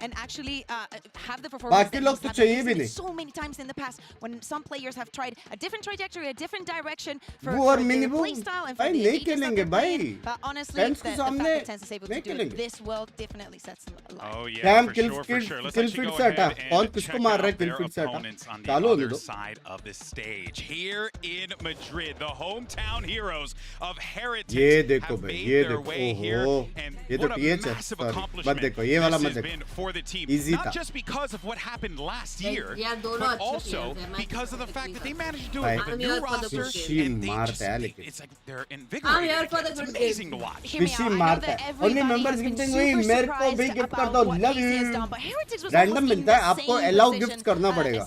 and actually have the performance बाकी लोग तो चाहिए भी नहीं so many times in the past when some players have tried a different trajectory, a different direction for और their mini play style and for भाई the नहीं ages that खेलेंगे they're भाई playing. But honestly, fans the के fact सामने that Tense is able to do it this well definitely sets a lot. Oh yeah, Cam, for sure. Let's kill actually feed go से हटा ahead कौन and किसको check मार रहा है out kill their feed से हटा opponents on the चालू होने other दो side of the stage. Here in Madrid, the hometown heroes of Heretics ये देखो have भाई made ये their देखो way here, ओहो and ये तो what a TH है massive सॉरी मत accomplishment देखो ये वाला this मत has देखो been for the team. Easy Not था just because of what happened last year, यार दोनों but अच्छे also players हैं, मैं because of the fact that they managed to do भाई it with a new roster, खुशी and they मारता just, है लेकिन it's like they're I'm invigorated. here for the It's good amazing to game. watch. खुशी मारता है only members gifting हुई मेरे को भी गिफ्ट कर दो love you random मिलता है आपको allow gifts करना पड़ेगा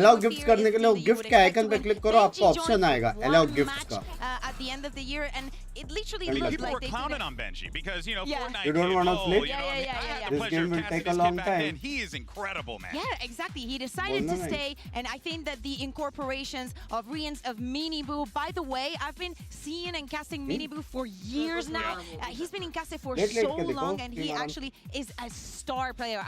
allow gifts करने के लिए gift के आइकन पे क्लिक करो आपको ऑप्शन आएगा allow gifts का at the end of the year, and it literally People looked People like were they clowning on Benji because, you know, Fortnite You don't wanna came sleep? low, you know, I had the This pleasure game of will casting take a this long kid back then. time. He is incredible, man. Yeah, exactly. He decided to Bolna nahi. stay, and I think that the incorporations of Rians of Mini Boo. By the way, I've been seeing and casting Mini Boo for years now. He's been in cast for so long, and he actually is a star player.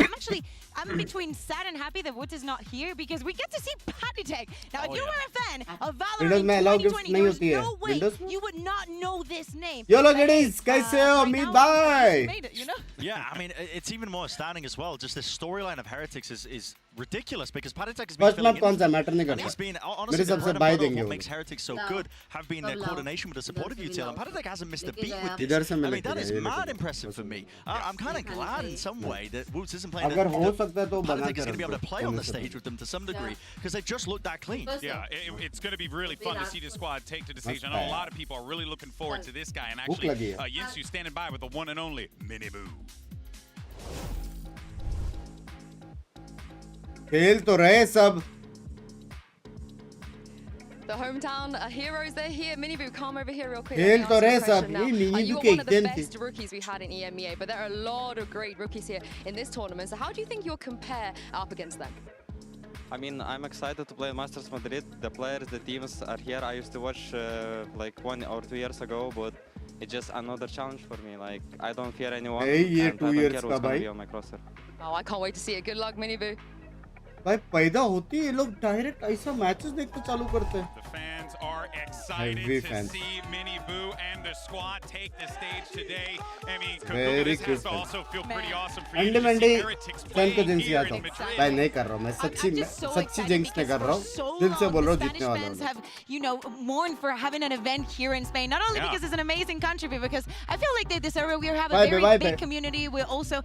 I'm between sad and happy that Wood is not here because we get to see Patty Tech. Now, if you were a fan of Windows में allow Valorant gifts 2020, नहीं there's होती है no way Windows में you would not know this name. YOLO ladies कैसे हो अमित भाई Made it, you know? Yeah, I mean, it's even more astounding as well. Just the storyline of Heretics is ridiculous because Patitech has been First map filling कौन सा in. Matter नहीं And it's करता been honestly मेरे the सबसे bread and बाय butter of देंगे what वो makes Heretics so good have been their coordination with the supportive util. And Patitech hasn't missed a beat with इधर this. से I मैं mean, that लेके is गया, ये mad लेके impressive for me. I'm kind of glad in some way that Woots isn't playing. अगर हो सकता है तो बना Patitech is कर going to be able to play on the stage with them to some degree because they just look that clean. Yeah, it's going to be really fun to see this squad take to the stage. I know a lot of people are really looking forward to this guy. And actually, Yinsu standing by with the one and only Mini Boo. खेल तो रहे सब The hometown heroes, they're here. Miniboo, come over here real quick. खेल तो रहे सब Now, ये you Miniboo are के one of the एकदम थे best rookies we've had in EMEA, but there are a lot of great rookies here in this tournament. So how do you think you'll compare up against them? I mean, I'm excited to play Masters Madrid. The players, the teams are here. I used to watch like 1 or 2 years ago, but it's just another challenge for me. Like, I don't fear anyone, Hey, ये and 2 I don't years care का what's going भाई to be on my crosser. Oh, I can't wait to see it. Good luck, Miniboo. भाई पैदा होती है ये लोग direct ऐसा मैचेस देखते चालू करते हैं The fans are excited Heavy to fans. see Mini Boo and the squad take the stage today. I mean, Very this has good to also feel pretty awesome for अंडे you to Monday see Heretics fan playing को जिनसे here आता in हूँ Madrid. भाई नहीं कर रहा हूँ मैं सच्ची जिंक्स नहीं कर रहा हूँ दिल से बोल रहा हूँ जीतने वाला Fans हूँ have, you know, mourned for having an event here in Spain. Not only because it's an amazing country, but because I feel like they deserve it. We have a very big community. We're also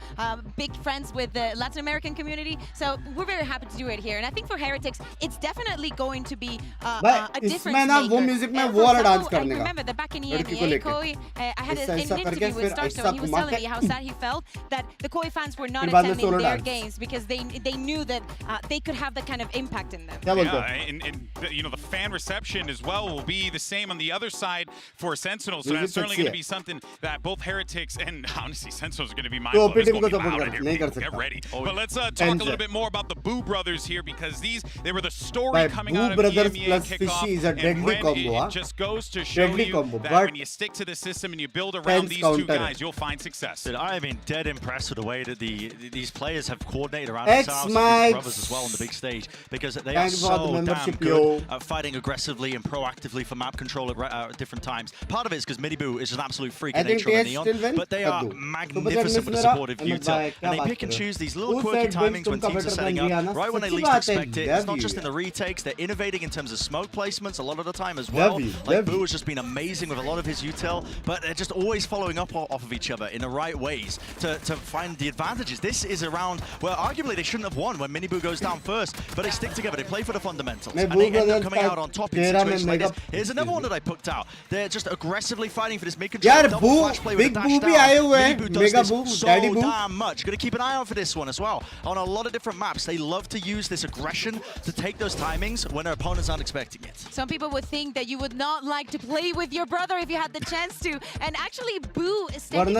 big friends with the Latin American community. So we're very happy to do it here. And I think for Heretics, it's definitely going to be a difference इसमें ना वो maker. Music में For वो वाला example, dance करने I का remember that back in लड़की को EMEA, लेके Koi, I had an interview with Starstone, and he was telling me how sad he felt that the Koi fans were not फिर बाद में attending solo their dance. games because they knew that they could have that kind of impact in them. क्या बोलते हो And you know, the fan reception as well will be the same on the other side for Sentinels. So that's certainly going to be something that both Heretics and honestly Sentinels are going to be mindful of. It's going to be loud in here, people. Get ready. But let's talk a little bit more about the Boo brothers here because they were the story coming out of the EMEA kickoff. And Ren, it just goes to show you that when you stick to the system and you build around these two guys, you'll find success. Dude, I have been dead impressed with the way that these players have coordinated around themselves and brothers as well on the big stage because they are so damn good at fighting aggressively and proactively for map control at different times. Part of it is because Miniboo is an absolute freak in nature on the Neon, but they are magnificent with the supportive util. And they pick and choose these little quirky timings when teams are setting up, right when they least expect it. It's not just in the retakes, they're innovating in terms of smoke placements a lot of the time as well. Like Boo has just been amazing with a lot of his util, but they're just always following up off of each other in the right ways to find the advantages. This is a round where arguably they shouldn't have won when Miniboo goes down first, but they stick together, they play for the fundamentals, and they end up coming out on top in situations like this. Here's another one that I picked out. They're just aggressively fighting for this mid-control double flash play with a dash down. Miniboo does this so damn much. Gonna keep an eye out for this one as well. On a lot of different maps, they love to use this aggression to take those timings when their opponents aren't expecting it. Some people would think that you would not like to play with your brother if you had the chance to, and actually Boo is staying in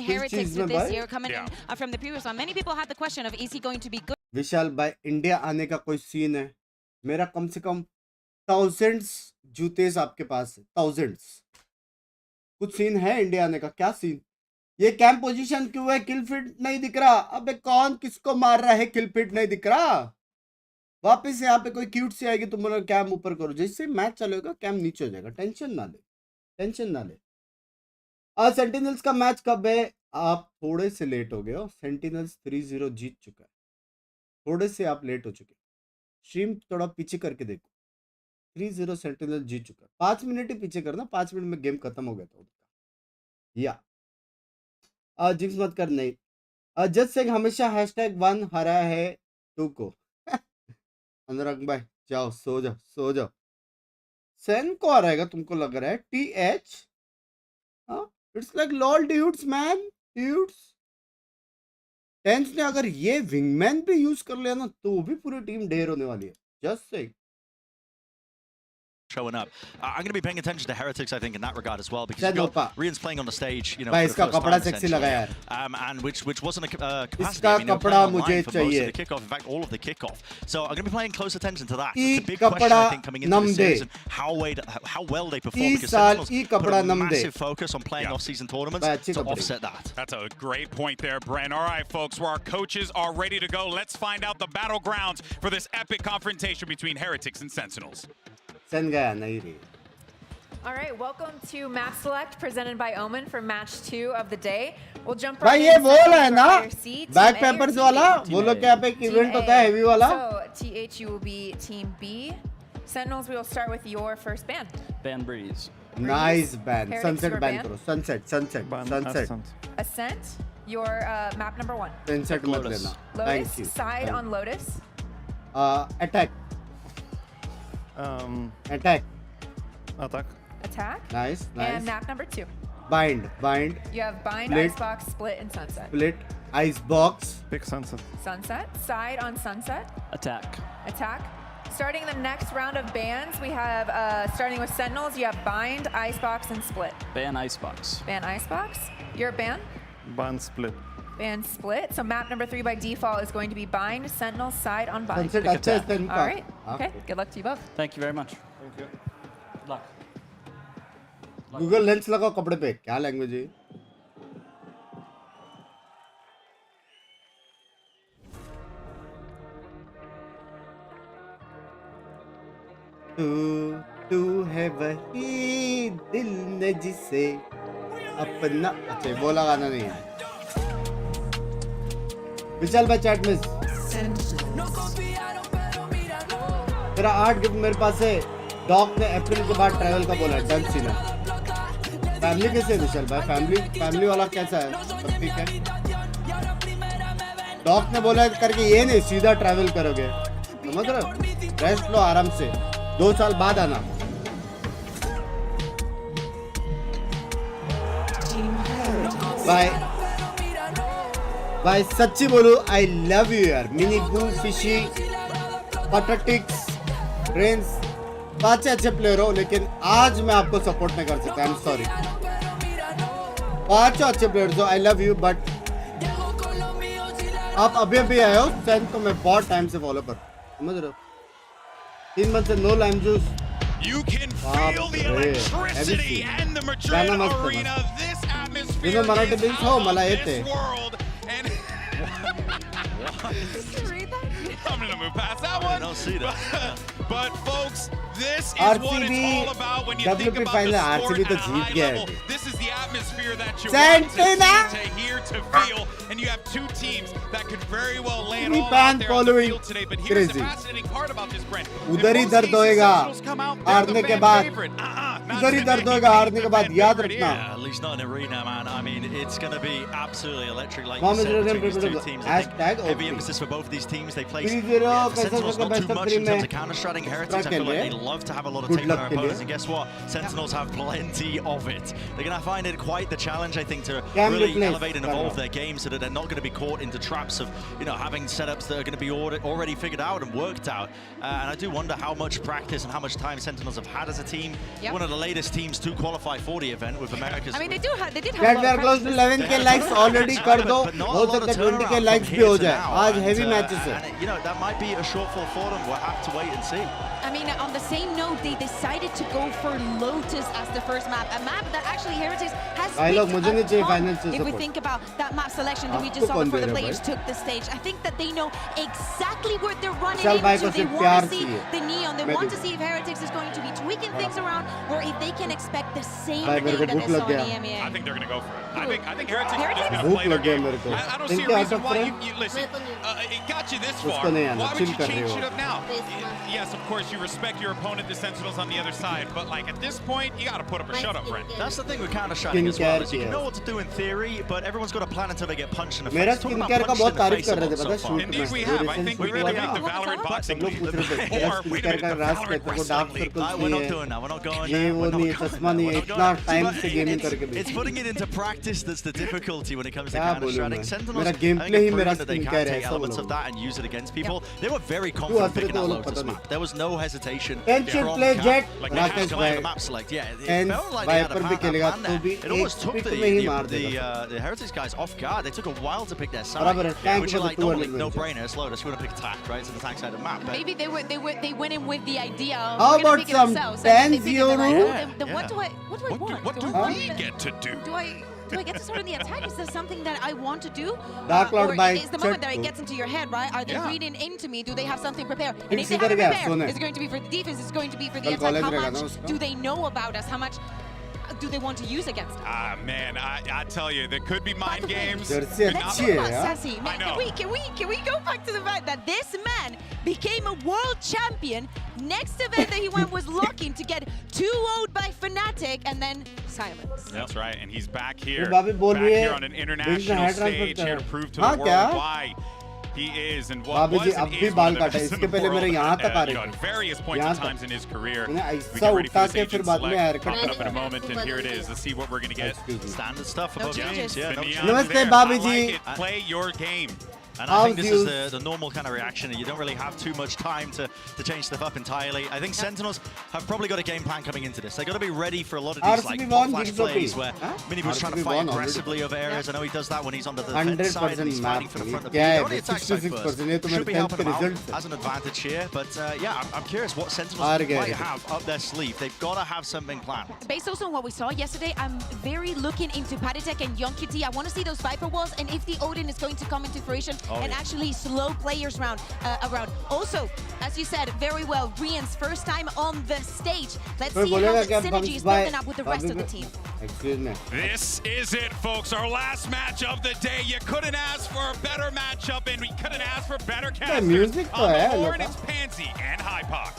Heretics with this year, coming in from the previous one. Many people had the question of, is he going to be good? विशाल भाई, India आने का कोई scene है? मेरा कम से कम thousands जूतेस आपके पास है, thousands. कुछ सीन है इंडिया आने का? क्या सीन? ये कैंप पोजीशन क्यों है? किल फिट नहीं दिख रहा. अबे कौन किसको मार रहा है? किल फिट नहीं दिख रहा. वापस यहाँ पे कोई क्यूट सी आएगी, तुम लोग कैम ऊपर करो. जैसे मैच चलेगा कैम नीचे हो जाएगा. टेंशन ना ले, टेंशन ना ले. आज सेंटिनल्स का मैच कब है? आप थोड़े से लेट हो गए हो. सेंटिनल्स 3-0 जीत चुका है. थोड़े से आप लेट हो चुके. स्ट्रीम थोड़ा पीछे करके देखो. 3-0 सेंटिनल जीत चुका है. 5 मिनट ही पीछे करना. 5 मिनट में गेम खत्म हो गया था उनका. या जिक्स मत कर. नहीं, जज सिंह हमेशा #1 हरा है तू को. अनुराग भाई जाओ सो जाओ, सो जाओ. सेन को आ रहेगा तुमको लग रहा है? TH it's like lol dudes man, dudes. TenZ ने अगर ये विंगमैन भी यूज कर लिया ना तो भी पूरी टीम ढेर होने वाली है. Just say showing up. I'm going to be paying attention to Heretics, I think, in that regard as well, because you've got Rian's playing on the stage, you know, for the first time, essentially, and which wasn't a capacity. I mean, they were playing online for most of the kickoff, in fact, all of the kickoff. So I'm going to be paying close attention to that. It's a big question, I think, coming into the series, and how well they perform, because Sentinels put a massive focus on playing off-season tournaments to offset that. That's a great point there, Brent. All right, folks, where our coaches are ready to go, let's find out the battlegrounds for this epic confrontation between Heretics and Sentinels. All right, welcome to Map Select presented by Omen for match 2 of the day. We'll jump right in. भाई ये वो है ना back papers वाला, वो लोग क्या पे इवेंट होता है हेवी वाला. So TH, you will be team B. Sentinels, we will start with your first ban. Ban Breeze. Nice ban. Sunset ban करो. Sunset. Ascent, your map number 1. Sunset मत लेना. Lotus, side on Lotus. Attack. Attack. Attack. Nice. And map number 2. Bind. You have Bind, Split. Icebox, Split, and Sunset. Split. Icebox. Pick Sunset. Sunset. Side on Sunset. Attack. Starting the next round of bans, we have, starting with Sentinels, you have Bind, Icebox, and Split. Ban Icebox. Ban Icebox. Your ban? Ban Split. Ban Split. So map number 3 by default is going to be Bind, Sentinels, side on Bind. Sunset All right. Okay. Good luck to you both. Thank you very much. Thank you. Good luck. Google Lens लगाओ कपड़े पे. क्या language है? तू है वही दिल ने जिसे अपना. अच्छा वो लगाना नहीं है. विशाल भाई चैट में तेरा 8 गिफ्ट मेरे पास है. डॉग ने अप्रैल के बाद ट्रैवल का बोला. डन सीना. फैमिली कैसे है विशाल भाई? फैमिली वाला कैसा है? सब ठीक है? डॉग ने बोला करके ये नहीं सीधा ट्रैवल करोगे. समझ रहे हो? रेस्ट लो आराम से. 2 साल बाद आना. भाई सच्ची बोलू आई लव यू यार. मिनी बू फिशी पटेटिक्स रेंस अच्छे प्लेयर हो, लेकिन आज मैं आपको सपोर्ट नहीं कर सकता. I am sorry. 5 अच्छे प्लेयर हो. आई लव यू बट आप अभी आए हो. सेन तो मैं बहुत टाइम से फॉलो कर. समझ रहे हो? 3 months से no lime juice. You can feel the electricity and the Madrid arena. This atmosphere is out of this world. And I'm gonna move past that one. I don't see that. But folks, this is what it's all about when you think about the sport at a high level. This is the atmosphere that you want to see, to hear, to feel. And you have 2 teams that could very well land all out there on the field today. But here's the fascinating part about this, Brent. उधर ही दर्द होएगा हारने के बाद. इधर ही दर्द होगा हारने के बाद याद रखना. Yeah, at least not in arena, man. I mean, it's going to be absolutely electric, like you said, between these two teams. I think heavy emphasis for both of these teams. They play Sentinels not too much in terms of counter-stratting. Heretics, I feel like they love to have a lot of take on our opponents. And guess what? Sentinels have plenty of it. They're going to find it quite the challenge, I think, to really elevate and evolve their game so that they're not going to be caught into traps of, you know, having setups that are going to be already figured out and worked out. And I do wonder how much practice and how much time Sentinels have had as a team. One of the latest teams to qualify for the event with America's. I mean, they did have a That we are close to 11k likes already कर दो. हो सकता है 20k likes भी हो जाए. आज heavy matches है. You know, that might be a shortfall for them. We'll have to wait and see. I mean, on the same note, they decided to go for Lotus as the first map, a map that actually Heretics has picked if we think about that map selection that we just saw before the players took the stage. I think that they know exactly where they're running into. They want to see the neon. They want to see if Heretics is going to be tweaking things around, or if they can expect the same thing that they saw in the EMEA. I think they're going to go for it. I think Heretics is going to play their game. I don't see a reason why you listen. It got you this far. Why would you change it up now? Yes, of course, you respect your opponent, the Sentinels on the other side, but like at this point, you got to put up a shut-up, friend. That's the thing with counter-strike as well. Is you can know what to do in theory, but everyone's got a plan until they get punched in the face. Talking about punched in the face so far. Indeed, we have. I think we really make the Valorant boxing league. Or wait a minute, the Valorant wrestling league. We're not doing that. We're not going there. We're not going there. It's putting it into practice that's the difficulty when it comes to counter-striking. Sentinels, I think, have proven that they can take elements of that and use it against people. They were very confident picking that Lotus map. There was no hesitation. Should play Jet. Rakesh bhai. Map select. Yeah, it felt like they had a plan there. It almost took the Heretics guys off guard. They took a while to pick their side, which is like normally no-brainer. It's Lotus. We're gonna pick attack, right? It's an attack side of the map. Maybe they went in with the idea of how about some 10-0? Then what do I want? What do we get to do? Do I get to start on the attack? Is there something that I want to do? Dark Lord by is the moment that it gets into your head, right? Are they reading into me? Do they have something prepared? And if they have it prepared, is it going to be for the defense? Is it going to be for the attack? How much do they know about us? How much do they want to use against us? Man, I tell you, there could be mind games. Let's talk about Sassy. Man, can we go back to the fact that this man became a world champion? Next event that he went was locking to get 2-0'd by Fnatic and then silence. That's right, and he's back here on an international stage here to prove to the world why he is and what was and is one of the best in the world at various points in times in his career. We get ready for this agent select popping up in a moment, and here it is. Let's see what we're going to get. Standard stuff for both games. Namaste, Babaji. Play your game. And I think this is the normal kind of reaction. You don't really have too much time to change stuff up entirely. I think Sentinels have probably got a game plan coming into this. They've got to be ready for a lot of these like pop flash plays where Minibu's trying to fight aggressively over areas. I know he does that when he's on the defense side and he's fighting for the front of the field. Only attacks side first. Should be helping him out as an advantage here. But yeah, I'm curious what Sentinels might have up their sleeve. They've got to have something planned. Based also on what we saw yesterday, I'm very looking into Paditek and YoungQT. I want to see those Viper walls and if the Odin is going to come into fruition and actually slow players around. Also, as you said very well, Rian's first time on the stage. Let's see how the synergy is building up with the rest of the team. This is it, folks. Our last match of the day. You couldn't ask for a better matchup, and we couldn't ask for better casters. On the horn, it's Pansy and Hypoc.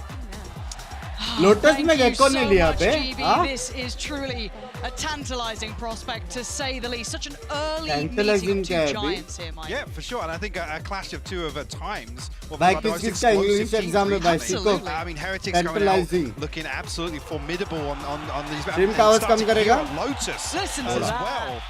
Lotus में gecko ने लिया पे. This is truly a tantalizing prospect to say the least. Such an early meeting of two giants here, Mike. Yeah, for sure. And I think a clash of two of at times. Like this English exam में by I mean, Heretics going out looking absolutely formidable on these. Team towers कम करेगा. Lotus. Listen to that.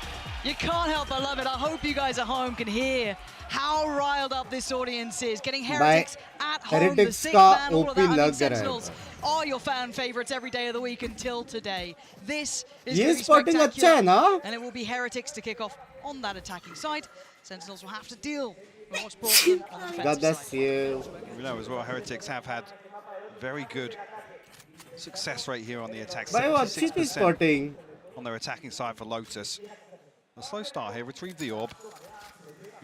You can't help but love it. I hope you guys at home can hear how riled up this audience is. Getting Heretics at home, the sick man, all of that. I mean, Sentinels are your fan favorites every day of the week until today. This is going to be spectacular, and it will be Heretics to kick off on that attacking side. Sentinels will have to deal with what's brought them on the defensive side. We know as well, Heretics have had very good success rate here on the attack. By what? 76% on their attacking side for Lotus. A slow start here, retrieve the orb.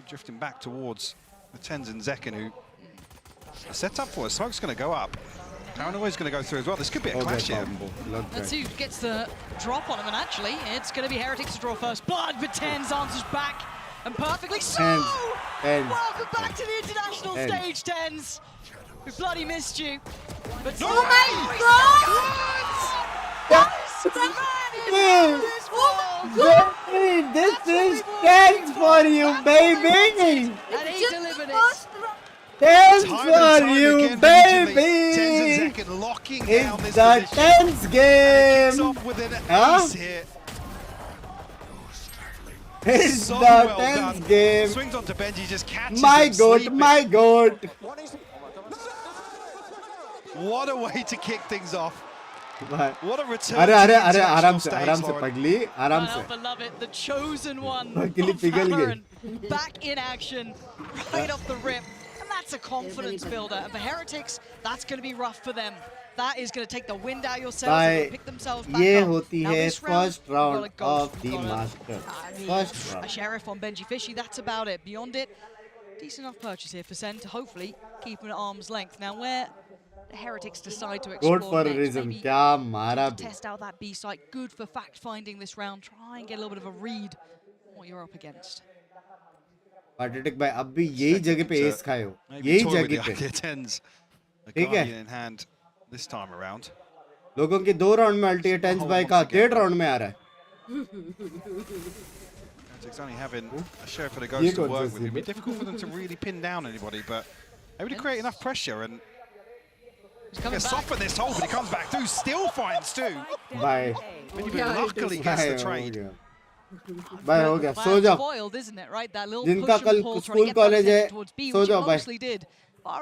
Drifting back towards the Tenzin Zekken, who are set up for it. Smoke's going to go up. Paranoia's going to go through as well. This could be a clash here. Let's see who gets the drop on him, and actually, it's going to be Heretics to draw first blood, but Tens answers back, and perfectly so! Welcome back to the international stage, Tens! We bloody missed you. But oh my god! What is This is tens for you, baby. And he delivered it. Tens for you, baby. Locking it's down this the position. tens game. Huh? It's So the well tens done. game. Swings onto Benji, just catches My him goat, sleeping. my goat. What a way to kick things off. What a return. अरे आराम से Lauren. पगली आराम से. I love it. The chosen one. पगली पिघल गई. Back in action, right off the rip. And that's a confidence builder. And for Heretics, that's going to be rough for them. That is going to take the wind out of yourselves and pick themselves back ये up. होती Now है this first round we've got of the Master. First round. A sheriff on Benji Fishy, that's about it. Beyond it, decent enough purchase here for Sen to hopefully keep him at arm's length. Now where the Heretics decide to explore Good for a next, reason. maybe क्या मारा भी. test out that B site. Good for fact finding this round. Try and get a little bit of a read on what you're up against. Pathetic भाई अब भी यही जगह पे S खाए हो. यही जगह पे. ठीक है. In hand this time around. लोगों की 2 राउंड में अल्टी टेंस भाई का 3rd राउंड में आ रहा है. Heretics only having a sheriff that goes to work with. It'd be difficult for them to really pin down anybody, but able to create enough pressure and soften this hole, but he comes back through, still finds two. Bye. Luckily gets the trade. Bye हो गया. सो जाओ. Foiled, isn't it, right? That little जिनका push कल and pull trying to school get college है towards B, so which जाओ he भाई. mostly did.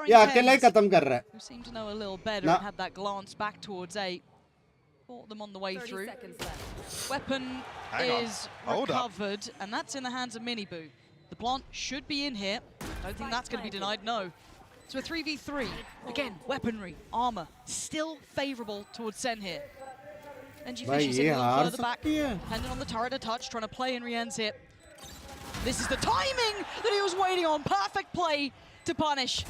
ये अकेला ही खत्म कर रहा है. Who seemed to know a little better and had that glance back towards A. Caught them on the way through. Weapon is recovered, and that's in the hands of Miniboo. The plant should be in here. Don't think that's going to be denied, no. So a 3v3. Again, weaponry, armor, still favorable towards Sen here. NG Fish is a little further back, depending on the turret a touch, trying to play in Rien's hit. This is the timing that he was waiting on. Perfect play to punish.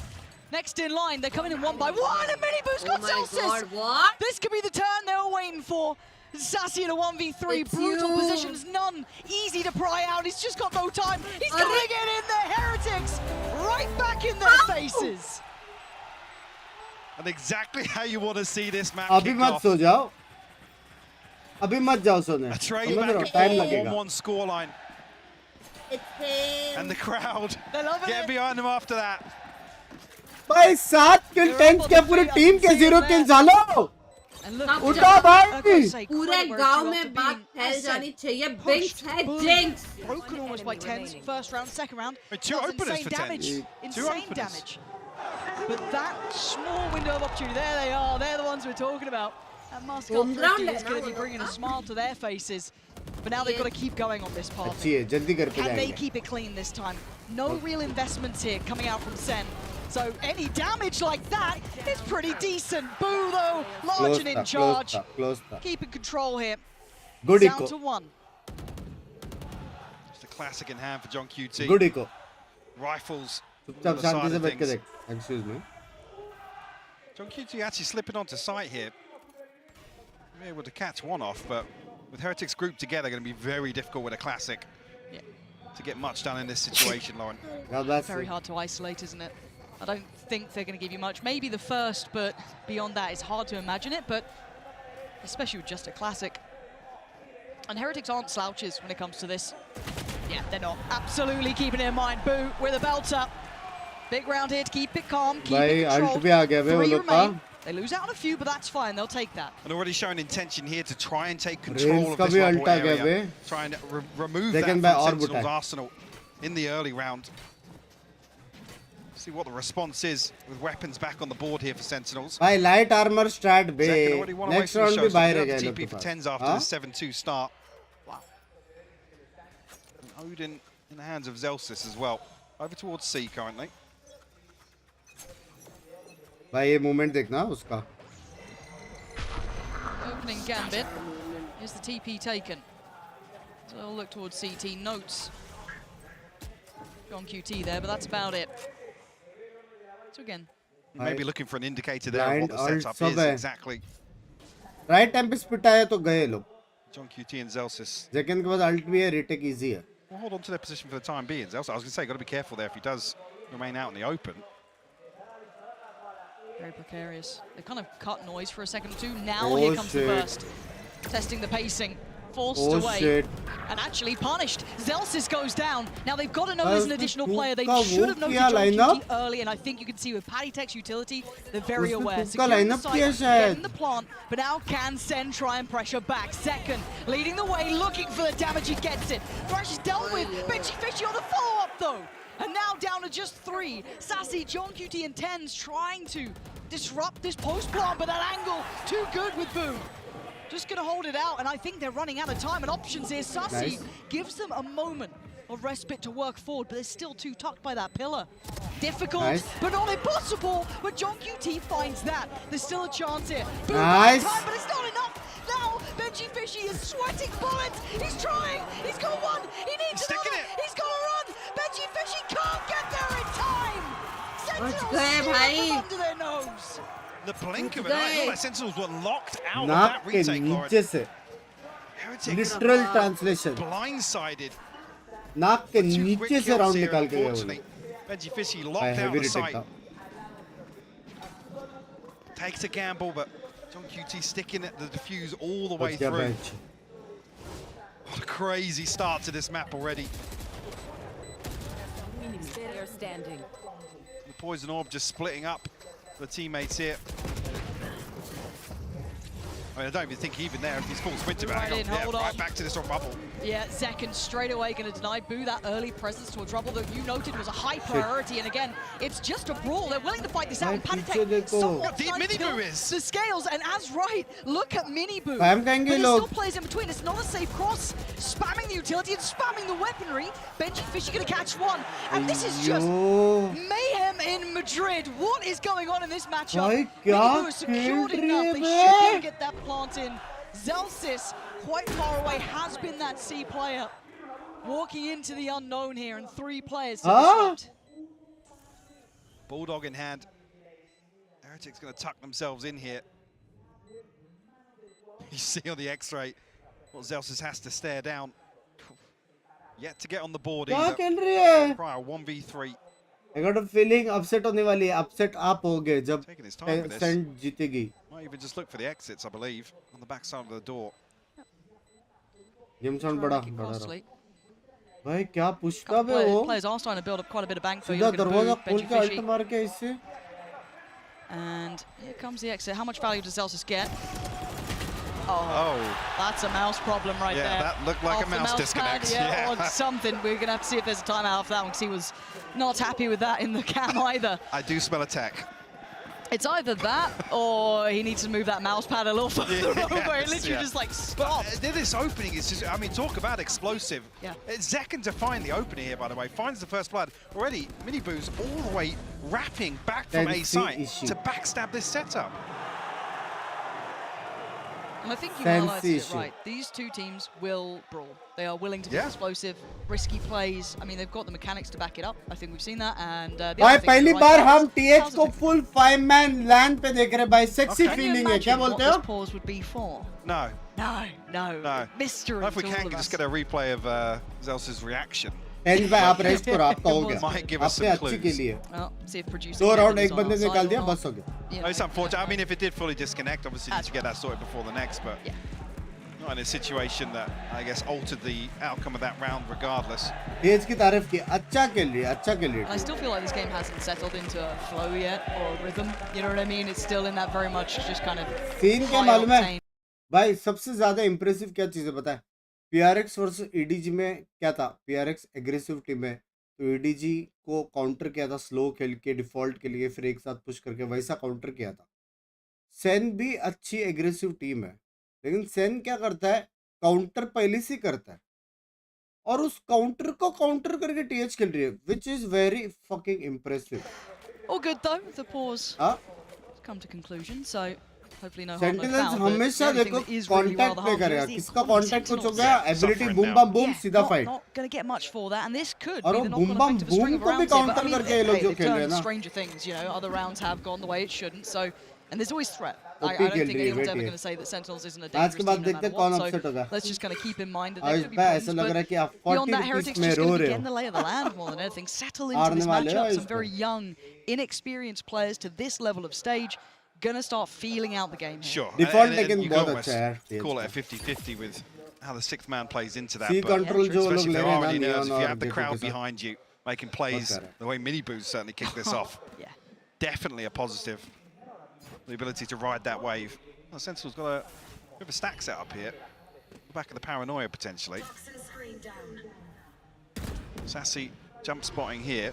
Next in line, they're coming in one by one, and Miniboo's got Celsius! God, what? This could be the turn they were waiting for. Sassy in a 1v3, brutal positions, none easy to pry out. He's just got no time. He's going to get in there, Heretics, right back in their faces. And exactly how you want to see this map अभी kick मत off. सो जाओ. अभी मत जाओ सोने. A trade back time at लगेगा. 1-1 scoreline. And the crowd get behind them after that. भाई 7 किल tense के पूरी टीम के 0 किल झालो. उठा भाई. पूरे गांव में बात फैल जानी चाहिए. Binks है Jinx. Broken almost by tens. First round, second round. Two openers for damage. tens. Insane damage. But that small window of opportunity, there they are. They're the ones we're talking about. And Mascot Thrifty is going to be bringing a smile to their faces. But now they've got to keep going on this path. अच्छी है, जल्दी कर पे Can they जाएंगे. keep it clean this time? No real investments here coming out from Sen. So any damage like that is pretty decent. Boo though, large and in charge. Close था. Keeping control here. Good Down eco. to 1. Just a classic in hand for John QT. Good eco. Rifles. चुपचाप शांति से बैठ के देख. Excuse me. John QT actually slipping onto site here. Able to catch one off, but with Heretics grouped together, going to be very difficult with a classic to get much done in this situation, Lauren. Very hard to isolate, isn't it? I don't think they're going to give you much. Maybe the first, but beyond that, it's hard to imagine it, but especially with just a classic. And Heretics aren't slouches when it comes to this. Yeah, they're not. Absolutely keeping it in mind. Boo with a belter. Big round here to keep it calm, keep it controlled. Three remain. They lose out on a few, but that's fine. They'll take that. And already showing intention here to try and take control of this rubble area. Try and remove that from Sentinels' arsenal in the early round. See what the response is with weapons back on the board here for Sentinels. By light armor strat be. Next round भी बाहर है TP for 10s after the 7-2 start. Wow. And Odin in the hands of Zelsis as well. Over towards C currently. भाई ये movement देखना उसका. Opening gambit. Here's the TP taken. So I'll look towards CT. Notes. John QT there, but that's about it. So again. Maybe looking for an indicator there of what the setup is exactly. Right time पे split आया तो गए लोग. John QT and Zelsis. Second के बाद ult भी है, retake easy है. Well, hold on to their position for the time being. Zelsis, I was going to say, got to be careful there if he does remain out in the open. Very precarious. They kind of cut noise for a second or two. Now here comes the burst. testing the pacing. Forced away and actually punished. Zelsis goes down. Now they've got to know there's an additional player. They should have noticed John QT early, and I think you can see with Pattytech's utility, they're very aware. Securing the site, getting the plant, but now can Sen try and pressure back? Second, leading the way, looking for the damage, he gets it. Pressure dealt with. Benji Fishy on the follow-up though. And now down to just 3. Sassy, John QT, and Tens trying to disrupt this post plant, but that angle too good with Boom. Just gonna hold it out, and I think they're running out of time and options here. Sassy gives them a moment of respite to work forward, but they're still too tucked by that pillar. Difficult, but not impossible. But John QT finds that. There's still a chance here. Boom, time, but it's not enough. Now, Benji Fishy is sweating bullets. He's trying. He's got one. He needs another. He's got to run. Benji Fishy can't get there in time. Sentinels under their nose. The blink of it, I thought my Sentinels were locked out of that retake, Lauren. Heretics literal translation. Blindsided. नाक के नीचे से round निकाल के गए Benji Fishy locked out the site. Takes a gamble, but John QT sticking at the defuse all the way through. What a crazy start to this map already. The Poison Orb just splitting up the teammates here. I mean, I don't even think even there if he's full sprinter back. Right back to this on bubble. Yeah, Zekken straight away going to deny Boo that early presence to a trouble that you noted was a high priority. And again, it's just a brawl. They're willing to fight this out. Pattytech somewhat the scales. And as right, look at Mini Boo. But there's still players in between. It's not a safe cross. Spamming the utility and spamming the weaponry. Benji Fishy going to catch one. And this is just mayhem in Madrid. What is going on in this matchup? Mini Boo is secured enough. They should be able to get that plant in. Zelsis, quite far away, has been that C player. Walking into the unknown here, and 3 players to disrupt. Bulldog in hand. Heretics going to tuck themselves in here. You see on the X-ray what Zelsis has to stare down. Yet to get on the board either. Prior 1v3. I got a feeling upset होने वाली है. Upset up हो गए जब SEN जीतेगी. Might even just look for the exits, I believe, on the back side of the door. Game sound बड़ा रहा. भाई क्या पुछता बे वो? Players are starting to build up quite a bit of bank for you. सीधा दरवाजा खोल के alt मार के इससे. And here comes the exit. How much value does Zelsis get? Oh, that's a mouse problem right there. Yeah, that looked like a mouse disconnect. Or something. We're going to have to see if there's a timeout for that one, because he was not happy with that in the cam either. I do smell attack. It's either that, or he needs to move that mouse pad a little further over. It literally just like stopped. This opening is just, I mean, talk about explosive. Yeah. It's Zekken to find the opening here, by the way. Finds the first blood. Already, Mini Boo's all the way wrapping back from A site to backstab this setup. And I think you highlighted it right. These two teams will brawl. They are willing to be explosive, risky plays. I mean, they've got the mechanics to back it up. I think we've seen that. And भाई पहली बार हम TH को full 5-man LAN पे देख रहे भाई. Sexy feeling है. क्या बोलते हो? Pause would be for. No. No. Mystery. If we can just get a replay of Zelsis' reaction. भाई आप रेस्ट करो, आपका हो गया. Might give us some अच्छी के clues. लिए. Well, see if producers. 2 round एक बंदे निकाल दिया, बस हो गया. No, it's unfortunate. I mean, if it did fully disconnect, obviously you need to get that sorted before the next, but not in a situation that, I guess, altered the outcome of that round regardless. TH की तारीफ की. अच्छा खेल रही है, अच्छा खेल रही है. I still feel like this game hasn't settled into a flow yet, or a rhythm. You know what I mean? It's still in that very much just kind of. Scene क्या मालूम है? भाई सबसे ज़्यादा इम्प्रेसिव क्या चीज़ है पता है? PRX वर्सेस EDG में क्या था? PRX एग्रेसिव टीम है, तो EDG को काउंटर किया था स्लो खेल के, डिफॉल्ट के लिए, फिर एक साथ पुश करके वैसा काउंटर किया था. सेन भी अच्छी एग्रेसिव टीम है, लेकिन सेन क्या करता है? काउंटर पहले से करता है, और उस काउंटर को काउंटर करके TH खेल रही है, which is very fucking impressive. All good though. The pause. Come to conclusion. So. Sentinels हमेशा देखो कांटेक्ट पे करेगा. किसका कांटेक्ट कुछ हो गया, एबिलिटी बूम बम बूम सीधा फाइट. और वो बूम बम बूम को भी काउंटर करके ये लोग जो खेल रहे हैं ना. Stranger things, you know, other rounds have gone the way it shouldn't. So, and there's always threat. I don't think anyone's ever going to say that Sentinels isn't a dangerous team no matter what. So let's just kind of keep in mind that there could be problems. But beyond that, Heretics just going to be getting the lay of the land more than anything. Settle into this matchup. Some very young, inexperienced players to this level of stage. going to start feeling out the game here. Sure. Default and taken you बहुत almost अच्छा है. call it a 50-50 with how the sixth man plays into that. C But control जो लोग especially if ले there रहे हैं are ना any nerves, Neon if you और have the Gecko crowd के साथ. behind you, making plays the way Mini Boo's certainly kicked this off. Yeah. Definitely a positive. The ability to ride that wave. Well, Sentinel's got a bit of a stack set up here. Back of the paranoia potentially. Sassy jump spotting here.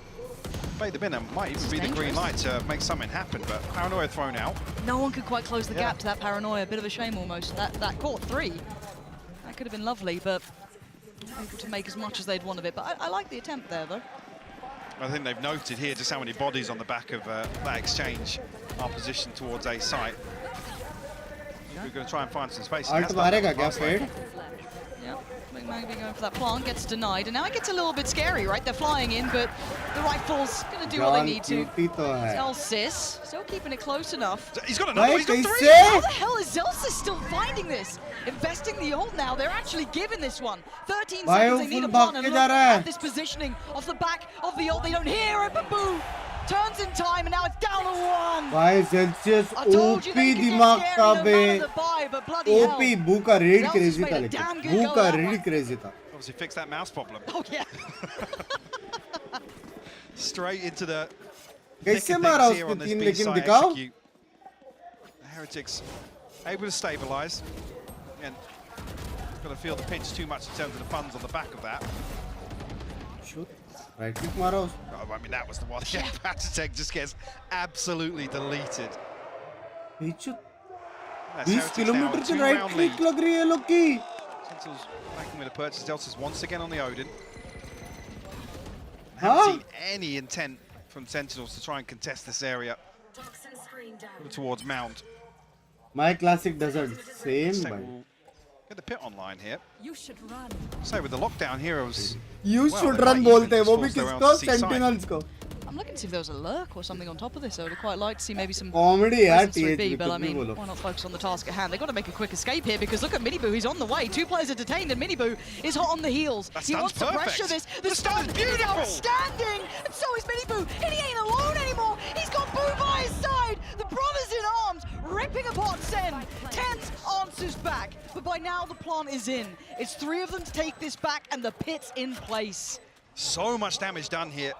Bait them in and might even be the green light to make something happen, but paranoia thrown out. No one could quite close the gap to that paranoia. A bit of a shame almost. That caught 3. That could have been lovely, but able to make as much as they'd want of it. But I like the attempt there, though. I think they've noted here just how many bodies on the back of that exchange are positioned towards A site. We're going to try and find some space. Alt मारेगा क्या Fade? Yeah, maybe going for that plant, gets denied, and now it gets a little bit scary, right? They're flying in, but the rifle's going to do what they need to. Zelsis still keeping it close enough. He's got another, he's got 3! How the hell is Zelsis still finding this? Investing the ult now, they're actually giving this one. 13 seconds, they need a plant, and look at this positioning off the back of the ult. They don't hear it, but boom! Turns in time, and now it's down to 1. भाई Celsius OP दिमाग का बे. OP Boo का raid crazy था लेकिन. Boo का raid crazy था. Obviously fix that mouse problem. Oh yeah. Straight into the कैसे मारा उसके 3 लेकिन दिखाओ. The Heretics able to stabilize. And got to feel the pinch too much in terms of the funds on the back of that. Shoot. Right click मारा उस. I mean, that was the one. Yeah, Antec just gets absolutely deleted. 20 kilometre से right click लग रही है लोग की. Sentinels backing with a purchase. Delta's once again on the Odin. Huh? Haven't seen any intent from Sentinels to try and contest this area towards Mound. My classic doesn't. Same by. Get the pit online here. You should run. So with the lockdown heroes. You should run बोलते हैं वो भी किसको? Sentinels को. I'm looking to see if there was a lurk or something on top of this. I would quite like to see maybe some comedy, yeah, THB, but I mean, why not focus on the task at hand? They've got to make a quick escape here because look at Miniboo, he's on the way. 2 players are detained and Miniboo is hot on the heels. He wants to pressure this. The stun is outstanding, and so is Miniboo, and he ain't alone anymore. He's got Boo by his side. The brothers in arms, ripping apart Sen. Tense answers back, but by now the plant is in. It's 3 of them to take this back, and the pit's in place. So much damage done here.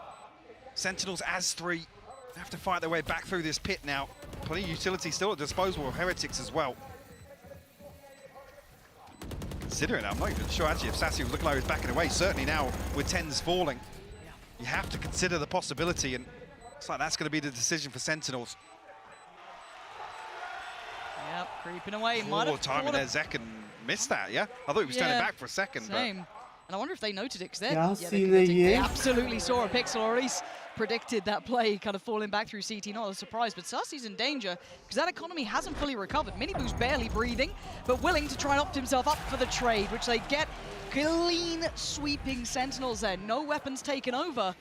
Sentinels as 3 have to fight their way back through this pit now. Plenty of utility still at disposal of Heretics as well. Considering, I'm not even sure actually if Sassy was looking like he was backing away. Certainly now with 10s falling, you have to consider the possibility, and looks like that's going to be the decision for Sentinels. Yep, creeping away. Poor timing there, Zekken missed that, yeah? I thought he was turning back for a second. Same. And I wonder if they noted it, because they absolutely saw a pixel, or at least predicted that play kind of falling back through CT. Not a surprise, but Sassy's in danger, because that economy hasn't fully recovered. Miniboo's barely breathing, but willing to try and opt himself up for the trade, which they get. Clean sweeping Sentinels there, no weapons taken over.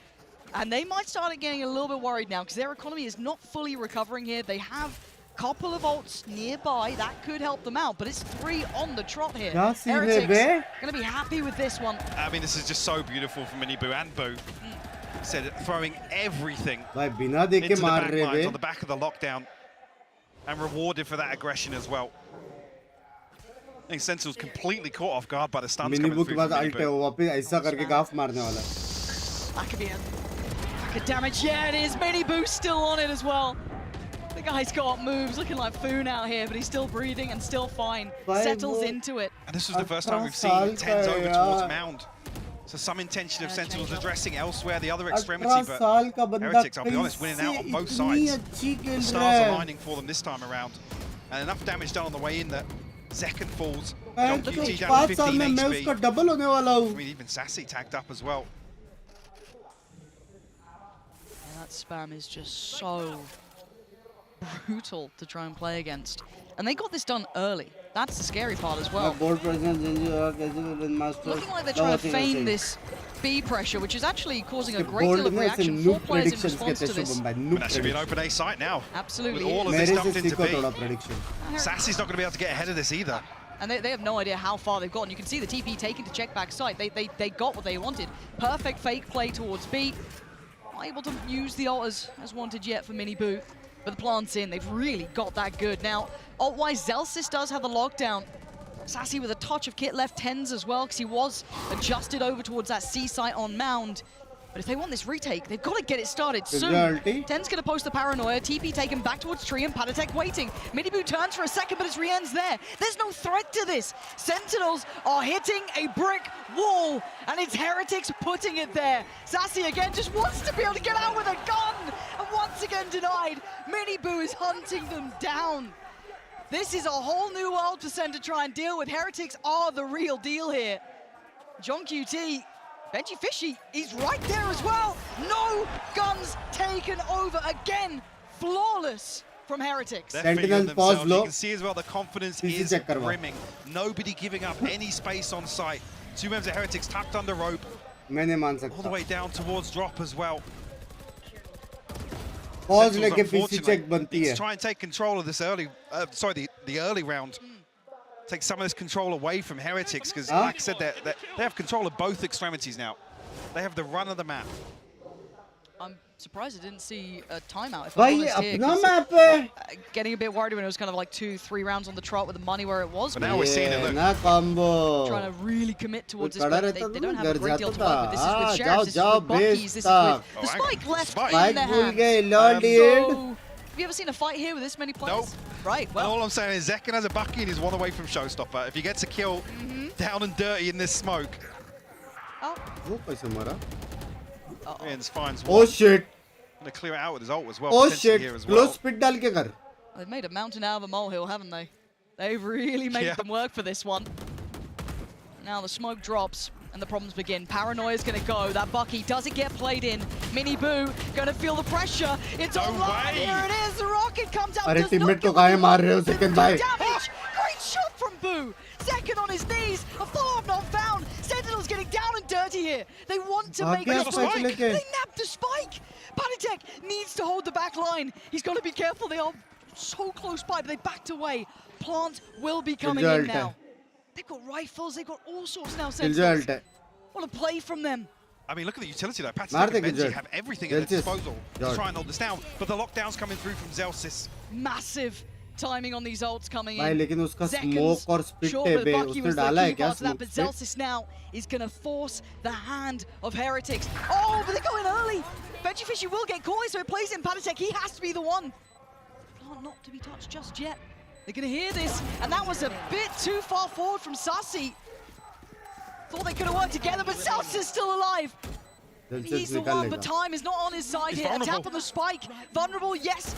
And they might start getting a little bit worried now, because their economy is not fully recovering here. They have couple of ults nearby that could help them out, but it's 3 on the trot here. Heretics gonna be happy with this one. I mean, this is just so beautiful for Miniboo and Boo. Said throwing everything into the back lines on the back of the lockdown, and rewarded for that aggression as well. I think Sentinel's completely caught off guard by the stuns coming through from Miniboo. That could be a lack of damage. Yeah, it is. Miniboo still on it as well. The guy's got moves, looking like Foon out here, but he's still breathing and still fine. Settles into it. And this was the first time we've seen 10s over towards Mound. So some intention of Sentinels addressing elsewhere, the other extremity, but Heretics, I'll be honest, winning out on both sides. The stars aligning for them this time around. And enough damage done on the way in that Zekken falls. John QT down to 15 HP. I mean, even Sassy tagged up as well. And that spam is just so brutal to try and play against. And they got this done early. That's the scary part as well. Looking like they're trying to feign this B pressure, which is actually causing a great deal of reaction. 4 players in response to this. And that should be an open A site now. Absolutely. With all of this dumped into B. Sassy's not going to be able to get ahead of this either. And they have no idea how far they've gotten. You can see the TP taken to check back site. They got what they wanted. Perfect fake play towards B. Not able to use the ult as wanted yet for Miniboo. But the plant's in. They've really got that good. Now, ult-wise, Zellsis does have the lockdown. Sassy with a touch of kit left, Tens as well, because he was adjusted over towards that C site on Mound. But if they want this retake, they've got to get it started soon. Ten's going to post the Paranoia, TP taken back towards Tree, and Patatek waiting. Miniboo turns for a second, but his re-end's there. There's no threat to this. Sentinels are hitting a brick wall, and it's Heretics putting it there. Sassy again just wants to be able to get out with a gun, and once again denied. Miniboo is hunting them down. This is a whole new world for Sen to try and deal with. Heretics are the real deal here. John QT, Benji Fishy, he's right there as well. No guns taken over again. Flawless from Heretics. Sentinels pause low. You can see as well the confidence is brimming. Nobody giving up any space on site. 2 members of Heretics tucked under rope. All the way down towards drop as well. Pause लेके PC check बनती है. Try and take control of this early, the early round. Take some of this control away from Heretics, because like I said, they have control of both extremities now. They have the run of the map. I'm surprised I didn't see a timeout. If I'm honest here, getting a bit worried when it was kind of like 2-3 rounds on the trot with the money where it was. But now we're seeing it. Look. Trying to really commit towards this, but they don't have a great deal to work with. This is with Sheriffs, this is with Buckies, this is with the Spike left in their hands. So, have you ever seen a fight here with this many players? Nope. Right, well. And all I'm saying is Zekken has a Bucky and he's 1 away from Showstopper. If he gets a kill down and dirty in this smoke. Finds one. Oh shit. Gonna clear it out with his ult as well. Oh shit. Here as well. Close spit डाल के कर. They've made a mountain out of a molehill, haven't they? They've really made them work for this one. Now the smoke drops and the problems begin. Paranoia's gonna go. That Bucky doesn't get played in. Miniboo gonna feel the pressure. It's online. Here it is. The rocket comes out. अरे teammate को काहे मार रहे हो second भाई? Damage. Great shot from Boo. Second on his knees. A follow-up not found. Sentinel's getting down and dirty here. They want to make a spike. They nabbed the spike. Patatek needs to hold the back line. He's got to be careful. They are so close by, but they backed away. Plant will be coming in now. They've got rifles. They've got all sorts now. Sentinels. What a play from them. I mean, look at the utility though. Patatek and Benji have everything at their disposal to try and hold this down. But the lockdown's coming through from Zellsis. Massive timing on these ults coming in. भाई लेकिन उसका smoke और spit है बे उसने डाला है क्या smoke? But Zellsis now is going to force the hand of Heretics. Oh, but they're going early. Benji Fishy will get coy, so it plays in Patatek. He has to be the one. Not to be touched just yet. They're going to hear this, and that was a bit too far forward from Sassy. Thought they could have worked together, but Zellsis is still alive. He's the one, but time is not on his side here. A tap on the spike. Vulnerable, yes.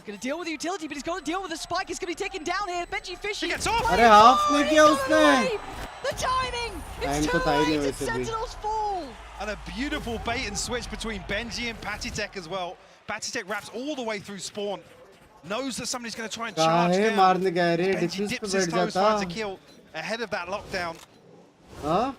Going to deal with the utility, but he's got to deal with the spike. He's going to be taken down here. Benji Fishy. Gets off. अरे half ने किया उसने. The timing. It's too late. It's Sentinels fall. And a beautiful bait and switch between Benji and Patatek as well. Patatek wraps all the way through spawn. Knows that somebody's going to try and charge down. Benji dips his toes, finds a kill ahead of that lockdown. Huh?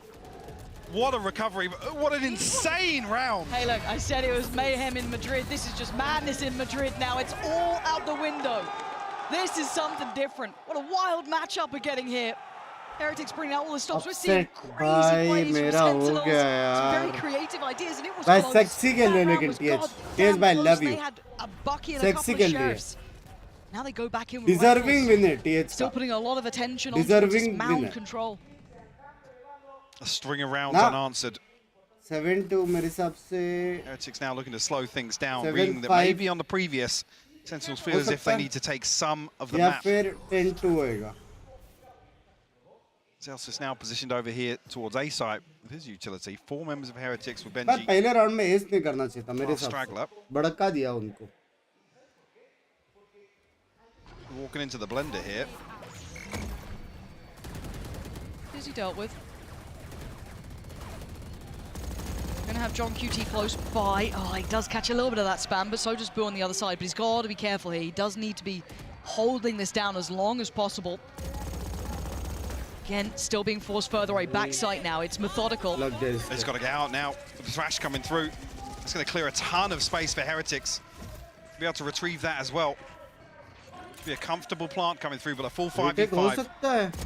What a recovery. What an insane round. Hey, look, I said it was mayhem in Madrid. This is just madness in Madrid now. It's all out the window. This is something different. What a wild matchup we're getting here. Heretics bringing out all the stops. We're seeing crazy plays from Sentinels. Some very creative ideas, and it was close. Sexy खेल रहे लेकिन TH भाई love you. They had a Bucky and a couple of Sheriffs. Now they go back in with deserving winner TH. Still putting a lot of attention on this mound control. A string of rounds unanswered. 7-2 मेरे हिसाब से. Heretics now looking to slow things down, reading that maybe on the previous, Sentinels feel as if they need to take some of the map. या फिर 10-2 होएगा. Zellsis now positioned over here towards A site with his utility. 4 members of Heretics with Benji. पहले round में S नहीं करना चाहिए था मेरे हिसाब से. भड़का दिया उनको. Walking into the blender here. Who's he dealt with? Gonna have John QT close by. Oh, he does catch a little bit of that spam, but so does Boo on the other side. But he's got to be careful here. He does need to be holding this down as long as possible. Again, still being forced further away. Backside now. It's methodical. He's got to get out now. With the thrash coming through. It's going to clear a ton of space for Heretics. Be able to retrieve that as well. Be a comfortable plant coming through, but a full 5v5.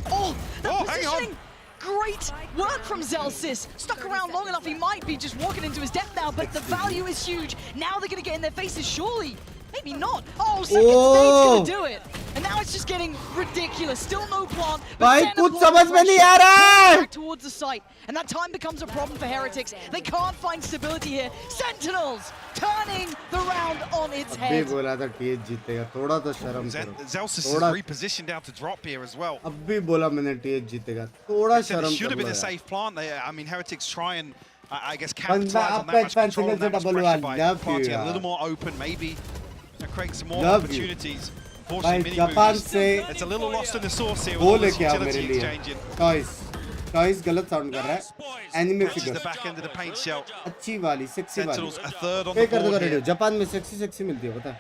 Oh, that positioning! Great work from Zellsis. Stuck around long enough, he might be just walking into his death now, but the value is huge. Now they're going to get in their faces, surely. Maybe not. Oh, second state's gonna do it. And now it's just getting ridiculous. Still no plant. भाई कुछ समझ में नहीं आ रहा है. Towards the site, and that time becomes a problem for Heretics. They can't find stability here. Sentinels turning the round on its head. अभी बोला था TH जीतेगा. थोड़ा तो शर्म करो. Zelsis is repositioned out to drop here as well. अभी बोला मैंने TH जीतेगा. थोड़ा शर्म करो. Should have been a safe plant. I mean, Heretics try and I guess capitalize on that much control, that much pressure by planting a little more open, maybe create some more opportunities. Unfortunately, Japan से it's a little lost in the sauce here. वो लेके आओ मेरे लिए. Toys गलत sound कर रहा है. Anime figure. The back end of the paint shell. अच्छी वाली, सेक्सी वाली. Sentinels a third on the board here. Japan में सेक्सी मिलती है पता.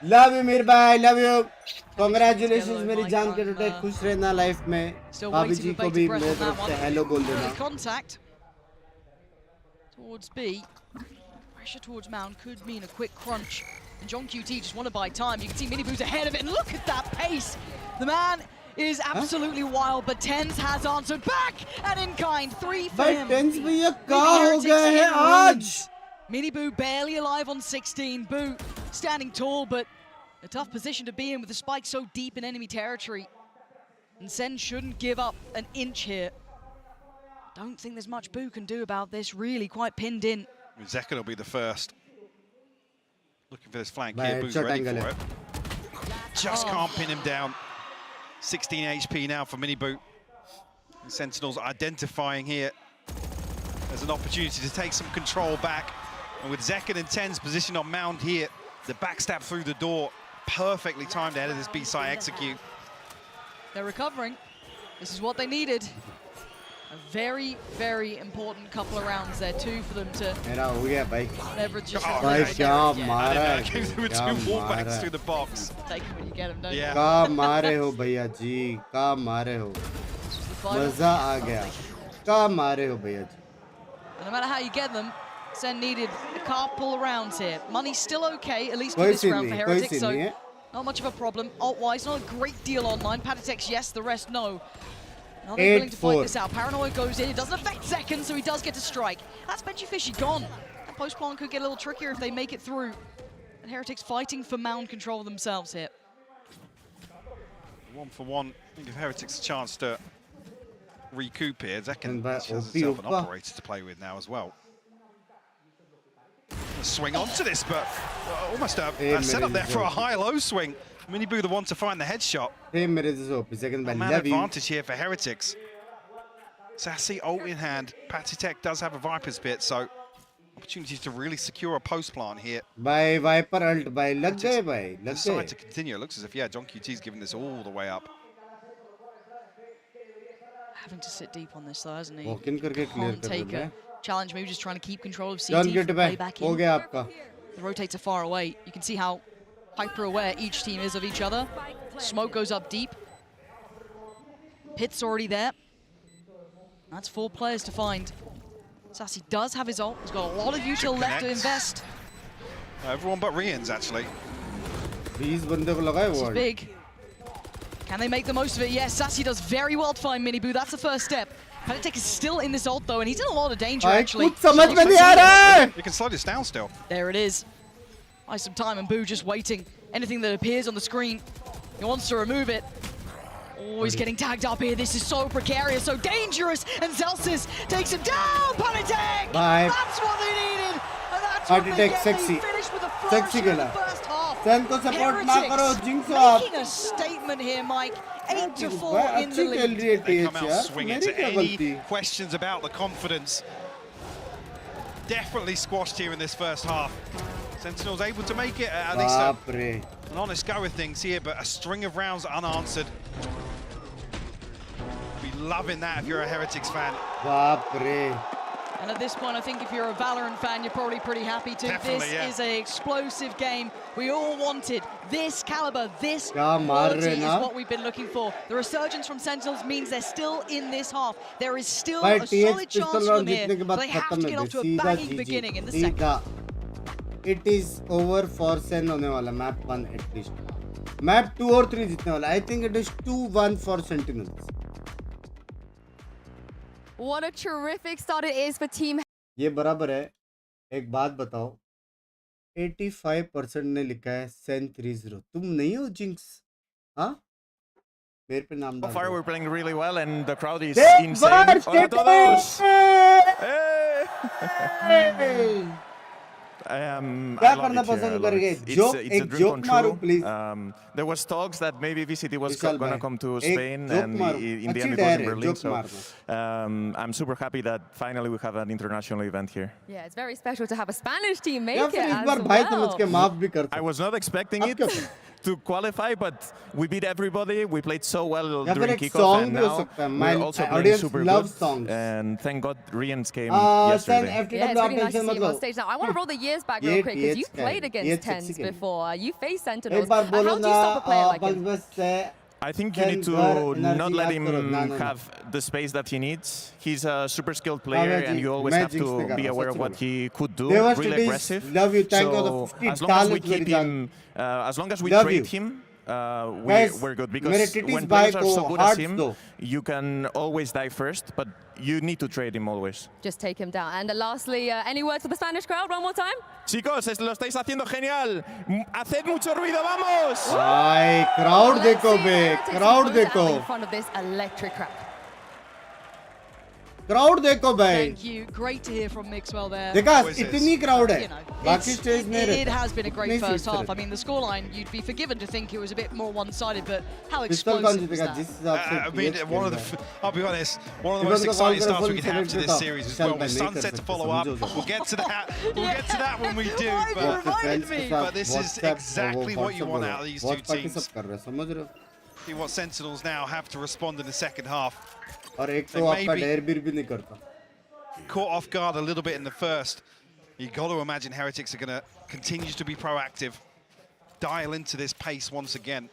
Love you मीर भाई, love you. Congratulations मेरी जान के टुटे. खुश रहना लाइफ में. भाभी जी को भी मेरी तरफ से हेलो बोल देना. Contact towards B. Pressure towards Mound could mean a quick crunch. And John QT just want to buy time. You can see Miniboo's ahead of it, and look at that pace. The man is absolutely wild, but Tens has answered back, and in kind, 3 for him. Tens भैया क्या हो गया है आज? Miniboo barely alive on 16. Boo standing tall, but a tough position to be in with the spike so deep in enemy territory. And Sen shouldn't give up an inch here. Don't think there's much Boo can do about this. Really quite pinned in. Zekken will be the first. Looking for this flank here. Boo's ready for it. Just can't pin him down. 16 HP now for Miniboo. Sentinels identifying here. There's an opportunity to take some control back. And with Zekken and Tens positioned on Mound here, the backstab through the door, perfectly timed ahead of this B-side execute. They're recovering. This is what they needed. A very, very important couple of rounds there too for them to leverage your shot. Came through with 2 wallbacks through the box. Take them when you get them, don't you? क्या मारे हो भैया जी, क्या मारे हो. मजा आ गया. क्या मारे हो भैया जी. No matter how you get them, Sen needed a couple of rounds here. Money's still okay, at least for this round for Heretics, so not much of a problem. Alt-wise, not a great deal online. Patitex, yes, the rest, no. Now they're willing to fight this out. Paranoia goes in. It doesn't affect Zekken, so he does get to strike. That's Benchy Fishy gone. And post-plan could get a little trickier if they make it through. And Heretics fighting for mound control themselves here. 1 for 1. I think if Heretics a chance to recoup here, Zekken has himself an operator to play with now as well. Swing onto this, but almost a setup there for a high-low swing. Miniboo the one to find the headshot. Man advantage here for Heretics. Sassy ult in hand. Patitech does have a Viper's Pit, so opportunities to really secure a post plant here. By Viper ult, by lag gaye, bhai. Decide to continue. It looks as if, yeah, John QT's giving this all the way up. Having to sit deep on this though, hasn't he? Walk in karke clear Can't take a challenge move, just trying to keep control of CT. Don't get play back in. Ho gaya aapka. The rotates are far away. You can see how hyper-aware each team is of each other. Smoke goes up deep. Pit's already there. That's 4 players to find. Sassy does have his ult. He's got a lot of util left to invest. Everyone but Rians, actually. These bande ko lagaya This is big. Can they make the most of it? Yes, Sassy does very well to find Miniboo. That's the first step. Patitech is still in this ult, though, and he's in a lot of danger, actually. You can slow this down still. There it is. Buy some time, and Boo just waiting. Anything that appears on the screen, he wants to remove it. Oh, he's getting tagged up here. This is so precarious, so dangerous. And Zelsis takes him down. Patitech! That's what they needed. And that's what they get. Sexy. They finished with a flourish in the first half. Making a statement here, Mike. 8-4 in the lead. They come out swinging to any questions about the confidence. Definitely squashed here in this first half. Sentinels able to make it at least an honest go with things here, but a string of rounds unanswered. Be loving that if you're a Heretics fan. And at this point, I think if you're a Valorant fan, you're probably pretty happy too. This is an explosive game. We all wanted this caliber, this quality is what we've been looking for. The resurgence from Sentinels means they're still in this half. There is still a solid chance for them here, but they have to get off to a banging beginning in the second. It is over for Sen hone wala, map 1 at least. Map 2 or 3 जीतने वाला. I think it is 2-1 for Sentinels. What a terrific start it is for Team. ये बराबर है. एक बात बताओ. 85% ने लिखा है SEN 30. तुम नहीं हो जिंक्स? हाँ? मेरे पे नाम डाल. So far we're playing really well and the crowd is एक insane. Bar Hola a todos. Hey. क्या करना पसंद करेंगे? जोक एक जोक मारो please. There was talks that maybe VCT was gonna come to Spain and in the end it was in Berlin. So I'm super happy that finally we have an international event here. Yeah, it's very special to have a Spanish team make it इस as बार भाई समझ के well. माफ भी करते. I was not expecting it to qualify, but we beat everybody. We played so well during kickoff, and now we're also playing super good. And thank God Rians came yesterday. Yeah, it's really nice to see him on stage now. I want to roll the years back real quick because you played against Tens before. You faced Sentinels. How do you stop a player like him? I think you need to not let him have the space that he needs. He's a super skilled player, and you always have to be aware of what he could do. Really aggressive. So as long as we keep him, as long as we trade him, we're good. Because when players are so good as him, you can always die first, but you need to trade him always. Just take him down. And lastly, any words for the Spanish crowd one more time? Chicos, lo estáis haciendo genial. Haced mucho ruido, vamos. Ay, crowd देखो बे, crowd देखो. In front of this electric crowd. Crowd देखो भाई. Thank you. Great to hear from Mixwell there. देखा इतनी crowd है. बाकी stage में it has been a great first half. I mean, the scoreline, you'd be forgiven to think it was a bit more one-sided, but how explosive was that? I mean, I'll be honest, one of the most exciting starts we could have to this series as well. With Sunset to follow up, we'll get to that. We'll get to that when we do. But this is exactly what you want out of these two teams. See what Sentinels now have to respond in the second half. और एक तो आपका डेरबीर भी नहीं करता. Caught off guard a little bit in the first. You got to imagine Heretics are going to continue to be proactive, dial into this pace once again.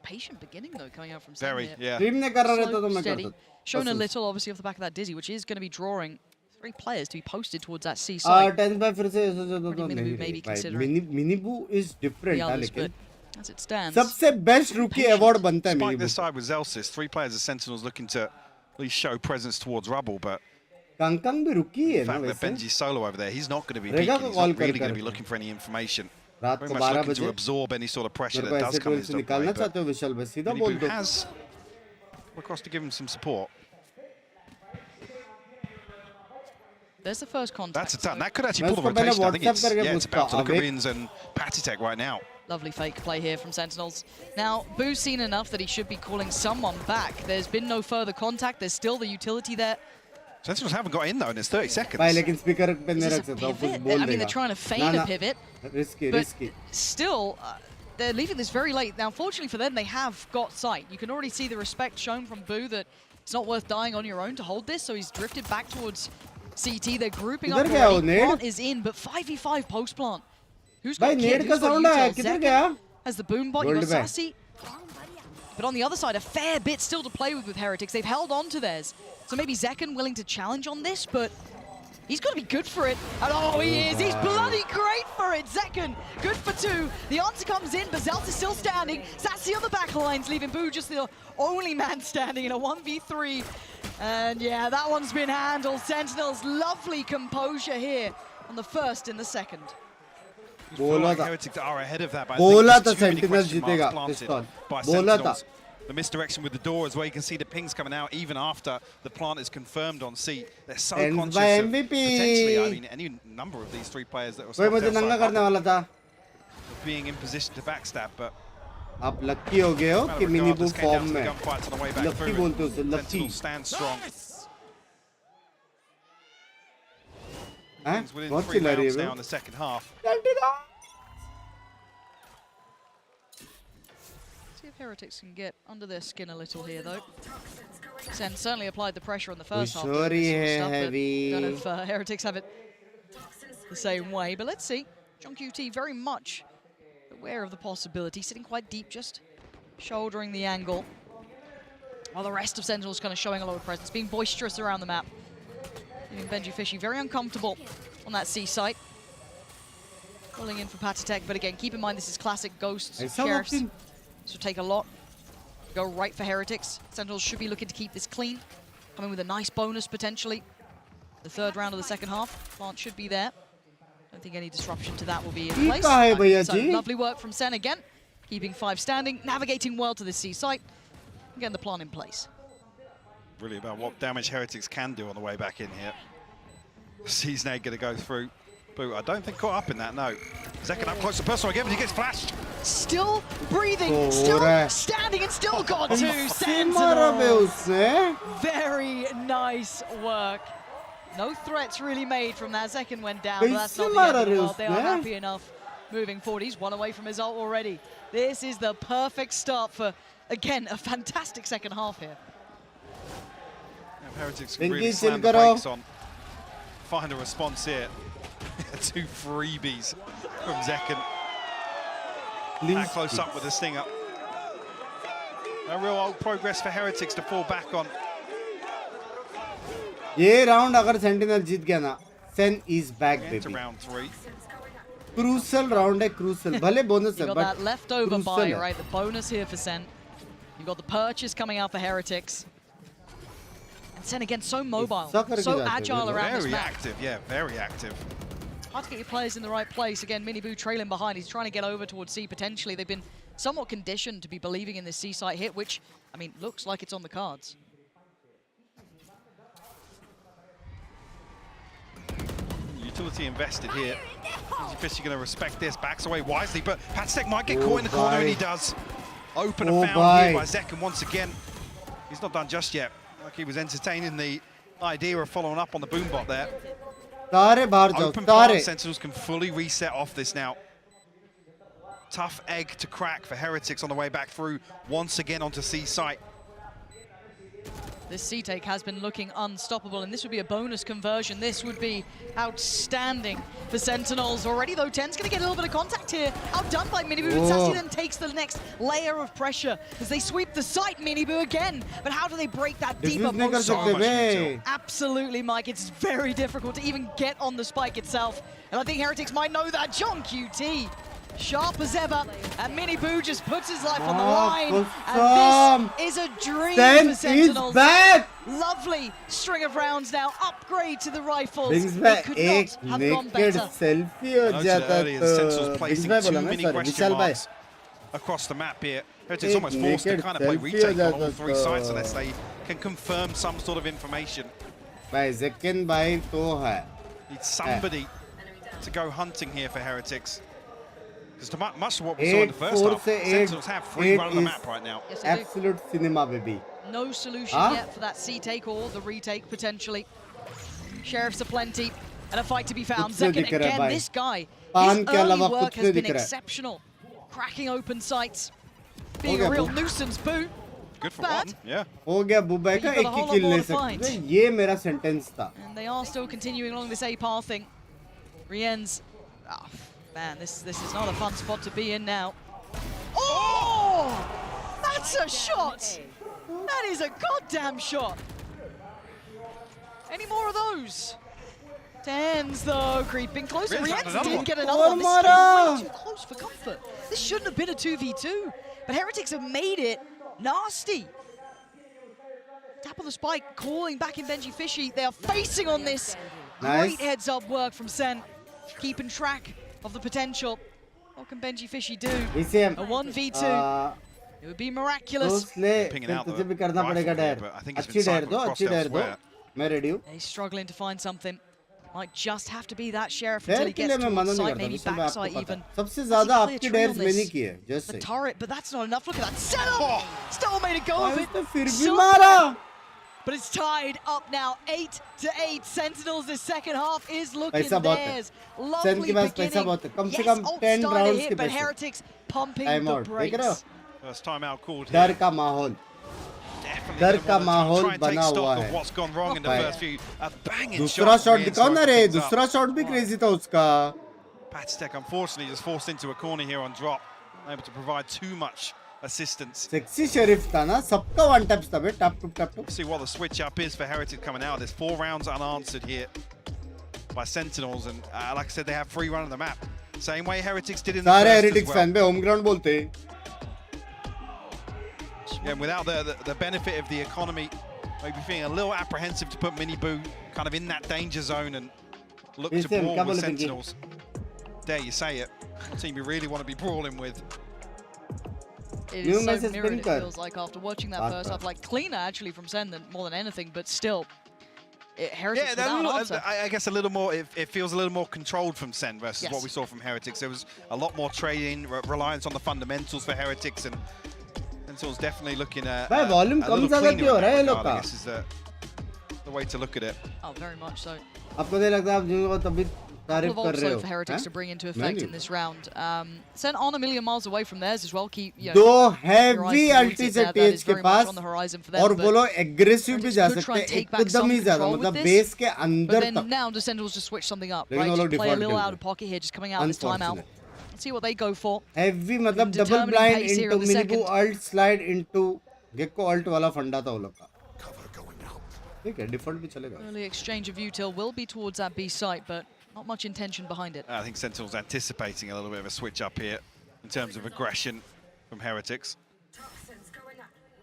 Patient beginning though, coming out from Very, yeah. Slow, steady, shown a little obviously off the back of that dizzy, which is going to be drawing 3 players to be posted towards that C side. 10 by फिर से maybe considering. Miniboo is different, लेकिन. As it stands, सबसे best rookie award बनता है Spike this side with Zelsis. 3 players of Sentinels looking to at least show presence towards Rubble, but Kangkang भी rookie है the ना fact that वैसे. Benji's solo over there, he's not going to be peeking. He's not really going to be looking for any information. Very much looking to absorb any sort of pressure that does come his way. But Miniboo has across to give him some support. there's the first contact. That's a ton. That could actually pull the rotation. I think it's about to look at Rins and Patitek right now. Lovely fake play here from Sentinels. Now, Boo's seen enough that he should be calling someone back. There's been no further contact. There's still the utility there. Sentinels haven't got in though, and it's 30 seconds. भाई लेकिन speaker पे नहीं रख सकता, कुछ बोल देगा. I mean, they're trying to feign a pivot. Risky. Still, they're leaving this very late. Now, fortunately for them, they have got sight. You can already see the respect shown from Boo that it's not worth dying on your own to hold this, so he's drifted back towards CT. They're grouping up already. Plant is in, but 5v5 post plant. Who's got Kid? Who's got Util? Has the boom bot, you got Sassy. But on the other side, a fair bit still to play with Heretics. They've held on to theirs. So maybe Zekken willing to challenge on this, but he's got to be good for it. And oh, he is. He's bloody great for it. Zekken, good for 2. The answer comes in, but Zelt is still standing. Sassy on the back lines, leaving Boo just the only man standing in a 1v3. And yeah, that one's been handled. Sentinels, lovely composure here on the first and the second. बोला था. Heretics are ahead of that, but बोला था Sentinels जीतेगा इस बार. बोला था. The misdirection with the door as well. You can see the pings coming out even after the plant is confirmed on C. They're so conscious of potentially, I mean, any number of these 3 players that were stopped outside being in position to backstab, but आप lucky हो गए हो कि मिनीबू form में. Lucky बोलते हो उसे, lucky. Stand strong. हैं? Within बहुत 3 चिल्ला रही rounds है now in the second half. See if Heretics can get under their skin a little here, though. Sen certainly applied the pressure on the first half. Don't know if Heretics have it the same way, but let's see. John QT very much aware of the possibility, sitting quite deep, just shouldering the angle. While the rest of Sentinels kind of showing a lot of presence, being boisterous around the map. Even Benji Fishy very uncomfortable on that C site. Pulling in for Patitek, but again, keep in mind this is classic Ghosts, Sheriffs. This will take a lot. Go right for Heretics. Sentinels should be looking to keep this clean. Coming with a nice bonus, potentially. The 3rd round of the second half. Plant should be there. think any disruption to that will be in place. So lovely work from Sen again, keeping 5 standing, navigating well to the C site, and getting the plan in place. Really about what damage Heretics can do on the way back in here. CHUMMI going to go through. Boo, I don't think caught up in that, no. Second up close to personal again, but he gets flashed. Still breathing, still standing, and still got 2 Sentinels. Very nice work. No threats really made from that. Second went down, but that's not the end of the world. They are happy enough moving forward. He's 1 away from his ult already. This is the perfect start for, again, a fantastic second half here. Yeah, Heretics can really slam the brakes on. Find a response here. 2 freebies from Zekken. That close up with the stinger. No real old progress for Heretics to fall back on. ये round अगर sentinel जीत गया ना, Sen is back, baby. Round 3. Crucial round है, crucial. भले bonus है, you got but that leftover buy, right? The bonus here for Sen. You got the purchase coming out for Heretics. And Sen again, so mobile, so agile around this map. Very active, yeah, very active. Hard to get your players in the right place. Again, Miniboo trailing behind. He's trying to get over towards C potentially. They've been somewhat conditioned to be believing in this C site hit, which, I mean, looks like it's on the cards. Utility invested here. Is he going to respect this? Backs away wisely, but Patstek might get caught in the corner, and he does. Open and found here by Zekken once again. He's not done just yet. Like he was entertaining the idea of following up on the boombot there. Open plant Sentinels can fully reset off this now. Tough egg to crack for Heretics on the way back through, once again onto C site. This C take has been looking unstoppable, and this would be a bonus conversion. This would be outstanding for Sentinels. Already, though, Ten's going to get a little bit of contact here. Outdone by Miniboo, and Sassy then takes the next layer of pressure as they sweep the site, Miniboo again. But how do they break that deeper post? Absolutely, Mike. It's very difficult to even get on the spike itself. And I think Heretics might know that. John QT, sharp as ever, and Miniboo just puts his life on the line. And this is a dream for Sentinels. Back. Lovely string of rounds now. Upgrade to the rifles. Binks It could not have gone better. Selfie हो जाता Sentinels placing too many question marks across the map here. Heretics almost forced to kind of play retake on all 3 sides unless they can confirm some sort of information. भाई Zekken भाई तो है. Need somebody to go hunting here for Heretics. Because much of what we saw in the first half, Sentinels have free run on the map right now. Yes, absolute cinema, baby. No solution yet for that C take or the retake potentially. Sheriffs are plenty and a fight to be found. Zekken again, this guy, his early work has been exceptional. Cracking open sights, being a real nuisance, Boo. Good for one, yeah. हो गया बुबाई का एक ही kill ले सकते हैं. ये मेरा sentence था. And they are still continuing along this A path thing. Rien's, man, this is not a fun spot to be in now. Oh! That's a shot! That is a goddamn shot! Any more of those? Tens, though, creeping closer. Rien's did get another one. This is way too close for comfort. This shouldn't have been a 2v2, but Heretics have made it nasty. Tap on the spike, calling back in Benji Fishy. They are facing on this. Great heads-up work from Sen, keeping track of the potential. What can Benji Fishy do? A 1v2. It would be miraculous. तुझे भी करना पड़ेगा डैर. अच्छी डैर दो. मैं ready हूँ. He's struggling to find something. Might just have to be that sheriff until he gets towards site, maybe backside even. सबसे ज़्यादा आपकी डैर्स मैंने की है. Just the turret, but that's not enough. Look at that setup. Still made a go of it. फिर भी मारा. But it's tied up now, 8-8. Sentinels, the second half is looking theirs. Lovely beginning. Yes, ult started hit, but Heretics pumping the brakes. First time out called here. डर का माहौल. डर का माहौल बना हुआ है. What's gone wrong in the first few? A banging दूसरा शॉट दिखाओ ना रे. दूसरा शॉट भी crazy था उसका. Patstek unfortunately just forced into a corner here on drop, able to provide too much assistance. Sexy sheriff था ना. सबका one taps था बे. Tap tap tap. See what the switch up is for Heretics coming out. There's 4 rounds unanswered here by Sentinels, and like I said, they have free run on the map. Same way Heretics did in the first सारे Heretics as well. fan बे home ground बोलते. Yeah, without the benefit of the economy, maybe feeling a little apprehensive to put Miniboo kind of in that danger zone and look to brawl with Sentinels. dare you say it, team you really want to be brawling with. It is so mirrored, it feels like, after watching that first half. Like, cleaner, actually, from Sen more than anything, but still, Heretics without an answer. I guess a little more, it feels a little more controlled from Sen versus what we saw from Heretics. There was a lot more trading, reliance on the fundamentals for Heretics, and Sentinels definitely looking at a little cleaner in that regard, I guess is the way to look at it. Oh, very much so. आपको नहीं लगता आप जिनको तभी तारीफ कर रहे हो? For Heretics to bring into effect in this round. Sen on a million miles away from theirs as well. Keep दो heavy ultis है TH के पास और वो लोग aggressive भी जा सकते हैं एकदम ही ज़्यादा मतलब base के अंदर तक. But then now the Sentinels just switch something up, right? Just play a little out of pocket here, just coming out this timeout. Let's see what they go for. Heavy मतलब double blind into minibu ult slide into Gecko ult वाला फंडा था वो लोग का. ठीक है, default भी चलेगा. Early exchange of util will be towards that B site, but not much intention behind it. I think Sentinels anticipating a little bit of a switch up here in terms of aggression from Heretics.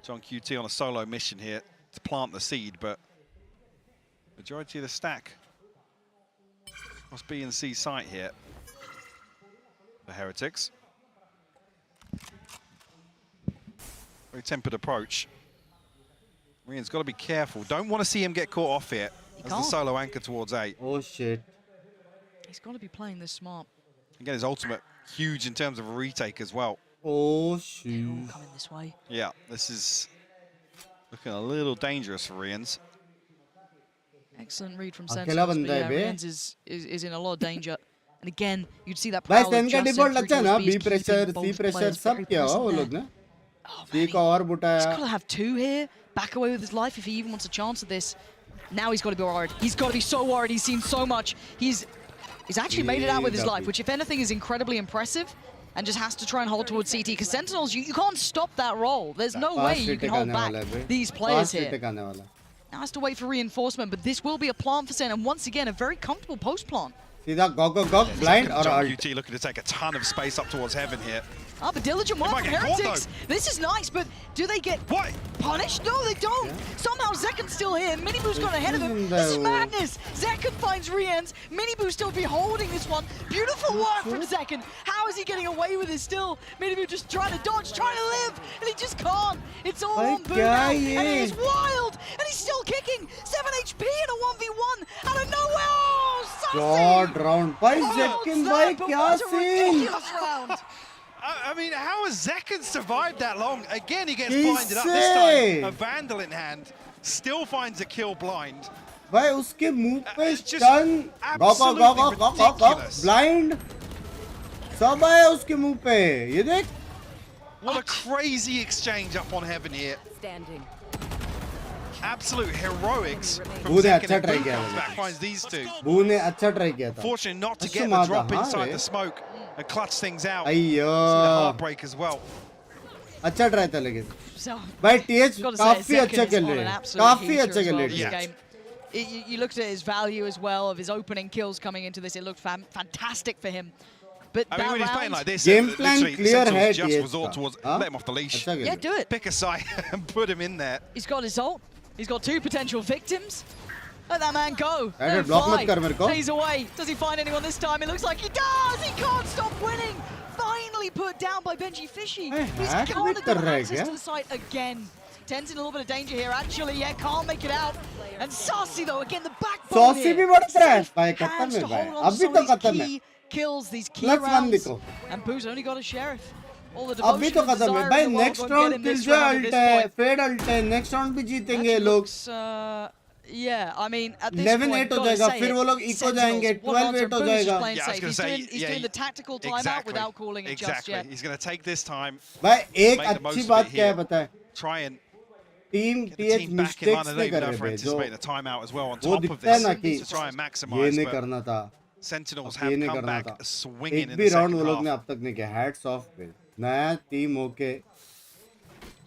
John QT on a solo mission here to plant the seed, but majority of the stack must be in C site here for Heretics. Very tempered approach. Rian's got to be careful. Don't want to see him get caught off here as the solo anchor towards A. Oh shit. He's got to be playing this smart. Again, his ultimate huge in terms of a retake as well. Oh shit. They're all coming this way. Yeah, this is looking a little dangerous for Rian's. Excellent read from Sentinels, but yeah, Rian's is in a lot of danger. And again, you'd see that prowler just sent default through अच्छा ना towards B Beast, pressure keeping C both pressure players सब very क्या हो वो present लोग there. ने C का और बुटाया. He's got to have two here, back away with his life if he even wants a chance at this. Now he's got to be worried. He's got to be so worried. He's seen so much. He's actually made it out with his life, which if anything is incredibly impressive, and just has to try and hold towards CT. Because Sentinels, you can't stop that roll. There's no way you can hold back these players here. Now has to wait for reinforcement, but this will be a plant for Sen, and once again, a very comfortable post plant. सीधा go blind or ult. QT looking to take a ton of space up towards heaven here. Oh, but diligent one from Heretics. This is nice, but do they get punished? No, they don't. Yeah. Somehow Zekan's still here. Miniboo's gone ahead of him. This is madness. Zekan finds Rian's. Miniboo still be holding this one. Beautiful work from Zekan. How is he getting away with it still? Miniboo just trying to dodge, trying to live, and he just can't. It's all on Boo now, and it is wild, and he's still kicking. 7 HP in a 1v1 out of nowhere. Oh, God round. By Zekan, by kya scene? I mean, how has Zekan survived that long? Again, he gets blinded up. This time, a Vandal in hand, still finds a kill blind. भाई उसके मुंह पे stun, go blind, सब आया उसके मुंह पे. ये देख. What a crazy exchange up on heaven here. Absolute heroics from Zekan, and Boo comes back, finds these two. बू ने अच्छा ट्राई किया था. Fortunate not to get the drop inside the smoke and clutch things out. See the heartbreak as well. अच्छा try था लेकिन. भाई TH काफी अच्छा खेल रहे हैं. काफी अच्छा खेल रहे हैं. You looked at his value as well of his opening kills coming into this. It looked fantastic for him. But I mean, when he's playing like this, game plan clear है. Just resort towards let him off the leash. Yeah, do it. Pick a side and put him in there. He's got his ult. He's got two potential victims. Let that man go. He's away. Does he find anyone this time? It looks like he does. He can't stop winning. Finally put down by Benji Fishy. He's got access to the site again. Ten's in a little bit of danger here. Actually, yeah, can't make it out. And Saucy though, again the backbone here. भी बढ़ रहा है. भाई खत्म है भाई. अभी तो खत्म है. Kills these key rounds. And Pooh's only got a sheriff. अभी तो खत्म है भाई. Next round किलजॉय ult है, फेड ult है. Next round भी जीतेंगे लोग. Yeah, I mean, at this 11-8 हो जाएगा, फिर वो लोग इको जाएंगे, 12-8 हो जाएगा. He's doing the tactical timeout without calling it just yet. He's going to take this time. भाई एक अच्छी बात क्या है पता है? Try and team TH mistakes नहीं कर रहे जो वो दिखता है ना कि ये नहीं करना था. Sentinels have come back swinging in the second half. एक भी राउंड वो लोग ने अब तक नहीं किया. Hats off पे. नया टीम होके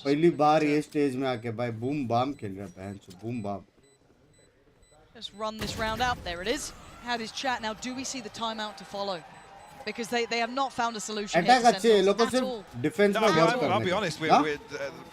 पहली बार ये स्टेज में आके भाई बूम बाम खेल रहा है. बहन चो boom bam. Let's run this round out. There it is. Had his chat. Now, do we see the timeout to follow? because they have not found a solution Attack here to अच्छे हैं, लोगों Sentinels को at all. defense में work करना I'll be चाहिए. honest, हाँ?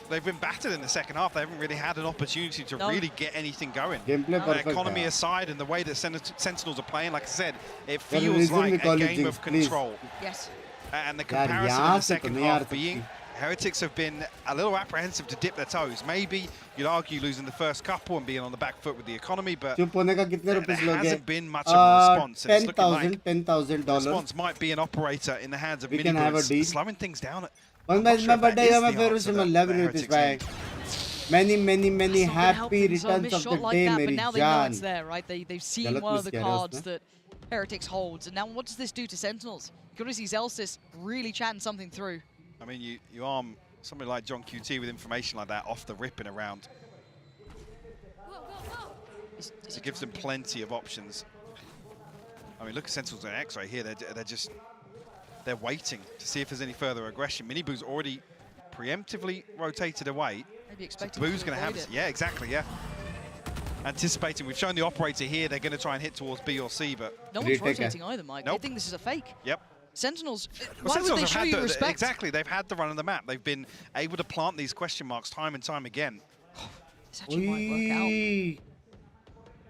they've been battered in the second half. They haven't really had an opportunity to really get anything going. Gameplay perfect Economy है. aside and the way that Sentinels are playing, like I said, it There is feels reason we like call a it game Jinx, of please. control. Yes. And the यार comparison in यहाँ the से तो second नहीं आ half being Heretics have been a little apprehensive to dip their toes. Maybe you'd argue losing the first couple and being on the back foot with the economy, but चुप होने का कितने there rupees लोगे? hasn't been much of a response. And it's looking like $10,000. response might be an operator in the hands of We can have a Miniboots, deal. slowing things down. One match में birthday है मैं फिर उसमें 11 rupees back. Many happy returns of the day, but मेरी now they know जान. it's there, right? They've seen गलत one of miss the किया है cards उसने. that Heretics holds, and now what does this do to Sentinels? You can already see Zelsis really chatting something through. I mean, you arm somebody like John QT with information like that off the rip in a round. It gives them plenty of options. I mean, look at Sentinels and X right here. They're waiting to see if there's any further aggression. Miniboo's already preemptively rotated away. Maybe expecting Boo's to going to have avoid it. Yeah, exactly. Yeah. Anticipating. We've shown the operator here. They're going to try and hit towards B or C, but No one's rotating either, Mike. Nope. They think this is a fake. Yep. Sentinels, Well, why would they Sentinels show have you had respect? Exactly, they've had the run of the map. They've been able to plant these question marks time and time again. This actually might work out.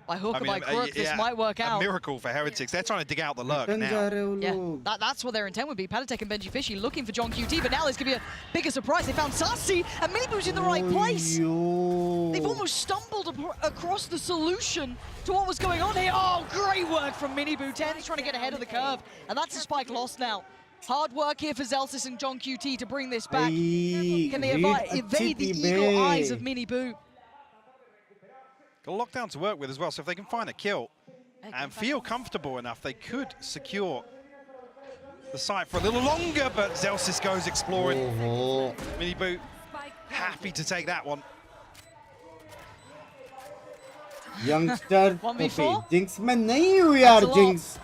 By hook or by crook, this might work out. A miracle for Heretics. They're trying to dig out the lurk now. Yeah, that's what their intent would be. Patatek and Benji Fishy looking for John QT, but now this could be a bigger surprise. They found Sassy, and Miniboo's in the right place. They've almost stumbled across the solution to what was going on here. Oh, great work from Miniboo. 10's trying to get ahead of the curve, and that's a spike lost now. Hard work here for Zelsis and John QT to bring this back. Can they evade the eagle eyes of Miniboo? Got a lockdown to work with as well, so if they can find a kill and feel comfortable enough, they could secure the site for a little longer, but Zelsis goes exploring. Miniboo happy to take that one. Youngster, 1v4? Jinx में नहीं हुई यार Jinx.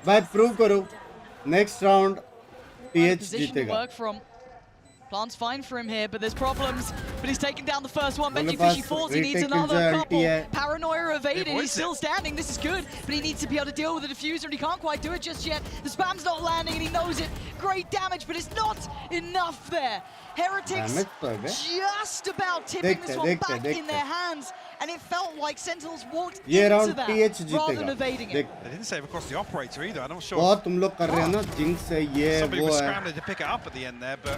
भाई prove करो. Next round, PH Position to जीतेगा. work from. Plan's fine for him here, but there's problems. But he's taking down the first one. Benji Fishy falls. He needs another couple. Paranoia evaded. He's still standing. This is good, but he needs to be able to deal with the diffuser, and he can't quite do it just yet. The spam's not landing, and he knows it. Great damage, but it's not enough there. Heretics just about tipping this one back in their hands, and it felt like Sentinels walked into that rather than evading it. They didn't save across the operator either. I'm not sure. बहुत तुम लोग कर रहे हो ना Jinx से ये Somebody वो was है. scrambling to pick it up at the end there, but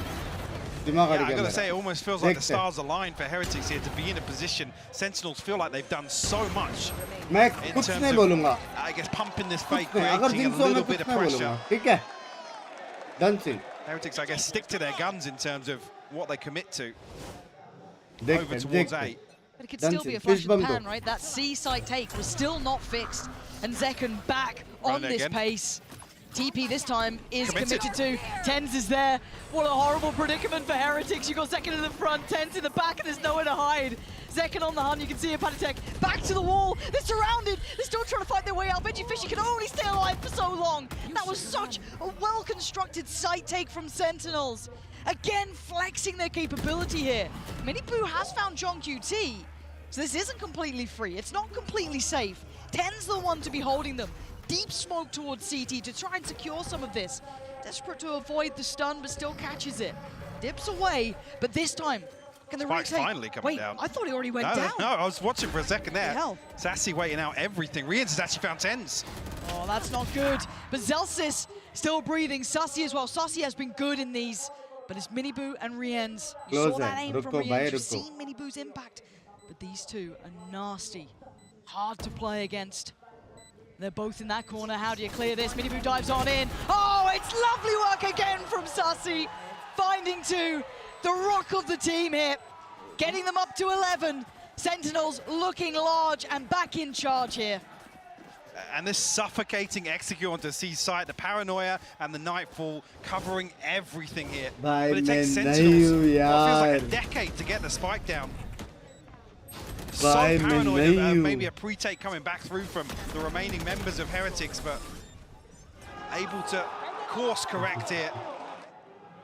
दिमाग yeah, हट I गया gotta मेरा. say, it almost feels like the stars align for Heretics here to be in a position. Sentinels feel like they've done so much. मैं in कुछ terms नहीं of, बोलूँगा. I guess pumping this fake, अगर creating a Jinx हो मैं little कुछ bit of नहीं pressure. बोलूँगा. ठीक है. Done thing. Heretics, I guess, stick to their guns in terms of what they commit to. देखते Over towards देखते. A. But it could still be a flash in the pan, right? That C site take was still not fixed. And Zekken back on this pace. TP this time is committed to. Tens is there. What a horrible predicament for Heretics. You got Zekken in the front, Tens in the back, and there's nowhere to hide. Zekken on the hunt, you can see it, Patatek back to the wall. They're surrounded. They're still trying to fight their way out. Benji Fishy can only stay alive for so long. That was such a well-constructed site take from Sentinels. Again, flexing their capability here. Miniboo has found John QT, so this isn't completely free. It's not completely safe. Ten's the one to be holding them. Deep smoke towards CT to try and secure some of this. Desperate to avoid the stun, but still catches it. Dips away, but this time, can the Spike's Rick say, finally coming down. I thought he already went No, down. no, I was watching for a second there. Hell. Sassy waiting out everything. Riens has actually found Tens. Oh, that's not good. But Zelsis still breathing. Sussy as well. Sussy has been good in these, but it's Miniboo and Riens. You saw that aim from Riens. You've seen Miniboo's impact, but these two are nasty. Hard to play against. They're both in that corner. How do you clear this? Miniboo dives on in. Oh, it's lovely work again from Sussy. Finding two. The rock of the team here. Getting them up to 11. Sentinels looking large and back in charge here. And this suffocating execute onto C site, the paranoia and the nightfall covering everything here. But it takes Sentinels what feels like a decade to get the spike down. So paranoid, maybe a pre-take coming back through from the remaining members of Heretics, but able to course correct here.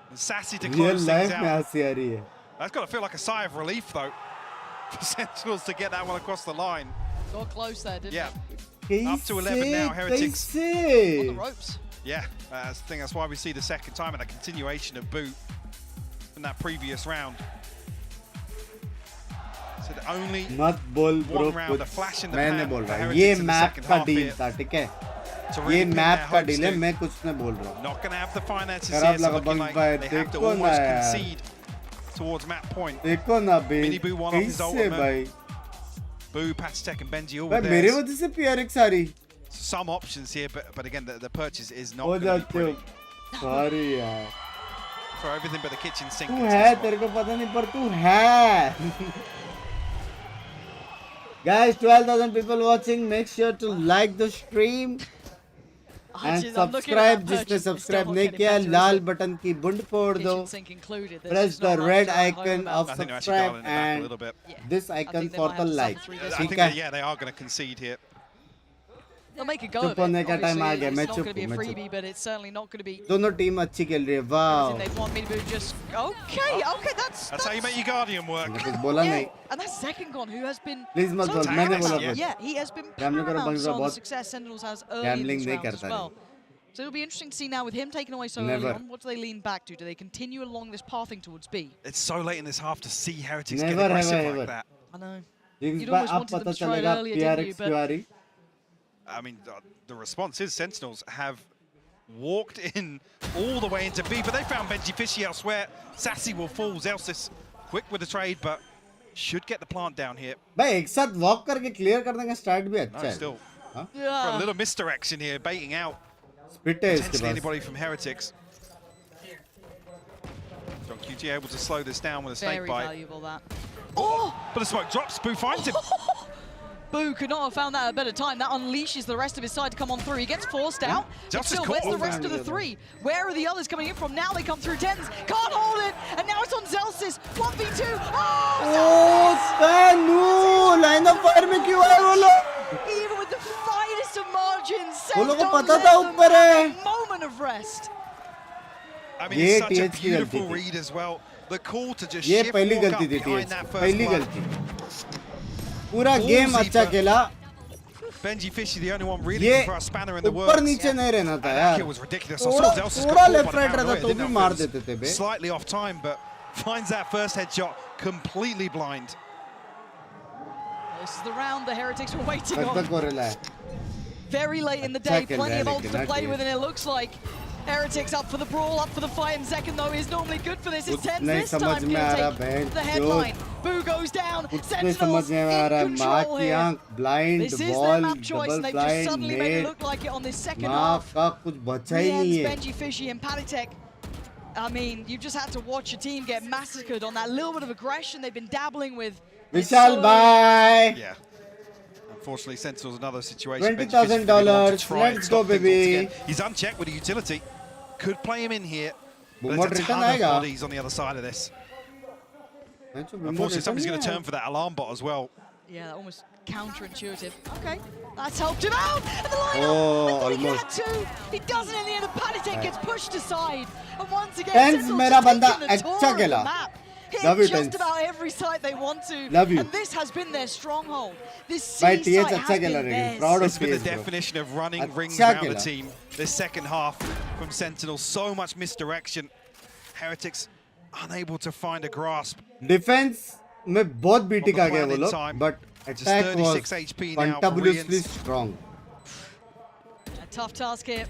And Sassy to close things out. That's got to feel like a sigh of relief, though, for Sentinels to get that one across the line. Got close there, didn't it? Yeah. Up to 11 now, Heretics. On the ropes. Yeah, I think that's why we see the second time and a continuation of boot in that previous round. So the only मत बोल bro कुछ मैंने बोल रहा हूँ ये map का deal था ठीक है ये मैप का डील है मैं कुछ नहीं बोल रहा हूँ not gonna have the finances here, so looking like they have to almost concede towards map point. देखो ना बे Miniboo one off his कैसे भाई Boo, Patstech and Benji all भाई there. मेरे वजह से PRX आ रही Some options here, but again the purchase is not हो going to be जाते हो pretty. सॉरी यार For everything but the kitchen sink. तू है तेरे को पता नहीं पर तू है Guys, 12,000 people watching. Make sure to like the stream and subscribe. जिसने subscribe नहीं किया, लाल बटन की बूंद फोड़ दो. Press the red icon of subscribe and this icon for the like. I think that, yeah, they are going to concede here. They'll make a go चुप of होने it. का टाइम आ गया मैं It's not चुप going to be a हूँ मैं freebie, but it's certainly not going to be. दोनों team अच्छी खेल रही है वाह They want me to just okay, That's how you make your Guardian work. कुछ बोला नहीं and that's second gone who has been please मत बोल मैंने बोला बस yeah, he has been gambling करो paramount बंदा on the बहुत success Sentinels has early in gambling this नहीं round as करता well. So it'll be interesting to see now with him taken away so early on, what do they lean back to? Do they continue along this pathing towards B? It's so late in this half to see Heretics Never, get aggressive ever, like ever. that. I know. You'd almost wanted them to try it earlier, didn't you? But I mean, the response is Sentinels have walked in all the way into B, but they found Benji Fishy elsewhere. Sassy will fall. Zelsis quick with the trade, but should get the plant down here. भाई एक साथ walk करके clear करने का start भी अच्छा है Still, for a little misdirection here, baiting out spit है इसके potentially pass anybody from Heretics. John QT able to slow this down with a snake Very bite. valuable that. But the smoke drops. Boo finds him. Boo could not have found that at a better time. That unleashes the rest of his side to come on through. He gets forced out. But still, where's the rest of the three? Where are the others coming in from? Now they come through tens. Can't hold it. And now it's on Zelsis. 1v2. Oh, Sven, no! Line of fire में क्यों है वो लोग? Even with the finest of margins, वो लोगों को Sen पता don't था let them ऊपर है. have a moment of rest. I mean, it's such a beautiful read as well. The call to just ये shift पहली walk up गलती थी behind TH that first पहली blood. गलती पूरा गेम अच्छा खेला Benji Fishy, the only one really ये looking for a spanner in the works. ऊपर नीचे नहीं रहना था यार It was ridiculous. थोड़ा लेफ्ट राइट रहता तो भी मार देते थे बे Slightly off time, but finds that first headshot completely blind. This is the round the Heretics were waiting तक on. हो रहा है Very late in the day, plenty of ults to play with, and it looks like Heretics up for the brawl, up for the fight, and Zekken though is normally good for this. It's tense this time, gonna take the headline. Boo goes down, Sentinels in control here. blind This is wall their map choice, double and they've just blind suddenly made it nade look like it on this second माफ half. का कुछ बचा ही नहीं है Benji Fishy and Patitech. I mean, you just had to watch your team get massacred on that little bit of aggression they've been dabbling with. Vishal bye Yeah. Unfortunately, Sentinel's another situation. $20,000 let's go baby He's unchecked with a utility. Could play him in here. But Boomer there's a return ton of आएगा bodies on the other side of this. Unfortunately, somebody's going to turn for that alarm bot as well. Yeah, that almost counterintuitive. Okay, that's helped him out. And the lineup, Oh, I thought almost. he had two. He doesn't in the end. Patitech gets pushed aside. And once again, Tens Sentinels मेरा just बंदा taking the tour अच्छा of the खेला. map. Hit Love you, just Tens. about every site they want to. Love you. And this has been their stronghold. This भाई C TH site अच्छा has खेला been रे theirs. proud of It's been the TH bro definition of running rings अच्छा around the खेला team. This second half from Sentinel, so much misdirection. Heretics unable to find a grasp. Defence में बहुत beating आ गया वो लोग but Just attack 36 was HP now for fantabulously Rians. strong A tough task here.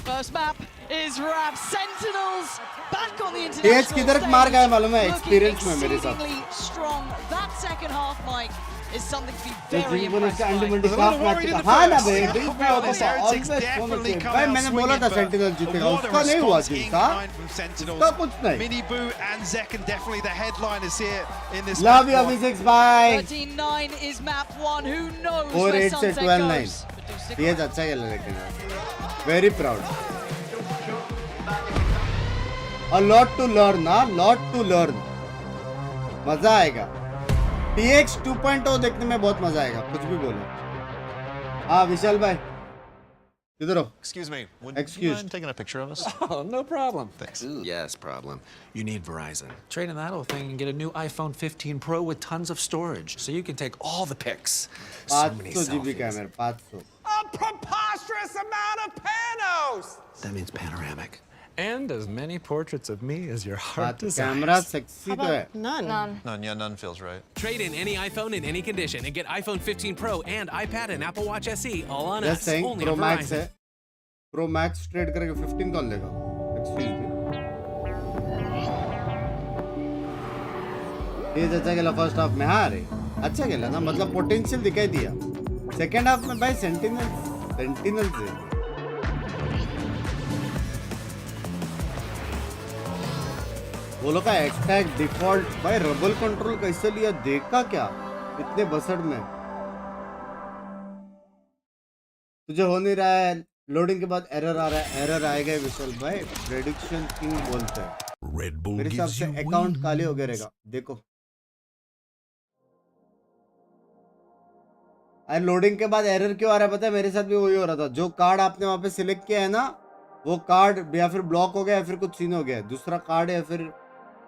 First map is wrapped. Sentinels back on the international TH किधर मार गया मालूम है stage, experience में मेरे साथ exceedingly strong. That second half, Mike, is something to be तो very जिन बोले impressed अंडे by. मंडी काफ मैच का हाँ ना बे बिल्कुल मैं होता था ऑलवेज होना चाहिए भाई मैंने बोला था सेंटिनल जीतेगा उसका नहीं हुआ जीता उसका कुछ नहीं Miniboo and Zekken definitely the headliners here in this. love you V6 bye 13-9 is map 1. Who knows 4 where 8 से Sunset 12 goes? 9 TH अच्छा खेला लेकिन very proud a lot to learn ना lot to learn मजा आएगा TX 2.0 देखने में बहुत मजा आएगा कुछ भी बोलो हाँ विशाल भाई किधर हो Excuse me, would Excused. you mind taking a picture of us? Oh, no problem. Thanks. Yes, problem. You need Verizon. Trade in that old thing and get a new iPhone 15 Pro with tons of storage, so you can take all the pics. So many 500 GB selfies. Camera 500 Preposterous! generous amount of panos. That means panoramic. And as many portraits of me as your heart desires. Camera sexy तो है. None. None feels right. Trade in any iPhone in any condition and get iPhone 15 Pro and iPad and Apple Watch SE all on us. saying Only Pro on Max Verizon. है. Pro Max trade करके 15 कौन लेगा? Excuse me. ये अच्छा खेला first half में हाँ रे अच्छा खेला ना मतलब पोटेंशियल दिखाई दिया सेकंड हाफ में भाई सेंटिनल्स है वो लोग का एक्सटैक डिफॉल्ट भाई रबल कंट्रोल कैसे लिया देखा क्या इतने बसड़ में तुझे हो नहीं रहा है लोडिंग के बाद एरर आ रहा है एरर आएगा विशाल भाई प्रेडिक्शन किंग बोलते हैं मेरे हिसाब से अकाउंट खाली हो गया रहेगा देखो अरे लोडिंग के बाद एरर क्यों आ रहा है पता है मेरे साथ भी वही हो रहा था जो कार्ड आपने वहां पे सिलेक्ट किया है ना वो कार्ड या फिर ब्लॉक हो गया या फिर कुछ सीन हो गया दूसरा कार्ड या फिर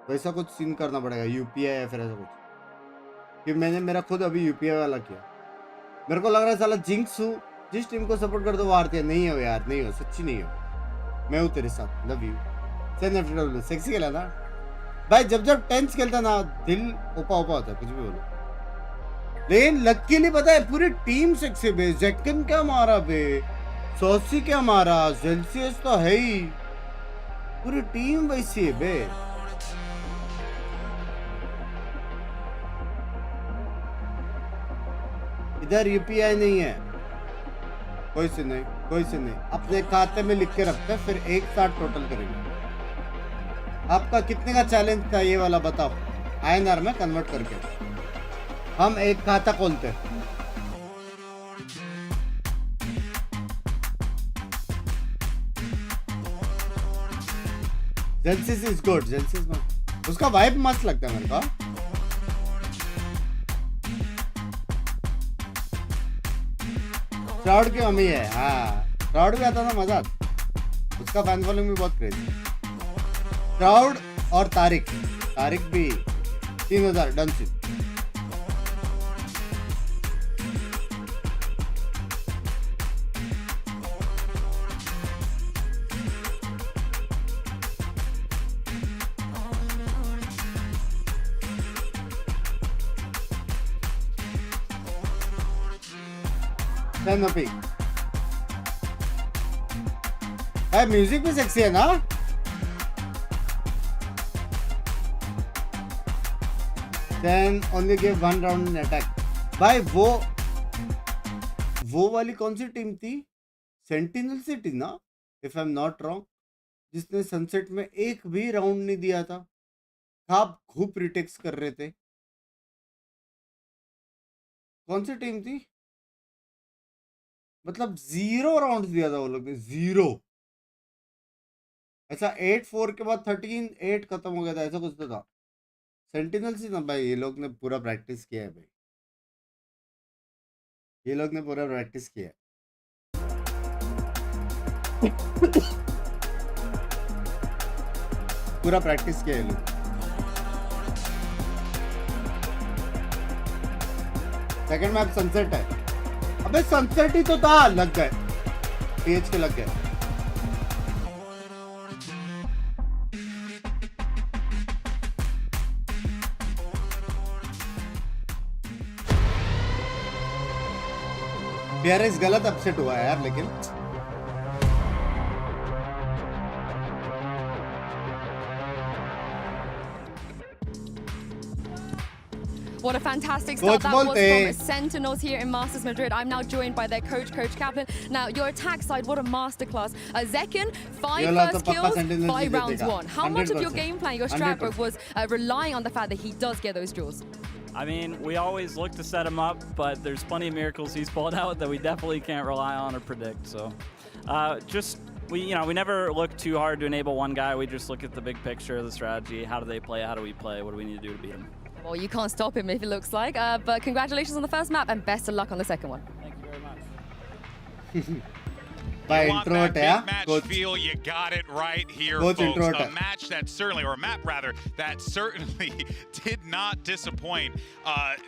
वैसा कुछ सीन करना पड़ेगा यूपीआई या फिर ऐसा कुछ कि मैंने मेरा खुद अभी यूपीआई वाला किया मेरे को लग रहा है साला जिंक्स हूँ जिस टीम को सपोर्ट कर दो वो हारती है नहीं हो यार नहीं हो सच्ची नहीं हो मैं हूँ तेरे साथ लव यू सेन सेक्सी खेला ना भाई जब टेंस खेलता ना दिल ओपा ओपा होता है कुछ भी बोलो लेकिन लकीली पता है पूरी टीम सेक्सी बे जैकन क्या मारा बे सॉसी क्या मारा सेल्सियस तो है ही पूरी टीम वैसी है बे इधर यूपीआई नहीं है कोई से नहीं अपने खाते में लिख के रखते हैं फिर एक साथ टोटल करेंगे आपका कितने का चैलेंज था ये वाला बताओ आईएनआर में कन्वर्ट करके हम एक खाता खोलते हैं जेंसिस इज गुड जेंसिस उसका वाइब मस्त लगता है मेरे को क्राउड की मम्मी है हाँ क्राउड भी आता था मजा उसका फैन फॉलोइंग भी बहुत क्रेजी क्राउड और तारिक भी 3000 डन से म्यूजिक भी सेक्सी है ना Then only give one round in attack. भाई वो वाली कौन सी टीम थी सेंटिनल से थी ना if I am not wrong जिसने सनसेट में एक भी राउंड नहीं दिया था आप खूब रिटेक्स कर रहे थे कौन सी टीम थी मतलब 0 राउंड दिया था वो लोग ने 0 ऐसा 8-4 के बाद 13-8 खत्म हो गया था ऐसा कुछ तो था सेंटिनल्स ही ना भाई ये लोग ने पूरा प्रैक्टिस किया है भाई ये लोग ने पूरा प्रैक्टिस किया है पूरा प्रैक्टिस किया है लोग सेकंड मैप सनसेट है अबे सनसेट ही तो था लग गए पेज के लग गए BRX गलत अपसेट हुआ है यार लेकिन What a fantastic start that was from Sentinels here in Masters Madrid. I'm now joined by their coach Kaplan. Now, your attack side, what a masterclass. Zekken, 5 first kills, 5 rounds won. How much of your game plan, your strat work was relying on the fact that he does get those draws? I mean, we always look to set him up, but there's plenty of miracles he's pulled out that we definitely can't rely on or predict. So, we never look too hard to enable one guy. We just look at the big picture of the strategy. How do they play? How do we play? What do we need to do to beat him? Well, you can't stop him if it looks like. But congratulations on the first map and best of luck on the second one. Thank you very much. You want that big match feel, you got it right here, folks. A match that certainly, or a map rather, that certainly did not disappoint.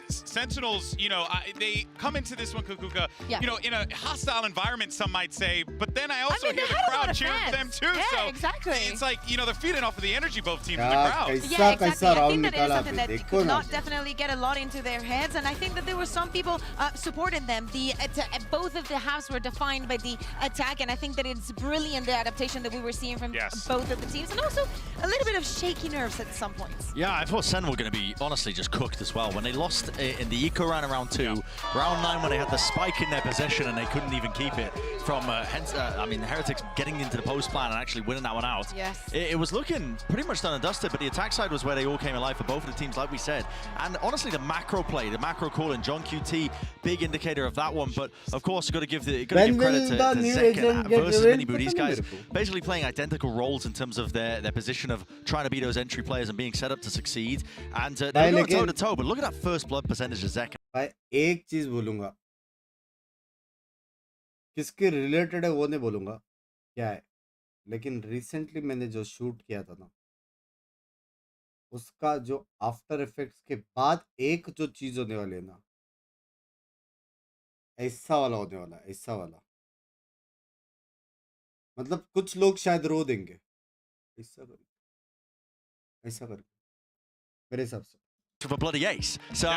Sentinels, you know, they come into this one, Kukuka, you know, in a hostile environment, some might say, but then I also hear the crowd cheering for them too. Yeah, so exactly. it's like, you know, they're feeding off of the energy both teams in the crowd. Yeah, exactly. I think that is something that could not definitely get a lot into their heads, and I think that there were some people supporting them. Both of the halves were defined by the attack, and I think that it's brilliant, the adaptation that we were seeing from both of the teams, and also a little bit of shaky nerves at some points. Yeah, I thought Sen were going to be honestly just cooked as well. When they lost in the eco round in round 2, round 9 when they had the spike in their possession and they couldn't even keep it from Heretics getting into the post plan and actually winning that one out. Yes. It was looking pretty much done and dusted, but the attack side was where they all came alive for both of the teams, like we said. And honestly, the macro play, the macro call in John QT, big indicator of that one. But of course, got to give credit to Zekken versus Minibu. These guys basically playing identical roles in terms of their position of trying to be those entry players and being set up to succeed. And they're going toe to toe. But look at that first blood percentage of Zekken. भाई एक चीज बोलूंगा, किसके related है वो नहीं बोलूंगा क्या है, लेकिन रिसेंटली मैंने जो शूट किया था ना, उसका जो आफ्टर इफेक्ट्स के बाद एक जो चीज होने वाली है ना, ऐसा वाला होने वाला, ऐसा वाला, मतलब कुछ लोग शायद रो देंगे, ऐसा कर मेरे हिसाब से of a bloody ace. So,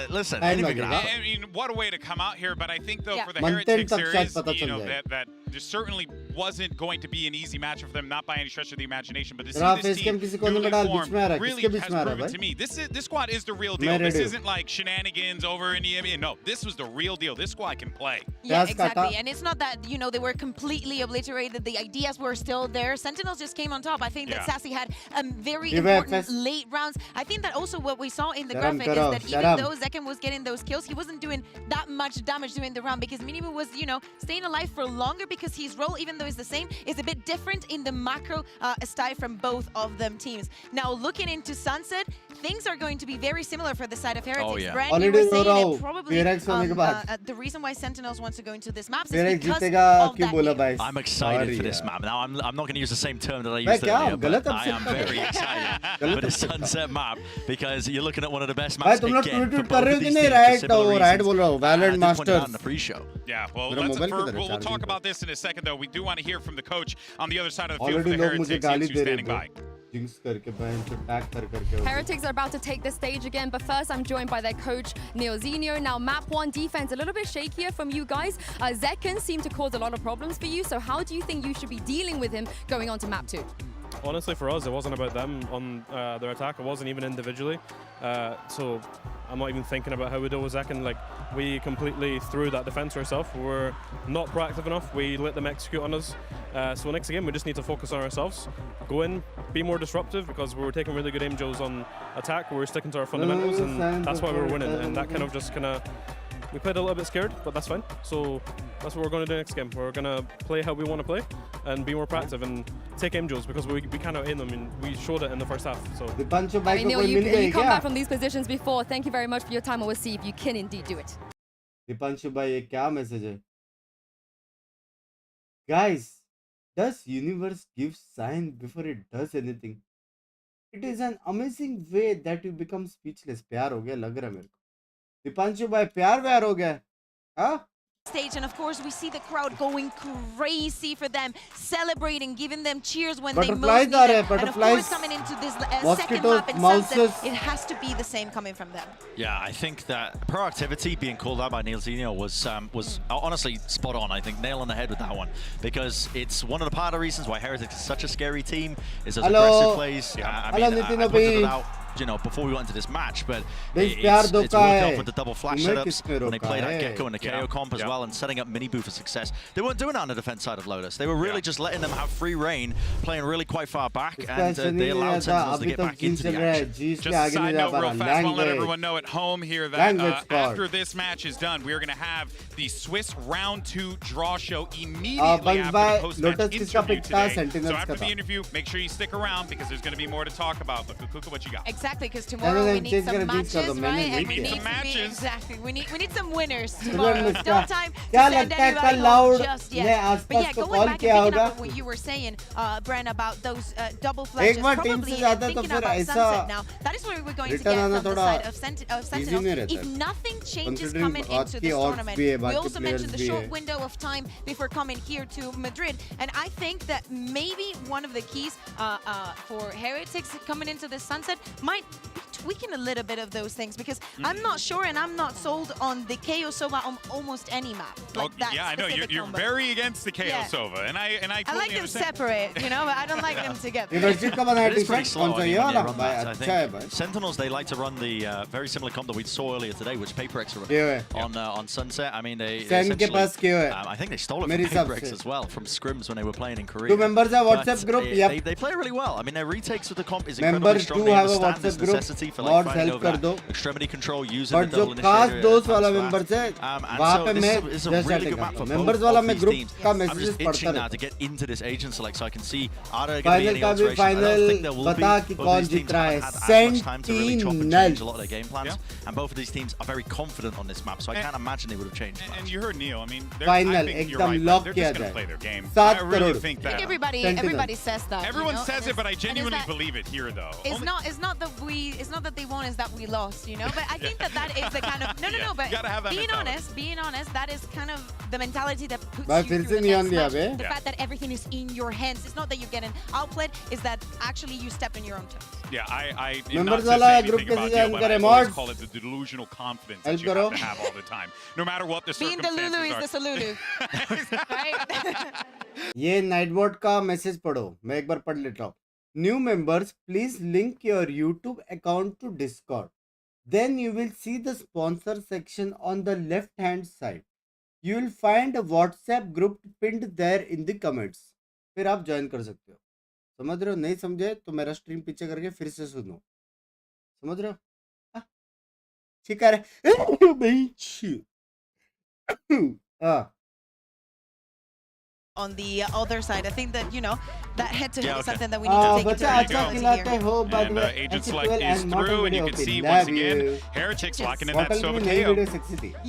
listen, I mean, what a way to come out here, but I think, though, for the Heretics, there is, you know, that there certainly wasn't going to be an easy match for them, not by any stretch of the imagination, but to see this team newly formed really has proven to me, this squad is the real deal. This isn't like shenanigans over in EMEA. No, this was the real deal. This squad can play. Yeah, exactly. And it's not that, you know, they were completely obliterated. The ideas were still there. Sentinels just came on top. I think that Sassy had very important late rounds. I think that also what we saw in the graphic is that even though Zekken was getting those kills, he wasn't doing that much damage during the round because Minimu was, you know, staying alive for longer because his role, even though it's the same, is a bit different in the macro style from both of them teams. Now, looking into Sunset, things are going to be very similar for the side of Heretics. Oh, yeah. Brand, you were saying it probably the reason why Sentinels wants to go into this map is because of that. I'm excited for this map. Now, I'm not going to use the same term that I used earlier, but I am very excited for the Sunset map because you're looking at one of the best maps again for both of these teams for similar reasons. VALORANT Masters. On the pre-show. Yeah, well, we'll talk about this in a second, though. We do want to hear from the coach on the other side of the field for the Heretics teams who's standing by. Heretics are about to take the stage again, but first I'm joined by their coach, Neozinho. Now, map 1 defense, a little bit shakier from you guys. Zekken seemed to cause a lot of problems for you, so how do you think you should be dealing with him going on to map 2? Honestly, for us, it wasn't about them on their attack. It wasn't even individually. So I'm not even thinking about how we deal with Zekken. Like, we completely threw that defense ourselves. We were not proactive enough. We let them execute on us. So next game, we just need to focus on ourselves. Go in, be more disruptive because we were taking really good aim Joes on attack. We were sticking to our fundamentals, and that's why we were winning. And that kind of just we played a little bit scared, but that's fine. So that's what we're going to do next game. We're going to play how we want to play and be more proactive and take aim Joes because we can't out-aim them. I mean, we showed it in the first half. So. I mean, Neil, you come back from these positions before. Thank you very much for your time. We'll see if you can indeed do it. Dipanshu bhai, ye kya message hai? Guys, does universe give sign before it does anything? It is an amazing way that you become speechless. प्यार हो गया लग रहा है मेरे को. दीपांशु भाई प्यार हो गया, हाँ? Stage, and of course we see the crowd going crazy for them, celebrating, giving them cheers when they most need it. And of course coming into this second map in Sunset, it has to be the same coming from them. Yeah, I think that proactivity being called out by Neozinho was honestly spot on. I think nail on the head with that one because it's one of the part of the reasons why Heretics is such a scary team is those aggressive plays. I mean, I pointed it out, you know, before we went into this match, but it's worked out with the double flash setups when they played at Gecko and the KO comp as well and setting up Minibu for success. They weren't doing that on the defense side of Lotus. They were really just letting them have free reign, playing really quite far back, and they allowed Sentinels to get back into the action. Just a side note real fast, I want to let everyone know at home here that after this match is done, we are going to have the Swiss round 2 draw show immediately after the post-match interview today. So after the interview, make sure you stick around because there's going to be more to talk about. But Kukuka, what you got? Exactly, because tomorrow we need some matches, right? And we need some matches. Exactly. We need some winners Turan tomorrow. Muska. No time to क्या send लगता है anybody कल home loud just ने yet. But आसपास yeah, को going call back किया and picking होगा? up what you were saying, Bren, about those double flashes, एक बार टीम probably से जाता तो thinking फिर about ऐसा sunset now. That is where we're going to return get आना from the थोड़ा side of Sentinels. नहीं रहता If है। nothing changes Considering coming into आज this की odds tournament, भी है, we बाकी also players mentioned the भी short है। window of time before coming here to Madrid, and I think that maybe one of the keys for Heretics coming into this sunset might be tweaking a little bit of those things, because I'm not sure and I'm not sold on the KO Sova on almost any map. Like that yeah, I know you're combo. very against the KO Yeah. Sova, and I totally I like them understand. separate, you know, but I don't like them together. University का बनाया It is pretty T-shirt slow. कौन सा I mean, ये when you वाला run भाई that, I अच्छा है भाई। think Sentinels, they like to run the very similar comp that we saw earlier today, which PaperX are Yeah. on Sunset. I mean, they SEN के पास क्यों है? I think they stole it मेरे from हिसाब PaperX से। as well, from scrims when they were playing in Korea. 2 members have But WhatsApp group, they, yep. they play really well. I mean, their retakes of the comp is Member incredibly 2 strong. They have a understand this WhatsApp group, necessity for mods like fighting help over कर दो। that extremity control, using But the जो double खास initiator. दोस्त वाला advance members है, and वहाँ so पे this मैं is a just really setting good map करता for हूँ। both members वाला of मैं these group teams. का I'm messages just पढ़ता itching now रहता to get into this agent select so I can see are there going to be final any का भी alterations. I don't final think there will be. बता कि Both कौन these teams जीत रहा है। haven't had as much time to really chop and change Sentinels a lot of their game plans, and both of these teams are very confident on this map, so I can't imagine they would have changed much. And you heard Neil. I mean, I final think you're एकदम right. Lock They're किया just going जाए। to play their game. 7 I really crore. think I that. think everybody says that. Everyone you know? says it, but I And genuinely is that- believe it here, though. It's not that they won, it's that we lost, you know. But I think that is the kind of no. But gotta have that being honest, that is kind of the mentality that puts भाई you फिर through से the neon next दिया match. बे। The fact that everything is in your hands. It's not that you're getting outplayed. Is that actually you stepped on your own toes. Yeah, I Members not to वाला say group anything कैसे about Neil, join but I करें, always mods? call it the delusional confidence Help that you करो। have to have all the time, no matter what the Being the circumstances Lulu are. is the Salulu. Right? ये Nightbot का message पढ़ो, मैं एक बार पढ़ लेता हूँ। New members please link your YouTube account to Discord, then you will see the sponsor section on the left hand side, you will find a WhatsApp group pinned there in the comments. फिर आप join कर सकते हो। समझ रहे हो? नहीं समझे तो मेरा स्ट्रीम पीछे करके फिर से सुनो। समझ रहे हो? ठीक है। On the other side, I think that, you know, that head-to-head Yeah, is okay. something that we need to take into There you go. account And Agent Select is through, and you can see once again Heretics locking in that Sova KO.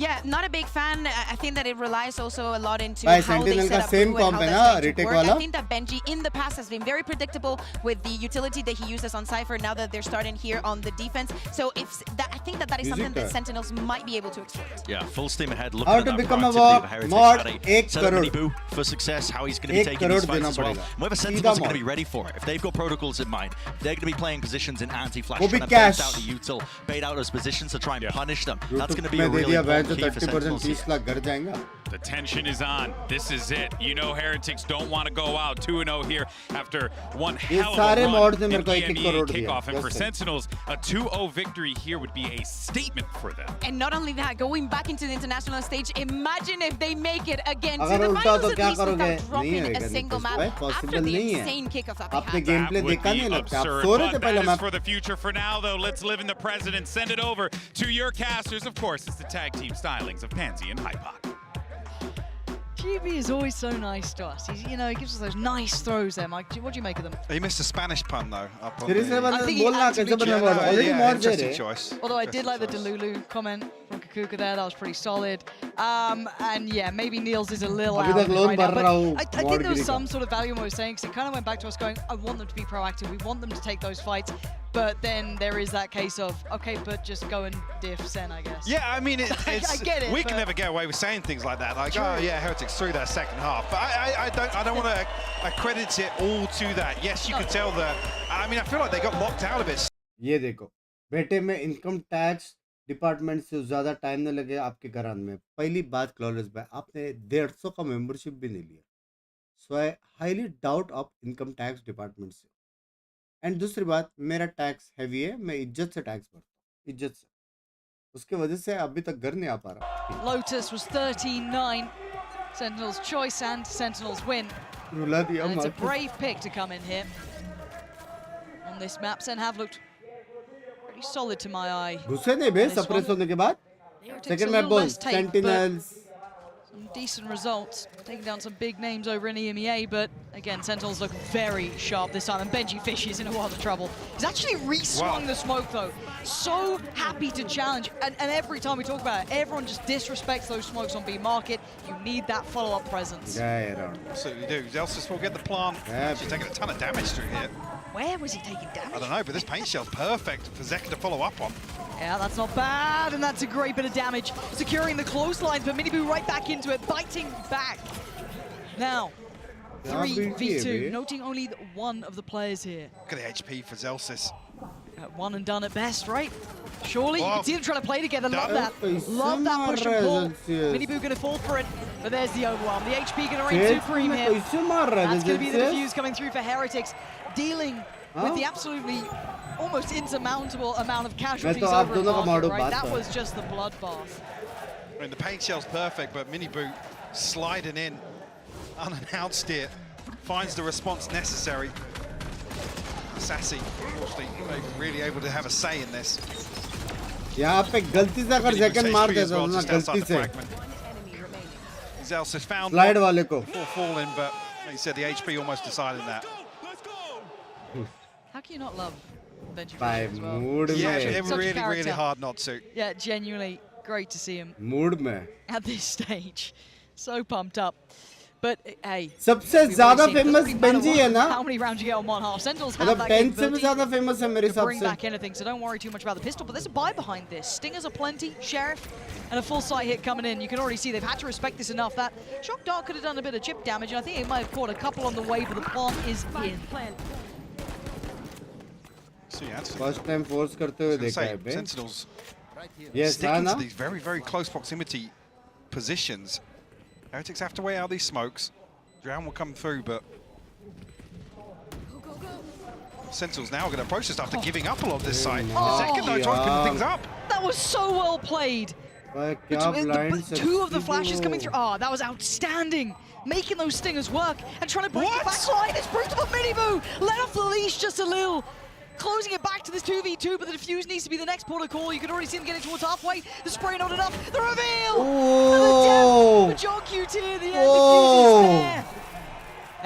Yeah, not a big fan. I think that it relies also a lot into भाई how they Sentinel set का up same Blue and comp how है that's ना, going to retake work. वाला? I think that Benji in the past has been very predictable with the utility that he uses on Cypher. Now that they're starting here on the defense, so if that, I think that is something that Sentinels might be able to exploit. Yeah, full steam ahead. Looking How at to that become a proactivity of Heretics. mod, How they 1 set up crore. Mini Boo for success, how he's going to be 1 taking these crore fights as well. देना पड़ेगा। Whether Sentinels are going to be ready for it. If they've got protocols in mind, they're going to be playing positions in anti-flash, वो भी trying to bait cash। out the util, bait out those positions to try and punish them. That's going to be में a they really दिया ban important तो key for 30% Sentinels here. 30 lakh घर जाएंगा। The tension is on. This is it. You know Heretics don't want to go out 2-0 here after one hell of सारे a mods run ने in मेरे को 1-1 EMEA crore दिया। kickoff. And for Just saying। Sentinels, a 2-0 victory here would be a statement for them. And not only that, going back into the international stage, imagine if they make it again to अगर the उल्टा finals तो at क्या least करोगे? without dropping नहीं a होएगा single Nitish map भाई, after possible the नहीं है। insane kickoff that we आपने had. गेम प्ले Would देखा be नहीं लगता, आप absurd, सो रहे थे but पहले that is map. for the future. For now, though, let's live in the present and send it over to your casters. Of course, it's the tag team stylings of Pansy and Hypoc. GB is always so nice to us. He's, you know, he gives us those nice throws there, Mike. What do you make of them? He missed a Spanish pun though. Up on Seriously, the... I think he बोलना actively कैसे बना chose- mode? Already yeah, mods दे interesting रहे। choice. Although I did like the Delulu comment from Kakuka there, that was pretty solid. And yeah, maybe Niels is a little अभी out तक of it loan right now, भर but रहा हूँ I think mod there was गिरी का। some sort of value in what I was saying, because it kind of went back to us going, I want them to be proactive, we want them to take those fights, but then there is that case of, okay, but just go and diff Sen, I guess. Yeah, I mean, it's, I get it, we can but- never get away with saying things like that. Like, True. oh yeah, Heretics through that second half. But I don't want to accredit it all to that. Yes, you could tell that. I mean, I feel like they got locked out of it. ये देखो बेटे में income tax department से ज्यादा time न लगे आपके घर आने में। पहली बात क्लॉलेस भाई, आपने 150 का मेंबरशिप भी नहीं लिया, so I highly doubt of income tax department से। एंड दूसरी बात, मेरा टैक्स हैवी है, मैं इज्जत से टैक्स भरता हूँ, इज्जत से। उसके वजह से अभी तक घर नहीं आ पा रहा। Lotus was 13-9. Sentinels choice and Sentinels win. रुला दिया And it's a मार। brave pick to come in here. On this map, Sen have looked pretty solid to my eye. घुसे नहीं बे This one. सप्रेस होने के बाद। Takes second a map little बोल less tape, sentinels. Decent results, taking down some big names over in EMEA, but again, Sentinels look very sharp this time, and Benji Fish is in a world of trouble. He's actually re-swung the smoke, though. So happy to challenge, and every time we talk about it, everyone just disrespects those smokes on B market. You need that follow-up presence. Yeah. Absolutely do. Zelsis will get the plant. She's taking a ton of damage through here. Where was he taking damage? I don't know, but this paint shell's perfect for Zeka to follow up on. Yeah, that's not bad, and that's a great bit of damage. Securing the clothesline, but Miniboo right back into it, biting back. Now, 3v2, noting only one of the players here. Look at the HP for Zelsis. One and done at best, right? Surely, you can see them trying to play together. Love that. Love that push and pull. Miniboo going to fall for it, but there's the overwhelm. The HP going to reign supreme here. That's going to be the defuse coming through for Heretics, dealing with the absolutely almost insurmountable amount of casualties over in market, right? That was just the bloodbath. I mean, the paint shell's perfect, but Miniboo sliding in unannounced here, finds the response necessary. Sassy, unfortunately, really able to have a say in this. यहाँ पे गलती से अगर second मार देता हूँ ना गलती से Zelsis found slide वाले को before falling, but like you said, the HP almost decided that. How can you not love Benji By as well? mood Yeah, में really hard not to. Yeah, genuinely great to see him mood में at this stage. So pumped up. But hey, सबसे ज़्यादा famous Benji है ना? How many rounds you get on one half? Sentinels have that 10 से भी ज़्यादा famous है मेरे to हिसाब bring से. back anything, so don't worry too much about the pistol. But there's a buy behind this. Stingers are plenty, Sheriff, and a full sight hit coming in. You can already see they've had to respect this enough that Shock Dart could have done a bit of chip damage, and I think it might have caught a couple on the way, but the plant is in. First time force करते हुए देखा है बे. Sentinels Yes, sticking to these very close proximity positions. Heretics have to wait out these smokes. Drown will come through, but Sentinels now going to approach this after giving up a lot this side. Second though, to open things up. That was so well played. The two of the flashes coming through. Oh, that was outstanding. Making those stingers work and trying to break the backline. It's brutal, but Miniboo let off the leash just a little. Closing it back to this 2v2, but the defuse needs to be the next port of call. You can already see them getting towards halfway. The spray not enough. The reveal! And the death for John QT at the end. Defuse is there.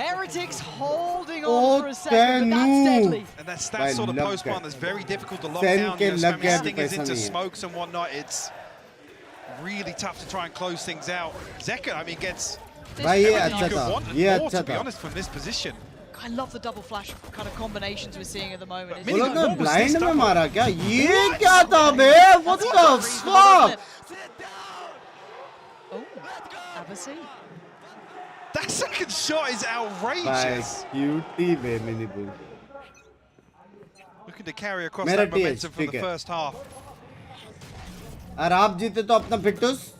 Heretics holding on for a second, but that's deadly. And that's that sort of post-spawn that's very difficult to lock down. You know, spamming stingers into smokes and whatnot. It's really tough to try and close things out. Zeka, I mean, gets everything you could want and more, to be honest, from this position. I love the double flash kind of combinations we're seeing at the moment. वो लोग ने blind में मारा क्या? ये क्या था बे? What the fuck? Oh, have a seat. That second shot is outrageous. Cutie bay Miniboo. Looking to carry across that momentum from the first half. और आप जीते तो अपना फिटूस.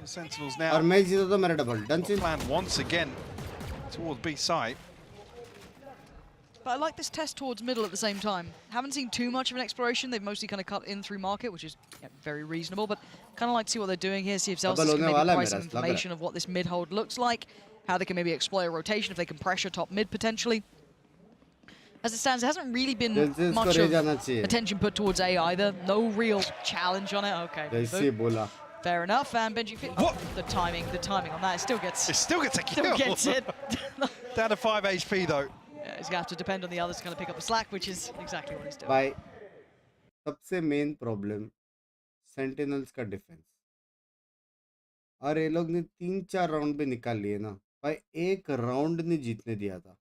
Sentinels now. और मैं जीता तो मेरा double. Done. Plan once again towards B side. But I like this test towards middle at the same time. Haven't seen too much of an exploration. They've mostly kind of cut in through market, which is very reasonable. But kind of like to see what they're doing here, see if Zelsis can maybe provide some information of what this mid hold looks like, how they can maybe exploit a rotation, if they can pressure top mid potentially. As it stands, there hasn't really been much of attention put towards A either. No real challenge on it. Okay. Fair enough. And Benji, the timing on that, it still gets a kill. Still gets it. Down to 5 HP though. Yeah, he's going to have to depend on the others to kind of pick up the slack, which is exactly what he's doing. By सबसे main problem Sentinels का defense. और ये लोग ने 3-4 round भी निकाल लिए ना. भाई एक राउंड नहीं जीतने दिया था.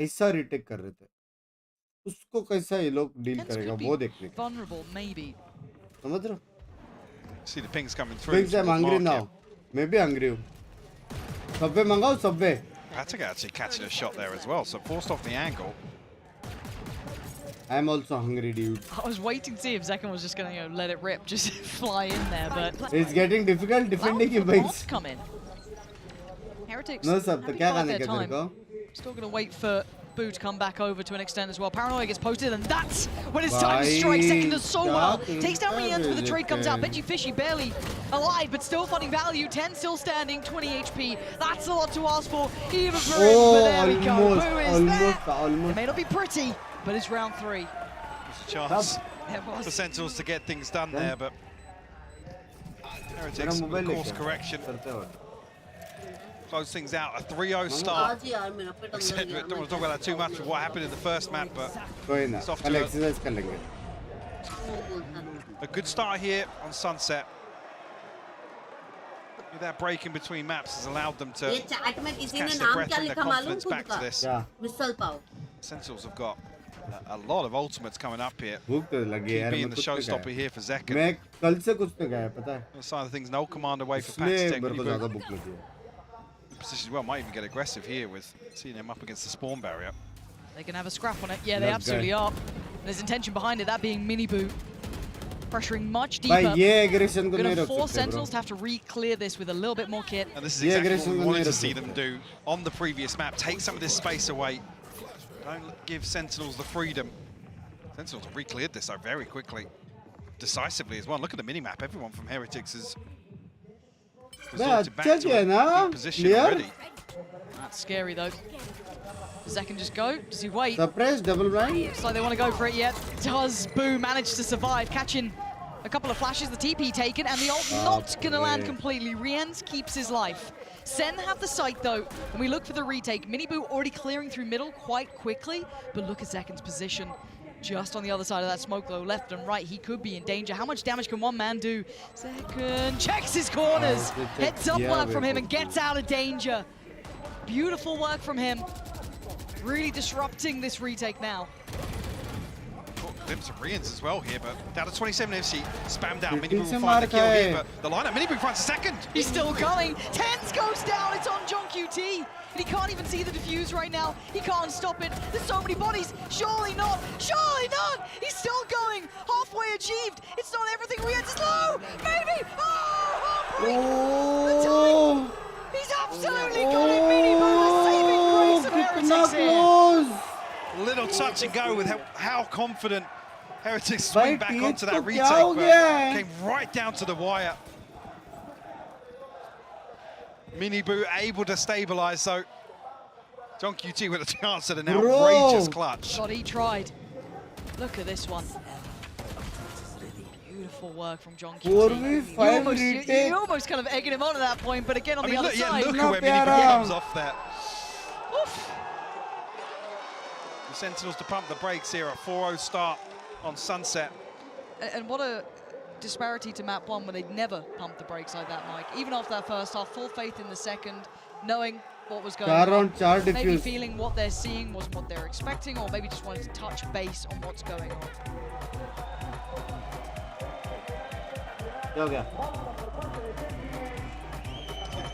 ऐसा रिटेक कर रहे थे. उसको कैसा ये लोग डील करेगा वो देखने का. Vulnerable, maybe. समझ रहे हो? See the pings coming through. Binks, I'm hungry now. मैं भी hungry हूँ. Subway मंगाओ Subway. Antec actually catching a shot there as well, so forced off the angle. I'm also hungry, dude. I was waiting to see if Zekan was just going to let it rip, just fly in there, but... It's getting difficult defending him. Come in. Heretics. No, sir. क्या करने के तेरे को? Still going to wait for Boo to come back over to an extent as well. Paranoia gets posted, and that's when it's time to strike. Second does so well. Takes down Rians, but the trade comes out. Benji Fishy barely alive, but still finding value. 10 still standing, 20 HP. That's a lot to ask for, even for him. But there we go. Boo is there. It may not be pretty, but it's round 3. There's a chance for Sentinels to get things done there, but Heretics, course correction. close things out. A 3-0 start. I don't want to talk about that too much of what happened in the first map, but it's off to a good start here on Sunset. That break in between maps has allowed them to catch their breath, bring their confidence back to this. Sentinels have got a lot of ultimates coming up here. Being the showstopper here for Zekken. On the side of things, no command away for Pat to take position well, might even get aggressive here with seeing him up against the spawn barrier. They can have a scrap on it. Yeah, they absolutely are. There's intention behind it, that being Minibu. Pressuring much deeper. Going to force Sentinels to have to re-clear this with a little bit more kit. And this is exactly what we wanted to see them do on the previous map. Take some of this space away. Don't give Sentinels the freedom. Sentinels have re-cleared this though very quickly. Decisively as well. Look at the mini-map. Everyone from Heretics is resorted back to a position already. That's scary though. Does Zekken just go? Does he wait? Suppress, double blind. Looks like they want to go for it yet. Does Boo manage to survive? Catching a couple of flashes, the TP taken, and the ult not going to land completely. Riens keeps his life. Sen have the sight though, and we look for the retake. Minibu already clearing through middle quite quickly, but look at Zekken's position. Just on the other side of that smoke though, left and right, he could be in danger. How much damage can one man do? Zekken checks his corners. Heads up work from him and gets out of danger. Beautiful work from him. Really disrupting this retake now. Glimpse of Riens as well here, but down to 27 FC, spammed out. Minibu will find the kill here, but the lineup, Minibu finds a second. He's still going. Tens goes down, it's on John QT. And he can't even see the defuse right now. He can't stop it. There's so many bodies. Surely not. Surely not. He's still going. Halfway achieved. It's not everything. Riens is low. Maybe. Oh, the time. He's absolutely got it. Minibu, the saving grace of Heretics here. Little touch and go with how confident Heretics swing back onto that retake, but came right down to the wire. Minibu able to stabilize, though. John QT with a chance at an outrageous clutch. God, he tried. Look at this one. Beautiful work from John QT. You almost kind of egging him on at that point, but again on the other side. Look at where Minibu comes off that. Oof. The Sentinels to pump the brakes here, a 4-0 start on Sunset. And what a disparity to map one, where they'd never pumped the brakes like that, Mike. Even after that first half, full faith in the second, knowing what was going on. Maybe feeling what they're seeing wasn't what they're expecting, or maybe just wanted to touch base on what's going on. The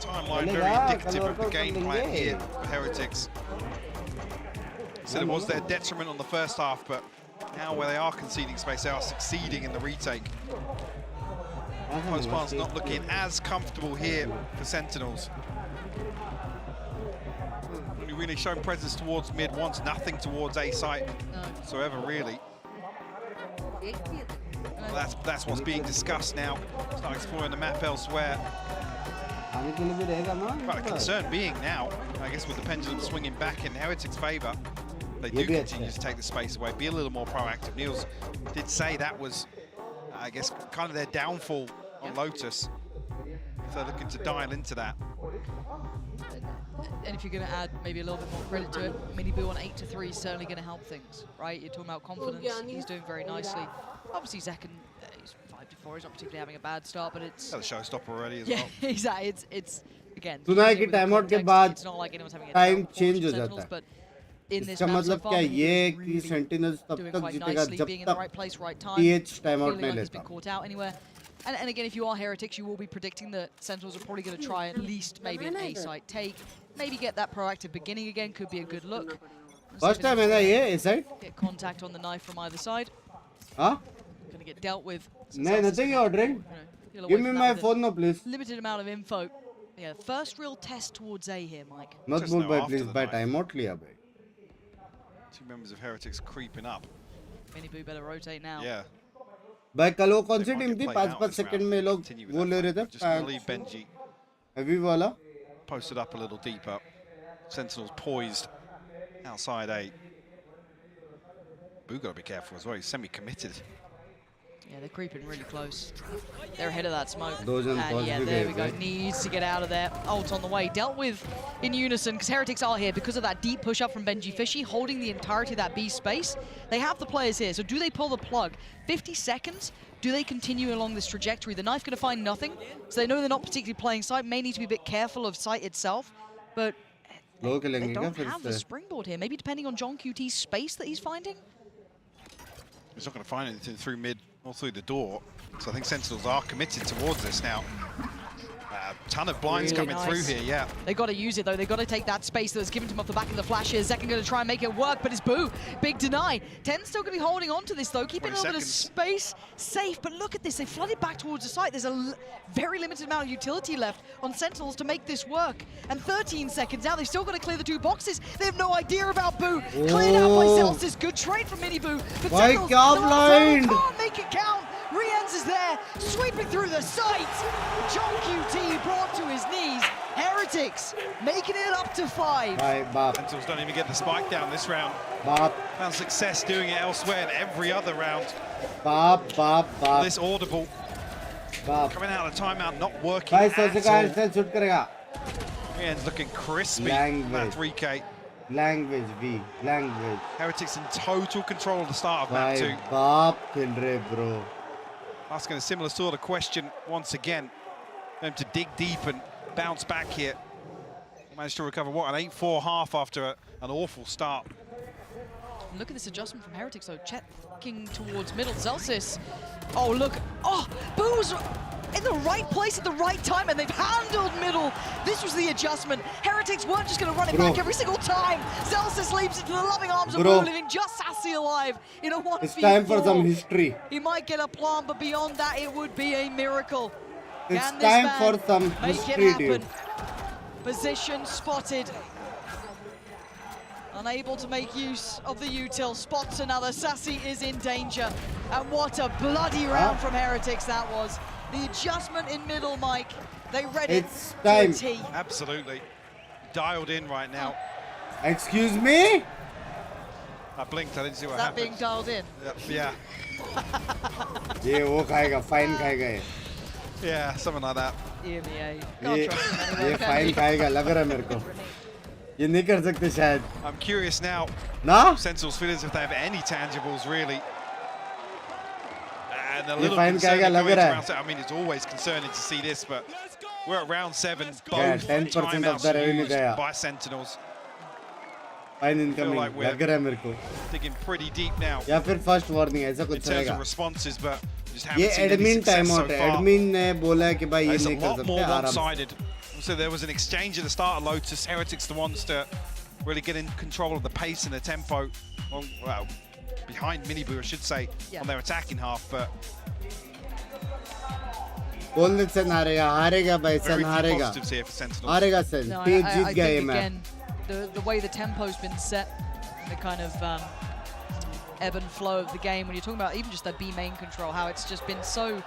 timeline very indicative of the game plan here for Heretics. So it was their detriment on the first half, but now where they are conceding space, they are succeeding in the retake. Postman's not looking as comfortable here for Sentinels. Only really shown presence towards mid once, nothing towards A site whatsoever, really. Well, that's what's being discussed now. Start exploring the map elsewhere. Quite a concern being now, I guess, with the pendulum swinging back in Heretics' favour. They do continue to take the space away, be a little more proactive. Niels did say that was, I guess, kind of their downfall on Lotus. If they're looking to dial into that. And if you're going to add maybe a little bit more credit to it, Minibu on 8-3 is certainly going to help things, right? You're talking about confidence. He's doing very nicely. Obviously, Zekken, he's 5-4. He's not particularly having a bad start, but it's... Got a showstopper already as well. Exactly. It's again... सुना कि time out के बाद time change हो जाता है. But in this इसका मतलब क्या ये कि सेंटिनल्स तब तक जीतेगा जब तक TH टाइम आउट नहीं लेता. And again, if you are Heretics, you will be predicting that Sentinels are probably going to try at least maybe an A-site take. Maybe get that proactive beginning again, could be a good look. First time है ये A-site? Get contact on the knife from either side. Huh? Going to get dealt with. No, nothing you're ordering. Give me my phone now, please. Limited amount of info. Yeah, first real test towards A here, Mike. Not bool bhai, please. By time out liya bhai. Two members of Heretics creeping up. Minibu better rotate now. Yeah. भाई कल वो कौन सी team थी 5-5 second में लोग वो ले रहे थे Benji heavy वाला posted up a little deeper. Sentinels poised outside A. Boo got to be careful as well. He's semi-committed. Yeah, they're creeping really close. They're ahead of that smoke. And yeah, there we go. Needs to get out of there. Ult on the way. Dealt with in unison because Heretics are here because of that deep push up from Benji Fishy, holding the entirety of that B space. They have the players here. So do they pull the plug? 50 seconds? Do they continue along this trajectory? The Knife going to find nothing. So they know they're not particularly playing site. May need to be a bit careful of site itself. But they don't have the springboard here. Maybe depending on John QT's space that he's finding. He's not going to find anything through mid or through the door. So I think Sentinels are committed towards this now. Ton of blinds coming through here, yeah. They got to use it though. They got to take that space that was given to him off the back of the flash here. Zekken going to try and make it work, but it's Boo. Big deny. 10 still going to be holding on to this though, keeping a little bit of space safe. But look at this, they flooded back towards the site. There's a very limited amount of utility left on Sentinels to make this work. And 13 seconds out, they've still got to clear the 2 boxes. They have no idea about Boo. Cleared out by Celsius. Good trade from Mini Boo. But Sentinels can't make it count. Rienz is there, sweeping through the site. John QT brought to his knees. Heretics making it up to 5. Sentinels don't even get the spike down this round. Found success doing it elsewhere in every other round. This audible. Coming out of the timeout, not working at all. Rienz looking crispy. That 3K. Language. Heretics in total control of the start of map 2. Bro. Asking a similar sort of question once again. Them to dig deep and bounce back here. Managed to recover, what, an 8-4 half after an awful start. Look at this adjustment from Heretics, though. Checking towards middle. Celsius. Oh, look. Oh, Boo's in the right place at the right time, and they've handled middle. This was the adjustment. Heretics weren't just going to run it back every single time. Celsius leaps into the loving arms of Boo, leaving just Sassy alive in a 1v4. It's time for some history. He might get a plant, but beyond that, it would be a miracle. It's time for some history, dude. Position spotted. Unable to make use of the util. Spots another. Sassy is in danger. And what a bloody round from Heretics that was. The adjustment in middle, Mike. They read it to a T. Absolutely. Dialed in right now. Excuse me? I blinked, I didn't see what Is that happened. being dialed in? Yeah. ये वो खाएगा, fine खाएगा ये. Yeah, something like that. ये fine खाएगा, लग रहा है मेरे को. ये नहीं कर सकते शायद. I'm curious now. ना? Sentinels feel as if they have any tangibles really. And a little fine concerning लग going रहा है. to round 7. I mean, it's always concerning to see this, but we're at round 7. Yeah, Both 10% of the timeouts revenue used गया. by Sentinels. Fine incoming, like लग रहा है मेरे को. Digging pretty deep now. या फिर first warning ऐसा कुछ in terms रहेगा. of responses, but just ये haven't seen any admin success so timeout है. far. Admin ने बोला है कि भाई ये It's a नहीं कर lot सकते more आराम से. one-sided. So there was an exchange at the start of Lotus. Heretics the ones to really get in control of the pace and the tempo. Well, behind Miniboo, I should say, on their attacking half. But बोलने से हारेगा भाई सन हारेगा. हारेगा सन. Team जीत गया ये match. The way the tempo's been set, the kind of ebb and flow of the game, when you're talking about even just the B main control, how it's just been so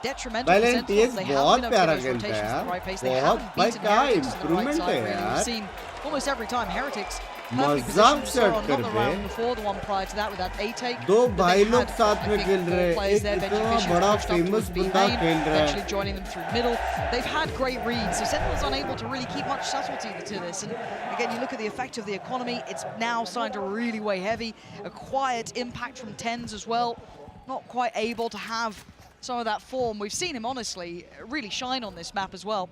detrimental to Sentinels. They haven't been able to get those rotations at the right pace. They haven't beaten Heretics to the right side, really. We've seen almost every time Heretics मजाक set कर बे. Before the one prior to that with that A take. दो भाई लोग साथ में खेल रहे हैं. इतना बड़ा famous बंदा खेल रहा है. Eventually joining them through middle. They've had great reads, so Sentinels unable to really keep much subtlety to this. And again, you look at the effect of the economy. It's now starting to really weigh heavy. A quiet impact from Tens as well. Not quite able to have some of that form. We've seen him honestly really shine on this map as well,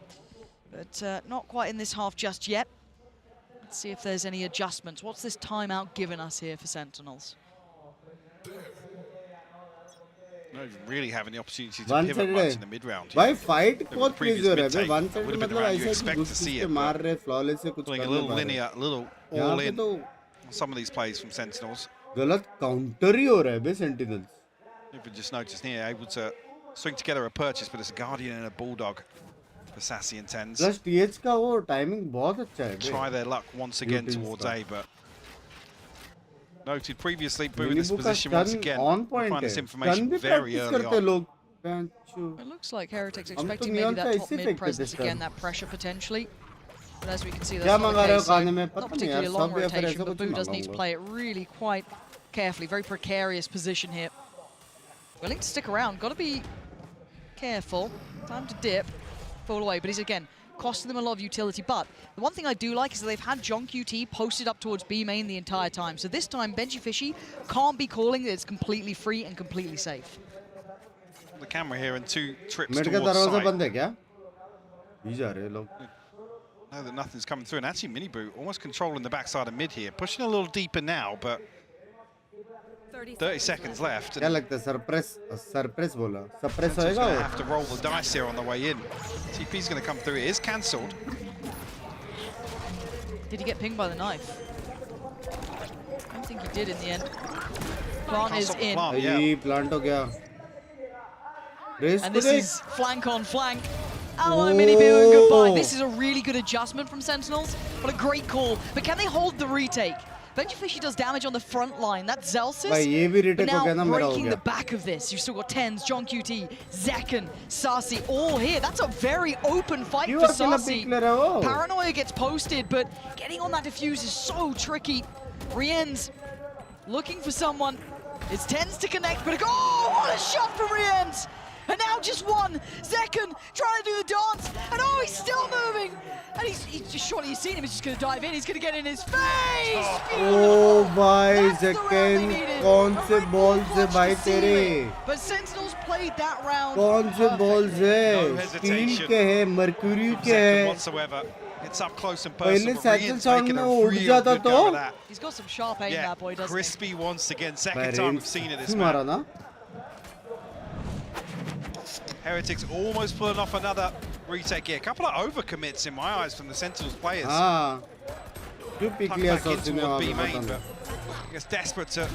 but not quite in this half just yet. Let's see if there's any adjustments. What's this timeout given us here for Sentinels? Not even really having the opportunity to pivot much in the mid round. Why fight बहुत crazy हो रहा है. One would side have been मतलब around you ऐसा expect to see it. मार रहे flawless से कुछ Playing a little linear, a little all in. Some of these plays from Sentinels. गलत counter ही हो रहा है बे Sentinels. You can just notice here, able to string together a purchase, but it's a Guardian and a Bulldog for Sassy and Tens. Plus TH का वो timing बहुत अच्छा है. Try their luck once again towards A, but noted previously, Boo in this position once again. On point find this information very early on. It looks like Heretics expecting maybe that top mid presence again, that pressure potentially. But as we can see, that's not the case. So not particularly a long rotation, but Boo does need to play it really quite carefully. Very precarious position here. willing to stick around. Got to be careful. Time to dip, fall away. But he's, again, costing them a lot of utility. But the one thing I do like is that they've had John QT posted up towards B main the entire time. So this time, Benji Fishy can't be calling that it's completely free and completely safe. The camera here and 2 trips towards side. Know that nothing's coming through, and actually Miniboot almost controlling the backside of mid here, pushing a little deeper now, but 30 seconds left. क्या लगता है surprise बोला surprise Sentinels होएगा gonna have to roll the dice here on the way in. TP's going to come through. It is cancelled. Did he get pinged by the knife? I don't think he did in the end. Plant is in. Plant हो गया. And this is flank on flank. Ally Miniboot and goodbye. This is a really good adjustment from Sentinels. What a great call. But can they hold the retake? Benji Fishy does damage on the front line. That's Zelsis. But now breaking the back of this. You've still got Tens, John QT, Zekken, Sasi, all here. That's a very open fight for Sasi. Paranoia gets posted, but getting on that defuse is so tricky. Rien's looking for someone. It's Tens to connect, but oh, what a shot from Rien's! And now just one. Zekken trying to do the dance. And oh, he's still moving. And he's just surely you've seen him. He's just going to dive in. He's going to get in his face. Oh, bhai, Zekken. Kaun se ball se bhai tere? But Sentinels played that round. Kaun se ball se? Steel ke hai, Mercury ke hai. Whatsoever. It's up close and personal. Rien's making a real good go of that. He's got some sharp aim, that boy, doesn't crispy once again. Second time we've seen it this match. Heretics almost pulling off another retake here. A couple of overcommits in my eyes from the Sentinels players. Tuck back in toward B main, but I guess desperate to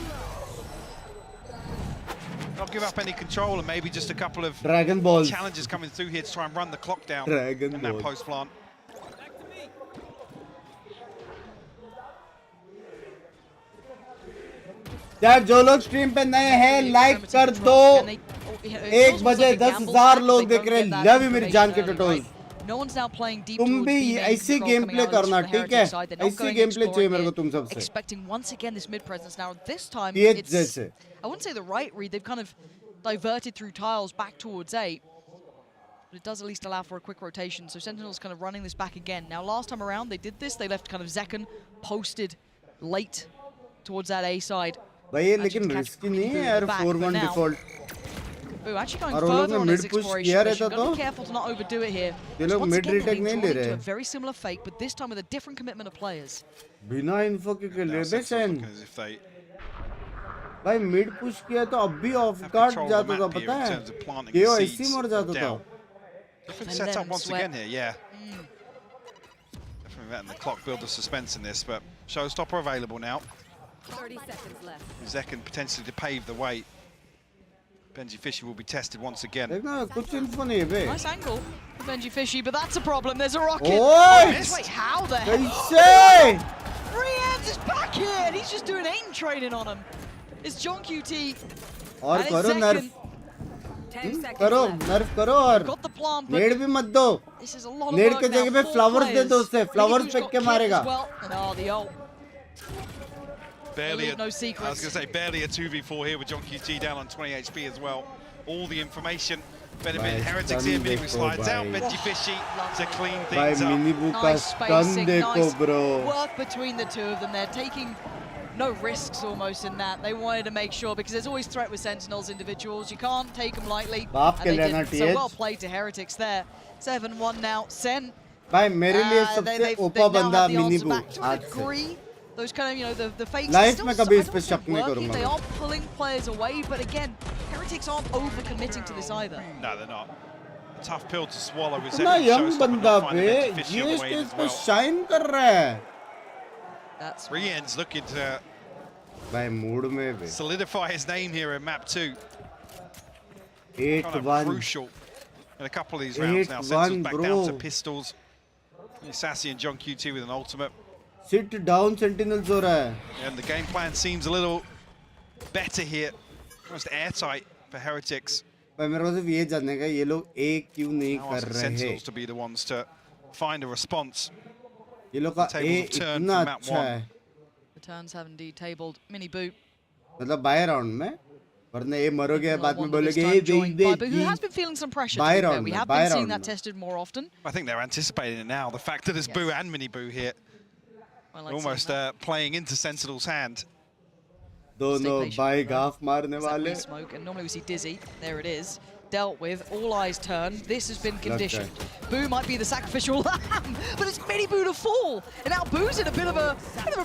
not give up any control, and maybe just a couple of Dragon Balls challenges coming through here to try and run the clock down. Dragon and that post plant. यार जो लोग stream पे नए हैं like कर दो 1 बजे 10,000 लोग देख रहे हैं लव यू मेरी जान के टटोल्स तुम भी ऐसी गेम प्ले करना ठीक है ऐसी गेम प्ले चाहिए मेरे को तुम सबसे expecting once again this mid presence now this time it's जैसे I wouldn't say the right read they've kind of diverted through tiles back towards A but it does at least allow for a quick rotation so Sentinels kind of running this back again now last time around they did this they left kind of Zekken posted late towards that A side भाई ये लेकिन risky नहीं है यार 4-1 default Ooh, actually going further on his exploration mission. Gotta be careful to not overdo it here. ये लोग mid retake नहीं ले रहे हैं. A very similar fake, but this time with a different commitment of players. बिना info के ले बे सेन. भाई मिड पुश किया तो अब भी ऑफ गार्ड जाता था पता है. ये ऐसे मर जाता था. Different setup once again here, yeah. Definitely letting the clock build the suspense in this, but showstopper available now. 30 seconds left. Zekken potentially to pave the way. Benji Fishy will be tested once again. Nice angle for Benji Fishy, but that's a problem. There's a rocket. Wait, how the hell? Rien's is back here, and he's just doing aim training on him. It's John QT. और करो नर्फ. करो नर्फ करो और नेड भी मत दो. नेड के जगह पे फ्लावर्स दे दो उसे. फ्लावर्स फेंक के मारेगा. Barely I was going to say barely a 2v4 here with John QT down on 20 HP as well. All the information. Benefit Heretics here, Minibu slides out. Benji Fishy to clean things up. Nice spacing, nice work between the two of them. They're taking no risks almost in that. They wanted to make sure because there's always threat with Sentinels individuals. You can't take them lightly. And they didn't. So well played to Heretics there. 7-1 now. Sen. भाई मेरे लिए सबसे ओपा बंदा मिनीबू आज से. Those kind of, you know, the fakes Life still में कभी इस पे शक नहीं करूँगा. They are pulling players away, but again, Heretics aren't over-committing to this either. No, they're not. A tough pill to swallow with ना young बंदा पे ये स्टेज पे शाइन कर रहा है. That's Rien's looking to भाई मूड में भी solidify his name here in map 2. 8-1 crucial in a couple of these rounds now. Sentinels back down to pistols. Sassy and John QT with an ultimate. Sit down, Sentinels हो रहा है. And the game plan seems a little better here. Almost airtight for Heretics. भाई मेरे को सिर्फ ये जानने का ये लोग A क्यों नहीं कर रहे हैं. Sentinels to be the ones to find a response. ये लोग का A इतना अच्छा है. The turns have indeed tabled Mini Boot. मतलब बाय राउंड में वरना ये मरोगे बाद में wonder this बोलोगे time ये joined देख by, but who has been feeling some pressure to be fair. We have been seeing that tested more often. I think they're anticipating it now. The fact that there's Boo and Mini Boo here, like almost playing into Sentinel's hand. दोनों bike half मारने वाले. Smoke, and normally we see Dizzy. There it is. Dealt with. All eyes turn. This has been conditioned. Boo might be the sacrificial lamb, but it's Mini Boo to fall. And now Boo's in a bit of a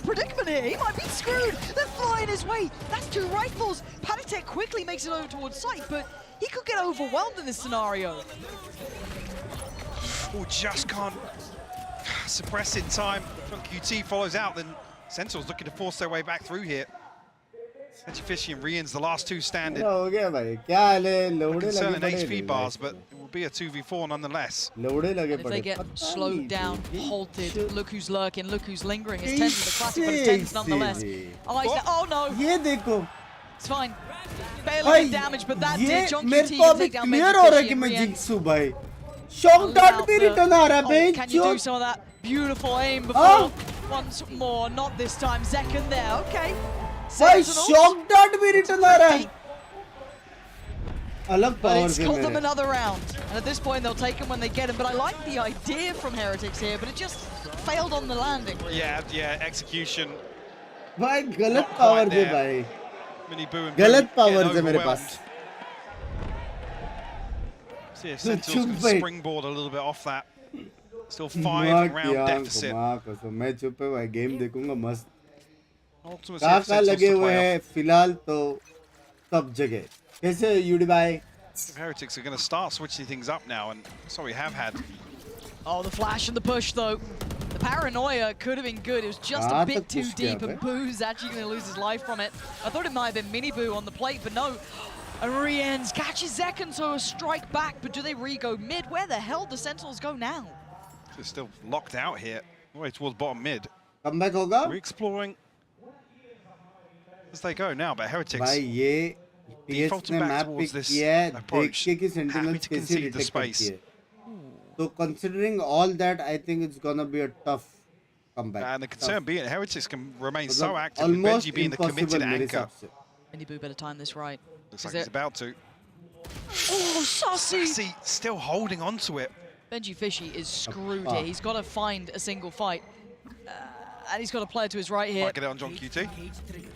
predicament here. He might be screwed. They're flying his way. That's 2 rifles. Panitek quickly makes it over towards sight, but he could get overwhelmed in this scenario. Oh, just can't suppress in time. QT follows out, then Sentinel's looking to force their way back through here. Fishy and Rian's the last 2 standing. Concerning HP bars, but it will be a 2v4 nonetheless. And if they get slowed down, halted, look who's lurking, look who's lingering. It's Tens with the classic, but it's Tens nonetheless. Oh no! It's fine. Barely did damage, but that did. John QT can take down Benji. Shock dot भी return आ रहा है. Can you do some of that beautiful aim before? Once more, not this time. Zekken there, okay. भाई shock dot भी return आ रहा है. अलग But power it's के got them मेरे. another round. And at this point, they'll take him when they get him. But I like the idea from Heretics here, but it just failed on the landing. Really. Yeah, execution. भाई गलत power दे भाई. Mini Boo and गलत power दे मेरे पास. See if Sentinel's going to springboard a little bit off that. Still 5 round deficit. मैं चुप है भाई. Game देखूंगा मस्त. Ultimately, काका लगे हुए हैं फिलहाल तो सब जगह. कैसे यूडी भाई? Heretics are going to start switching things up now, and that's what we have had. Oh, the flash and the push, though. The paranoia could have been good. It was just a bit too deep, and Boo's actually going to lose his life from it. I thought it might have been Mini Boo on the plate, but no. And Rienz catches Zekken, so a strike back, but do they re-go mid? Where the hell do Sentinels go now? They're still locked out here, all the way towards bottom mid. Comeback होगा? Re-exploring as they go now, but Heretics भाई ये PS ने map pick किया है, देख के कि Sentinels कैसे detect करती है. So considering all that, I think it's gonna be a tough comeback. And the concern being Heretics can remain so active, with Benji being the committed anchor. Mini Boo better time this right. Looks like he's about to. Oh, Sassy! Sassy still holding on to it. Benji Fishy is screwed here. He's got to find a single fight. And he's got a player to his right here. Might get it on John QT.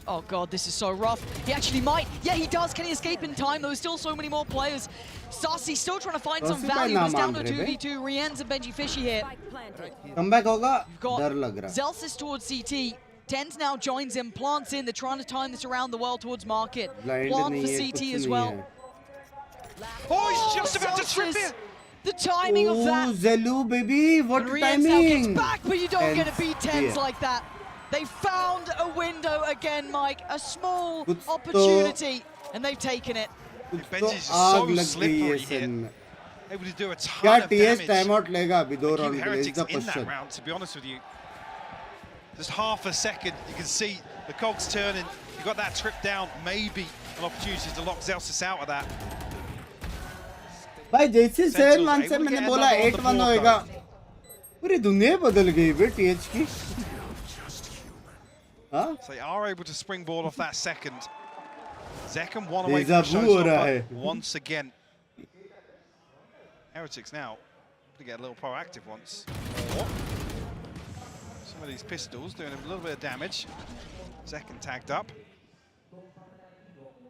Oh god, this is so rough. He actually might. Yeah, he does. Can he escape in time? There's still so many more players. Sassy still trying to find some value. He's down to 2v2. Rienz and Benji Fishy here. Comeback होगा? got डर लग रहा. Zelsis towards CT. Tens now joins him, plants in. They're trying to time this around the world towards market. Plant for CT as well. Oh, he's just about to trip it. The timing of that. Zelu baby, what Rienz now gets timing? back, but you don't get to beat Tens like that. They found a window again, Mike. A small opportunity, and they've taken it. Benji's so slippery here. Able to do a ton क्या of TS damage. timeout लेगा अभी 2 round के लिए? Heretics Is the in that question. round, to be honest with you. Just half a second, you can see the cogs turning. You got that trip down, maybe an opportunity to lock Zelsis out of that. भाई जैसे Sen one से मैंने बोला 8-1 होएगा. पूरी दुनिया बदल गई बे TH की. हाँ? So they are able to springboard off that second. Zekken one away Deja from vu हो रहा है. showstopper once again. Heretics now to get a little proactive once. Some of these pistols doing a little bit of damage. Zekken tagged up.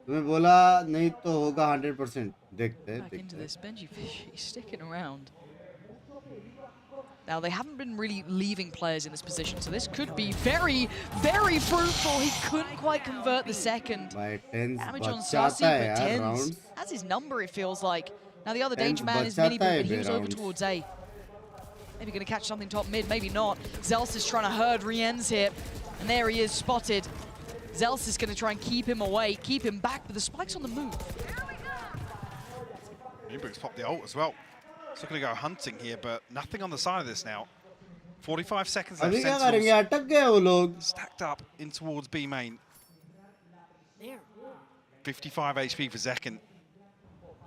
तुम्हें बोला नहीं तो होगा 100%. देखते हैं. Back into this. Benji Fish, he's sticking around. Now, they haven't been really leaving players in this position, so this could be very, very fruitful. He couldn't quite convert the second. Damage on Sassy, but Tens has his number, it feels like. Now, the other danger man is Mini Boo, but he was over towards A. Maybe going to catch something top mid, maybe not. Zels is trying to herd Rienz here, and there he is, spotted. Zels is going to try and keep him away, keep him back, but the spike's on the move. Newberg's popped the ult as well. It's looking to go hunting here, but nothing on the side of this now. 45 seconds left. अभी क्या करेंगे? अटक गए वो लोग. Stacked up in towards B main. 55 HP for Zekken.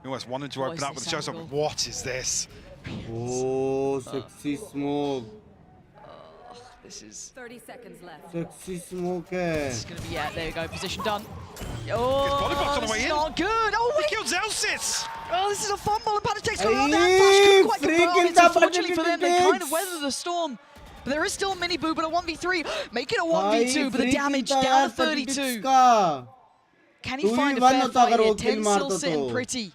He almost wanted to open up with the showstopper. What is this? Oh, sexy smoke. This is 30 seconds left. Sexy smoke है. This is going to be there you go, position done. Oh, on the way this is in. not good. Oh, He killed Zelsis. Oh, this is a fumble, and Panic takes going on there. Flash couldn't quite confirm it. Unfortunately for them, they kind of weather the storm. But there is still a mini boo, but a 1v3. Make it a 1v2, but the damage down to 32. Can he find a fair fight here? 10 still sitting pretty.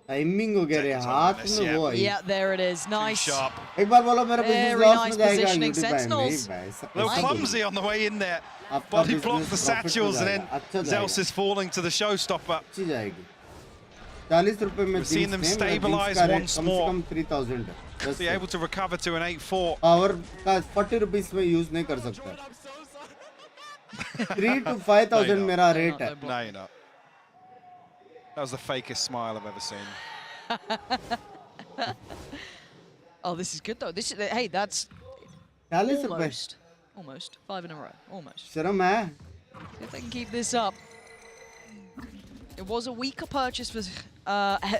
Timing हो गया रे हाथ में वो है. Yeah, there it is. Nice. एक बार बोलो मेरा बिजनेस लॉस में जाएगा YouTube Sentinels. Little clumsy on the way in there. Body blocked the satchels and then Zelsis falling to the showstopper. अच्छी जाएगी. 40 रुपए में. We've seen them stabilize once more. 3000. Be able to recover to an 8-4. Power का 40 rupees में use नहीं कर सकता. 3 to 5000 मेरा रेट है. No, you're not. That was the fakest smile I've ever seen. Oh, this is good though. This is, hey, that's 40 रुपए. Almost 5 in a row. Almost. शर्म है. See if they can keep this up. It was a weaker purchase for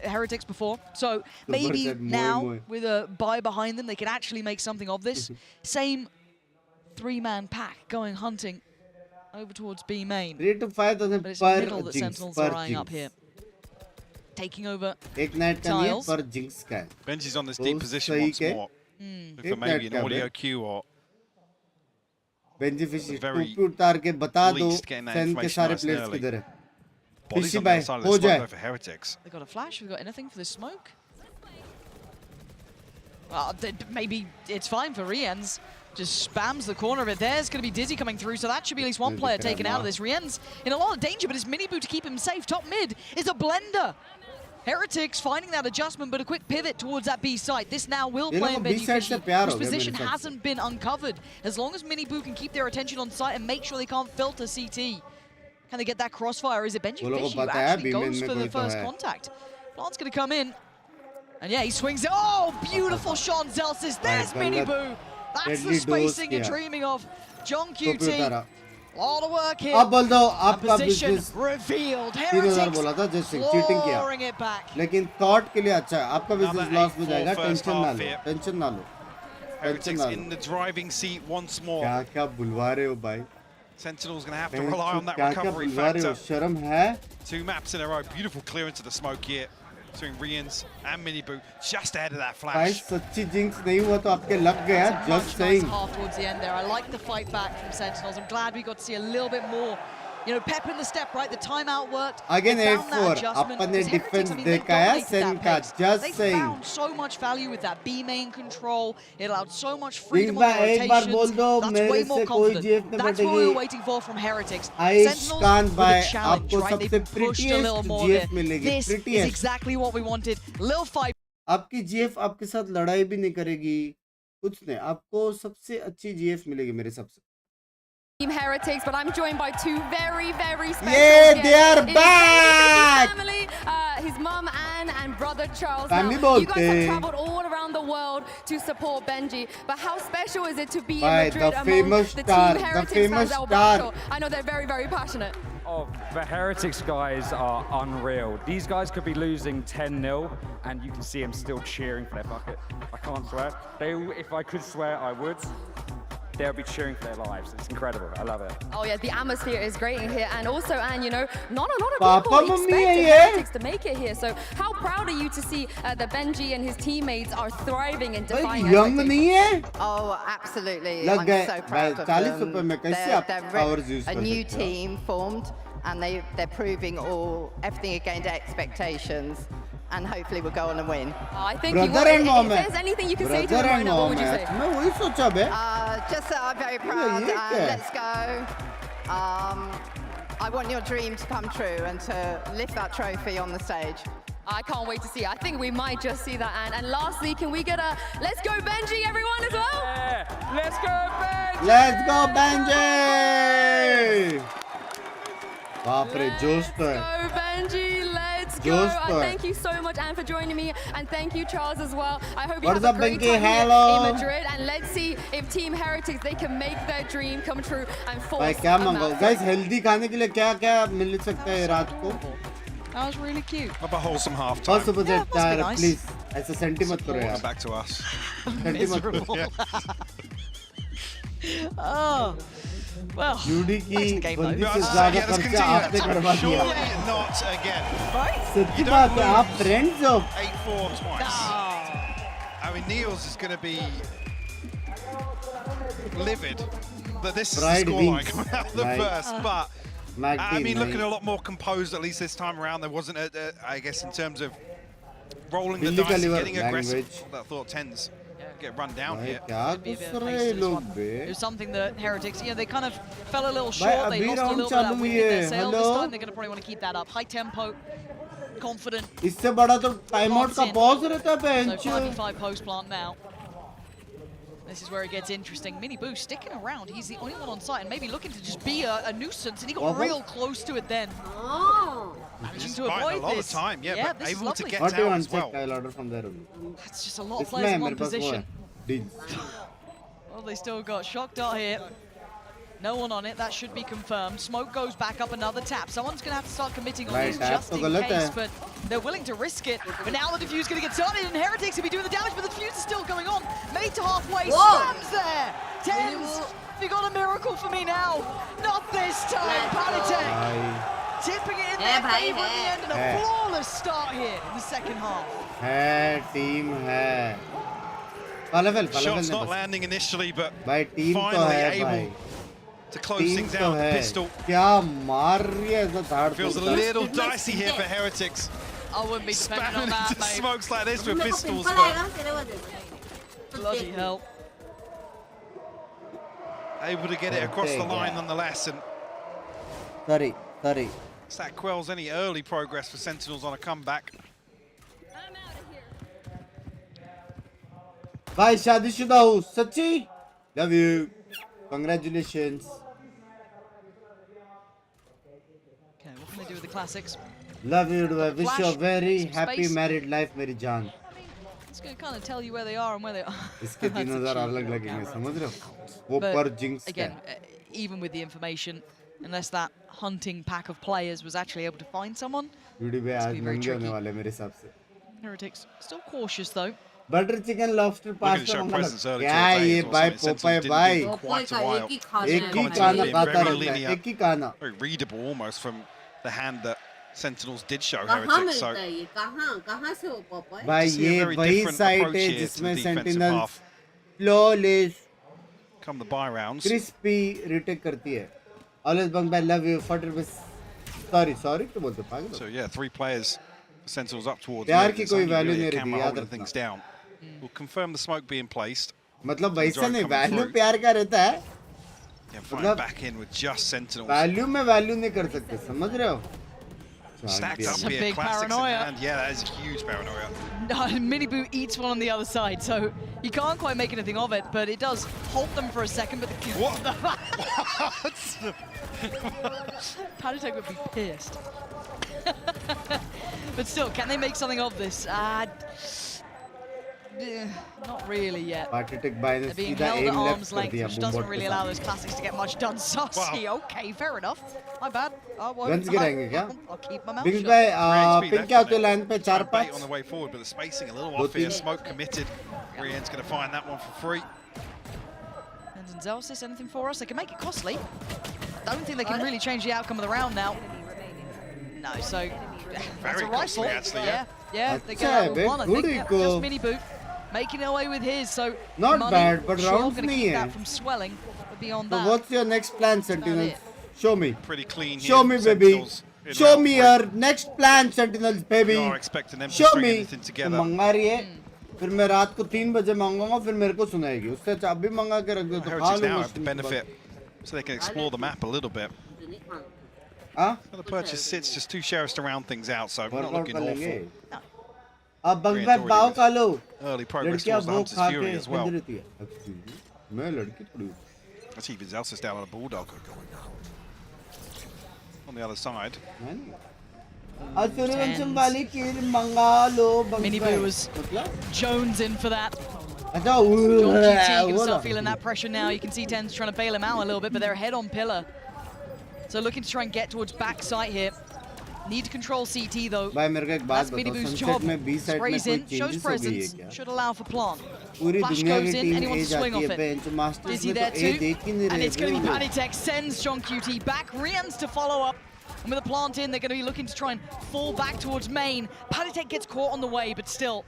Heretics before, so maybe now with a buy behind them, they can actually make something of this. Same 3-man pack going hunting over towards B main. 3 to 5000 but it's per middle that Sentinels are eyeing up here. Taking over एक night का नहीं पर jinx का है. Benji's on this deep position once more. For maybe an audio cue or Benji Fishy टोपी उतार के बता दो सेन के सारे प्लेयर्स किधर है. Fishy भाई हो जाए. They got a flash. We got anything for this smoke? Maybe it's fine for Rienz. Just spams the corner of it. There's going to be Dizzy coming through, so that should be at least one player taken out of this. Rienz in a lot of danger, but his mini boo to keep him safe. Top mid is a blender. Heretics finding that adjustment, but a quick pivot towards that B site. This now will play in Benji Fishy, whose position hasn't been uncovered. As long as mini boo can keep their attention on site and make sure they can't filter CT. Can they get that crossfire? Is it Benji Fishy who actually goes for the first contact? Plant's going to come in. And yeah, he swings it. Oh, beautiful shot on Zelsis. There's mini boo. That's the spacing you're dreaming of. John QT. All the work here. अब बोल दो आपका position business revealed. 3000 बोला था just cheating किया. it back. लेकिन thought के लिए अच्छा है. आपका बिजनेस लॉस में जाएगा. टेंशन ना लो. टेंशन ना लो. Heretics in the driving seat once more. क्या क्या बुलवा रहे हो भाई. Sentinel's going to have to rely on that recovery factor. शर्म है. 2 maps in a row. Beautiful clearance of the smoke here. Between Rienz and Minibu, just ahead of that flash. Guys, सच्ची jinx नहीं हुआ तो आपके लग गया. Just saying. Half towards the end there. I like the fight back from Sentinels. I'm glad we got to see a little bit more. You know, pep in the step, right? The timeout worked. Again, 8-4. अपने defense देखा है सेन का. Just saying. They found so much value with that B main control. It allowed so much freedom on the एक बार बोल दो मेरे से कोई GF में That's what we were waiting for from Heretics. Sentinels with a challenge, right? They pushed a little more there. मिलेगी. This is exactly what we wanted. Little fight. आपकी GF आपके साथ लड़ाई भी नहीं करेगी. कुछ नहीं. आपको सबसे अच्छी GF मिलेगी मेरे हिसाब से. Team Heretics, but I'm joined by 2 very, very special guests. They are back! Family, his mum Anne and brother Charles. Family now, you guys have traveled all around the world to support Benji, but how special is it to be in Madrid among the Team Heretics fans El Barco? I know they're very, very passionate. Oh, the Heretics guys are unreal. These guys could be losing 10-0, and you can see them still cheering for their bucket. I can't swear. If I could swear, I would. They'll be cheering for their lives. It's incredible. I love it. Oh yeah, the atmosphere is great in here, and also, Anne, you know, not a lot of people expect Heretics to make it here. So, how proud are you to see that Benji and his teammates are thriving and defying everything? Oh, absolutely. I'm so proud of them. They're a new team formed, and they're proving everything against expectations. And hopefully we'll go on and win. I think if there's anything you can say to them right now, what would you say? Just that I'm very proud and let's go. I want your dream to come true and to lift that trophy on the stage. I can't wait to see. I think we might just see that. And lastly, can we get a let's go Benji everyone as well? Yeah. Let's go Benji! Let's go Benji! बाप रे जोश तो है. Let's go Benji, let's go. Thank you so much Anne for joining me, and thank you Charles as well. I hope you have a great time here in Madrid, and let's see if Team Heretics they can make their dream come true and force. भाई क्या मंगाओ? Guys healthy खाने के लिए क्या क्या मिल सकता है रात को? That was really cute. Up a wholesome half time. First of all, please. ऐसा sentiment करो यार. Back to us. Sentiment. Oh. Well, यूडी की game, बंदी though. से ज़्यादा खर्चा आपने करवा दिया। Not again. सच्ची बात है, आप friends हो। 8-4 twice. I mean, Niels is going to be livid that this is the scoreline coming out of the first, but I mean, looking a lot more composed at least this time around. There wasn't, I guess, in terms of rolling the dice and getting aggressive. I thought tens get run down here. It was something that Heretics, they kind of fell a little short. They lost a little bit of that wind in their sail. This time they're going to probably want to keep that up. High tempo, confident. इससे बड़ा तो timeout का pause रहता है bench. So 5v5 post plant now. This is where it gets interesting. Mini Boo sticking around. He's the only one on site and maybe looking to just be a nuisance, and he got real close to it then. Managing to avoid a lot this. of time, yeah, but able to get What do you out want as well. I'll order from there. That's just a lot of players in one position. Deals. Well, they still got shock dart here. No one on it. That should be confirmed. Smoke goes back up another tap. Someone's going to have to start committing on this just in case, but they're willing to risk it. But now the defuse is going to get started, and Heretics will be doing the damage, but the defuse is still going on. Made to halfway, slams there. Tens, you got a miracle for me now. Not this time, Palitech. Tipping it in their favor at the end, and a flawless start here in the second half. Team hai. Shots not landing initially, but team finally able to close things out with the pistol. Feels a little dicey here for Heretics. I wouldn't be depending on that, mate. Smokes like this with pistols, but bloody hell. Able to get it across the line nonetheless, and sorry. that quells any early progress for Sentinels on a comeback. भाई शादीशुदा हूँ सच्ची love you congratulations Okay, what can they do with the classics? love you I wish you a very happy married life मेरी जान It's going to kind of tell you where they are and where they are. इसके 3000 अलग लगेंगे समझ रहे हो वो पर jinx again even with the information unless that hunting pack of players was actually able to find someone video पे आज महंगे होने वाले मेरे हिसाब से Heretics still cautious though. Butter chicken lobster pasta मंगाना क्या ये भाई पोपाय भाई एक ही खाना खाता रहता है एक ही खाना very readable almost from the hand that Sentinels did show Heretics. So कहाँ से वो पोपाय भाई ये वही साइट है जिसमें Sentinels flawless come the buy rounds crispy retake करती है always bang bang love you 40 rupees sorry क्यों बोलते पागल so yeah 3 players Sentinels up towards प्यार की कोई वैल्यू नहीं रहती याद रखना things down. We'll confirm the smoke being placed. मतलब वैसा नहीं वैल्यू प्यार का रहता है मतलब back in with just Sentinels. Value में वैल्यू नहीं कर सकते समझ रहे हो Stacked up here, classics in hand. Yeah, that is a huge paranoia. Mini Boo eats one on the other side, so you can't quite make anything of it, but it does halt them for a second. But the what? Palitech would be pissed. But still, can they make something of this? Not really yet. They're being held at arm's length, which doesn't really allow those classics to get much done. Saucy, okay, fair enough. My bad. Guns गिराएंगे क्या? I'll keep my mouth Binks shut. भाई pin क्या होते line पे 4-5 on the way forward, but the spacing a little off here. Smoke committed. Rian's going to find that one for free. And Zelsis, anything for us? They can make it costly. Don't think they can really change the outcome of the round now. No, so that's a rifle. Actually, yeah. They get that with one, I think. Yeah, just Mini Boo making away with his. So not money, bad, but sure, rounds gonna nahi keep hai. that from swelling. But beyond that, so what's your next plan, Sentinels? Show me. Pretty clean here. Show me, baby. Show me your next plan, Sentinels, baby. We are expecting them to Show bring me. anything together. मंगा रही है. फिर मैं रात को 3 बजे मांगूंगा फिर मेरे को सुनाएगी. उससे अच्छा अभी मंगा के रख दो तो खा Heretics now लूंगा. have the benefit, so they can explore the map a little bit. Huh? The purchase sits just 2 sheriffs to round things out, so we're not looking awful. अब बंगबैक बाव खा लो. Early progress लड़कियां towards the वो Hunter's खा Fury के as well. रहती है. मैं लड़की थोड़ी हूँ. That's even Zelsis down on a Bulldog. On the other side. Mini Boo was Jones in for that. अच्छा can start feeling that pressure now. You can see Tens trying to bail him out a little bit, but they're ahead on pillar. So looking to try and get towards backside here. Need to control CT though. भाई मेरे को एक बात That's बताओ, Minibu's sunset job. में B side में Sprays कोई in, shows changes हो गई है presence, क्या? should allow for plant. पूरी Flash दुनिया goes की in, team anyone A to swing जाती off है it. बेंच मास्टर्स Dizzy में there तो ए too. देख ही नहीं And रहे it's going to be bro. Panitech sends John QT back. Rians to follow up. And with a plant in, they're going to be looking to try and fall back towards main. Panitech gets caught on the way, but still.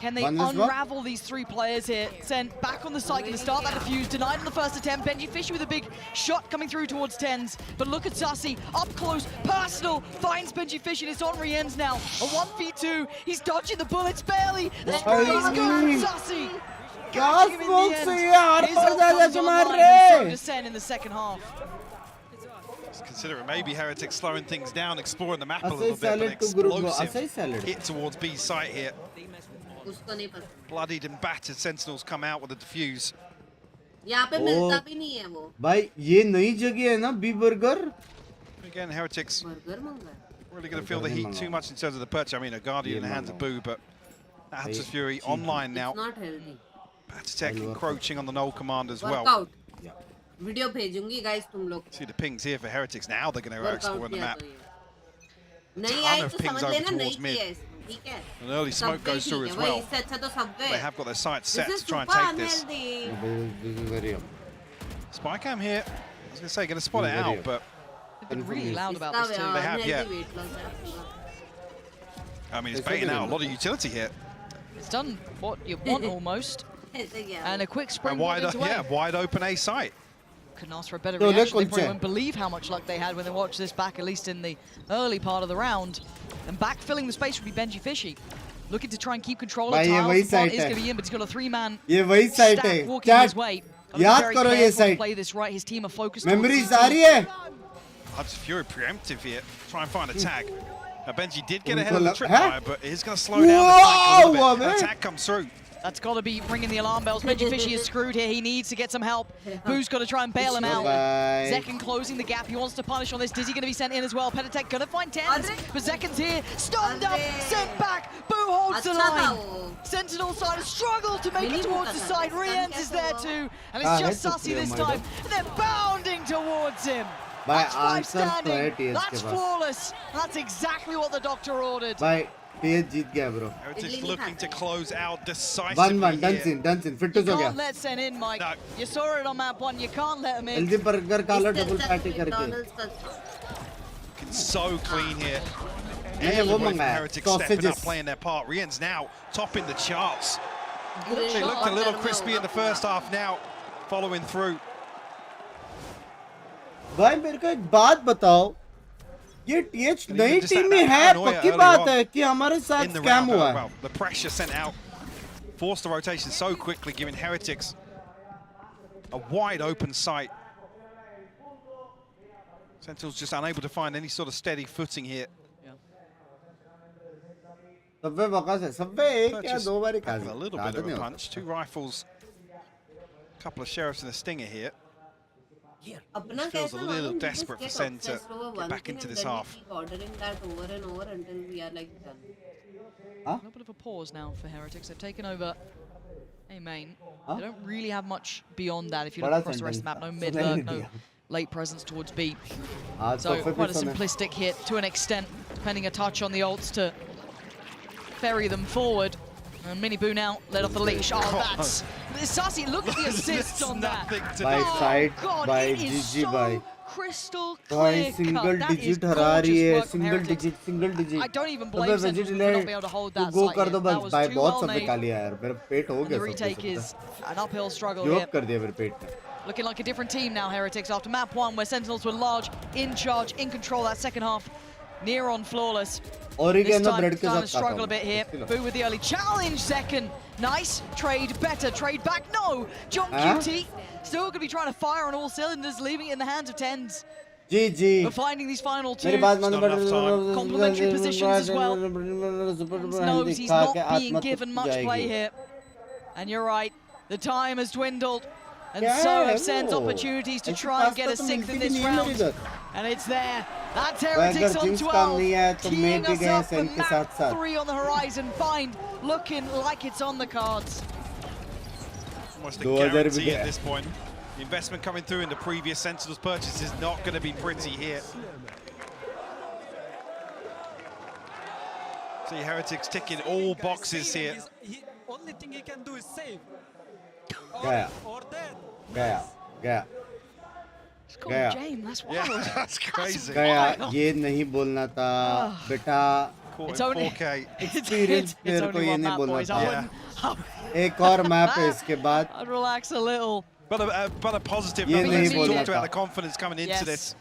Can they unravel these three players here? Sen back on the side, going to start that defuse. Denied on the first attempt. Benji Fisher with a big shot coming through towards Tens. But look at Sussy, up close, personal, finds Benji Fisher, and it's on Riens now. A 1v2, he's dodging the bullets barely. The spray's good, Sussy. Catching him in the end. His ult comes online, and so does Sen in the second half. Consider it maybe Heretics slowing things down, exploring the map a little bit, but explosive hit towards B site here. Bloodied and battered Sentinels come out with a defuse. यहाँ पे मिलता भी नहीं है वो. भाई ये नई जगह है ना B burger. Again, Heretics really going to feel the heat too much in terms of the perch. I mean, a Guardian in the hands of Boo, but Atlas Fury online now. It's not healthy. Battertech encroaching on the Null command as well. Workout. Video भेजूंगी guys तुम लोग. See the pings here for Heretics. Now they're going to explore the map. नहीं Ton I of तो pings समझ over लेना नहीं towards mid. किया है. ठीक है. An early smoke goes through as well. इससे अच्छा तो Subway. They have got their sights set This to is try and super take this. unhealthy. Spy cam here. I was going to say, going to spot it out, but They've been really loud about this too. They have, yeah. I mean, it's baiting out a lot of utility here. It's done what you want almost. And a quick spring wide open A site. Couldn't ask for a better reaction. They probably won't believe how much luck they had when they watched this back, at least in the early part of the round. And backfilling the space would be Benji Fishy. Looking to try and keep control of tiles. The bot is going to be in, but he's got a three-man stack walking his way. याद करो ये side. Play this right. His team are focused. Memories आ रही है. Hud's Fury preemptive here. Try and find a tag. Now Benji did get ahead of the tripwire, but he's going to slow down the tank a little bit. Attack comes through. That's got to be ringing the alarm bells. Benji Fishy is screwed here. He needs to get some help. Boo's got to try and bail him out. Zekken closing the gap. He wants to punish on this. Dizzy going to be sent in as well. Pentatech going to find Tens, but Zekken's here. Stunned up, sent back. Boo holds the line. Sentinel side struggles to make it towards the side. Riens is there too. And it's just Sussy this time. And they're bounding towards him. That's 5 standing. That's flawless. That's exactly what the doctor ordered. Bye. PSG जीत गया bro. Heretics looking to close out decisively 1-1 done in fit You हो गया. can't let Sen in, Mike. No. You saw it on map 1. You can't let him in. LG burger खा लो double patty करके. Looking so clean here. नहीं वो मंगाया. Heretics stepping up, playing their part. Rien's now topping the charts. They looked a little crispy in the first half now, following through. भाई मेरे को एक बात बताओ. ये TH नई टीम में है पक्की बात है कि हमारे साथ स्कैम हुआ है. The pressure sent out forced the rotation so quickly, giving Heretics a wide open sight. Sentinels just unable to find any sort of steady footing here. Subway बकवास है. सबवे एक या दो बार ही खा A little bit of a punch. 2 rifles, a couple of sheriffs and a stinger here. It feels a little desperate for Sen to get back into this half. Ordering that over and over until we are like done. A little bit of a pause now for Heretics. They've taken over A main. They don't really have much beyond that if you look across the rest of the map. No mid lurk, no late presence towards B. So quite a simplistic hit to an extent, depending a touch on the ults to ferry them forward. And Mini Boo now led off the leash. Oh, that's Sussy. Look at the assists on that. By side, by GG, by single digit हरा रही है. Single digit. I don't even blame Sentinels for not being able to hold that go side. कर दो बस. भाई बहुत सब made. निकाल लिया यार. मेरा पेट हो The गया. retake is an uphill struggle Give here. up कर दिया मेरे पेट ने. Looking like a different team now, Heretics, after map 1, where Sentinels were large, in charge, in control that second half. Near on flawless. This time, starting to struggle a bit here. Boo with the early challenge, Zekken. Nice. Trade better. Trade back. No. John QT still going to be trying to fire on all cylinders, leaving it in the hands of Tens. GG. We're finding these final two. Complementary positions as well. Knows he's not being given much play here. And you're right. The time has dwindled. And so have Sen's opportunities to try and get a 6th in this round. And it's there. That's Heretics on 12. Teeing us up for map 3 on the horizon. Find looking like it's on the cards. Almost a guarantee at this point. The investment coming through in the previous Sentinels purchase is not going to be pretty here. See Heretics ticking all boxes here. Only thing he can do is save. Gaya. Gaya. Gaya. Gaya. That's wild. Yeah, that's crazy. गया ये नहीं बोलना था बेटा It's only 4K. Experience player को ये नहीं बोलना था एक और मैप है इसके बाद I'd relax a little. But a positive ये note. नहीं We बोलना talked about था the confidence coming into this.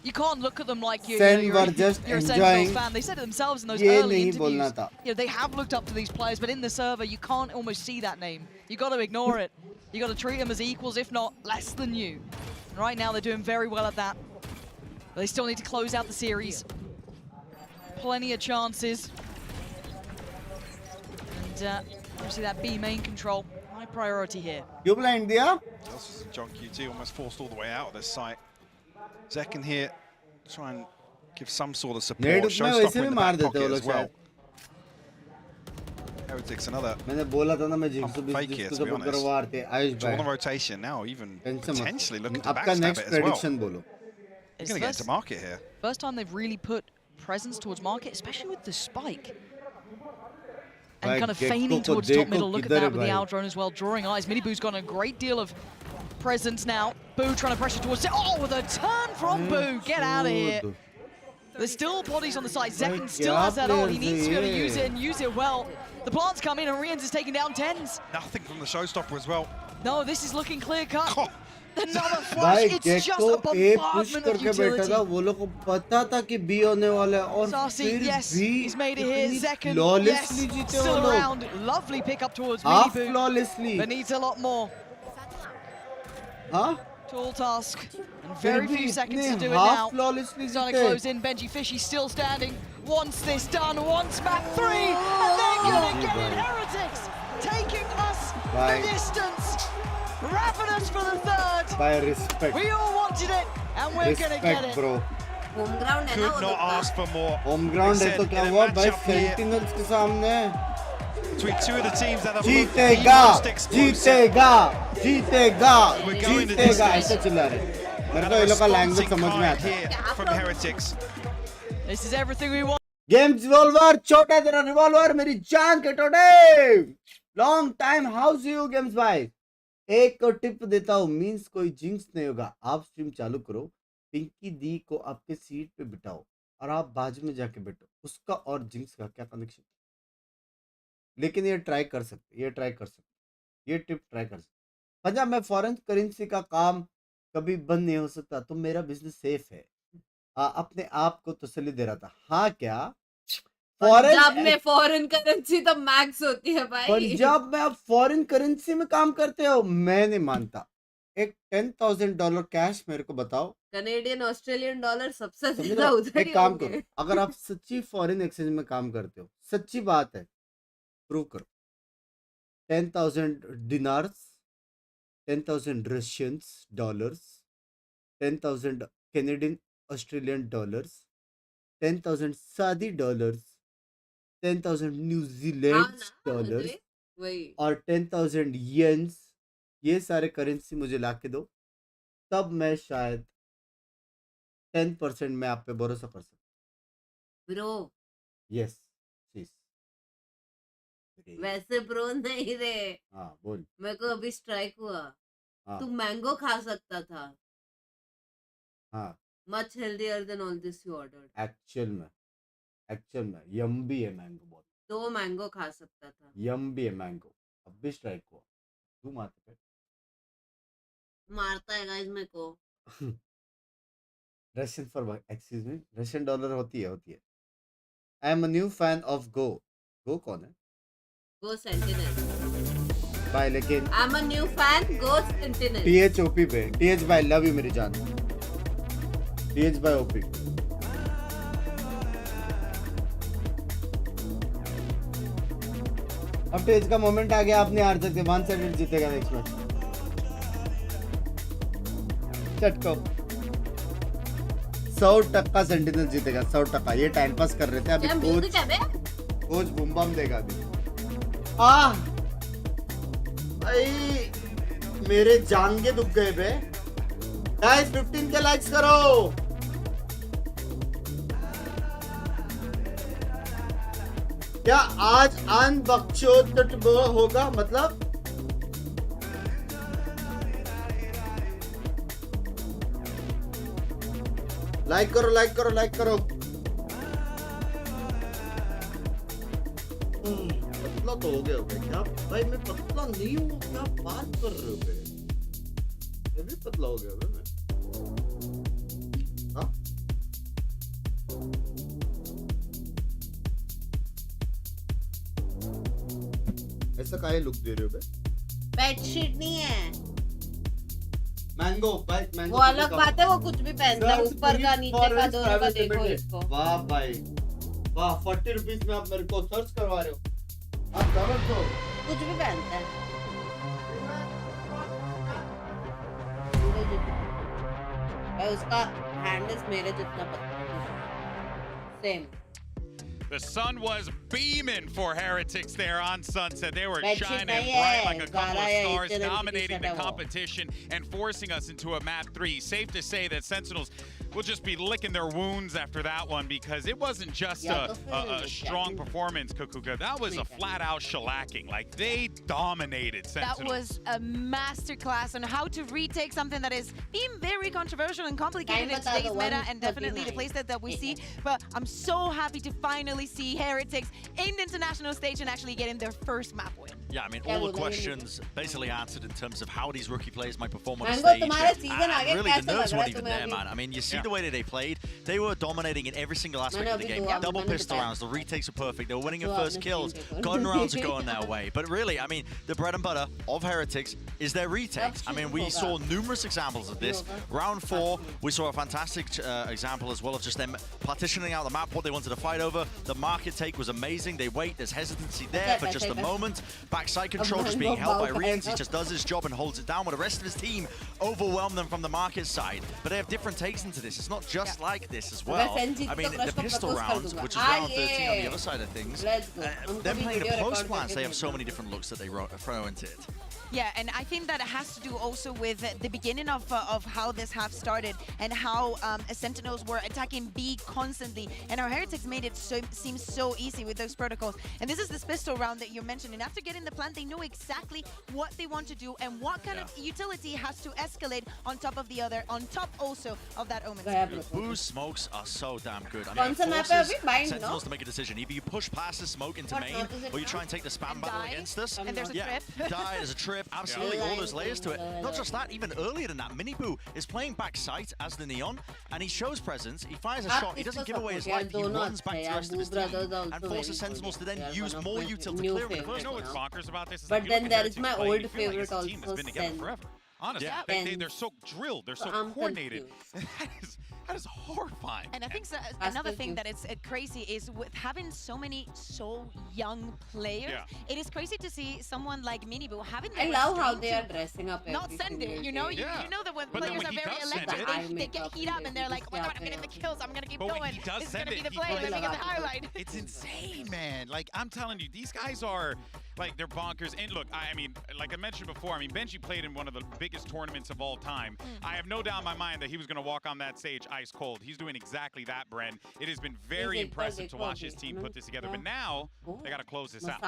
You can't look at them like you're Sen a were just Sentinels enjoying. fan. They said it themselves in those ये early नहीं interviews. बोलना था They have looked up to these players, but in the server, you can't almost see that name. You got to ignore it. You got to treat them as equals, if not less than you. And right now, they're doing very well at that. But they still need to close out the series. Plenty of chances. And obviously that B main control, high priority here. You play India? This is John QT almost forced all the way out of this site. Zekken here, try and give some sort of support. Showstopper in the back pocket as well. Heretics another. मैंने बोला था ना मैं Pump fake here, to be honest. करवाते Ayush So on the भाई rotation now, even potentially looking to आपका backstab next it as well. prediction बोलो He's going to get into market here. First time they've really put presence towards market, especially with the spike. And Bhai, kind of Gekko feigning ko towards top dekho middle. Look at kidhar that hai with the bhai. out drone as well, drawing eyes. Miniboo's got a great deal of presence now. Boo trying to pressure towards it. Oh, with a turn from Boo. Get out of here. There's still bodies on the side. Zekken still has that ult. He needs to be able to use it and use it well. The plants come in and Rians is taking down 10s. Nothing from the showstopper as well. No, this is looking clear cut. Another भाई flash. It's just a Gekko A push bombardment of करके बैठा था utility. वो लोग को पता था कि B होने वाला है और Sarsi, फिर yes, भी he's made it here. Zekken, flawlessly yes, जीते वो still लोग around. Lovely pick up towards half Miniboo. flawlessly But needs a lot more. हाँ Tall task. And very भी few seconds to इतने do it half now. flawlessly Starting to जीते close in. Benji Fishy still standing. Wants this done. Wants back 3. And they're going to get it. Heretics taking us Bye. the distance. Ravenous for the third. by respect We all wanted it. And we're going to get respect it. bro home ground है ना Could वो not ask for more. Home ground है तो क्या हुआ भाई sentinels के सामने Between two of the teams that have जीतेगा most explosive. जीतेगा जीतेगा We're going to जीतेगा distance. ऐसे चिल्ला रहे मेरे को ये लोग का लैंग्वेज समझ में आता है Here from Heretics. This is everything we want. Games revolver छोटा तेरा रिवॉल्वर मेरी जान के टोटे long time how's you games भाई एक को टिप देता हूँ मींस कोई जिंक्स नहीं होगा आप स्ट्रीम चालू करो पिंकी दी को आपके सीट पे बिठाओ और आप बाजू में जाके बैठो उसका और जिंक्स का क्या कनेक्शन लेकिन ये ट्राई कर सकते ये टिप ट्राई कर सकते पंजाब में फॉरेन करेंसी का काम कभी बंद नहीं हो सकता तो मेरा बिजनेस सेफ है अपने आप को तसल्ली दे रहा था हाँ क्या पंजाब में फॉरेन करेंसी तो मैक्स होती है भाई पंजाब में आप फॉरेन करेंसी में काम करते हो मैं नहीं मानता एक $10,000 कैश मेरे को बताओ कनेडियन ऑस्ट्रेलियन डॉलर सबसे समझ ज्यादा रहे हो? उधर एक ही काम होंगे। करो अगर आप सच्ची फॉरेन एक्सचेंज में काम करते हो सच्ची बात है प्रूव करो 10,000 dinars 10,000 Russian dollars 10,000 Canadian Australian dollars 10,000 Saudi dollars 10,000 New Zealand dollars वही और 10,000 येन्स ये सारे करेंसी मुझे ला के दो तब मैं शायद 10% में आप पे भरोसा कर सकता ब्रो यस प्लीज वैसे ब्रो नहीं रे हाँ बोल मेरे को अभी स्ट्राइक हुआ हाँ तू मैंगो खा सकता था हाँ much healthier then all this you ordered actual में यम भी है मैंगो बहुत 2 मैंगो खा सकता था यम भी है मैंगो अब भी स्ट्राइक हुआ तू मारते पे मारता है गाइस मेरे को Russian for excuse me Russian dollar होती है I am a new fan of go कौन है गो सेंटिनल भाई लेकिन I am a new fan go sentinel THOP पे TH भाई लव यू मेरी जान TH भाई OP अब TH का मोमेंट आ गया आप नहीं हार सकते 1-7 जीतेगा नेक्स्ट मैच चटको 100% सेंटिनल जीतेगा 100% ये टाइम पास कर रहे थे अभी कोच बूम बम देगा अभी भाई मेरे जांगे दुख गए बे गाइस 15 के लाइक्स करो क्या आज अनबख्शोद होगा मतलब? लाइक करो, लाइक करो, लाइक करो। पतला तो हो गया हो क्या भाई? मैं पतला नहीं हूँ, क्या बात कर रहे हो बे? मैं भी पतला हो गया मैं। हाँ? ऐसा काहे लुक दे रहे हो बे? बेडशीट नहीं है। मैंगो, मैंगो वो अलग बात है, वो कुछ भी पहनता है, ऊपर का नीचे का दोनों का देखो इसको। वाह भाई वाह, 40 रुपीस में आप मेरे को सर्च करवा रहे हो। आप समझ दो, कुछ भी पहनता है। उसका हैंडल्स मेरे जितना पतला same. The sun was beaming for Heretics there on Sunset. They were shining bright like a couple of stars, dominating the competition and forcing us into a map 3. Safe to say that Sentinels will just be licking their wounds after that one, because it wasn't just a strong performance, Kukuka. That was a flat-out shellacking. Like, they dominated Sentinels. That was a masterclass on how to retake something that is being very controversial and complicated in today's meta, and definitely the playset that we see. But I'm so happy to finally see Heretics in the international stage and actually getting their first map win. Yeah, I mean, all the questions basically answered in terms of how these rookie players might perform on the stage. And really, the nerves weren't even there, man. I mean, you see the way that they played. They were dominating in every single aspect of the game. Double pistol rounds, the retakes were perfect. They were winning at first kills. Gun rounds are going their way. But really, I mean, the bread and butter of Heretics is their retakes. I mean, we saw numerous examples of this. Round 4, we saw a fantastic example as well of just them partitioning out the map, what they wanted to fight over. The market take was amazing. They wait, there's hesitancy there for just a moment. Backside control just being held by Rians. He just does his job and holds it down, while the rest of his team overwhelm them from the market side. But they have different takes into this. It's not just like this as well. I mean, the pistol rounds, which is round 13 on the other side of things, they're playing a post plans. They have so many different looks that they throw into it. Yeah, and I think that it has to do also with the beginning of how this half started and how Sentinels were attacking B constantly, and our Heretics made it seem so easy with those protocols. And this is this pistol round that you're mentioning. After getting the plant, they know exactly what they want to do and what kind of utility has to escalate on top of the other, on top also of that Omen. Boost smokes are so damn good. I mean, it forces Sentinels to make a decision. Either you push past the smoke into main, or you try and take the spam battle against us. And there's a trip. Die, there's a trip. Absolutely, all those layers to it. Not just that, even earlier than that, Miniboo is playing back sight as the Neon, and he shows presence. He fires a shot. He doesn't give away his life. He runs back to the rest of his team and forces Sentinels to then use more util to clear him in the first place. You know what's bonkers about this? Is But then there is my old favorite favorite also, team has been together forever. Honestly, they're so drilled, they're so coordinated. That is horrifying. And I think another thing that is crazy is with having so many young players. It is crazy to see someone like Miniboo having. I love how they are dressing up. Not send it, you know. You know that when players are very electric, they get heat up and they're like, "Oh my God, I'm getting the kills. I'm gonna keep going. This is gonna be the play. Let me get the highlight." It's insane, man. Like, I'm telling you, these guys are like, they're bonkers. And look, I mean, like I mentioned before, I mean, Benji played in one of the biggest tournaments of all time. I have no doubt in my mind that he was going to walk on that stage ice cold. He's doing exactly that, Bren. It has been very impressive to watch his team put this together. But now, they got to close this out.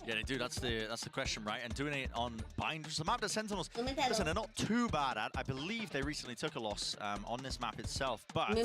Yeah, they do. That's the question, right? And doing it on bind, the map that Sentinels, listen, they're not too bad at. I believe they recently took a loss on this map itself, but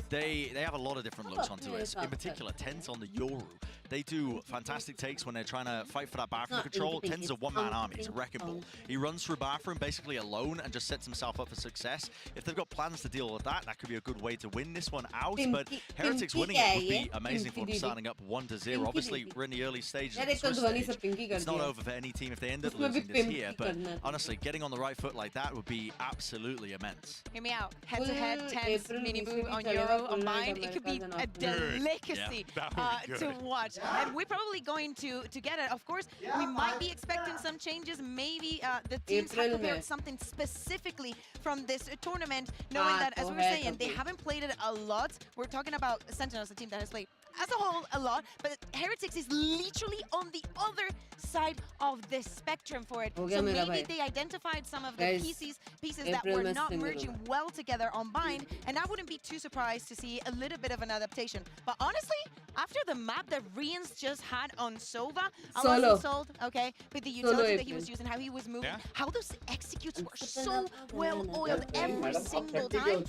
they have a lot of different looks onto it. In particular, Tens on the Yoru. They do fantastic takes when they're trying to fight for that bathroom control. Tens is a one-man army. He's a wrecking ball. He runs through bathroom basically alone and just sets himself up for success. If they've got plans to deal with that, that could be a good way to win this one out. But Heretics winning it would be amazing for them, starting up 1-0. Obviously, we're in the early stages of the Swiss stage. It's not over for any team if they end up losing this here. But honestly, getting on the right foot like that would be absolutely immense. Hear me out. Head-to-head, Tens, Miniboo on Euro, on Mind. It could be a delicacy to watch. And we're probably going to get it. Of course, we might be expecting some changes. Maybe the teams have prepared something specifically from this tournament, knowing that, as we were saying, they haven't played it a lot. We're talking about Sentinels, a team that has played as a whole, a lot, but Heretics is literally on the other side of the spectrum for it. So maybe they identified some of the pieces that were not merging well together on Bind, and I wouldn't be too surprised to see a little bit of an adaptation. But honestly, after the map that Rians just had on Sova, unless he sold, okay, with the utility that he was using, how he was moving, how those executes were so well oiled every single time.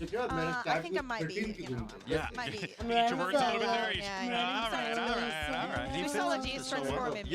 I think I might be, might be. Each word's a little bit there. All right. Mythology is transforming.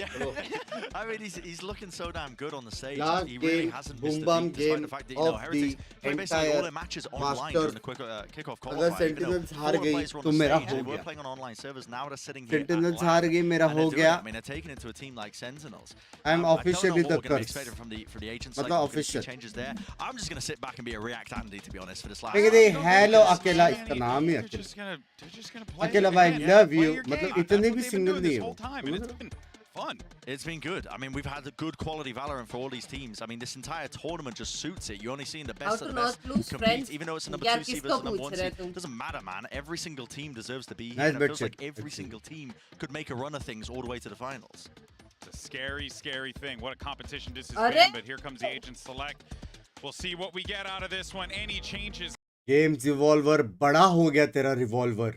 I mean, he's looking so damn good on the stage. Last He really game, hasn't boom missed a bam beat, despite game the fact that, of Heretics the play basically all entire their matches online during the quick kickoff अगर qualifier. Sentinels हार गई तो मेरा हो They were गया. playing on online servers, now they're sitting here. Sentinels हार गई मेरा and हो they're doing it. गया. I mean, they're taking it to a team like Sentinels. I'm officially the curse. Expected from the agents. मतलब like, official. Changes there. I'm just going to sit back and be a React Andy, to be honest, for this last. लेकिन ये hello अकेला इसका नाम ही अकेला. अकेला भाई love you. मतलब इतने भी single नहीं हो. Fun. It's been good. I mean, we've had a good quality Valorant for all these teams. I mean, this entire tournament just suits it. You're only seeing the best of the best compete, even though it's a number 2 seed versus number 1 seed. Doesn't matter, man. Every single team deserves to be here. And it feels like every single team could make a run of things all the way to the finals. It's a scary, scary thing. What a competition this has been. But here comes the agent select. We'll see what we get out of this one. Any changes? Games Evolver बड़ा हो गया तेरा revolver.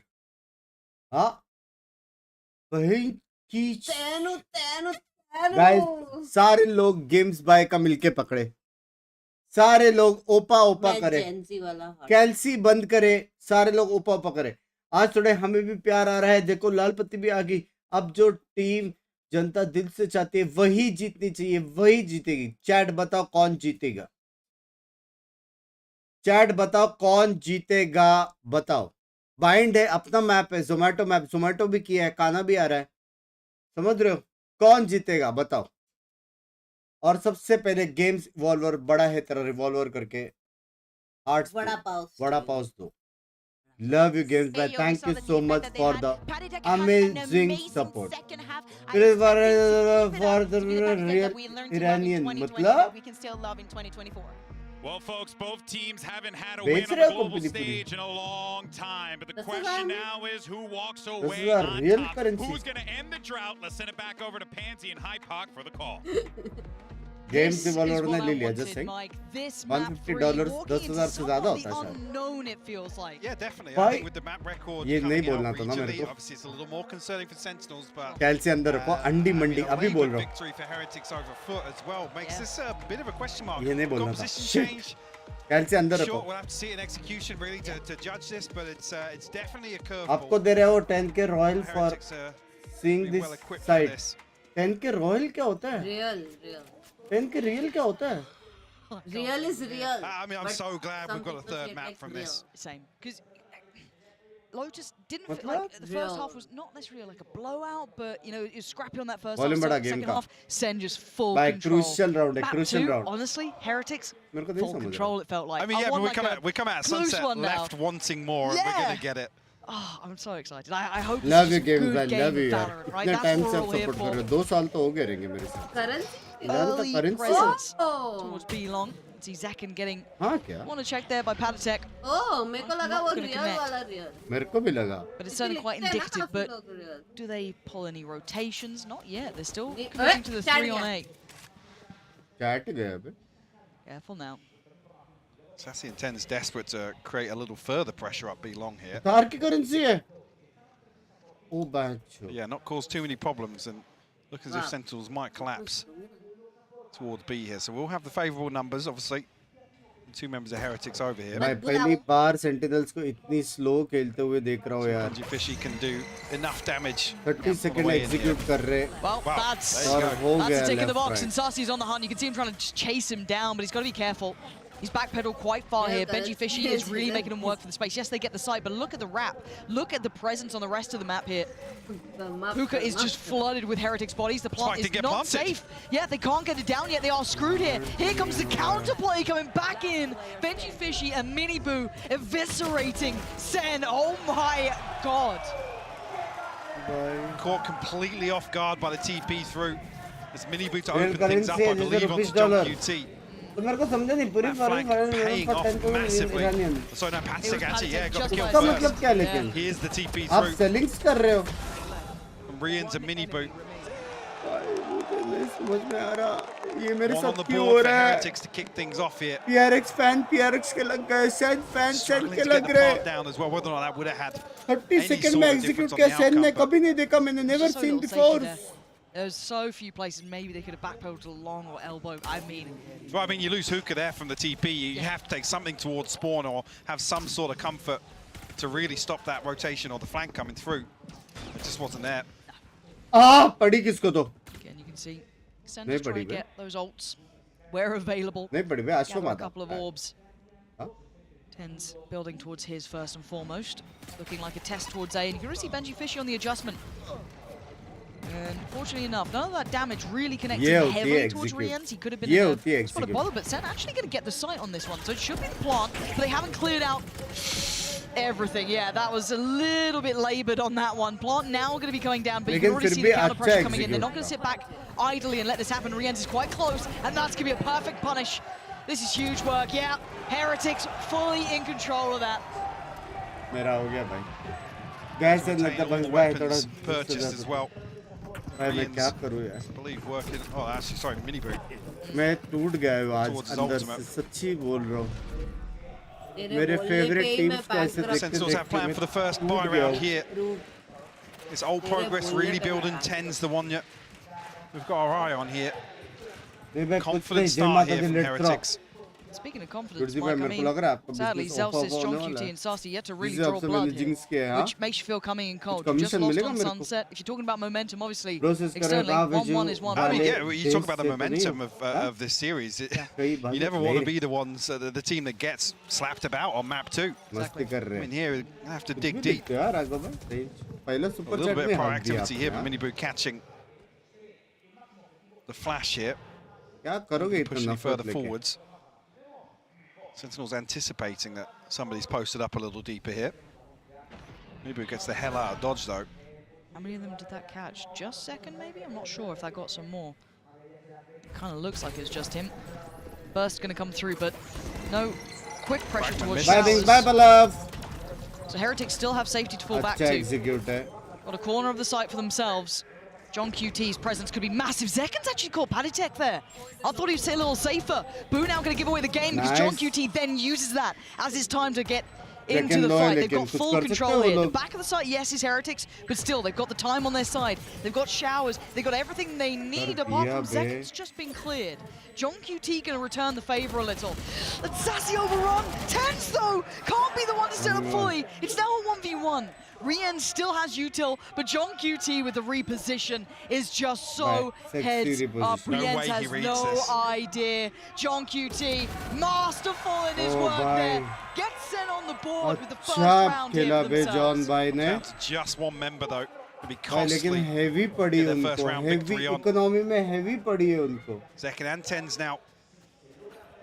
हाँ? वही guys सारे लोग games bye का मिलके पकड़े, सारे लोग ओपा करे, कैल्सी बंद करे, सारे लोग ओपा करे. आज थोड़े हमें भी प्यार आ रहा है. देखो लाल पत्ती भी आ गई. अब जो टीम जनता दिल से चाहती है वही जीतनी चाहिए, वही जीतेगी. चैट बताओ कौन जीतेगा, चैट बताओ कौन जीतेगा, बताओ. बाइंड है, अपना मैप है, जोमेटो मैप, जोमेटो भी किया है, खाना भी आ रहा है. समझ रहे हो? कौन जीतेगा बताओ. और सबसे पहले गेम्स इवॉल्वर बड़ा है तेरा रिवॉल्वर करके आर्ट्स बड़ा पाउस दो. लव यू गेम्स भाई, thank you so much for the amazing support. For the real Iranian मतलब. Well, folks, both teams haven't had a win on the global stage in a long time. But the question now is who walks away on top? Who's going to end the drought? Let's send it back over to Pansy and Hypoc for the call. Games Developer ने ले लिया just saying. $150 10,000 से ज़्यादा होता है शायद. Unknown it feels like. Yeah, definitely. I think with the map record ये नहीं बोलना था ना मेरे को. Obviously, it's a little more concerning for Sentinels, but कैल्सी अंदर रखो, अंडी मंडी अभी बोल रहा हूँ. Victory for Heretics over foot as well makes this a bit of a question mark. ये नहीं बोलना था. Shit. कैल्सी अंदर रखो. We'll have to see an execution really to judge this, but it's definitely a curve. आपको दे रहे हो 10k Royal for seeing this site. 10k Royal क्या होता है? Real. 10k real क्या होता है? Real is real. I mean, I'm so glad we've got a third map from this. Same, because Lotus didn't feel like the first half was not necessarily like a blowout, but you know it was scrappy on that first half. Second half, Sen just full control. Crucial round, a crucial round. Honestly, Heretics full control. It felt like. I mean, yeah, but we come out Sunset left wanting more, and we're gonna get it. Oh, I'm so excited. I hope love this you is games, good game love you of Valorant, right? इतना That's time what से we're all here support कर रहे for. हो. 2 साल तो हो गए रहेंगे मेरे साथ. Early presence towards B-Long. See Zekin getting. हाँ क्या? Want to check there by Padacek. Oh, मेरे को लगा वो real वाला real. मेरे को भी लगा. But it's certainly quite indicative. But do they pull any rotations? Not yet. They're still committing to the 3-on-8. Chat गया अबे. Careful now. Sassy and Ten is desperate to create a little further pressure up B-Long here. तार की currency है. Oh, bad. Yeah, not cause too many problems, and look as if Sentinels might collapse towards B here. So we'll have the favourable numbers, obviously. 2 members of Heretics over here. मैं पहली बार Sentinels को इतनी slow खेलते हुए देख रहा हूँ यार. Fishy can do enough damage. 30 seconds execute कर रहे. Well, that's a tick in the box, and Sassy's on the hunt. You can see him trying to chase him down, but he's got to be careful. He's backpedaled quite far here. Benji Fishy is really making him work for the space. Yes, they get the site, but look at the wrap. Look at the presence on the rest of the map here. Hookah is just flooded with Heretics bodies. The plant is not safe. Yeah, they can't get it down yet. They are screwed here. Here comes the counterplay coming back in. Benji Fishy and Mini Boo eviscerating Sen. Oh my god. Caught completely off guard by the TP through. As Mini Boo to open things up, I believe, onto Jump QT. तो मेरे को समझा नहीं पूरी paying off massively. So now Antec actually, yeah, got the kill उसका मतलब क्या लेकिन? Here's the TP आप through. सेलिंग्स कर रहे हो? Rian's a mini boot. समझ में आ रहा ये मेरे One on साथ the क्यों board हो for रहा है? Heretics to kick things off here. PRX fan PRX के लग गए, SEN fan SEN Struggling के to लग get the रहे। part down as well. Whether or not that would have had 30 any second sort में of execute difference on किया the SEN ने outcome, कभी नहीं देखा मैंने never So seen little before. safety there. There's so few places maybe they could have backpedaled to long or elbow. I mean, well, I mean, you lose hookah there from the TP. You have to take something towards spawn or have some sort of comfort to really stop that rotation or the flank coming through. It just wasn't there. पड़ी किसको तो? Again, you can see Sentinels trying to get those ults where available. नहीं पड़ी बे, आज तो Gather a माता। couple of orbs. Tens building towards his first and foremost. Looking like a test towards A, and you can really see Benji Fishy on the adjustment. And fortunately enough, none of that damage really connected heavily towards Rienz. He could have been in a spot of bother, but Sen actually going to get the sight on this one. So it should be the plant, but they haven't cleared out everything. Yeah, that was a little bit labored on that one. Plant now going to be coming down, but you can already see the counter pressure coming in. They're not going to sit back idly and let this happen. Rienz is quite close, and that's going to be a perfect punish. This is huge work. Yeah, Heretics fully in control of that. मेरा हो गया भाई। Guys, weapons purchased as well. भाई मैं क्या करूँ यार? I believe working. Oh, actually, sorry, mini boot. मैं टूट गया हूँ आज अंदर से, सच्ची बोल रहा हूँ। मेरे favorite teams कैसे देखते Sentinels have planned for the first buy round here. It's old progress really building. 10's the one we've got our eye on here. Confident start here from Heretics. Speaking of confidence, Mike, I mean, sadly, Zelsis, John QT, and Sassy yet to really draw blood here, which makes you feel coming in cold. You just lost on Sunset. If you're talking about momentum, obviously, externally, 1-1 is 1. I mean, yeah, you talk about the momentum of this series. You never want to be the ones, the team that gets slapped about on map 2. Exactly. I mean, here, you have to dig deep. A little bit of proactivity here, but Miniboot catching the flash here. Pushing further forwards. Sentinels anticipating that somebody's posted up a little deeper here. Maybe gets the hell out of dodge though. How many of them did that catch? Just second maybe? I'm not sure if that got some more. Kind of looks like it's just him. Burst going to come through, but no quick pressure towards Showers. Bye, love. So Heretics still have safety to fall back to. Got a corner of the site for themselves. John QT's presence could be massive. Zekin's actually caught Paditech there. I thought he'd stay a little safer. Boo now going to give away the game because John QT then uses that as his time to get into the fight. They've got full control here. The back of the site, yes, is Heretics, but still, they've got the time on their side. They've got Showers. They've got everything they need apart from Zekin's just been cleared. John QT going to return the favor a little. And Sassy overrun. Tens, though, can't be the one to set up fully. It's now a 1v1. Rien still has util, but John QT with the reposition is just so heads up. Rien has no idea. John QT, masterful in his work there. Gets sent on the board with the first round here for themselves. Down to just one member though. Be costly. heavy पड़ी उनको, heavy economy में heavy पड़ी है उनको. Zekin and Tens now.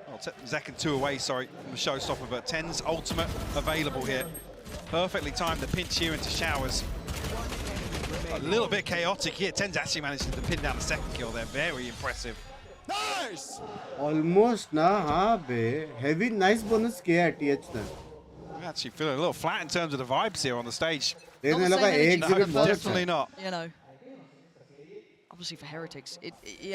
Well, Zekin 2 away, sorry, from the showstopper, but Tens ultimate available here. Perfectly timed the pinch here into Showers. A little bit chaotic here. Tens actually managed to pin down the second kill there. Very impressive. Nice! Almost na, हाँ बे. Heavy nice bonus किया है TH ने. I'm actually feeling a little flat in terms of the vibes here on the stage. Definitely not. You know. Obviously for Heretics,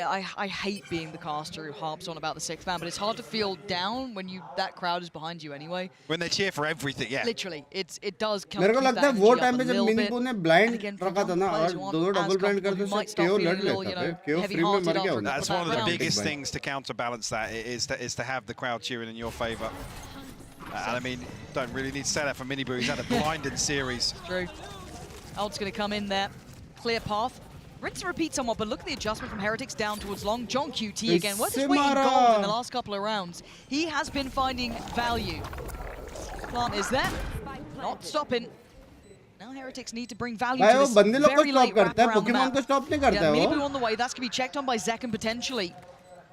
I hate being the caster who harps on about the 6th man, but it's hard to feel down when that crowd is behind you anyway. When they cheer for everything, yeah. Literally, it does come मेरे को लगता है वो time पे जब मिनीपू ने blind रखा था ना और दोनों डबल ब्लाइंड करते थे केओ लड़ लेता था केओ फ्री में मर गया That's one of the biggest things to counterbalance that is to have the crowd cheering in your favor. And I mean, don't really need to say that for Miniboo. He's had a blinded series. True. Ult's going to come in there. Clear path. Rinse and repeat somewhat, but look at the adjustment from Heretics down towards long. John QT again. Worth his weight in gold in the last couple of rounds. He has been finding value. Plant is there. Not stopping. Now Heretics need to bring value to this very late wrap around the map. Miniboo on the way. That's going to be checked on by Zekin potentially.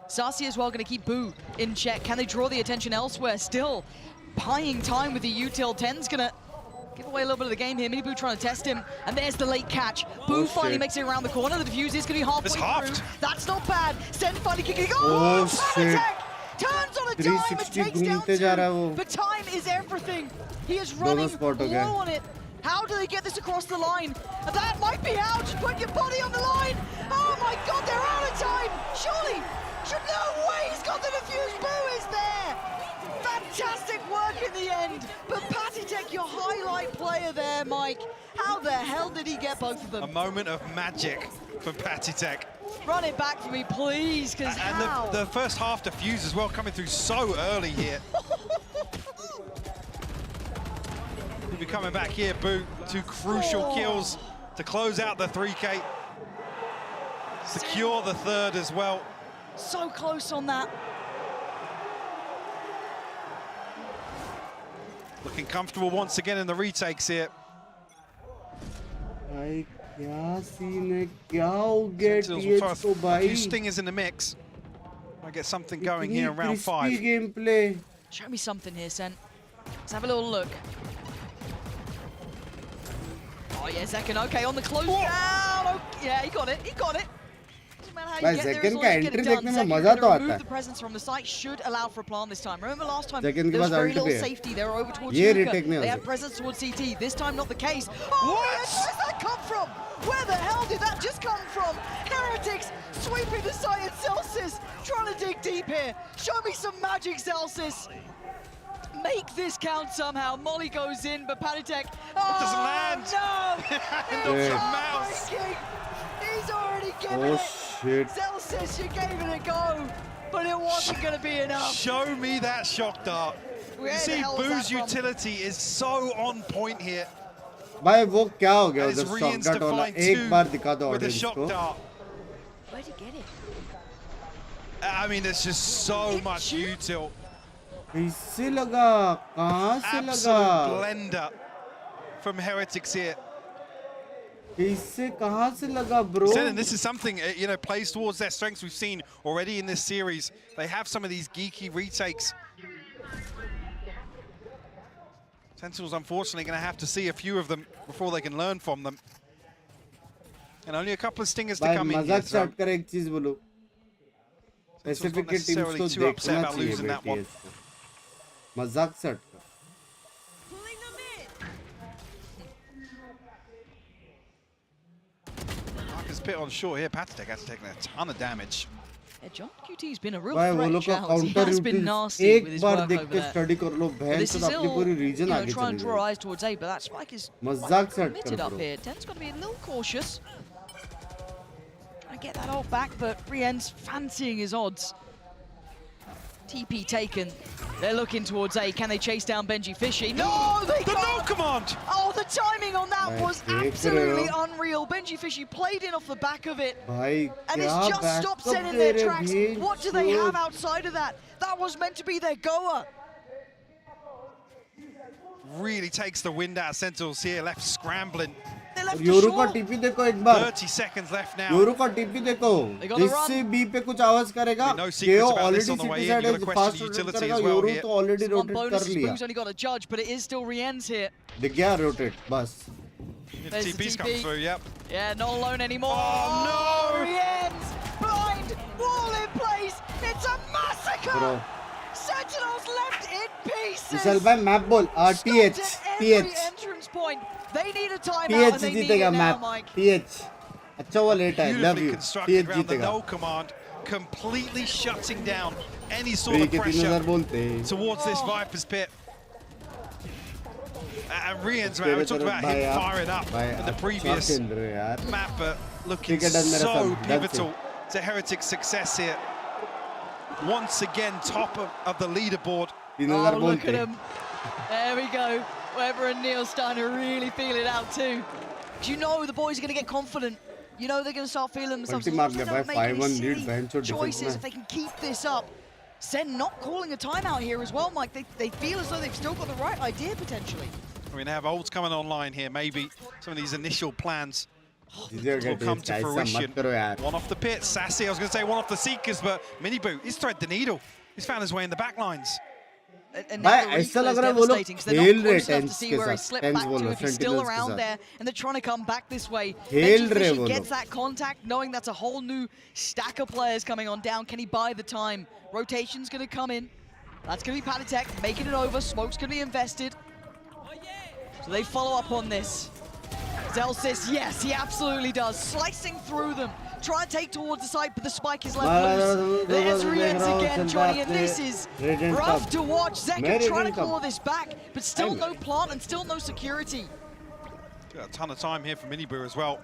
Sassy as well going to keep Boo in check. Can they draw the attention elsewhere? Still buying time with the util. 10's going to give away a little bit of the game here. Miniboo trying to test him, and there's the late catch. Boo finally makes it around the corner. The defuse is going to be halfway through. That's not bad. Sen finally kicking. Oh, shit. Turns on a dime and takes down 2. But time is everything. He is running low on it. How do they get this across the line? And that might be how. Just put your body on the line. Oh my God, they're out of time. Surely. No way, he's got the defuse. Boo is there. Fantastic work in the end. But Patitech, your highlight player there, Mike. How the hell did he get both of them? A moment of magic for Patitech. Run it back for me, please, because how? And the first half defuse as well, coming through so early here. He'll be coming back here, Boo. 2 crucial kills to close out the 3K. Secure the 3rd as well. So close on that. Looking comfortable once again in the retakes here. Sentinels with a few stingers in the mix. I get something going here in round 5. Gameplay. Show me something here, Sen. Let's have a little look. Oh yeah, Zekken, okay, on the close down. Okay. Yeah, he got it, Doesn't matter how you get there, as long as you get it done. Zekken gonna remove the presence from the site, should allow for a plan this time. Remember last time, there was very little safety. They were over towards Yuka. They had presence towards CT. This time, not the case. Oh, where's that come from? Where the hell did that just come from? Heretics sweeping the site at Celsius, trying to dig deep here. Show me some magic, Celsius. Make this count somehow. Molly goes in, but Patitech. Oh, doesn't land. No! It's mouse. He's already given it. Shit. Celsius, you gave it a go, but it wasn't going to be enough. Show me that shock dart. You see, Boo's utility is so on point here. भाई वो क्या हो गया उधर shock dart वाला एक बार दिखा दो ऑडियंस को. Where'd he get it? I mean, there's just so much util. इससे लगा, कहाँ से लगा? Absolute blender from Heretics here. इससे कहाँ से लगा, bro? And this is something, you know, plays towards their strengths. We've seen already in this series. They have some of these geeky retakes. Sentinels, unfortunately, going to have to see a few of them before they can learn from them. And only a couple of stingers to come in here. मजाक कर एक चीज बोलो. Specific teams को देखना चाहिए बेटे. मजाक shot. Marcus Pitt on short here. Patitech has taken a ton of damage. Yeah, John QT's been a real threat, Charles. He has been nasty with his work over there. But this is still, you know, trying to draw eyes towards A, but that spike is quite committed up here. Ten's got to be a little cautious. Trying to get that ult back, but Rien's fancying his odds. TP taken. They're looking towards A. Can they chase down Benji Fishy? No, they can't! No command! Oh, the timing on that was absolutely unreal. Benji Fishy played in off the back of it. And it's just stopped SEN in their tracks. What do they have outside of that? That was meant to be their goer. Really takes the wind out of Sentinels here, left scrambling. Yoru का TP देखो एक बार. 30 seconds left now. Yoru का TP देखो. इससे B पे कुछ आवाज करेगा. केओ ऑलरेडी सीटी साइड है. फास्ट रोटेट करेगा. योरू तो ऑलरेडी रोटेट कर लिया. Boo's only got a judge, but it is still Rien's here. दिख गया रोटेट बस. TP's come through, yep. Yeah, not alone anymore. Oh no! Rien's blind, wall in place. It's a massacre. Bro. Sentinels left in pieces. विशाल भाई map बोल. TH. Entrance point. They need a timeout and they need it now, Mike. TH. अच्छा वो late है. Love you. TH जीतेगा. No command, completely shutting down any sort of pressure towards this Viper's pit. And Rien's, man, we talked about him firing up in the previous map, but looking so pivotal to Heretics' success here. Once again, top of the leaderboard. Oh, look at him. There we go. Weber and Neil starting to really feel it out too. You know the boys are going to get confident. You know they're going to start feeling themselves. They don't make any silly choices if they can keep this up. SEN not calling a timeout here as well, Mike. They feel as though they've still got the right idea potentially. I mean, they have ults coming online here. Maybe some of these initial plans will come to fruition. One off the pit, Sassy. I was going to say one off the Seekers, but Miniboo, he's thread the needle. He's found his way in the back lines. भाई ऐसा लग रहा है वो लोग खेल रहे tense के साथ टेंस बोलो सेंटिनल्स के साथ and they're trying to come back this way. खेल रहे वो gets that contact knowing that's a whole new stack of players coming on down. Can he buy the time? Rotation's going to come in. That's going to be Patitech making it over. Smoke's going to be invested. So they follow up on this. Zell says yes, he absolutely does. Slicing through them. Try and take towards the side, but the spike is left loose. There's Rienz again joining in. This is rough to watch. Zekin trying to claw this back, but still no plant and still no security. Got a ton of time here for Miniboo as well.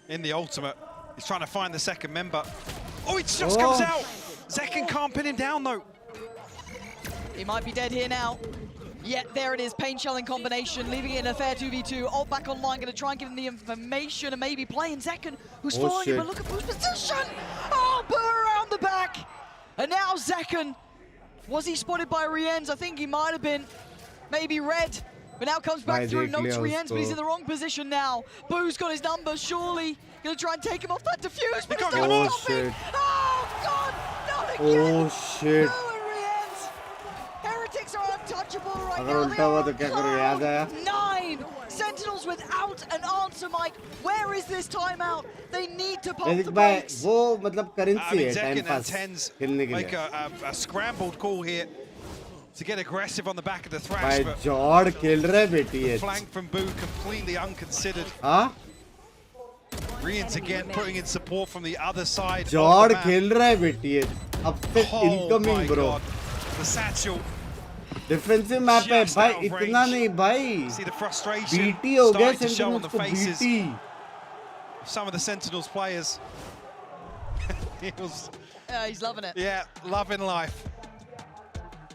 In the ultimate, he's trying to find the second member. Oh, it just comes out. Zekin can't pin him down though. He might be dead here now. Yeah, there it is, pain shelling combination, leaving it in a fair 2v2. Ult back online, gonna try and give him the information and maybe playing Zekin, who's following him, but look at Boo's position! Oh, Boo around the back! And now Zekin, was he spotted by Rienz? I think he might have been, maybe Red, but now comes back through, notes Rienz, but he's in the wrong position now. Boo's got his number, surely, gonna try and take him off that defuse, but it's not stopping! Oh, God, not again! Oh, shit. Heretics are untouchable right now. 9 Sentinels without an answer, Mike. Where is this timeout? They need to pump the brakes. वो मतलब currency है Zekin time pass Tens खेलने के लिए. make a scrambled call here to get aggressive on the back of the thrash. भाई but जॉर्ड खेल रहा है बेटी ये. flank from Boo completely unconsidered. हाँ? Rienz again putting in support from the other side. जॉर्ड खेल रहा है बेटी ये. अब तक incoming bro. The satchel. Defensive map है भाई इतना नहीं भाई. See the frustration BT हो गया starting to show on the Sentinels को faces BT. of some of the Sentinels players. He's loving it. Yeah, loving life.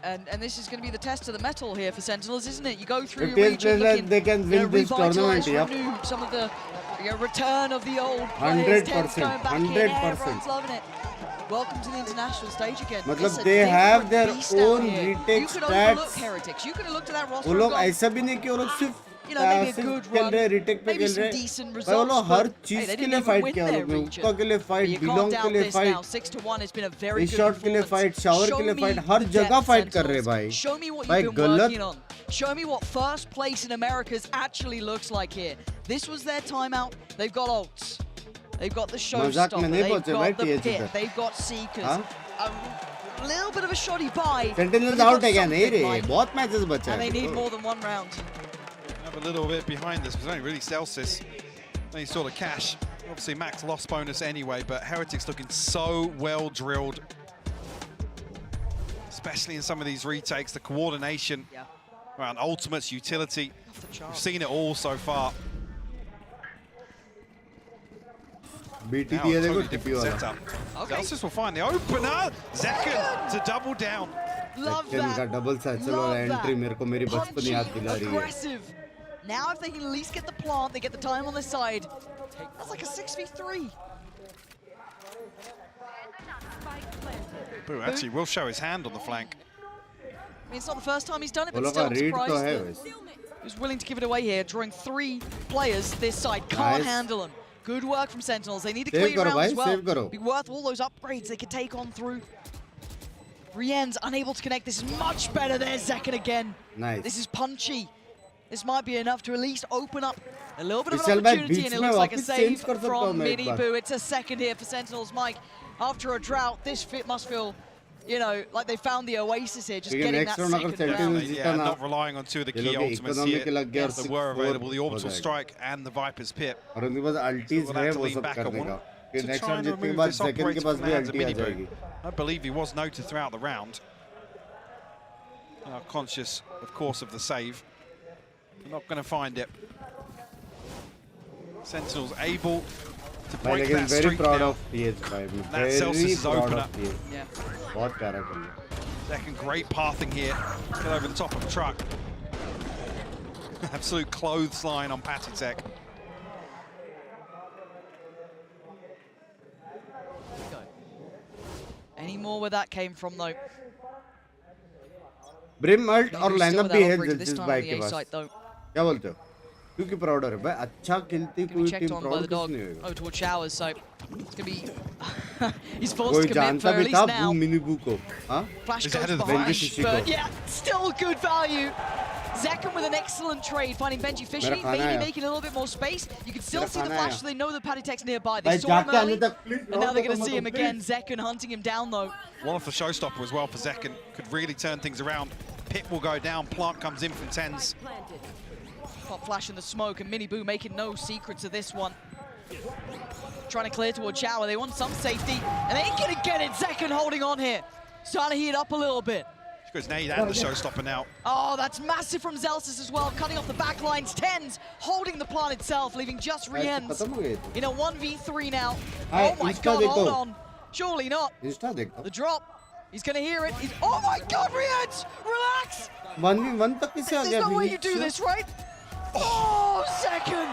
And this is going to be the test of the metal here for Sentinels, isn't it? You go through If your region they looking, can win this tournament, renew some of the return of the old players. 100%, 100%. Everyone's loving it. Welcome to the international stage again. मतलब they have their own retake stats. You could overlook Heretics. You could have looked at that roster. वो लोग ऐसा भी नहीं कि वो लोग सिर्फ खेल रहे retake पे खेल रहे भाई वो लोग हर चीज के लिए फाइट किया वो लोग उसका के लिए फाइट बिलोंग के लिए फाइट इस शॉट के लिए फाइट शावर के लिए फाइट हर जगह फाइट कर रहे भाई भाई गलत Show me what first place in Americas actually looks like here. This was their timeout. They've got ults. They've got the showstopper, they've got the pit, they've got seekers. A little bit of a shoddy buy. Sentinels out again, बहुत matches बचा and they need more than one round. Have a little bit behind this, because only really Celsius. Then he saw the cash. Obviously max loss bonus anyway, but Heretics looking so well drilled. Especially in some of these retakes, the coordination around ultimates, utility. We've seen it all so far. BT दिया देखो TP वाला. Celsius will find the opener. Zekin to double down. Love that. का double satchel वाला entry मेरे को मेरी बचपन याद दिला रही है. Aggressive. Now if they can at least get the plant, they get the time on their side. That's like a 6v3. Boo actually will show his hand on the flank. I mean, it's not the first time he's done it, but still I'm surprised that he's willing to give it away here, drawing 3 players this side. Can't handle him. Good work from Sentinels. They need to clear rounds as well. Be worth all those upgrades they could take on through. Rienz unable to connect. This is much better. There's Zekin again. Nice. This is punchy. This might be enough to at least open up a little bit of an opportunity, and it looks like a save from Miniboo. It's a second here for Sentinels. Mike, after a drought, this must feel, you know, like they found the oasis here, just getting that second round. Yeah, not relying on 2 of the key ultimates here that were available, the Orbital Strike and the Viper's Pip. और उनके पास ultis है वो सब करने का. कि next round जीतने के बाद second के पास भी ulti आ जाएगी. I believe he was noted throughout the round. Conscious, of course, of the save. They're not going to find it. Sentinels able to break that very streak proud now. of PS5. That's Celsius' opener. Yeah. बहुत प्यारा कर लिया. Second great pathing here. Get over the top of the truck. Absolute clothesline on Patitech. Any more where that came from, though? Brim ult और lineup भी है जिस bike के पास. क्या बोलते हो? क्योंकि प्राउड है भाई अच्छा खेलती कोई टीम प्राउड नहीं होगा over towards showers, so it's gonna be he's forced कोई to commit for जानता at भी least था now. मिनी बू को हाँ Flash goes behind, but yeah, still good value. Zekken with an excellent trade, finding Benji Fishy, maybe making a little bit more space. You can still see the flash, so they know the Paddytech's nearby. They saw him early, and now they're going to see him again. Zekken hunting him down, though. Wonderful showstopper as well for Zekken. Could really turn things around. Pit will go down. Plant comes in from Tens. Pop flash in the smoke, and Mini Boo making no secrets of this one. Trying to clear towards Shower. They want some safety, and they ain't going to get it. Zekken holding on here. Starting to heat up a little bit. She goes Nade and the showstopper now. Oh, that's massive from Zelsis as well, cutting off the back lines. Tens holding the plant itself, leaving just Rienz in a 1v3 now. Oh my god, hold on. Surely not. The drop. He's going to hear it. Oh my god, Rienz! Relax! 1v1 तक किसे आ गया? There's no way you do this, right? Oh, second!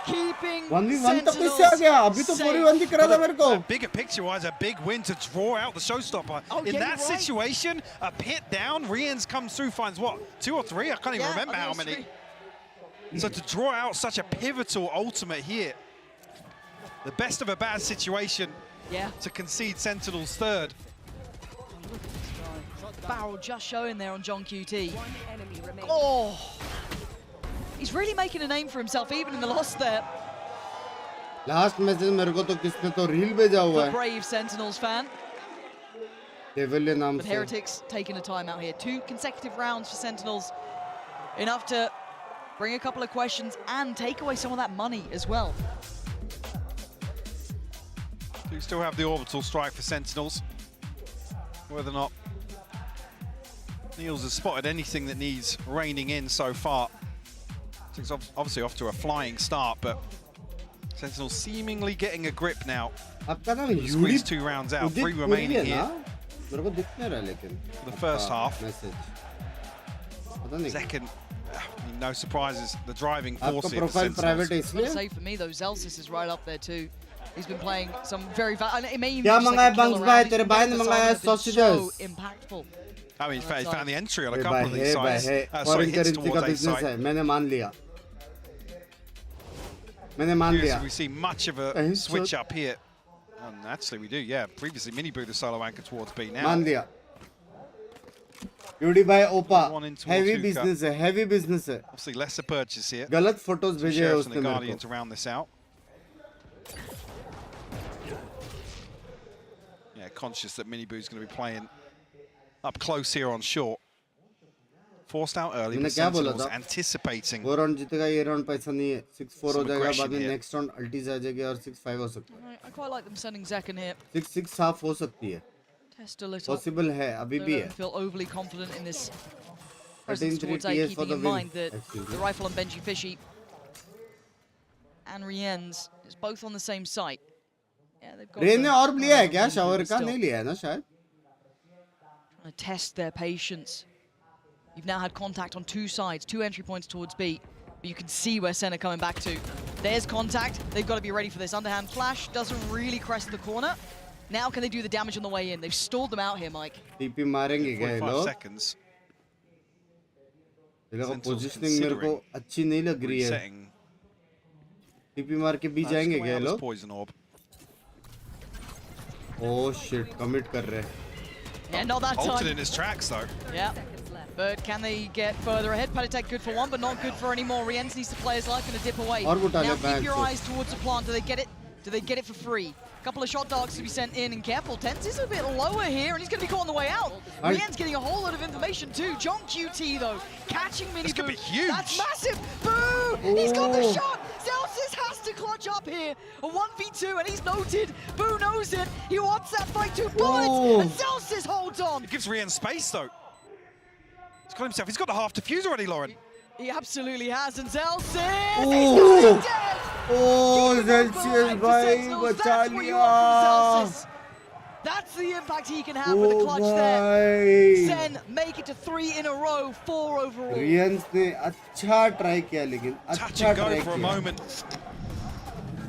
Keeping 1v1 तक किसे आ गया? अभी तो 4v1 दिख रहा था मेरे को. Bigger picture-wise, a big win to draw out the showstopper. In that situation, a pit down, Rienz comes through, finds what? 2 or 3? I can't even remember how many. So to draw out such a pivotal ultimate here, the best of a bad situation to concede Sentinels third. Barrel just showing there on John QT. Oh! He's really making a name for himself, even in the loss there. Last message मेरे को तो किसने तो reel भेजा हुआ है. The brave Sentinels fan. Devil नाम But से. Heretics taking a timeout here. 2 consecutive rounds for Sentinels. Enough to bring a couple of questions and take away some of that money as well. You still have the orbital strike for Sentinels. Whether or not Niels has spotted anything that needs reining in so far. It's obviously off to a flying start, but Sentinels seemingly getting a grip now. Squeeze 2 rounds out, 3 remaining here. For the first half. Second, no surprises. The driving force here for Sentinels. I would say for me though, Zelsis is right up there too. He's been playing some very it may even क्या just मंगाया like a Binks kill भाई around. तेरे भाई ने मंगाया sausages. So impactful. I mean, he found the entry on a couple of these sides. Foreign currency का business है. मैंने मान लिया. मैंने मान लिया. We see much of a switch up here. And actually we do, yeah. Previously Mini Boo the solo anchor towards B now. मान लिया. Beauty by Opa. Heavy business है. Heavy business है. Obviously lesser purchase here. गलत photos भेजे हैं उसने the मेरे Guardians को. to round this out. Yeah, conscious that Mini Boo's going to be playing up close here on short. Forced out early, but Sentinels anticipating. 4 round जीतेगा ये round पैसा नहीं है. 6-4 हो जाएगा बाद में next round ultis आ जाएगी और 6-5 हो सकता है. I quite like them sending Zekken here. 6-6 half हो सकती है. Test a little. Possible है अभी भी है. I feel overly confident in this 13-3 presence towards A, TS for keeping the in win. mind that the rifle on Benji Fishy and Rienz is both on the same site. Yeah, they've got. Rain ने और लिया है क्या? Shower का नहीं लिया है ना शायद. Trying to test their patience. You've now had contact on 2 sides, 2 entry points towards B, but you can see where Sen are coming back to. There's contact. They've got to be ready for this. Underhand flash doesn't really crest the corner. Now can they do the damage on the way in? They've stalled them out here, Mike. TP मारेंगे क्या ये 45 लोग? seconds. ये लोग positioning मेरे को अच्छी नहीं लग रही है. TP मार के भी जाएंगे क्या ये लोग? Poison orb. Oh shit, commit कर रहे हैं. Yeah, not that time. Halted in his tracks though. Yeah. But can they get further ahead? Paddytech good for 1, but not good for any more. Rienz needs to play his life and a dip away. Now keep your eyes towards the plant. Do they get it? Do they get it for free? A couple of shot darks to be sent in, and careful, Tens is a bit lower here, and he's going to be caught on the way out. Rienz getting a whole lot of information too. John QT though, catching Mini Boo. This could be huge. That's massive. Boo! He's got the shot. Zelsis has to clutch up here. A 1v2, and he's noted. Boo knows it. He wants that fight. 2 bullets, and Zelsis holds on. It gives Rian space though. He's got himself. He's got the half defuse already, Lauren. He absolutely has, and Zelsis. He's going dead. Oh, Zelsis, bhai, बचा लिया. That's the impact he can have with a clutch there. Sen make it to 3 in a row, 4 overall. Rienz ने अच्छा try किया लेकिन अच्छा try for a किया. moment.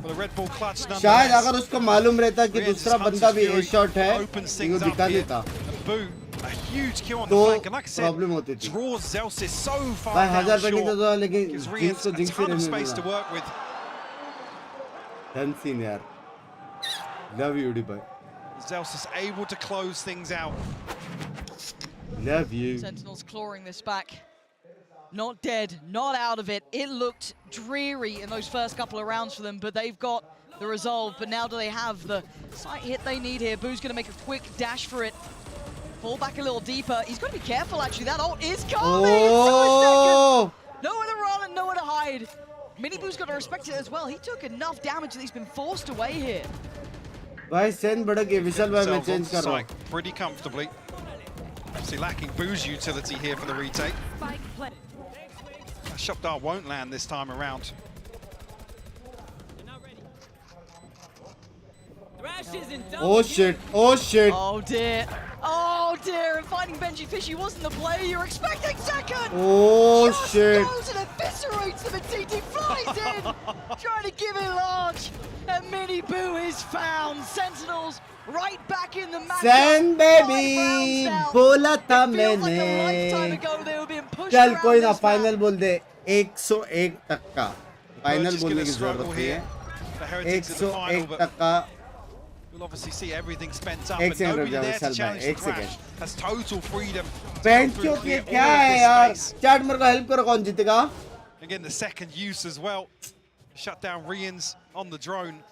Well, the Red Bull clutch शायद अगर उसको मालूम रहता कि दूसरा बंदा भी A shot है, वो दिखा देता. Boo A huge kill on the flank, and like I said, draws Zelsis so far down short. Gives Rians a ton of space to work with. Dancing, yaar. Love you, bhai. Zelsis able to close things out. Love you. Sentinels clawing this back. Not dead, not out of it. It looked dreary in those first couple of rounds for them, but they've got the resolve. But now do they have the sight hit they need here? Boo's going to make a quick dash for it. Fall back a little deeper. He's got to be careful, actually. That ult is coming. Oh! Nowhere to run and nowhere to hide. Mini Boo's got to respect it as well. He took enough damage that he's been forced away here. भाई सेन बड़ा के विशाल भाई मैं change कर रहा हूं pretty comfortably. Obviously lacking Boo's utility here for the retake. Shopdar won't land this time around. Oh shit! Oh shit! Oh dear! Oh dear! And finding Benji Fishy wasn't the play you're expecting. Second! Oh shit! Goes and eviscerates them, and TT flies in, trying to give it large. And Mini Boo is found. Sentinels right back in the match. Sen baby, बोला था मैंने. चल कोई ना final बोल दे. 101 तक का final बोलने की जरूरत नहीं है. 101 तक का. We'll obviously see everything spent up, but nobody there to challenge the crash. Has total freedom. Bencho के क्या है यार? चैट मेरे को हेल्प करो कौन जीतेगा? Again, the second use as well. Shut down Rians on the drone.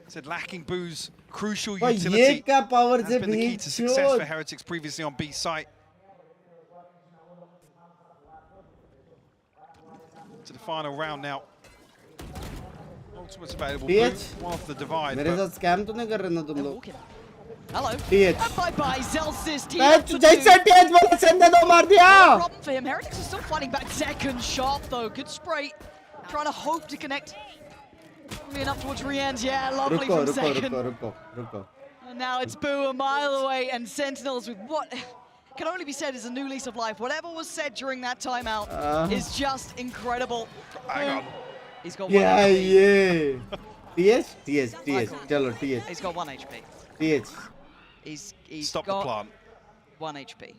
Said lacking Boo's crucial utility. Has been the key to success for Heretics previously on B site. To the final round now. Ultimate's available. One off the divide. मेरे साथ scam तो नहीं कर रहे ना तुम लोग? Hello. TH. Bye-bye, Zelsis. जैसे TH बोला सेंधा दो मार दिया. No problem for him. Heretics is still fighting back. Second shot though. Good spray. Trying to hope to connect. Moving up towards Rians. Yeah, lovely from second. रुको. And now it's Boo a mile away, and Sentinels with what can only be said is a new lease of life. Whatever was said during that timeout is just incredible. Hang on. He's got 1 HP. TH. चलो TH. He's got 1 HP. TH. He's Stop got the plant. 1 HP.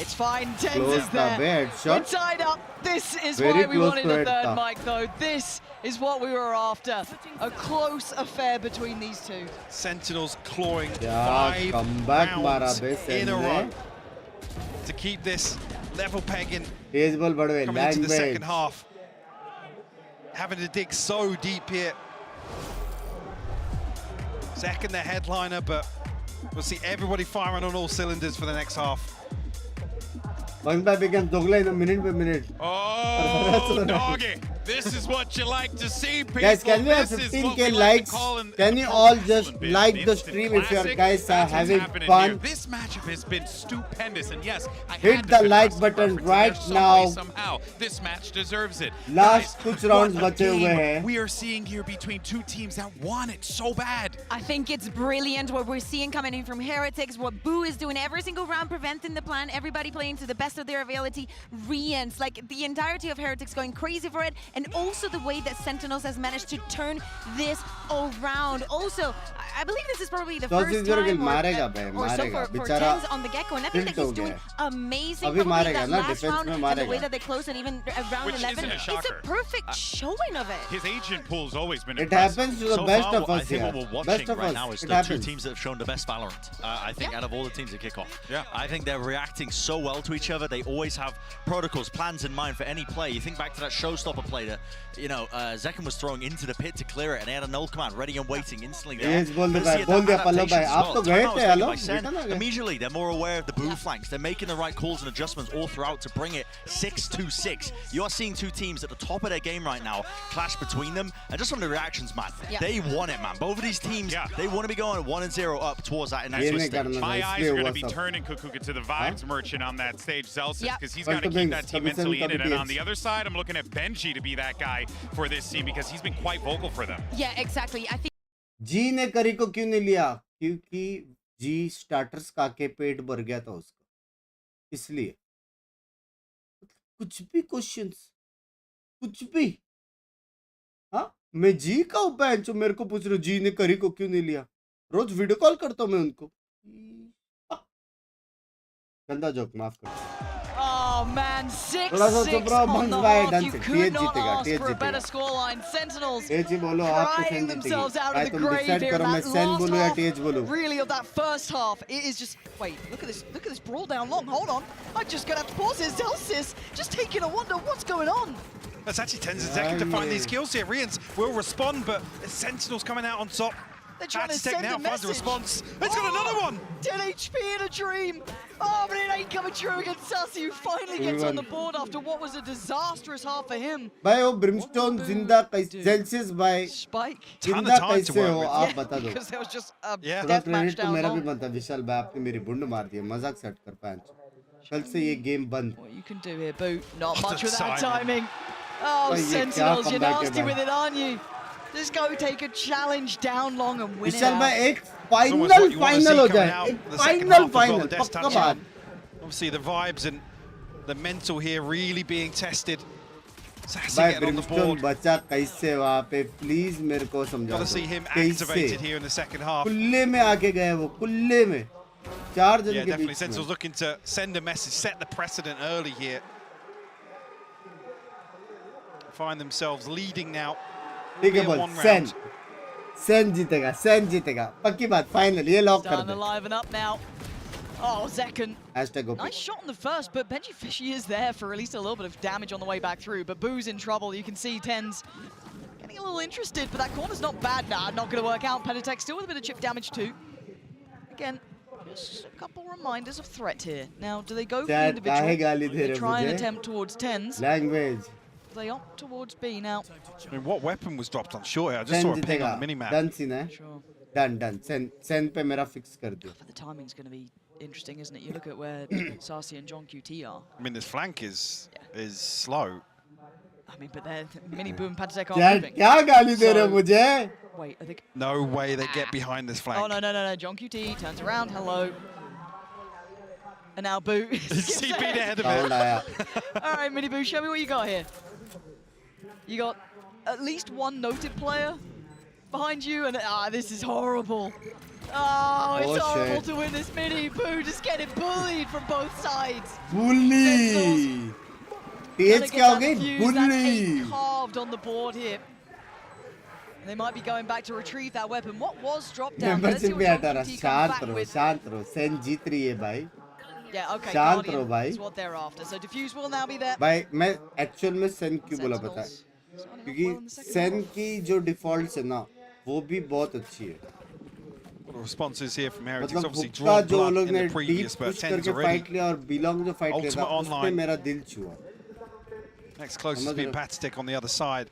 It's fine. Tens Close is there. We're tied up. This is why we wanted a third mic, though. This is what we were after. A close affair between these two. Sentinels clawing 5 rounds in a row to keep this level pegging coming into the second half. Having to dig so deep here. Second the headliner, but we'll see everybody firing on all cylinders for the next half. Bangba began Dogla in a minute by minute. Oh, doggy. This is what you like to see, people. Guys, can we have 15k likes? Can you all just like the stream if you guys are having fun? This matchup has been stupendous, and yes, hit the like button right now. Somehow, this match deserves it. Last kuch rounds bache hue hain. We are seeing here between two teams that want it so bad. I think it's brilliant what we're seeing coming in from Heretics, what Boo is doing every single round, preventing the plan, everybody playing to the best of their ability. Rians, like the entirety of Heretics going crazy for it, and also the way that Sentinels has managed to turn this around. Also, I believe this is probably the first time or so for Tens on the Gecko, and I think that he's doing amazing. Probably that last round and the way that they close, and even round 11, it's a perfect showing of it. His agent pool's always been impressive. It happens to the best of us I think here. what we're watching right now is the two teams that have shown the best Valorant. I think out of all the teams at kickoff. I think they're reacting so well to each other. They always have protocols, plans in mind for any play. You think back to that showstopper play that, Zekken was throwing into the pit to clear it, and they had a null command ready and waiting instantly. Immediately, they're more aware of the Boo flanks. They're making the right calls and adjustments all throughout to bring it 6-2-6. You are seeing two teams at the top of their game right now clash between them, and just from the reactions, man, they want it, man. Both of these teams, they want to be going 1-0 up towards that in that Swiss stage. My eyes are going to be turning Kukuka to the vibes merchant on that stage, Zelsis, because he's got to keep that team mentally in it. And on the other side, I'm looking at Benji to be that guy for this team because he's been quite vocal for them. Yeah, exactly. I think जी ने करी को क्यों नहीं लिया? क्योंकि जी starters का के पेट भर गया था उसका, इसलिए कुछ भी क्वेश्चंस, कुछ भी। हाँ, मैं जी का उपाय जो मेरे को पूछ रहे हो जी ने करी को क्यों नहीं लिया? रोज वीडियो कॉल करता हूँ मैं उनको। गंदा जोक माफ कर. Oh man, 6-6 bro, on Binks the bhai, half. done You se. could not जीतेगा, ask for a जीतेगा. better scoreline. Sentinels TH बोलो आप तो crying SEN themselves जीतेगी. out भाई of the तुम grave decide here. करो मैं That SEN last बोलूँ या half, TH बोलूँ. really, of that first half, it is just... Wait, look at this brawl down long. Hold on. I'm just going to have to pause this. Zelsis just taking a wonder what's going on. That's actually Tenzin Zekin to find these kills here. Rians will respond, but it's Sentinels coming out on top. They're trying to send now a finds a message. response. It's got another one! 10 HP in a dream. Oh, but it ain't coming true against Sassy, who finally gets on the board after what was a disastrous half for him. भाई वो Brimstone जिंदा कैसे Celsius भाई Spike जिंदा कैसे हो आप बता दो. Because there was just a थोड़ा death match क्रेडिट तो down मेरा low. भी बनता है. विशाल भाई आपने मेरी बुंड मार दी है. मजाक सेट कर पांच. कल से ये गेम बंद. What you can do here, Boot? Not much with that timing. timing. Oh, ये क्या Sentinels, you're comeback है nasty भाई. with it, aren't you? Just go take a challenge down long and win it विशाल भाई out. एक final हो जाए. एक final पक्का बात. Obviously the vibes and the mental here really being tested. Sassy भाई getting on the Brimstone board. बचा कैसे वहाँ पे प्लीज मेरे को समझा Got to दो. see him activated कैसे here in the second half. कुल्ले में आके गए वो कुल्ले में. चार जन Yeah, के definitely. बीच Sentinels में. looking to send a message, set the precedent early here. Find themselves leading now. ठीक है Be a बोल. one Sen round. सेन जीतेगा. सेन जीतेगा. पक्की बात. फाइनल ये लॉक कर Done they. alive and up now. Oh, Zekken. Hashtag OP. Nice shot on the first, but Benji Fishy is there for at least a little bit of damage on the way back through. But Boo's in trouble. You can see Tens getting a little interested, but that corner's not bad. Nah, not going to work out. Penitech still with a bit of chip damage too. Again, just a couple reminders of threat here. Now, do they go for the Chat, काहे गाली individual? They They रहे try and मुझे? attempt towards Tens. Language. They opt towards B now. I mean, what weapon was dropped on short here? I just Sen saw a ping जीतेगा. on the minimap. Done scene है. Done done. Sen पे मेरा fix कर दियो. The timing's going to be interesting, isn't it? You look at where Sarsi and John QT are. I mean, this flank is slow. I mean, but they're Mini Boo and Patek are क्या moving. क्या गाली दे रहे हो So- मुझे? Wait, I think. No way they get behind this flank. Oh, no. John QT turns around. Hello. And now Boo. CP'd ahead of Foul it. आया. All right, Mini Boo, show me what you got here. You got at least one noted player behind you, and this is horrible. Oh, it's Oh, horrible shit. to win this Mini Boo. Just getting bullied from both sides. Bully. Gonna TH get क्या हो that गई? fuse, that's 8 Bully. carved on the board here. They might be going back to retrieve that weapon. What was dropped down? Let's see membership what भी John हटा रहा. QT comes शांत back रहो, with. शांत रहो. सेन जीत रही है भाई. Yeah, okay, शांत Guardian रहो भाई. is what they're after. So Diffuse will now be there. भाई मैं एक्चुअल में सेन क्यों बोला पता है? क्योंकि सेन की जो डिफॉल्ट है ना वो भी बहुत अच्छी है. Responses here from Heretics. मतलब Obviously, हुक्का drawn जो blood लोग in ने the deep previous, but push Tens करके already फाइट लिया और बिलोंग जो फाइट लिया था Ultimate उसने online. मेरा दिल छुआ. next closest being Patek on the other side.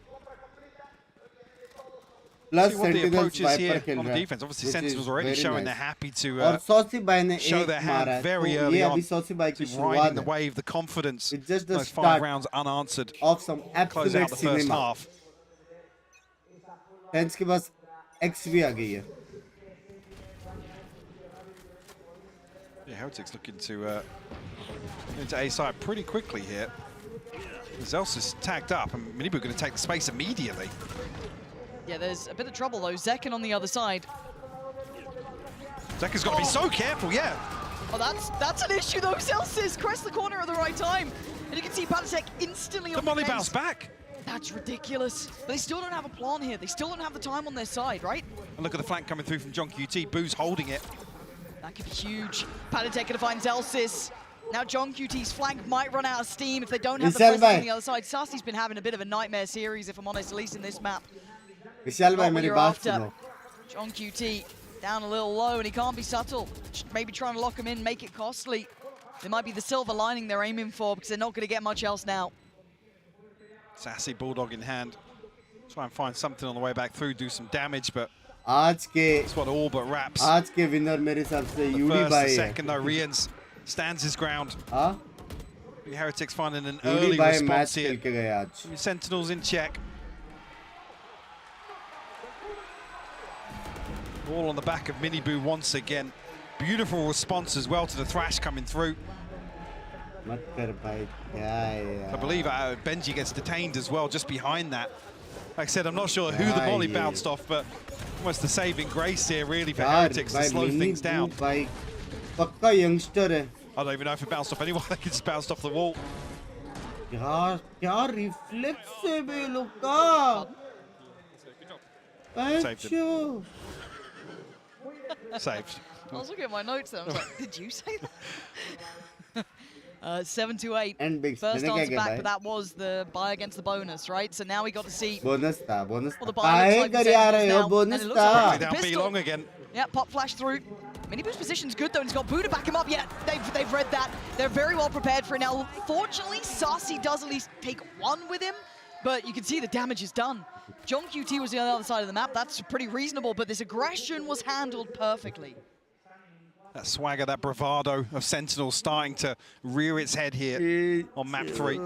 Plus See what the Sentinels approach is Viper here खेल on the रहा है, defense. Obviously, which Sentinels is already very showing nice. they're happy to और सौसी भाई ने show एक their मारा hand है. very तो early ये on. अभी सौसी भाई की Riding शुरुआत the है. wave, the confidence. It's just the Those 5 start rounds unanswered. of some Close out absolute the first cinema. half. Tens के पास X भी आ गई है. Yeah, Heretics looking to into A side pretty quickly here. Zelsis is tagged up, and Minibu going to take the space immediately. Yeah, there's a bit of trouble though. Zekken on the other side. Zekken's got to be so careful, yeah. Oh, that's an issue though. Celsius crest the corner at the right time. And you can see Patek instantly on The molly base. bounce back. That's ridiculous. But they still don't have a plan here. They still don't have the time on their side, right? And look at the flank coming through from John QT. Boo's holding it. That could be huge. Patek gonna find Zelsis. Now John QT's flank might run out of steam if they don't have the Vishal presence bhai. on the other side. Sassy's been having a bit of a nightmare series, if I'm honest, at least in this map. Vishal Not भाई what मेरी you're बात after. सुनो. John QT down a little low, and he can't be subtle. Just maybe trying to lock him in, make it costly. There might be the silver lining they're aiming for, because they're not going to get much else now. Sassy bulldog in hand. Try and find something on the way back through, do some damage, but आज के that's what all but wraps. आज के winner मेरे हिसाब से The UD first, the भाई है. second, though, Rians stands his ground. हाँ? The Heretics finding an यूडी early भाई response मैच here. खेल के गए आज. Sentinels in check. All on the back of Miniboo once again. Beautiful response as well to the thrash coming through. मत कर भाई क्या है I यार. believe Benji gets detained as well just behind that. Like I said, I'm not sure who the volley bounced off, but almost the saving grace here really for यार Heretics to भाई slow mini things down. भाई पक्का youngster है. I don't even know if it bounced off anyone. I think it just bounced off the wall. क्या reflex है बे लोग का? Saved him. Saved. I was looking at my notes and I was like, did you say that? 7-8. And Binks, First answer back, bhai? but that was the buy against the bonus, right? So now we got to see. Bonus था, bonus. Well, the buy looks like the Sentinels now, bonus and it looks like Down the B long again. Yeah, pop flash through. Miniboo's position's good though, and he's got Boo to back him up. Yeah, they've read that. They're very well prepared for it now. Fortunately, Sassy does at least take one with him, but you can see the damage is done. John QT was on the other side of the map. That's pretty reasonable, but this aggression was handled perfectly. That swagger, that bravado of Sentinel starting to rear its head here on map 3.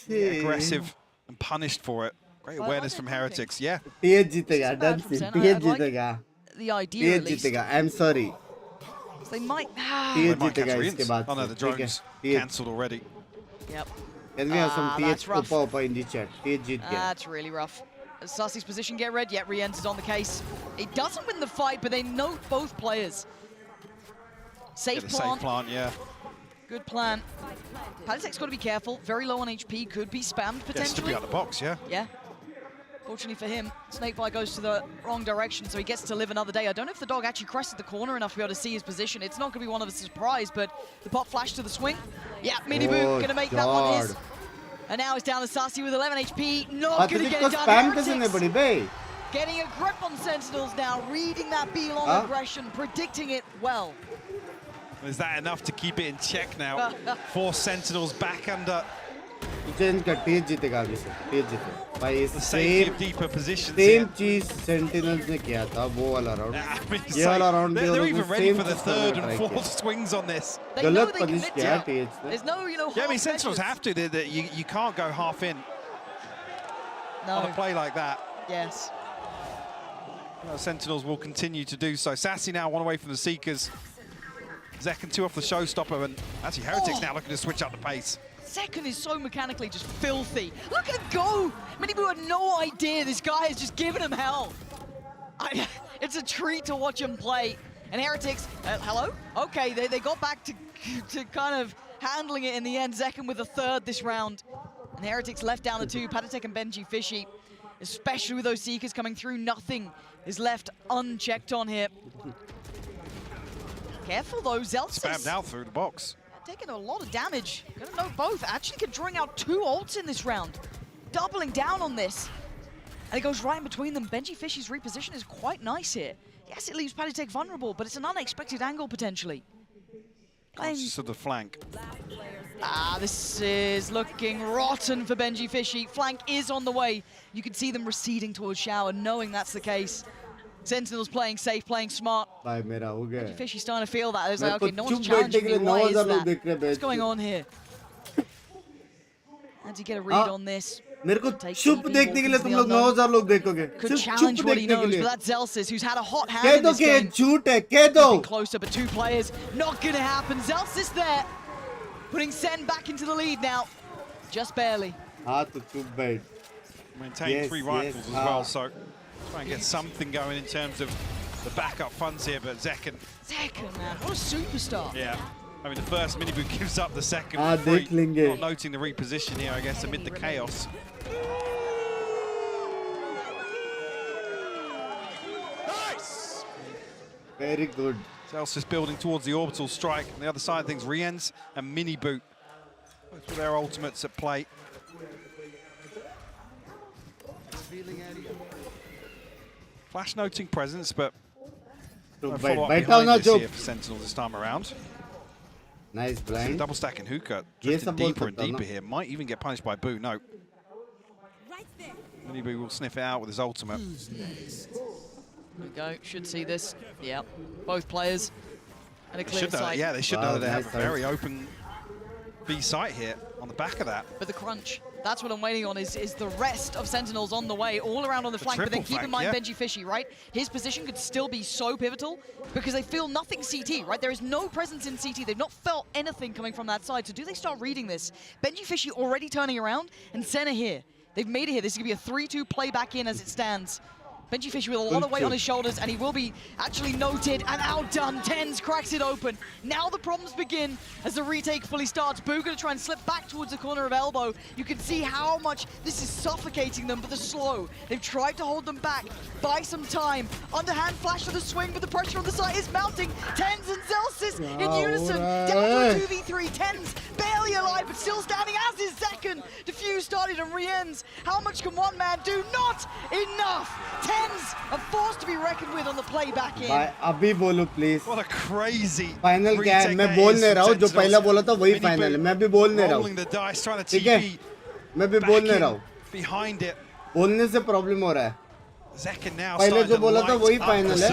Aggressive and punished for it. Great awareness from Heretics, yeah. TH जीतेगा, done से. TH जीतेगा. The idea at least. जीतेगा. I'm sorry. So they might. TH जीतेगा इसके बाद. Oh no, the drone's cancelled already. Yep. Can we have some that's TH rough. Opa in the chat? TH जीत गया. That's really rough. As Sassy's position get red, yet re-enters on the case. It doesn't win the fight, but they know both players. Safe plant. Yeah. Good plan. Palisec's got to be careful. Very low on HP. Could be spammed potentially. Yes, to be out of the box, yeah. Yeah. Fortunately for him, Snakebite goes to the wrong direction, so he gets to live another day. I don't know if the dog actually crested the corner enough to be able to see his position. It's not going to be one of a surprise, but the pop flash to the swing. Yeah, Miniboo going to make that one his. And now it's down to Sassy with 11 HP. Not going to get it done. Heretics getting a grip on Sentinels now, reading that B-long aggression, predicting it well. Is that enough to keep it in check now? Force Sentinels back under. Change का TH जीतेगा अभी से. TH जीते. भाई The safety of deeper positions. Same चीज Sentinels ने किया था वो वाला round. ये वाला round they're even ready for the third and fourth swings on this. गलत position किया TH ने. There's no, Yeah, I mean Sentinels have to. You can't go half in on a play like that. Yes. Sentinels will continue to do so. Sassy now one away from the Seekers. Zekken 2 off the showstopper, and actually Heretics now looking to switch up the pace. Zekken is so mechanically just filthy. Look at him go! Miniboo had no idea this guy is just giving him hell. It's a treat to watch him play. And Heretics, hello? Okay, they got back to kind of handling it in the end. Zekken with a third this round. And Heretics left down to 2. Patatek and Benji Fishy, especially with those Seekers coming through, nothing is left unchecked on here. Careful though, Zelsis. Spammed out through the box. Taking a lot of damage. Gonna know both. Actually could drawing out 2 ults in this round. Doubling down on this. And it goes right in between them. Benji Fishy's reposition is quite nice here. Yes, it leaves Patatek vulnerable, but it's an unexpected angle potentially. To the flank. This is looking rotten for Benji Fishy. Flank is on the way. You can see them receding towards Shower, knowing that's the case. Sentinels playing safe, playing smart. Benji Fishy's starting to feel that. It's like, okay, no one's challenging me. Why is that? What's going on here? How do you get a read on this? मेरे को चुप देखने के लिए तुम लोग 9000 लोग देखोगे. Could challenge what he knows, but that's Zelsis, who's had a hot hand in this game. झूठ है, कह दो. Closer, but 2 players. Not gonna happen. Zelsis there, putting Sen back into the lead now. Just barely. हाँ तो चुप बैठ. Maintain 3 rifles as well, so try and get something going in terms of the backup funds here, but Zekken. Zekken, man, what a superstar. Yeah. I mean, the first Miniboo gives up the second देख लेंगे. Not noting the reposition here, I guess, amid the chaos. Nice! Very good. Zelsis building towards the orbital strike. On the other side of things, Riens and Miniboo. Both with their ultimates at play. Flash noting presence, but no follow-up behind this here for Sentinels this time around. Nice blind. Double stacking hookah, drifting deeper and deeper here. Might even get punished by Boo. No. Miniboo will sniff it out with his ultimate. There we go. Should see this. Yeah. Both players. And a clear sight. Yeah, they should know that they have a very open B site here on the back of that. But the crunch. That's what I'm waiting on, is the rest of Sentinels on the way, all around on the flank. But then keep in mind Benji Fishy, right? His position could still be so pivotal because they feel nothing CT, right? There is no presence in CT. They've not felt anything coming from that side. So do they start reading this? Benji Fishy already turning around, and Senna here. They've made it here. This is going to be a 3-2 play back in as it stands. Benji Fisher with a lot of weight on his shoulders, and he will be actually noted and outdone. Tens cracks it open. Now the problems begin as the retake fully starts. Boo gonna try and slip back towards the corner of elbow. You can see how much this is suffocating them, but the slow. They've tried to hold them back, buy some time. Underhand flash for the swing, but the pressure on the side is mounting. Tens and Zelsis in unison, down to a 2v3. Tens barely alive, but still standing, as is Zekken. Defuse started and re-ends. How much can one man do? Not enough! Tens are forced to be reckoned with on the play back in. भाई अभी बोलो please. What a crazy final क्या है? मैं बोल नहीं रहा हूँ, जो पहला बोला था वही फाइनल है. मैं भी बोल नहीं रहा हूँ. ठीक है? मैं भी बोल नहीं रहा हूँ. बोलने से प्रॉब्लम हो रहा है. पहले जो बोला था वही फाइनल है.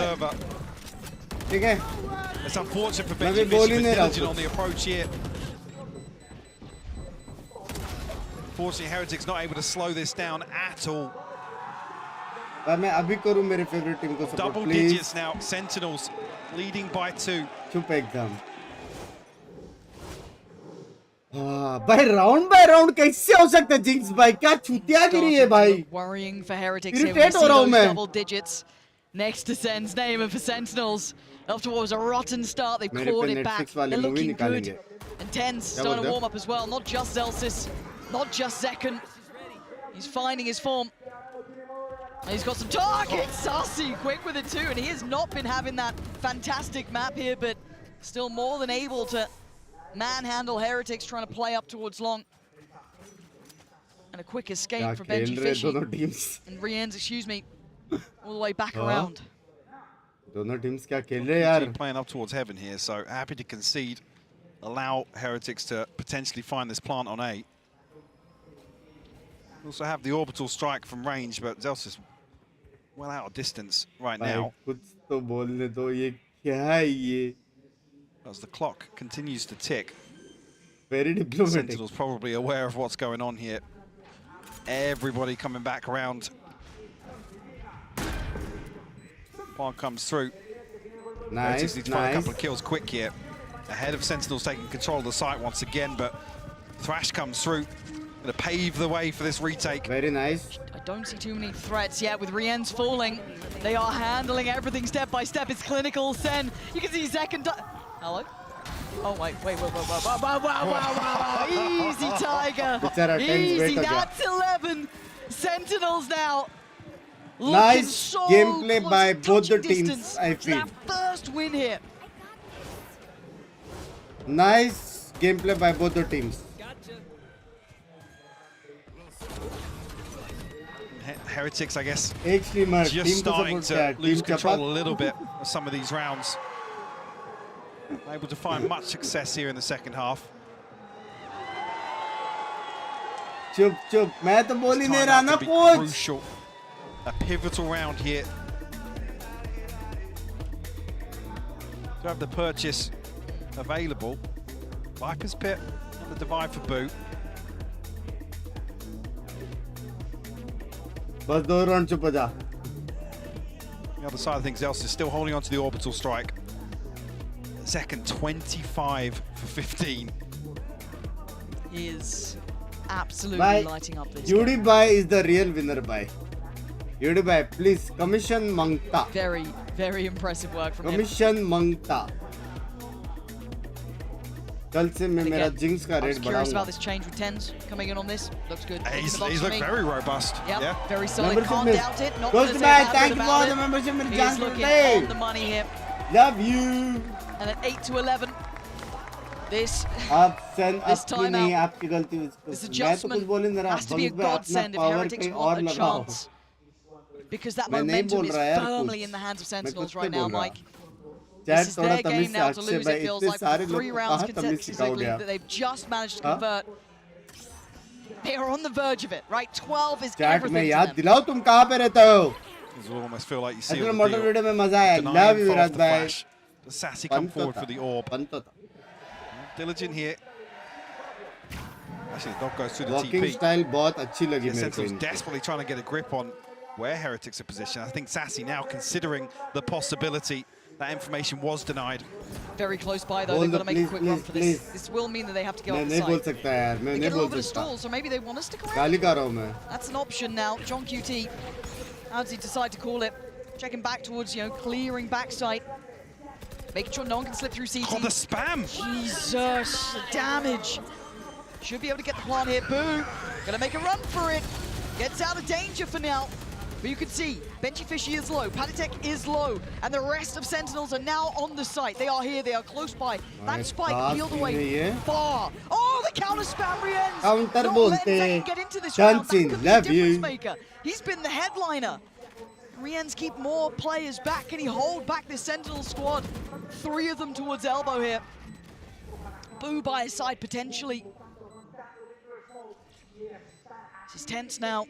ठीक है? मैं भी बोल ही नहीं रहा हूँ. Fortunately, Heretics not able to slow this down at all. मैं अभी करूँ मेरे फेवरेट टीम को support Double please. digits now. Sentinels leading by 2. चुप एकदम. भाई राउंड बाय राउंड कैसे हो सकता है जिंक्स भाई? क्या चूतियागिरी है भाई? Worrying for Heretics here. Irritate हो रहा हूँ मैं. Double digits next to Sen's name, and for Sentinels, after what was a rotten start, they've clawed it back. They're looking good. And Tens starting to warm up as well. Not just Zelsis, not just Zekken. He's finding his form. And he's got some targets. Sassy quick with it too, and he has not been having that fantastic map here, but still more than able to manhandle Heretics, trying to play up towards long. And a quick escape for Benji Fishy. And re-ends, excuse me, all the way back around. दोनों teams क्या खेल रहे हैं यार? Playing up towards heaven here, so happy to concede. Allow Heretics to potentially find this plant on A. Also have the orbital strike from range, but Zelsis is well out of distance right now. कुछ तो बोलने दो, ये क्या है ये? As the clock continues to tick. Very diplomatic. Sentinel's probably aware of what's going on here. Everybody coming back around. One comes through. Nice, needs to find a couple of kills quick here. Ahead of Sentinels taking control of the site once again, but Thrash comes through. Gonna pave the way for this retake. Very nice. I don't see too many threats yet with Rien's falling. They are handling everything step by step. It's clinical. Sen, you can see Zekken. Hello? Oh, wait. Wow. Easy, Tiger. Easy, that's 11. Sentinels now. Nice so gameplay by both the teams, I feel. That first win here. Nice gameplay by both the teams. Heretics, I guess, just starting to lose control a little bit of some of these rounds. Able to find much success here in the second half. चुप मैं तो बोल ही नहीं रहा ना coach. Crucial, a pivotal round here. To have the purchase available. Viper's Pit and the divide for Boo. बस 2 round चुप हो जा. The other side of things, Else is still holding on to the orbital strike. Second, 25 for 15. He is absolutely lighting up this Yudi Bhai is the real winner, bhai. Yudi Bhai, please, commission Mangta. Very, very impressive work from commission him. Mangta. कल से मैं मेरा jinx का rate बढ़ाऊंगा. Curious about this change with Tens coming in on this. Looks good. He's looked very robust. Yep, yeah, very solid. Can't doubt it. Not Ghost Bhai, thank you for the membership. He's looking on the money here. Love you. And at 8 to 11. This time नहीं आपकी गलती this adjustment has to be a godsend if Heretics want a chance. Because that momentum is firmly in the hands of Sentinels right now, Mike. This is their game now to lose, it feels like, for 3 rounds consecutively that they've just managed to convert. They are on the verge of it, right? 12 is everything में to याद them. दिलाओ तुम कहाँ पे रहते हो? You almost feel like you see the motor video में मजा आया. Love you, Virat bhai. Does Sassy come forward for the orb? Diligent here. Actually, the dog goes through the Walking TP. style बहुत अच्छी लगी मेरे को. Sentinels desperately trying to get a grip on where Heretics are positioned. I think Sassy now considering the possibility that information was denied. Very close by though. They've got to make a quick run for this. This will mean that they have to go off the नहीं बोल side. सकता यार. मैं They नहीं get a little बोल bit of सकता. stall, so maybe they want us to go गाली कर रहा हूँ मैं. That's an option now. John QT How does he decide to call it? Checking back towards, clearing backside. Making sure no one can slip through CT. Oh, the spam! Jesus, the damage. Should be able to get the plant here. Boo, gonna make a run for it. Gets out of danger for now. But you can see, Benji Fishy is low, Patitech is low, and the rest of Sentinels are now on the site. They are here, they are close by. That spike peeled away far. Oh, the counter spam Rienz! Counter Not letting Zekken get into this round. That could be a difference maker. He's been the headliner. Rienz keep more players back. Can he hold back this Sentinel squad? 3 of them towards elbow here. Boo by his side potentially. This is tense now.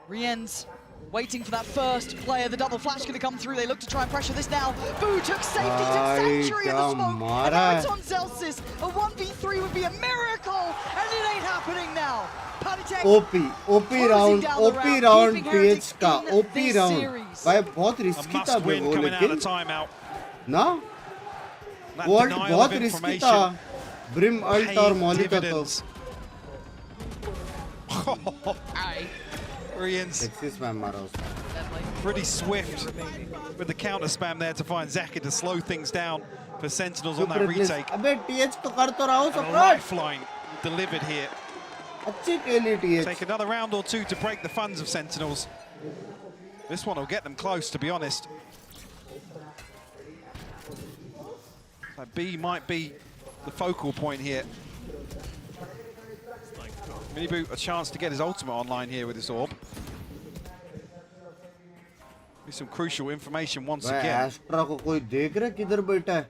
Rienz waiting for that first player. The double flash going to come through. They look to try and pressure this now. Boo took safety, took Sanctuary in the smoke. And now it's on Celsius. A 1v3 would be a miracle. And it ain't happening now. OP round PH का OP round भाई बहुत risky था वो लेकिन ना World बहुत risky था Brim ult और Molly का तो Rienz pretty swift with the counter spam there to find Zekken to slow things down for Sentinels on that retake. अबे TH तो कर तो रहा हूँ सब lifeline delivered here. Take another round or two to break the funds of Sentinels. This one will get them close, to be honest. So B might be the focal point here. Miniboot a chance to get his ultimate online here with this orb. Be some crucial information once again. Astra को कोई देख रहा है किधर बैठा है?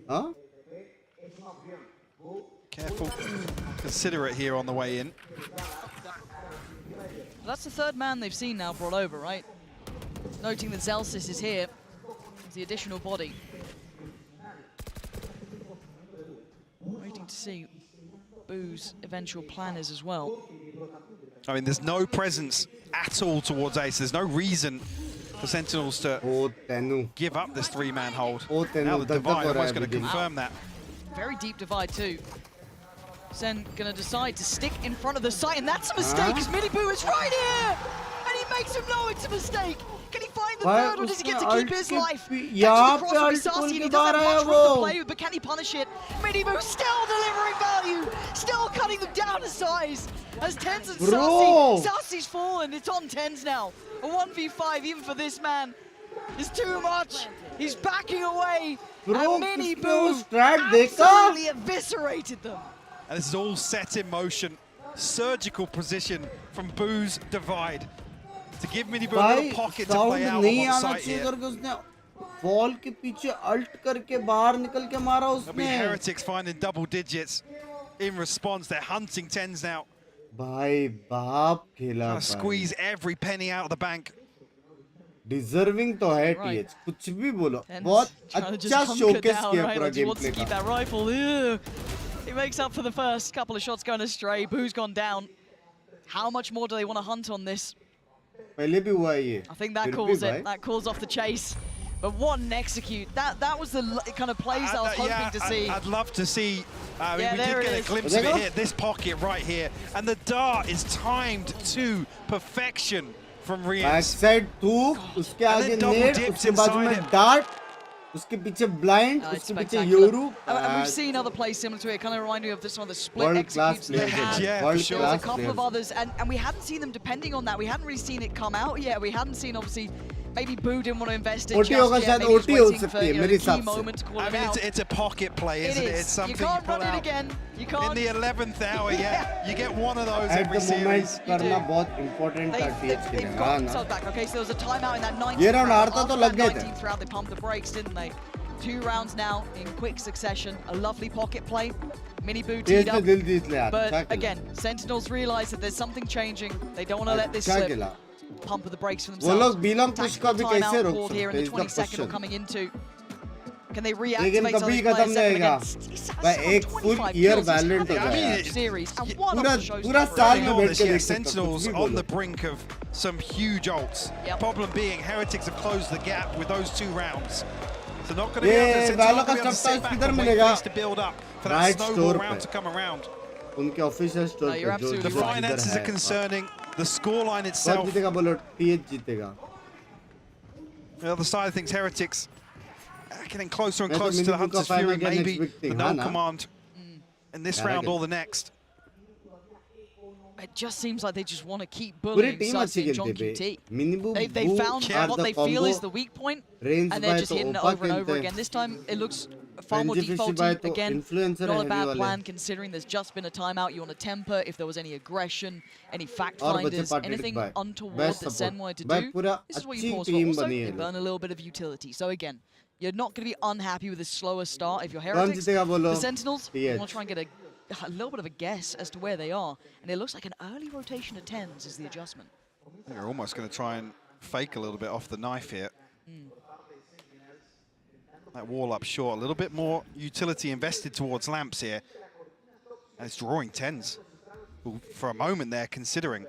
हाँ? Careful, considerate here on the way in. That's the 3rd man they've seen now brought over, right? Noting that Celsius is here, the additional body. Waiting to see Boo's eventual plan is as well. I mean, there's no presence at all towards Ace. There's no reason for Sentinels to give up this 3-man hold. Now the divide almost going to confirm that. Very deep divide too. Sen gonna decide to stick in front of the site, and that's a mistake because Miniboo is right here! And he makes him know it's a mistake! Can he find the 3rd, or does he get to keep his life? यहाँ पे ult खोल के बाहर आया वो. But can he punish it? Miniboo still delivering value! Still cutting them down to size! As Tens and Sassy's fallen, it's on Tens now. A 1v5 even for this man is too much. He's backing away. And Miniboo absolutely eviscerated them. And this is all set in motion. Surgical precision from Boo's divide to give Miniboo a little pocket to play out on site here. Wall के पीछे ult करके बाहर निकल के मारा उसने. There'll be Heretics finding double digits in response. They're hunting Tens now. भाई बाप खेला. Squeeze every penny out of the bank. Deserving तो है TH. कुछ भी बोलो. बहुत अच्छा showcase किया पूरा gameplay. Wants to keep that rifle. He makes up for the first couple of shots going astray. Boo's gone down. How much more do they want to hunt on this? पहले भी हुआ ये. I think that calls it. That calls off the chase. But one execute. That was the kind of plays I was hoping to see. I'd love to see. We did get a glimpse of it here. This pocket right here, and the dart is timed to perfection from Rienz. Backside 2, उसके आगे nade, उसके बाजू में dart. उसके पीछे blind, उसके पीछे Yoru. And we've seen other plays similar to it. Kind of remind me of this one, the split executes they had. Yeah, for sure. There was a couple of others, and we hadn't seen them depending on that. We hadn't really seen it come out yet. We hadn't seen, obviously, maybe Boo didn't want to invest in just yet. Maybe he's waiting for a key moment to call it out. It's a pocket play, isn't it? It's something you can't run it again. You can't. In the 11th hour, you get one of those every series. करना बहुत important था TH के लिए. They've got themselves back. Okay, so there was a timeout in that 19th ये round round. हारता तो After लग that गए थे. 19th round, they pumped the brakes, didn't they? 2 rounds now in quick succession. A lovely pocket play. Miniboo teed up. But again, Sentinels realize that there's something changing. They don't want to let this slip. Pump of the brakes for themselves. Timeout called here in the 22nd or coming into. Can they reactivate some of these players against एक full year Valorant हो जाएगा. Series and one of the shows. पूरा साल में बैठ के देख सकते हो. Sentinels on the brink of some huge ults. Problem being, Heretics have closed the gap with those 2 rounds. So not going to be able to sit back and wait for this to build up for that snowball round to come around. उनके official store The finances are concerning. the scoreline itself. जीतेगा बोलो TH जीतेगा. The other side thinks Heretics getting closer and closer to the Hunter's Fury. Maybe the no command in this round or the next. It just seems like they just want to keep bullying Sassy and John QT. They found what they feel is the weak point, and they're just hitting it over and over again. This time it looks far more defaulty. Again, not a bad plan considering there's just been a timeout. You want to temper if there was any aggression, any fact finders, anything untoward that Sen wanted to do. This is what you pause for. Also, they burn a little bit of utility. So again, you're not going to be unhappy with a slower start if you're Heretics. The Sentinels, you want to try and get a little bit of a guess as to where they are, and it looks like an early rotation of 10s is the adjustment. They're almost going to try and fake a little bit off the knife here. That wall up short, a little bit more utility invested towards lamps here. And it's drawing 10s. For a moment there, considering.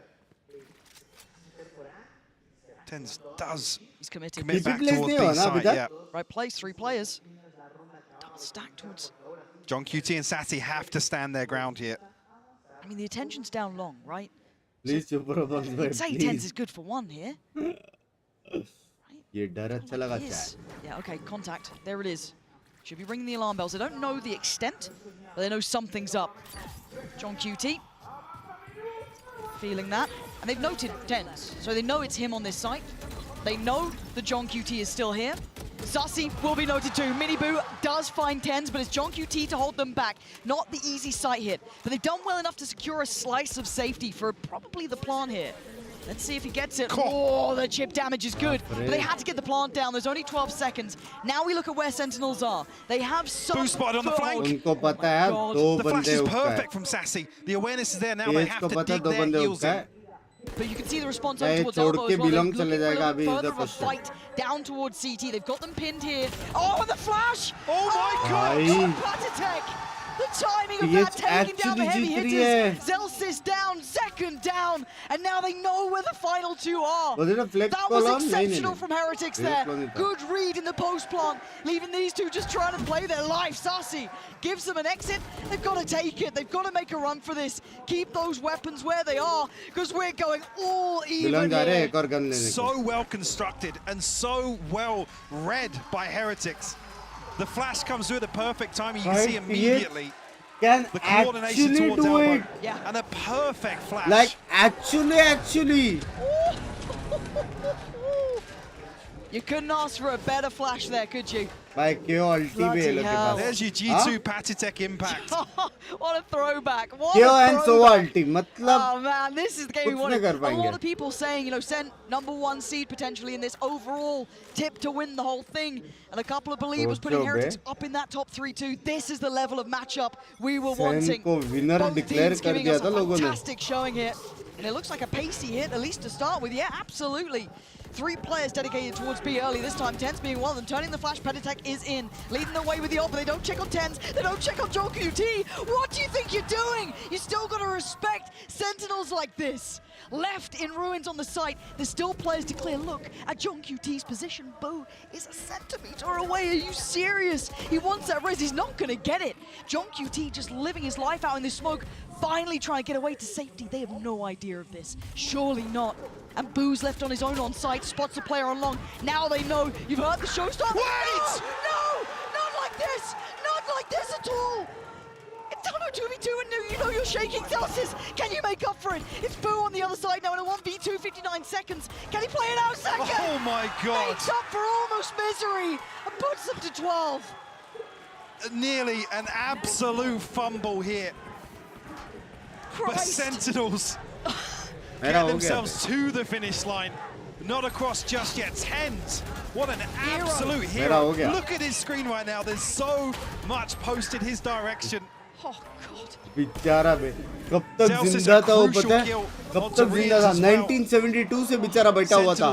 10s does commit back towards B side, yeah. Right place, 3 players. Double stack towards... John QT and Sassy have to stand their ground here. I mean, the attention's down long, right? Please, so, you'd say 10s is good for 1 here. Yeah, okay, contact. There it is. Should be ringing the alarm bells. They don't know the extent, but they know something's up. John QT. Feeling that. And they've noted 10s, so they know it's him on this site. They know that John QT is still here. Sassy will be noted too. Miniboo does find 10s, but it's John QT to hold them back. Not the easy sight hit, but they've done well enough to secure a slice of safety for probably the plant here. Let's see if he gets it. Oh, the chip damage is good, but they had to get the plant down. There's only 12 seconds. Now we look at where Sentinels are. They have some boost spot on the flank. The flash is perfect from Sassy. The awareness is there now. They have to dig their heels in. But you can see the response over towards Elbow as well. They're looking for a little further of a fight down towards CT. They've got them pinned here. Oh, and the flash! Oh my God! Patitech! The timing of that taking down the heavy hitters. Zelsis down, second down, and now they know where the final 2 are. That was exceptional from Heretics there. Good read in the post plant, leaving these two just trying to play their life. Sassy gives them an exit. They've got to take it. They've got to make a run for this. Keep those weapons where they are, because we're going all even here. So well constructed and so well read by Heretics. The flash comes through at the perfect time. You can see immediately can the coordination actually towards do Elbow. it. Yeah. And a perfect flash. Like actually. You couldn't ask for a better flash there, could you? There's your G2 Patitech impact. What a throwback. What a throwback. Ulti. Oh man, this is the game we wanted. A lot of people saying, you know, Sen #1 seed potentially in this overall tip to win the whole thing. And a couple of believers putting Heretics up in that top 3 too. This is the level of matchup we were wanting. Both teams giving us a fantastic showing here. And it looks like a pacey hit, at least to start with. Yeah, absolutely. 3 players dedicated towards B early this time, 10s being one of them. Turning the flash, Patitech is in, leading the way with the ult, but they don't check on 10s, they don't check on John QT. What do you think you're doing? You still got to respect Sentinels like this. Left in ruins on the site, there's still players to clear. Look at John QT's position. Bo is a centimeter away. Are you serious? He wants that res, he's not gonna get it. John QT just living his life out in this smoke, finally trying to get away to safety. They have no idea of this, surely not. And Boo's left on his own on site, spots a player on long. Now they know. You've heard the show start. Wait! No! Not like this! Not like this at all! It's on a 2v2 and you know you're shaking. Zelsis, can you make up for it? It's Boo on the other side now in a 1v2, 59 seconds. Can he play it out second? Oh my God! Makes up for almost misery and puts them to 12. Nearly an absolute fumble here. But Sentinels get themselves to the finish line. Not across just yet. 10s. What an absolute hero. Look at his screen right now. There's so much posted his direction. Oh God. बेचारा बे कब तक जिंदा था वो पता है कब तक जिंदा था 1972 से बेचारा बैठा हुआ था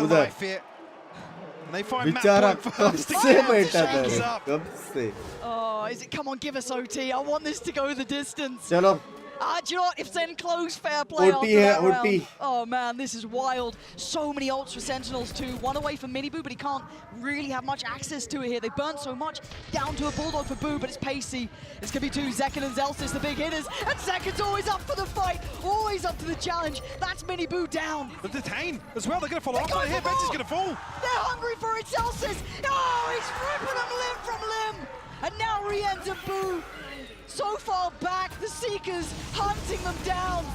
उधर बेचारा कब से बैठा था कब से Oh, is it? Come on, give us OT. I want this to go the distance. चलो Do you know what? If Sen close, fair play after that round. Oh man, this is wild. So many ults for Sentinels too. One away from Miniboo, but he can't really have much access to it here. They burnt so much. Down to a Bulldog for Boo, but it's pacey. It's going to be two, Zekken and Zelsis, the big hitters. And Zekken's always up for the fight, always up to the challenge. That's Miniboo down. But detain as well, they're going to follow up on here. Binks is going to fall. They're hungry for it, Zelsis. Oh, he's ripping them limb from limb. And now Rien's and Boo. So far back, the Seekers hunting them down.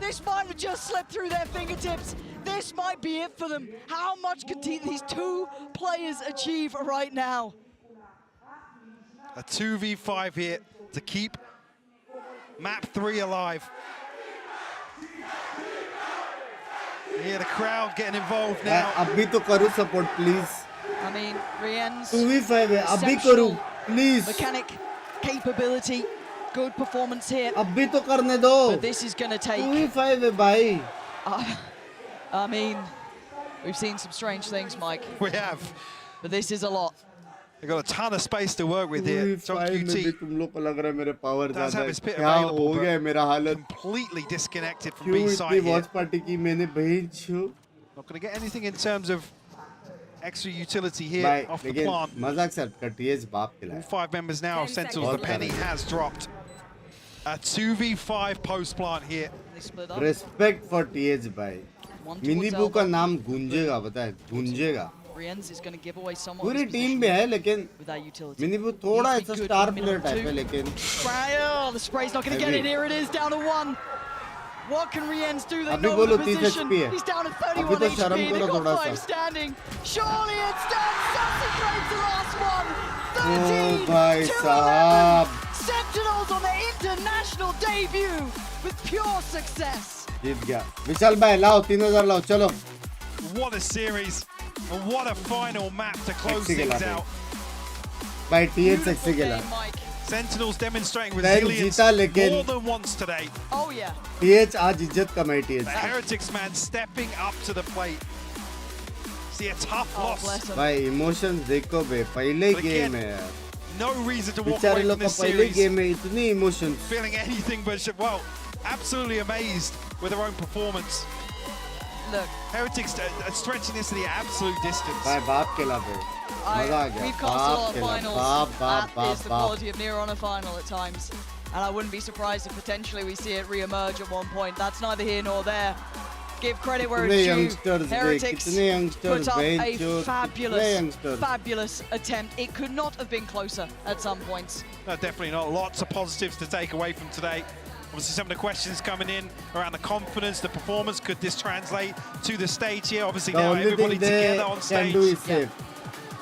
This might have just slipped through their fingertips. This might be it for them. How much could these two players achieve right now? A 2v5 here to keep map 3 alive. Yeah, the crowd getting involved now. अभी तो करो support please. I mean, Rien's 2v5 है, अभी करो please. Mechanic capability, good performance here. अभी तो करने दो. But this is going to take 2v5 है भाई. I mean, we've seen some strange things, Mike. We have. But this is a lot. They've got a ton of space to work with here. So QT तुम लोग को लग रहा है मेरे power does have his pit क्या available, हो गया मेरा हालत. completely disconnected from क्यों B side इतनी here. watch party की मैंने भेजो. Not going to get anything in terms of extra utility here भाई off the लेकिन plant. मजाक से हटकर TH बाप खिलाया. All 5 members now of Sentinels. The penny has dropped. A 2v5 post plant here. Respect for TH भाई. मिनीबू का नाम गूंजेगा पता है गूंजेगा. Rien's is going to give away someone. पूरी टीम में है लेकिन मिनीबू थोड़ा ऐसा स्टार प्लेयर टाइप है लेकिन. The spray's not going to get it. Here it is, down to 1. What can Rien's do? They अभी know बोलो the 30 position. HP है. He's down to अभी 31 तो HP. शर्म They've करो got थोड़ा 5 सा. standing. Surely it's done. Sassy grabs the last one. ओ 13 भाई to साहब. 11. Sentinels on their international debut with pure success. जीत गया. विशाल भाई लाओ 3000 लाओ चलो. What a series and what a final map to close things out. भाई TH sexy खेला. Sentinels demonstrating जीता resilience लेकिन more than once today. Oh yeah. TH आज इज्जत कमाई TH. The Heretics man stepping up to the plate. See a tough loss. भाई emotions देखो बे पहले गेम है यार. No reason to walk बेचारे away लोग from का this पहले series गेम में इतनी emotions. feeling anything but well, absolutely amazed with their own performance. Look, Heretics stretching this to the absolute distance. भाई बाप खेला बे. मजा आ गया. We've cast a lot of finals. बाप That is the quality of near on a final at times. And I wouldn't be surprised if potentially we see it re-emerge at one point. That's neither here nor there. Give credit where it's due. Heretics put up a fabulous attempt. It could not have been closer at some points. No, definitely not. Lots of positives to take away from today. Obviously, some of the questions coming in around the confidence, the performance. Could this translate to the stage here? Obviously, now everybody together on stage.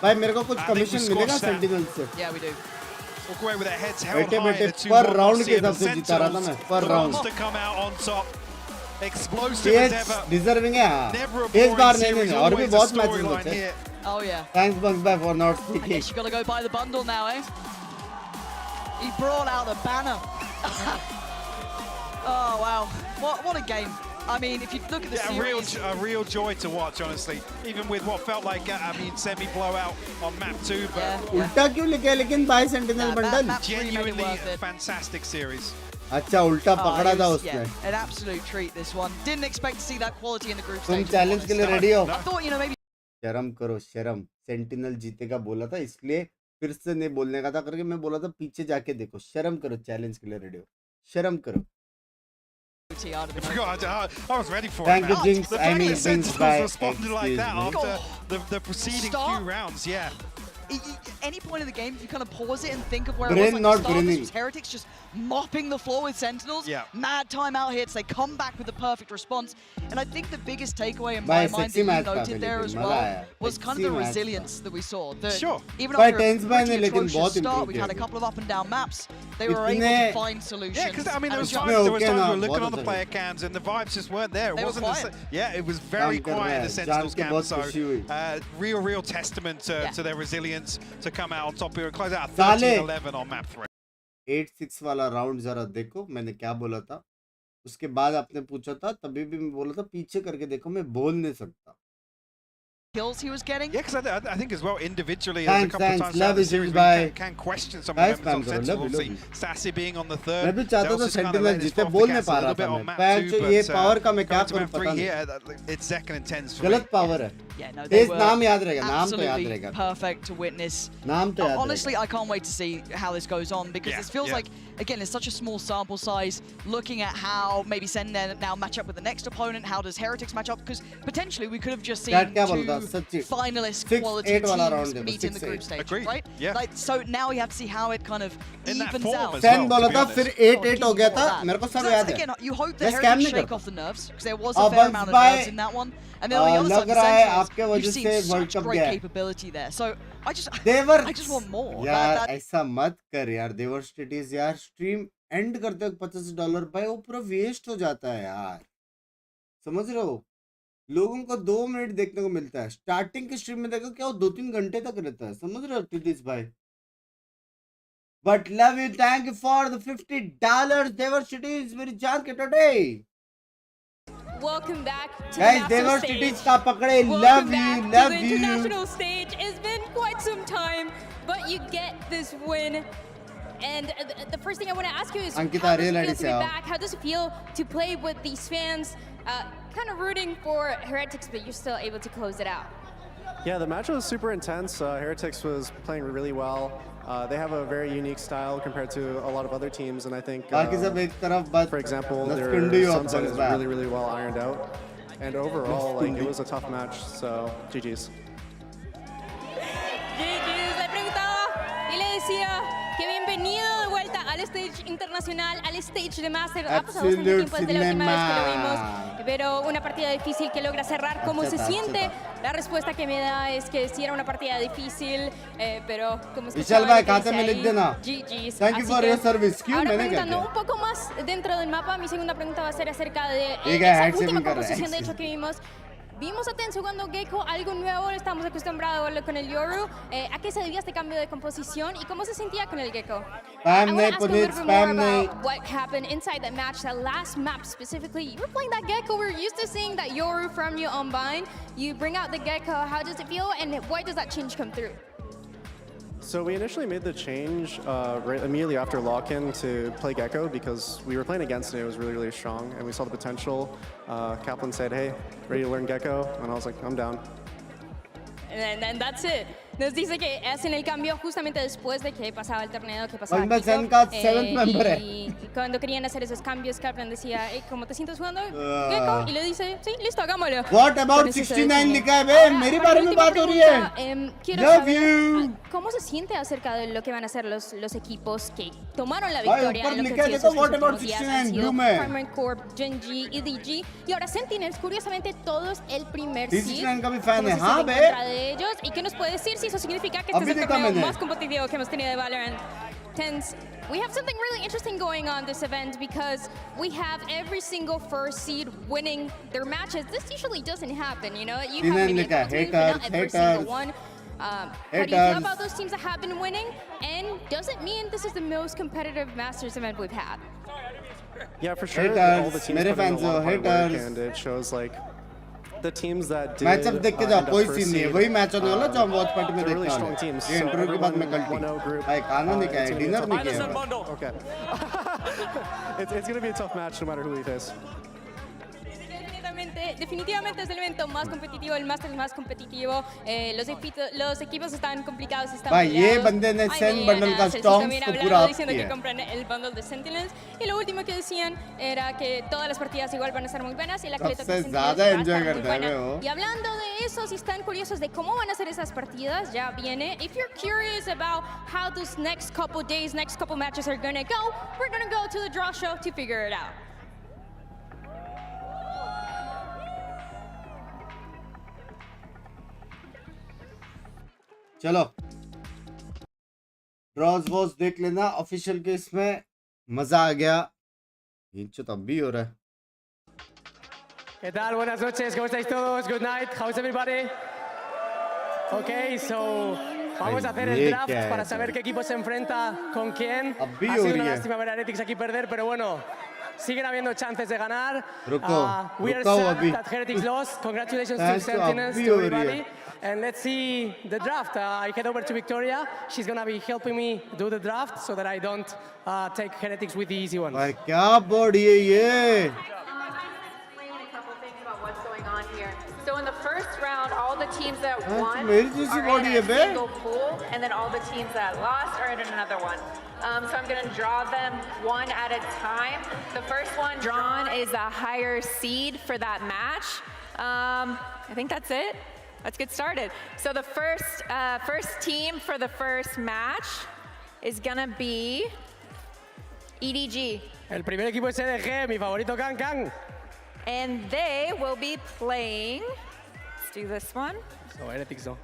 भाई मेरे को कुछ commission मिलेगा sentinel से. Yeah, we do. Walk away with their heads held high. बैठे पर round के हिसाब से जीता रहा था मैं. पर round. To come out on top. Explosive as ever. Deserving है हाँ. इस बार नहीं और भी बहुत मैचेस बचे. Oh yeah. Thanks Bunks Bye for not I speaking. guess you got to go buy the bundle now, eh? He brought out the banner. Oh wow, what a game. I mean, if you look at the series, a real joy to watch, honestly. Even with what felt like, semi blowout on map 2, but उल्टा क्यों लिखा है लेकिन buy Sentinel bundle? Genuinely fantastic series. अच्छा उल्टा पकड़ा था उसने. An absolute treat this one. Didn't expect to see that quality in the group तुम stage. चैलेंज के लिए रेडी हो? I thought, you know, maybe. शर्म करो शर्म. सेंटिनल जीतेगा बोला था इसलिए फिर से नहीं बोलने का था करके मैं बोला था पीछे जाके देखो. शर्म करो चैलेंज के लिए रेडी हो. शर्म करो. I was ready for Thank it. you, Binks. The I mean, Sentinels Binks responded like that after the preceding Stop. few rounds. Yeah. Any point in the game, if you kind of pause it and think of where Brain it was, like not the start of this grinning. was Heretics just mopping the floor with Sentinels. Yeah. Mad timeout hits. They come back with the perfect response. And I think the biggest takeaway in Bhai, my mind sexy that you match noted there as well was kind of the resilience that we saw. That Sure. Even Bhai, after a tense by pretty नहीं, लेकिन बहुत atrocious start, improved we've had a है. couple of up and down maps. They were able इतने- to find solutions. Yeah, because I mean, there was and times okay we ना, were looking बहुत on the अच्छा player cams and the vibes just weren't there. It They were wasn't quiet. yeah, it was very काम कर quiet रहा at है. the Sentinels जान के camp. बहुत So खुशी हुई. real testament to their resilience to come out on top here and close out साले. 13-11 on map 3. 8-6 वाला राउंड जरा देखो मैंने क्या बोला था. उसके बाद आपने पूछा था तभी भी मैं बोला था पीछे करके देखो मैं बोल नहीं सकता. kills he was getting. Yeah, because I think as well, individually, Thanks, there's a couple thanks. of times throughout the series we can question some of the members of Sentinel. Obviously, Sassy being on the third. मैं भी चाहता था Sentinel जीते, बोल नहीं पा रहा था मैं. पैंच ये power का मैं क्या करूँ पता नहीं. It's Zekken and Tens. गलत power है. Yeah, no, तेज नाम याद रहेगा, नाम तो याद रहेगा. Perfect to witness. नाम तो याद रहेगा. Honestly, I can't wait to see how this goes on because this feels like, again, it's such a small sample size. Looking at how maybe Sen now match up with the next opponent, how does Heretics match up? Because potentially we could have just seen two finalist quality teams meet in the group stage, right? Yeah. Like, so now we have to see how it kind of evens out. Sen बोला था फिर 8-8 हो गया था. मेरे को सब याद है. Again, you hope the Heretics shake off the nerves because there was a fair amount of nerves in that one. And then on the other side, the Sentinels, you've seen such great capability there. So I just want more. यार ऐसा मत कर यार. देवर स्टेटीज यार stream and करते वक्त $85 भाई वो पूरा वेस्ट हो जाता है यार. समझ रहे हो? लोगों को 2 मिनट देखने को मिलता है. स्टार्टिंग की स्ट्रीम में देखो क्या वो 2-3 घंटे तक रहता है. समझ रहे हो टिटीज भाई? But love you, thank you for the $50. Devar Cities मेरी जान के today. Welcome back to guys, the Devar stage. Cities का पकड़े. Welcome Love you, back love to the you. international stage. It's been quite some time, but you get this win. And the first thing I want to ask you is, Ankita, how does it real feel to be idea. back? How does it feel to play with these fans? Kind of rooting for Heretics, but you're still able to close it out. Yeah, the match was super intense. Heretics was playing really well. They have a very unique style compared to a lot of other teams, and I think, for example, their sunset is really, really well ironed out. And overall, like, it was a tough match, so GG's. GG's, le preguntaba y le decía que bienvenido de vuelta al stage internacional, al stage de Master. Ha pasado bastante tiempo desde la última vez que lo vimos, pero una partida difícil que logra cerrar. ¿Cómo se siente? La respuesta que me da es que sí era una partida difícil, pero como escuchaba GG's. Thank you for your service. Ahora preguntando un poco más dentro del mapa, mi segunda pregunta va a ser acerca de esa última composición de hecho que vimos. Vimos a Tens jugando Gecko, algo nuevo, estamos acostumbrados a verlo con el Yoru. ¿A qué se debía este cambio de composición y cómo se sentía con el Gecko? I want to ask a little bit more about what happened inside that match, that last map specifically. You were playing that Gecko, we're used to seeing that Yoru from you on Bind. You bring out the Gecko, how does it feel and why does that change come through? So we initially made the change right immediately after lock-in to play Gecko because we were playing against it. It was really, really strong, and we saw the potential. Kaplan said, "Hey, ready to learn Gecko?" And I was like, "I'm down." And that's it. Nos dice que hacen el cambio justamente después de que pasaba el torneo, que pasaba y cuando querían hacer esos cambios, Kaplan decía, ¿cómo te sientes jugando Gecko? Y le dice, sí, listo, hagámoslo. What about 69 लिखा है बे? मेरी बारे में बात हो रही है. Love you. ¿Cómo se siente acerca de lo que van a hacer los equipos que tomaron la victoria en lo que ha sido What about 69 Primary Corp, Gen.G, EDG y ahora Sentinels, curiosamente todos el primer seed. 69 का भी fan है, हाँ बे. De ellos y qué nos puede decir si eso significa que este es el torneo más competitivo que hemos tenido de Valorant. Tens, we have something really interesting going on this event because we have every single first seed winning their matches. This usually doesn't happen, you know. You have maybe a couple teams, but not every single one. How do you feel about those teams that have been winning? And does it mean this is the most competitive Masters event we've had? Yeah, for sure. All the teams put in a lot of hard work, and it shows like the teams that did match अब देख के जाओ कोई scene नहीं है वही match होने वाला जो हम वॉच पार्टी में देखते हैं ये इंटरव्यू के बाद मैं कल्टी भाई खाना नहीं खाया डिनर नहीं किया okay it's going to be a tough match no matter who we face. Definitivamente es el evento más competitivo, el Masters más competitivo. Los equipos están complicados, están peleados. ये बंदे ने SEN bundle का storms को पूरा up diciendo que compran el bundle de Sentinels. Y lo último que decían era que todas las partidas igual van a estar muy buenas y la que le toca a Sentinels va a estar muy buena. Y hablando de eso, si están curiosos de cómo van a ser esas partidas, ya viene. If you're curious about how those next couple days, next couple matches are gonna go, we're gonna go to the draw show to figure it out. चलो drawers was देख लेना official के इसमें मजा आ गया ये तो अब भी हो रहा है. ¿Qué tal? Buenas noches, ¿cómo estáis todos? Good night, how's everybody? Okay, so vamos a hacer el draft para saber qué equipo se enfrenta con quién. Ha sido una lástima ver a Heretics aquí perder, pero bueno, siguen habiendo chances de ganar. रुको We are sad that Heretics lost. Congratulations to Sentinels, to everybody. And let's see the draft. I head over to Victoria. She's going to be helping me do the draft so that I don't take Heretics with the easy ones. भाई क्या body है ये? So in the first round, all the teams that हाँ, won मेरी जैसी are body in है a बे? single pool, and then all the teams that lost are in another one. So I'm going to draw them one at a time. The first one drawn is a higher seed for that match. I think that's it. Let's get started. So the first team for the first match is going to be EDG. El primer equipo es EDG, mi favorito Kang. And they will be playing, let's do this one. So, Heretics no.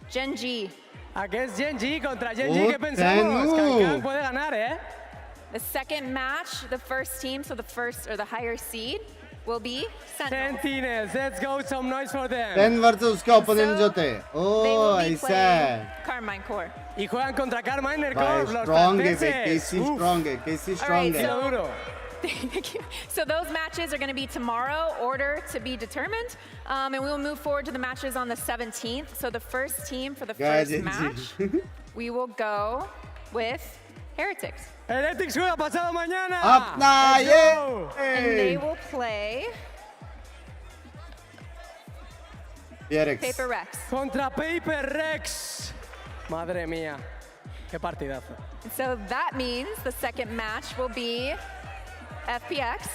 Genji. Against Genji contra Genji, ¿qué pensamos? Kang puede ganar, ¿eh? The second match, the first team, so the first or the higher seed, will be Sentinels. Sentinels, let's go, some noise for them. 10 versus उसके opponent जो थे. Oh, ऐसा. Carmine Core. Y juegan contra Carmine Core. los Strong है, franceses. Casey strong है, Casey strong है. Thank you. So those matches are going to be tomorrow, order to be determined, and we will move forward to the matches on the 17th. So the first team for the first match, we will go with Heretics. Heretics juega pasado mañana. Apna, And they will play Paper Rex. Contra Paper Rex. Madre mía, qué partidazo. And so that means the second match will be FPX.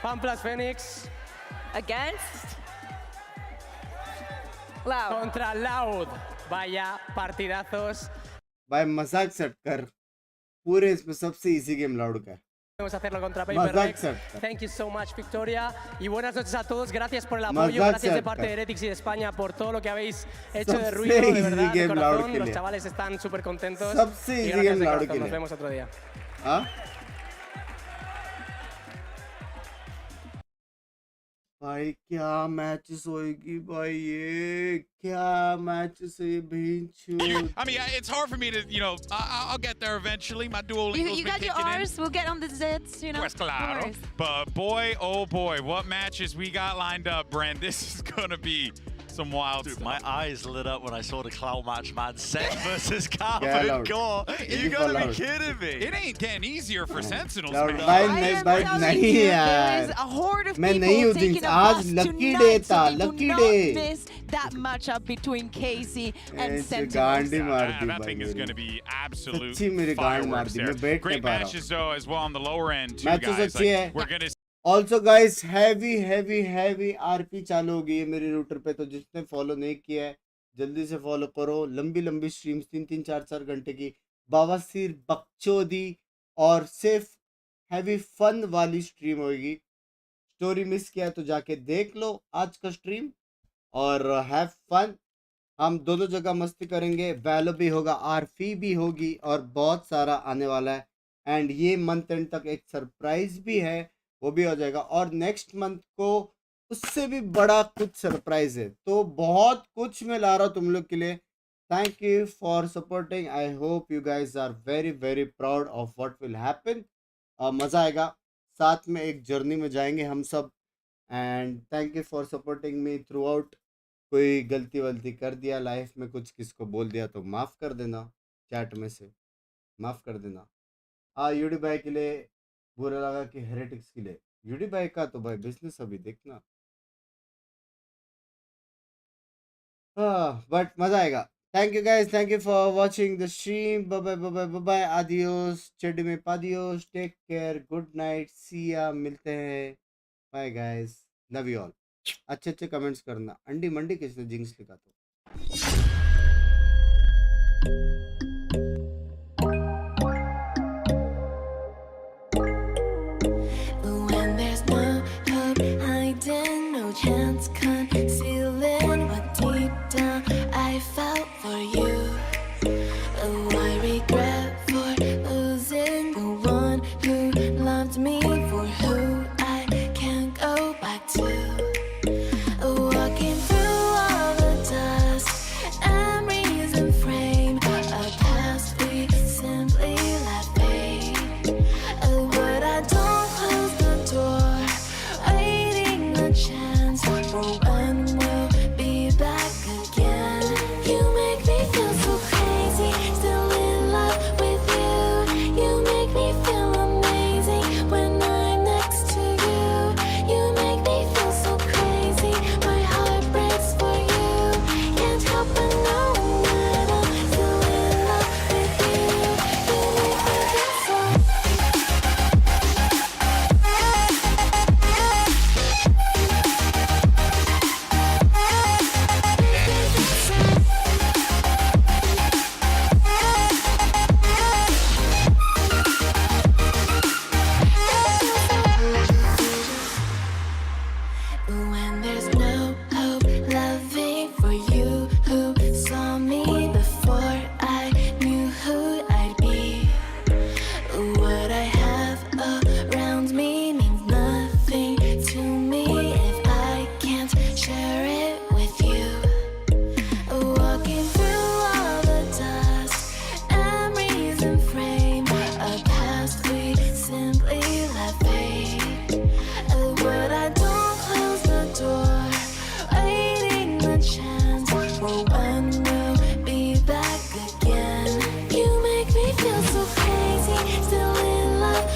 Pamplas Phoenix. Against Loud. Contra Loud. Vaya partidazos. भाई मजाक set कर. पूरे इसमें सबसे easy game Loud का है. Vamos a hacerlo contra Paper Rex. Thank you so much, Victoria. Y buenas noches a todos. Gracias por el apoyo. Gracias de parte de Heretics y de España por todo lo que habéis hecho de ruido. De verdad, de corazón. Los chavales están súper contentos. सबसे easy game Loud के लिए. Nos vemos otro día. हाँ? भाई क्या matches होएगी भाई ये क्या मैचेस है भींचू. I mean, it's hard for me to, you know, I'll get there eventually. My dual You got your R's, we'll get on the Zs, you know. Pues claro. But boy, oh boy, what matches we got lined up, Brent. This is going to be some wild stuff. My eyes lit up when I saw the Cloud match, man. SEN versus Carbon Core. You gotta be kidding me. It ain't getting easier for Sentinels, man. नहीं यार. There is a horde of people taking a bus tonight, so they do not miss that matchup between Casey and Sentinels. That thing is going to be absolute fireworks there. Great matches though as well on the lower end too, guys. Like, we're going to Also guys, heavy RP चालू हो गई है मेरे router पे, तो जिसने follow नहीं किया है जल्दी से फॉलो करो. लंबी स्ट्रीम्स 3-3 4-4 घंटे की बवासीर बकचोदी और सिर्फ हैवी फन वाली स्ट्रीम होगी. स्टोरी मिस किया तो जाके देख लो आज का स्ट्रीम और हैव फन. हम दोनों जगह मस्ती करेंगे. वैलो भी होगा, आरपी भी होगी और बहुत सारा आने वाला है. एंड ये मंथ एंड तक एक सरप्राइज भी है, वो भी हो जाएगा. और नेक्स्ट मंथ को उससे भी बड़ा कुछ सरप्राइज है. तो बहुत कुछ मैं ला रहा हूँ तुम लोग के लिए. Thank you for supporting. I hope you guys are very proud of what will happen. मज़ा आएगा. साथ में एक जर्नी में जाएंगे हम सब. And thank you for supporting me through out. कोई गलती वलती कर दिया लाइफ में, कुछ किसको बोल दिया तो माफ़ कर देना, चैट में से माफ़ कर देना. यूडी भाई के लिए बुरा लगा कि हेरेटिक्स के लिए. यूडी भाई का तो भाई बिजनेस अभी देखना. बट मजा आएगा. Thank you guys, thank you for watching the stream. Bye bye bye bye. आदियोस, चेडी में पादियोस. Take care, good night, see ya, मिलते हैं. Bye guys, love you all. अच्छे कमेंट्स करना. अंडी मंडी किसने जिंक्स लिखा था.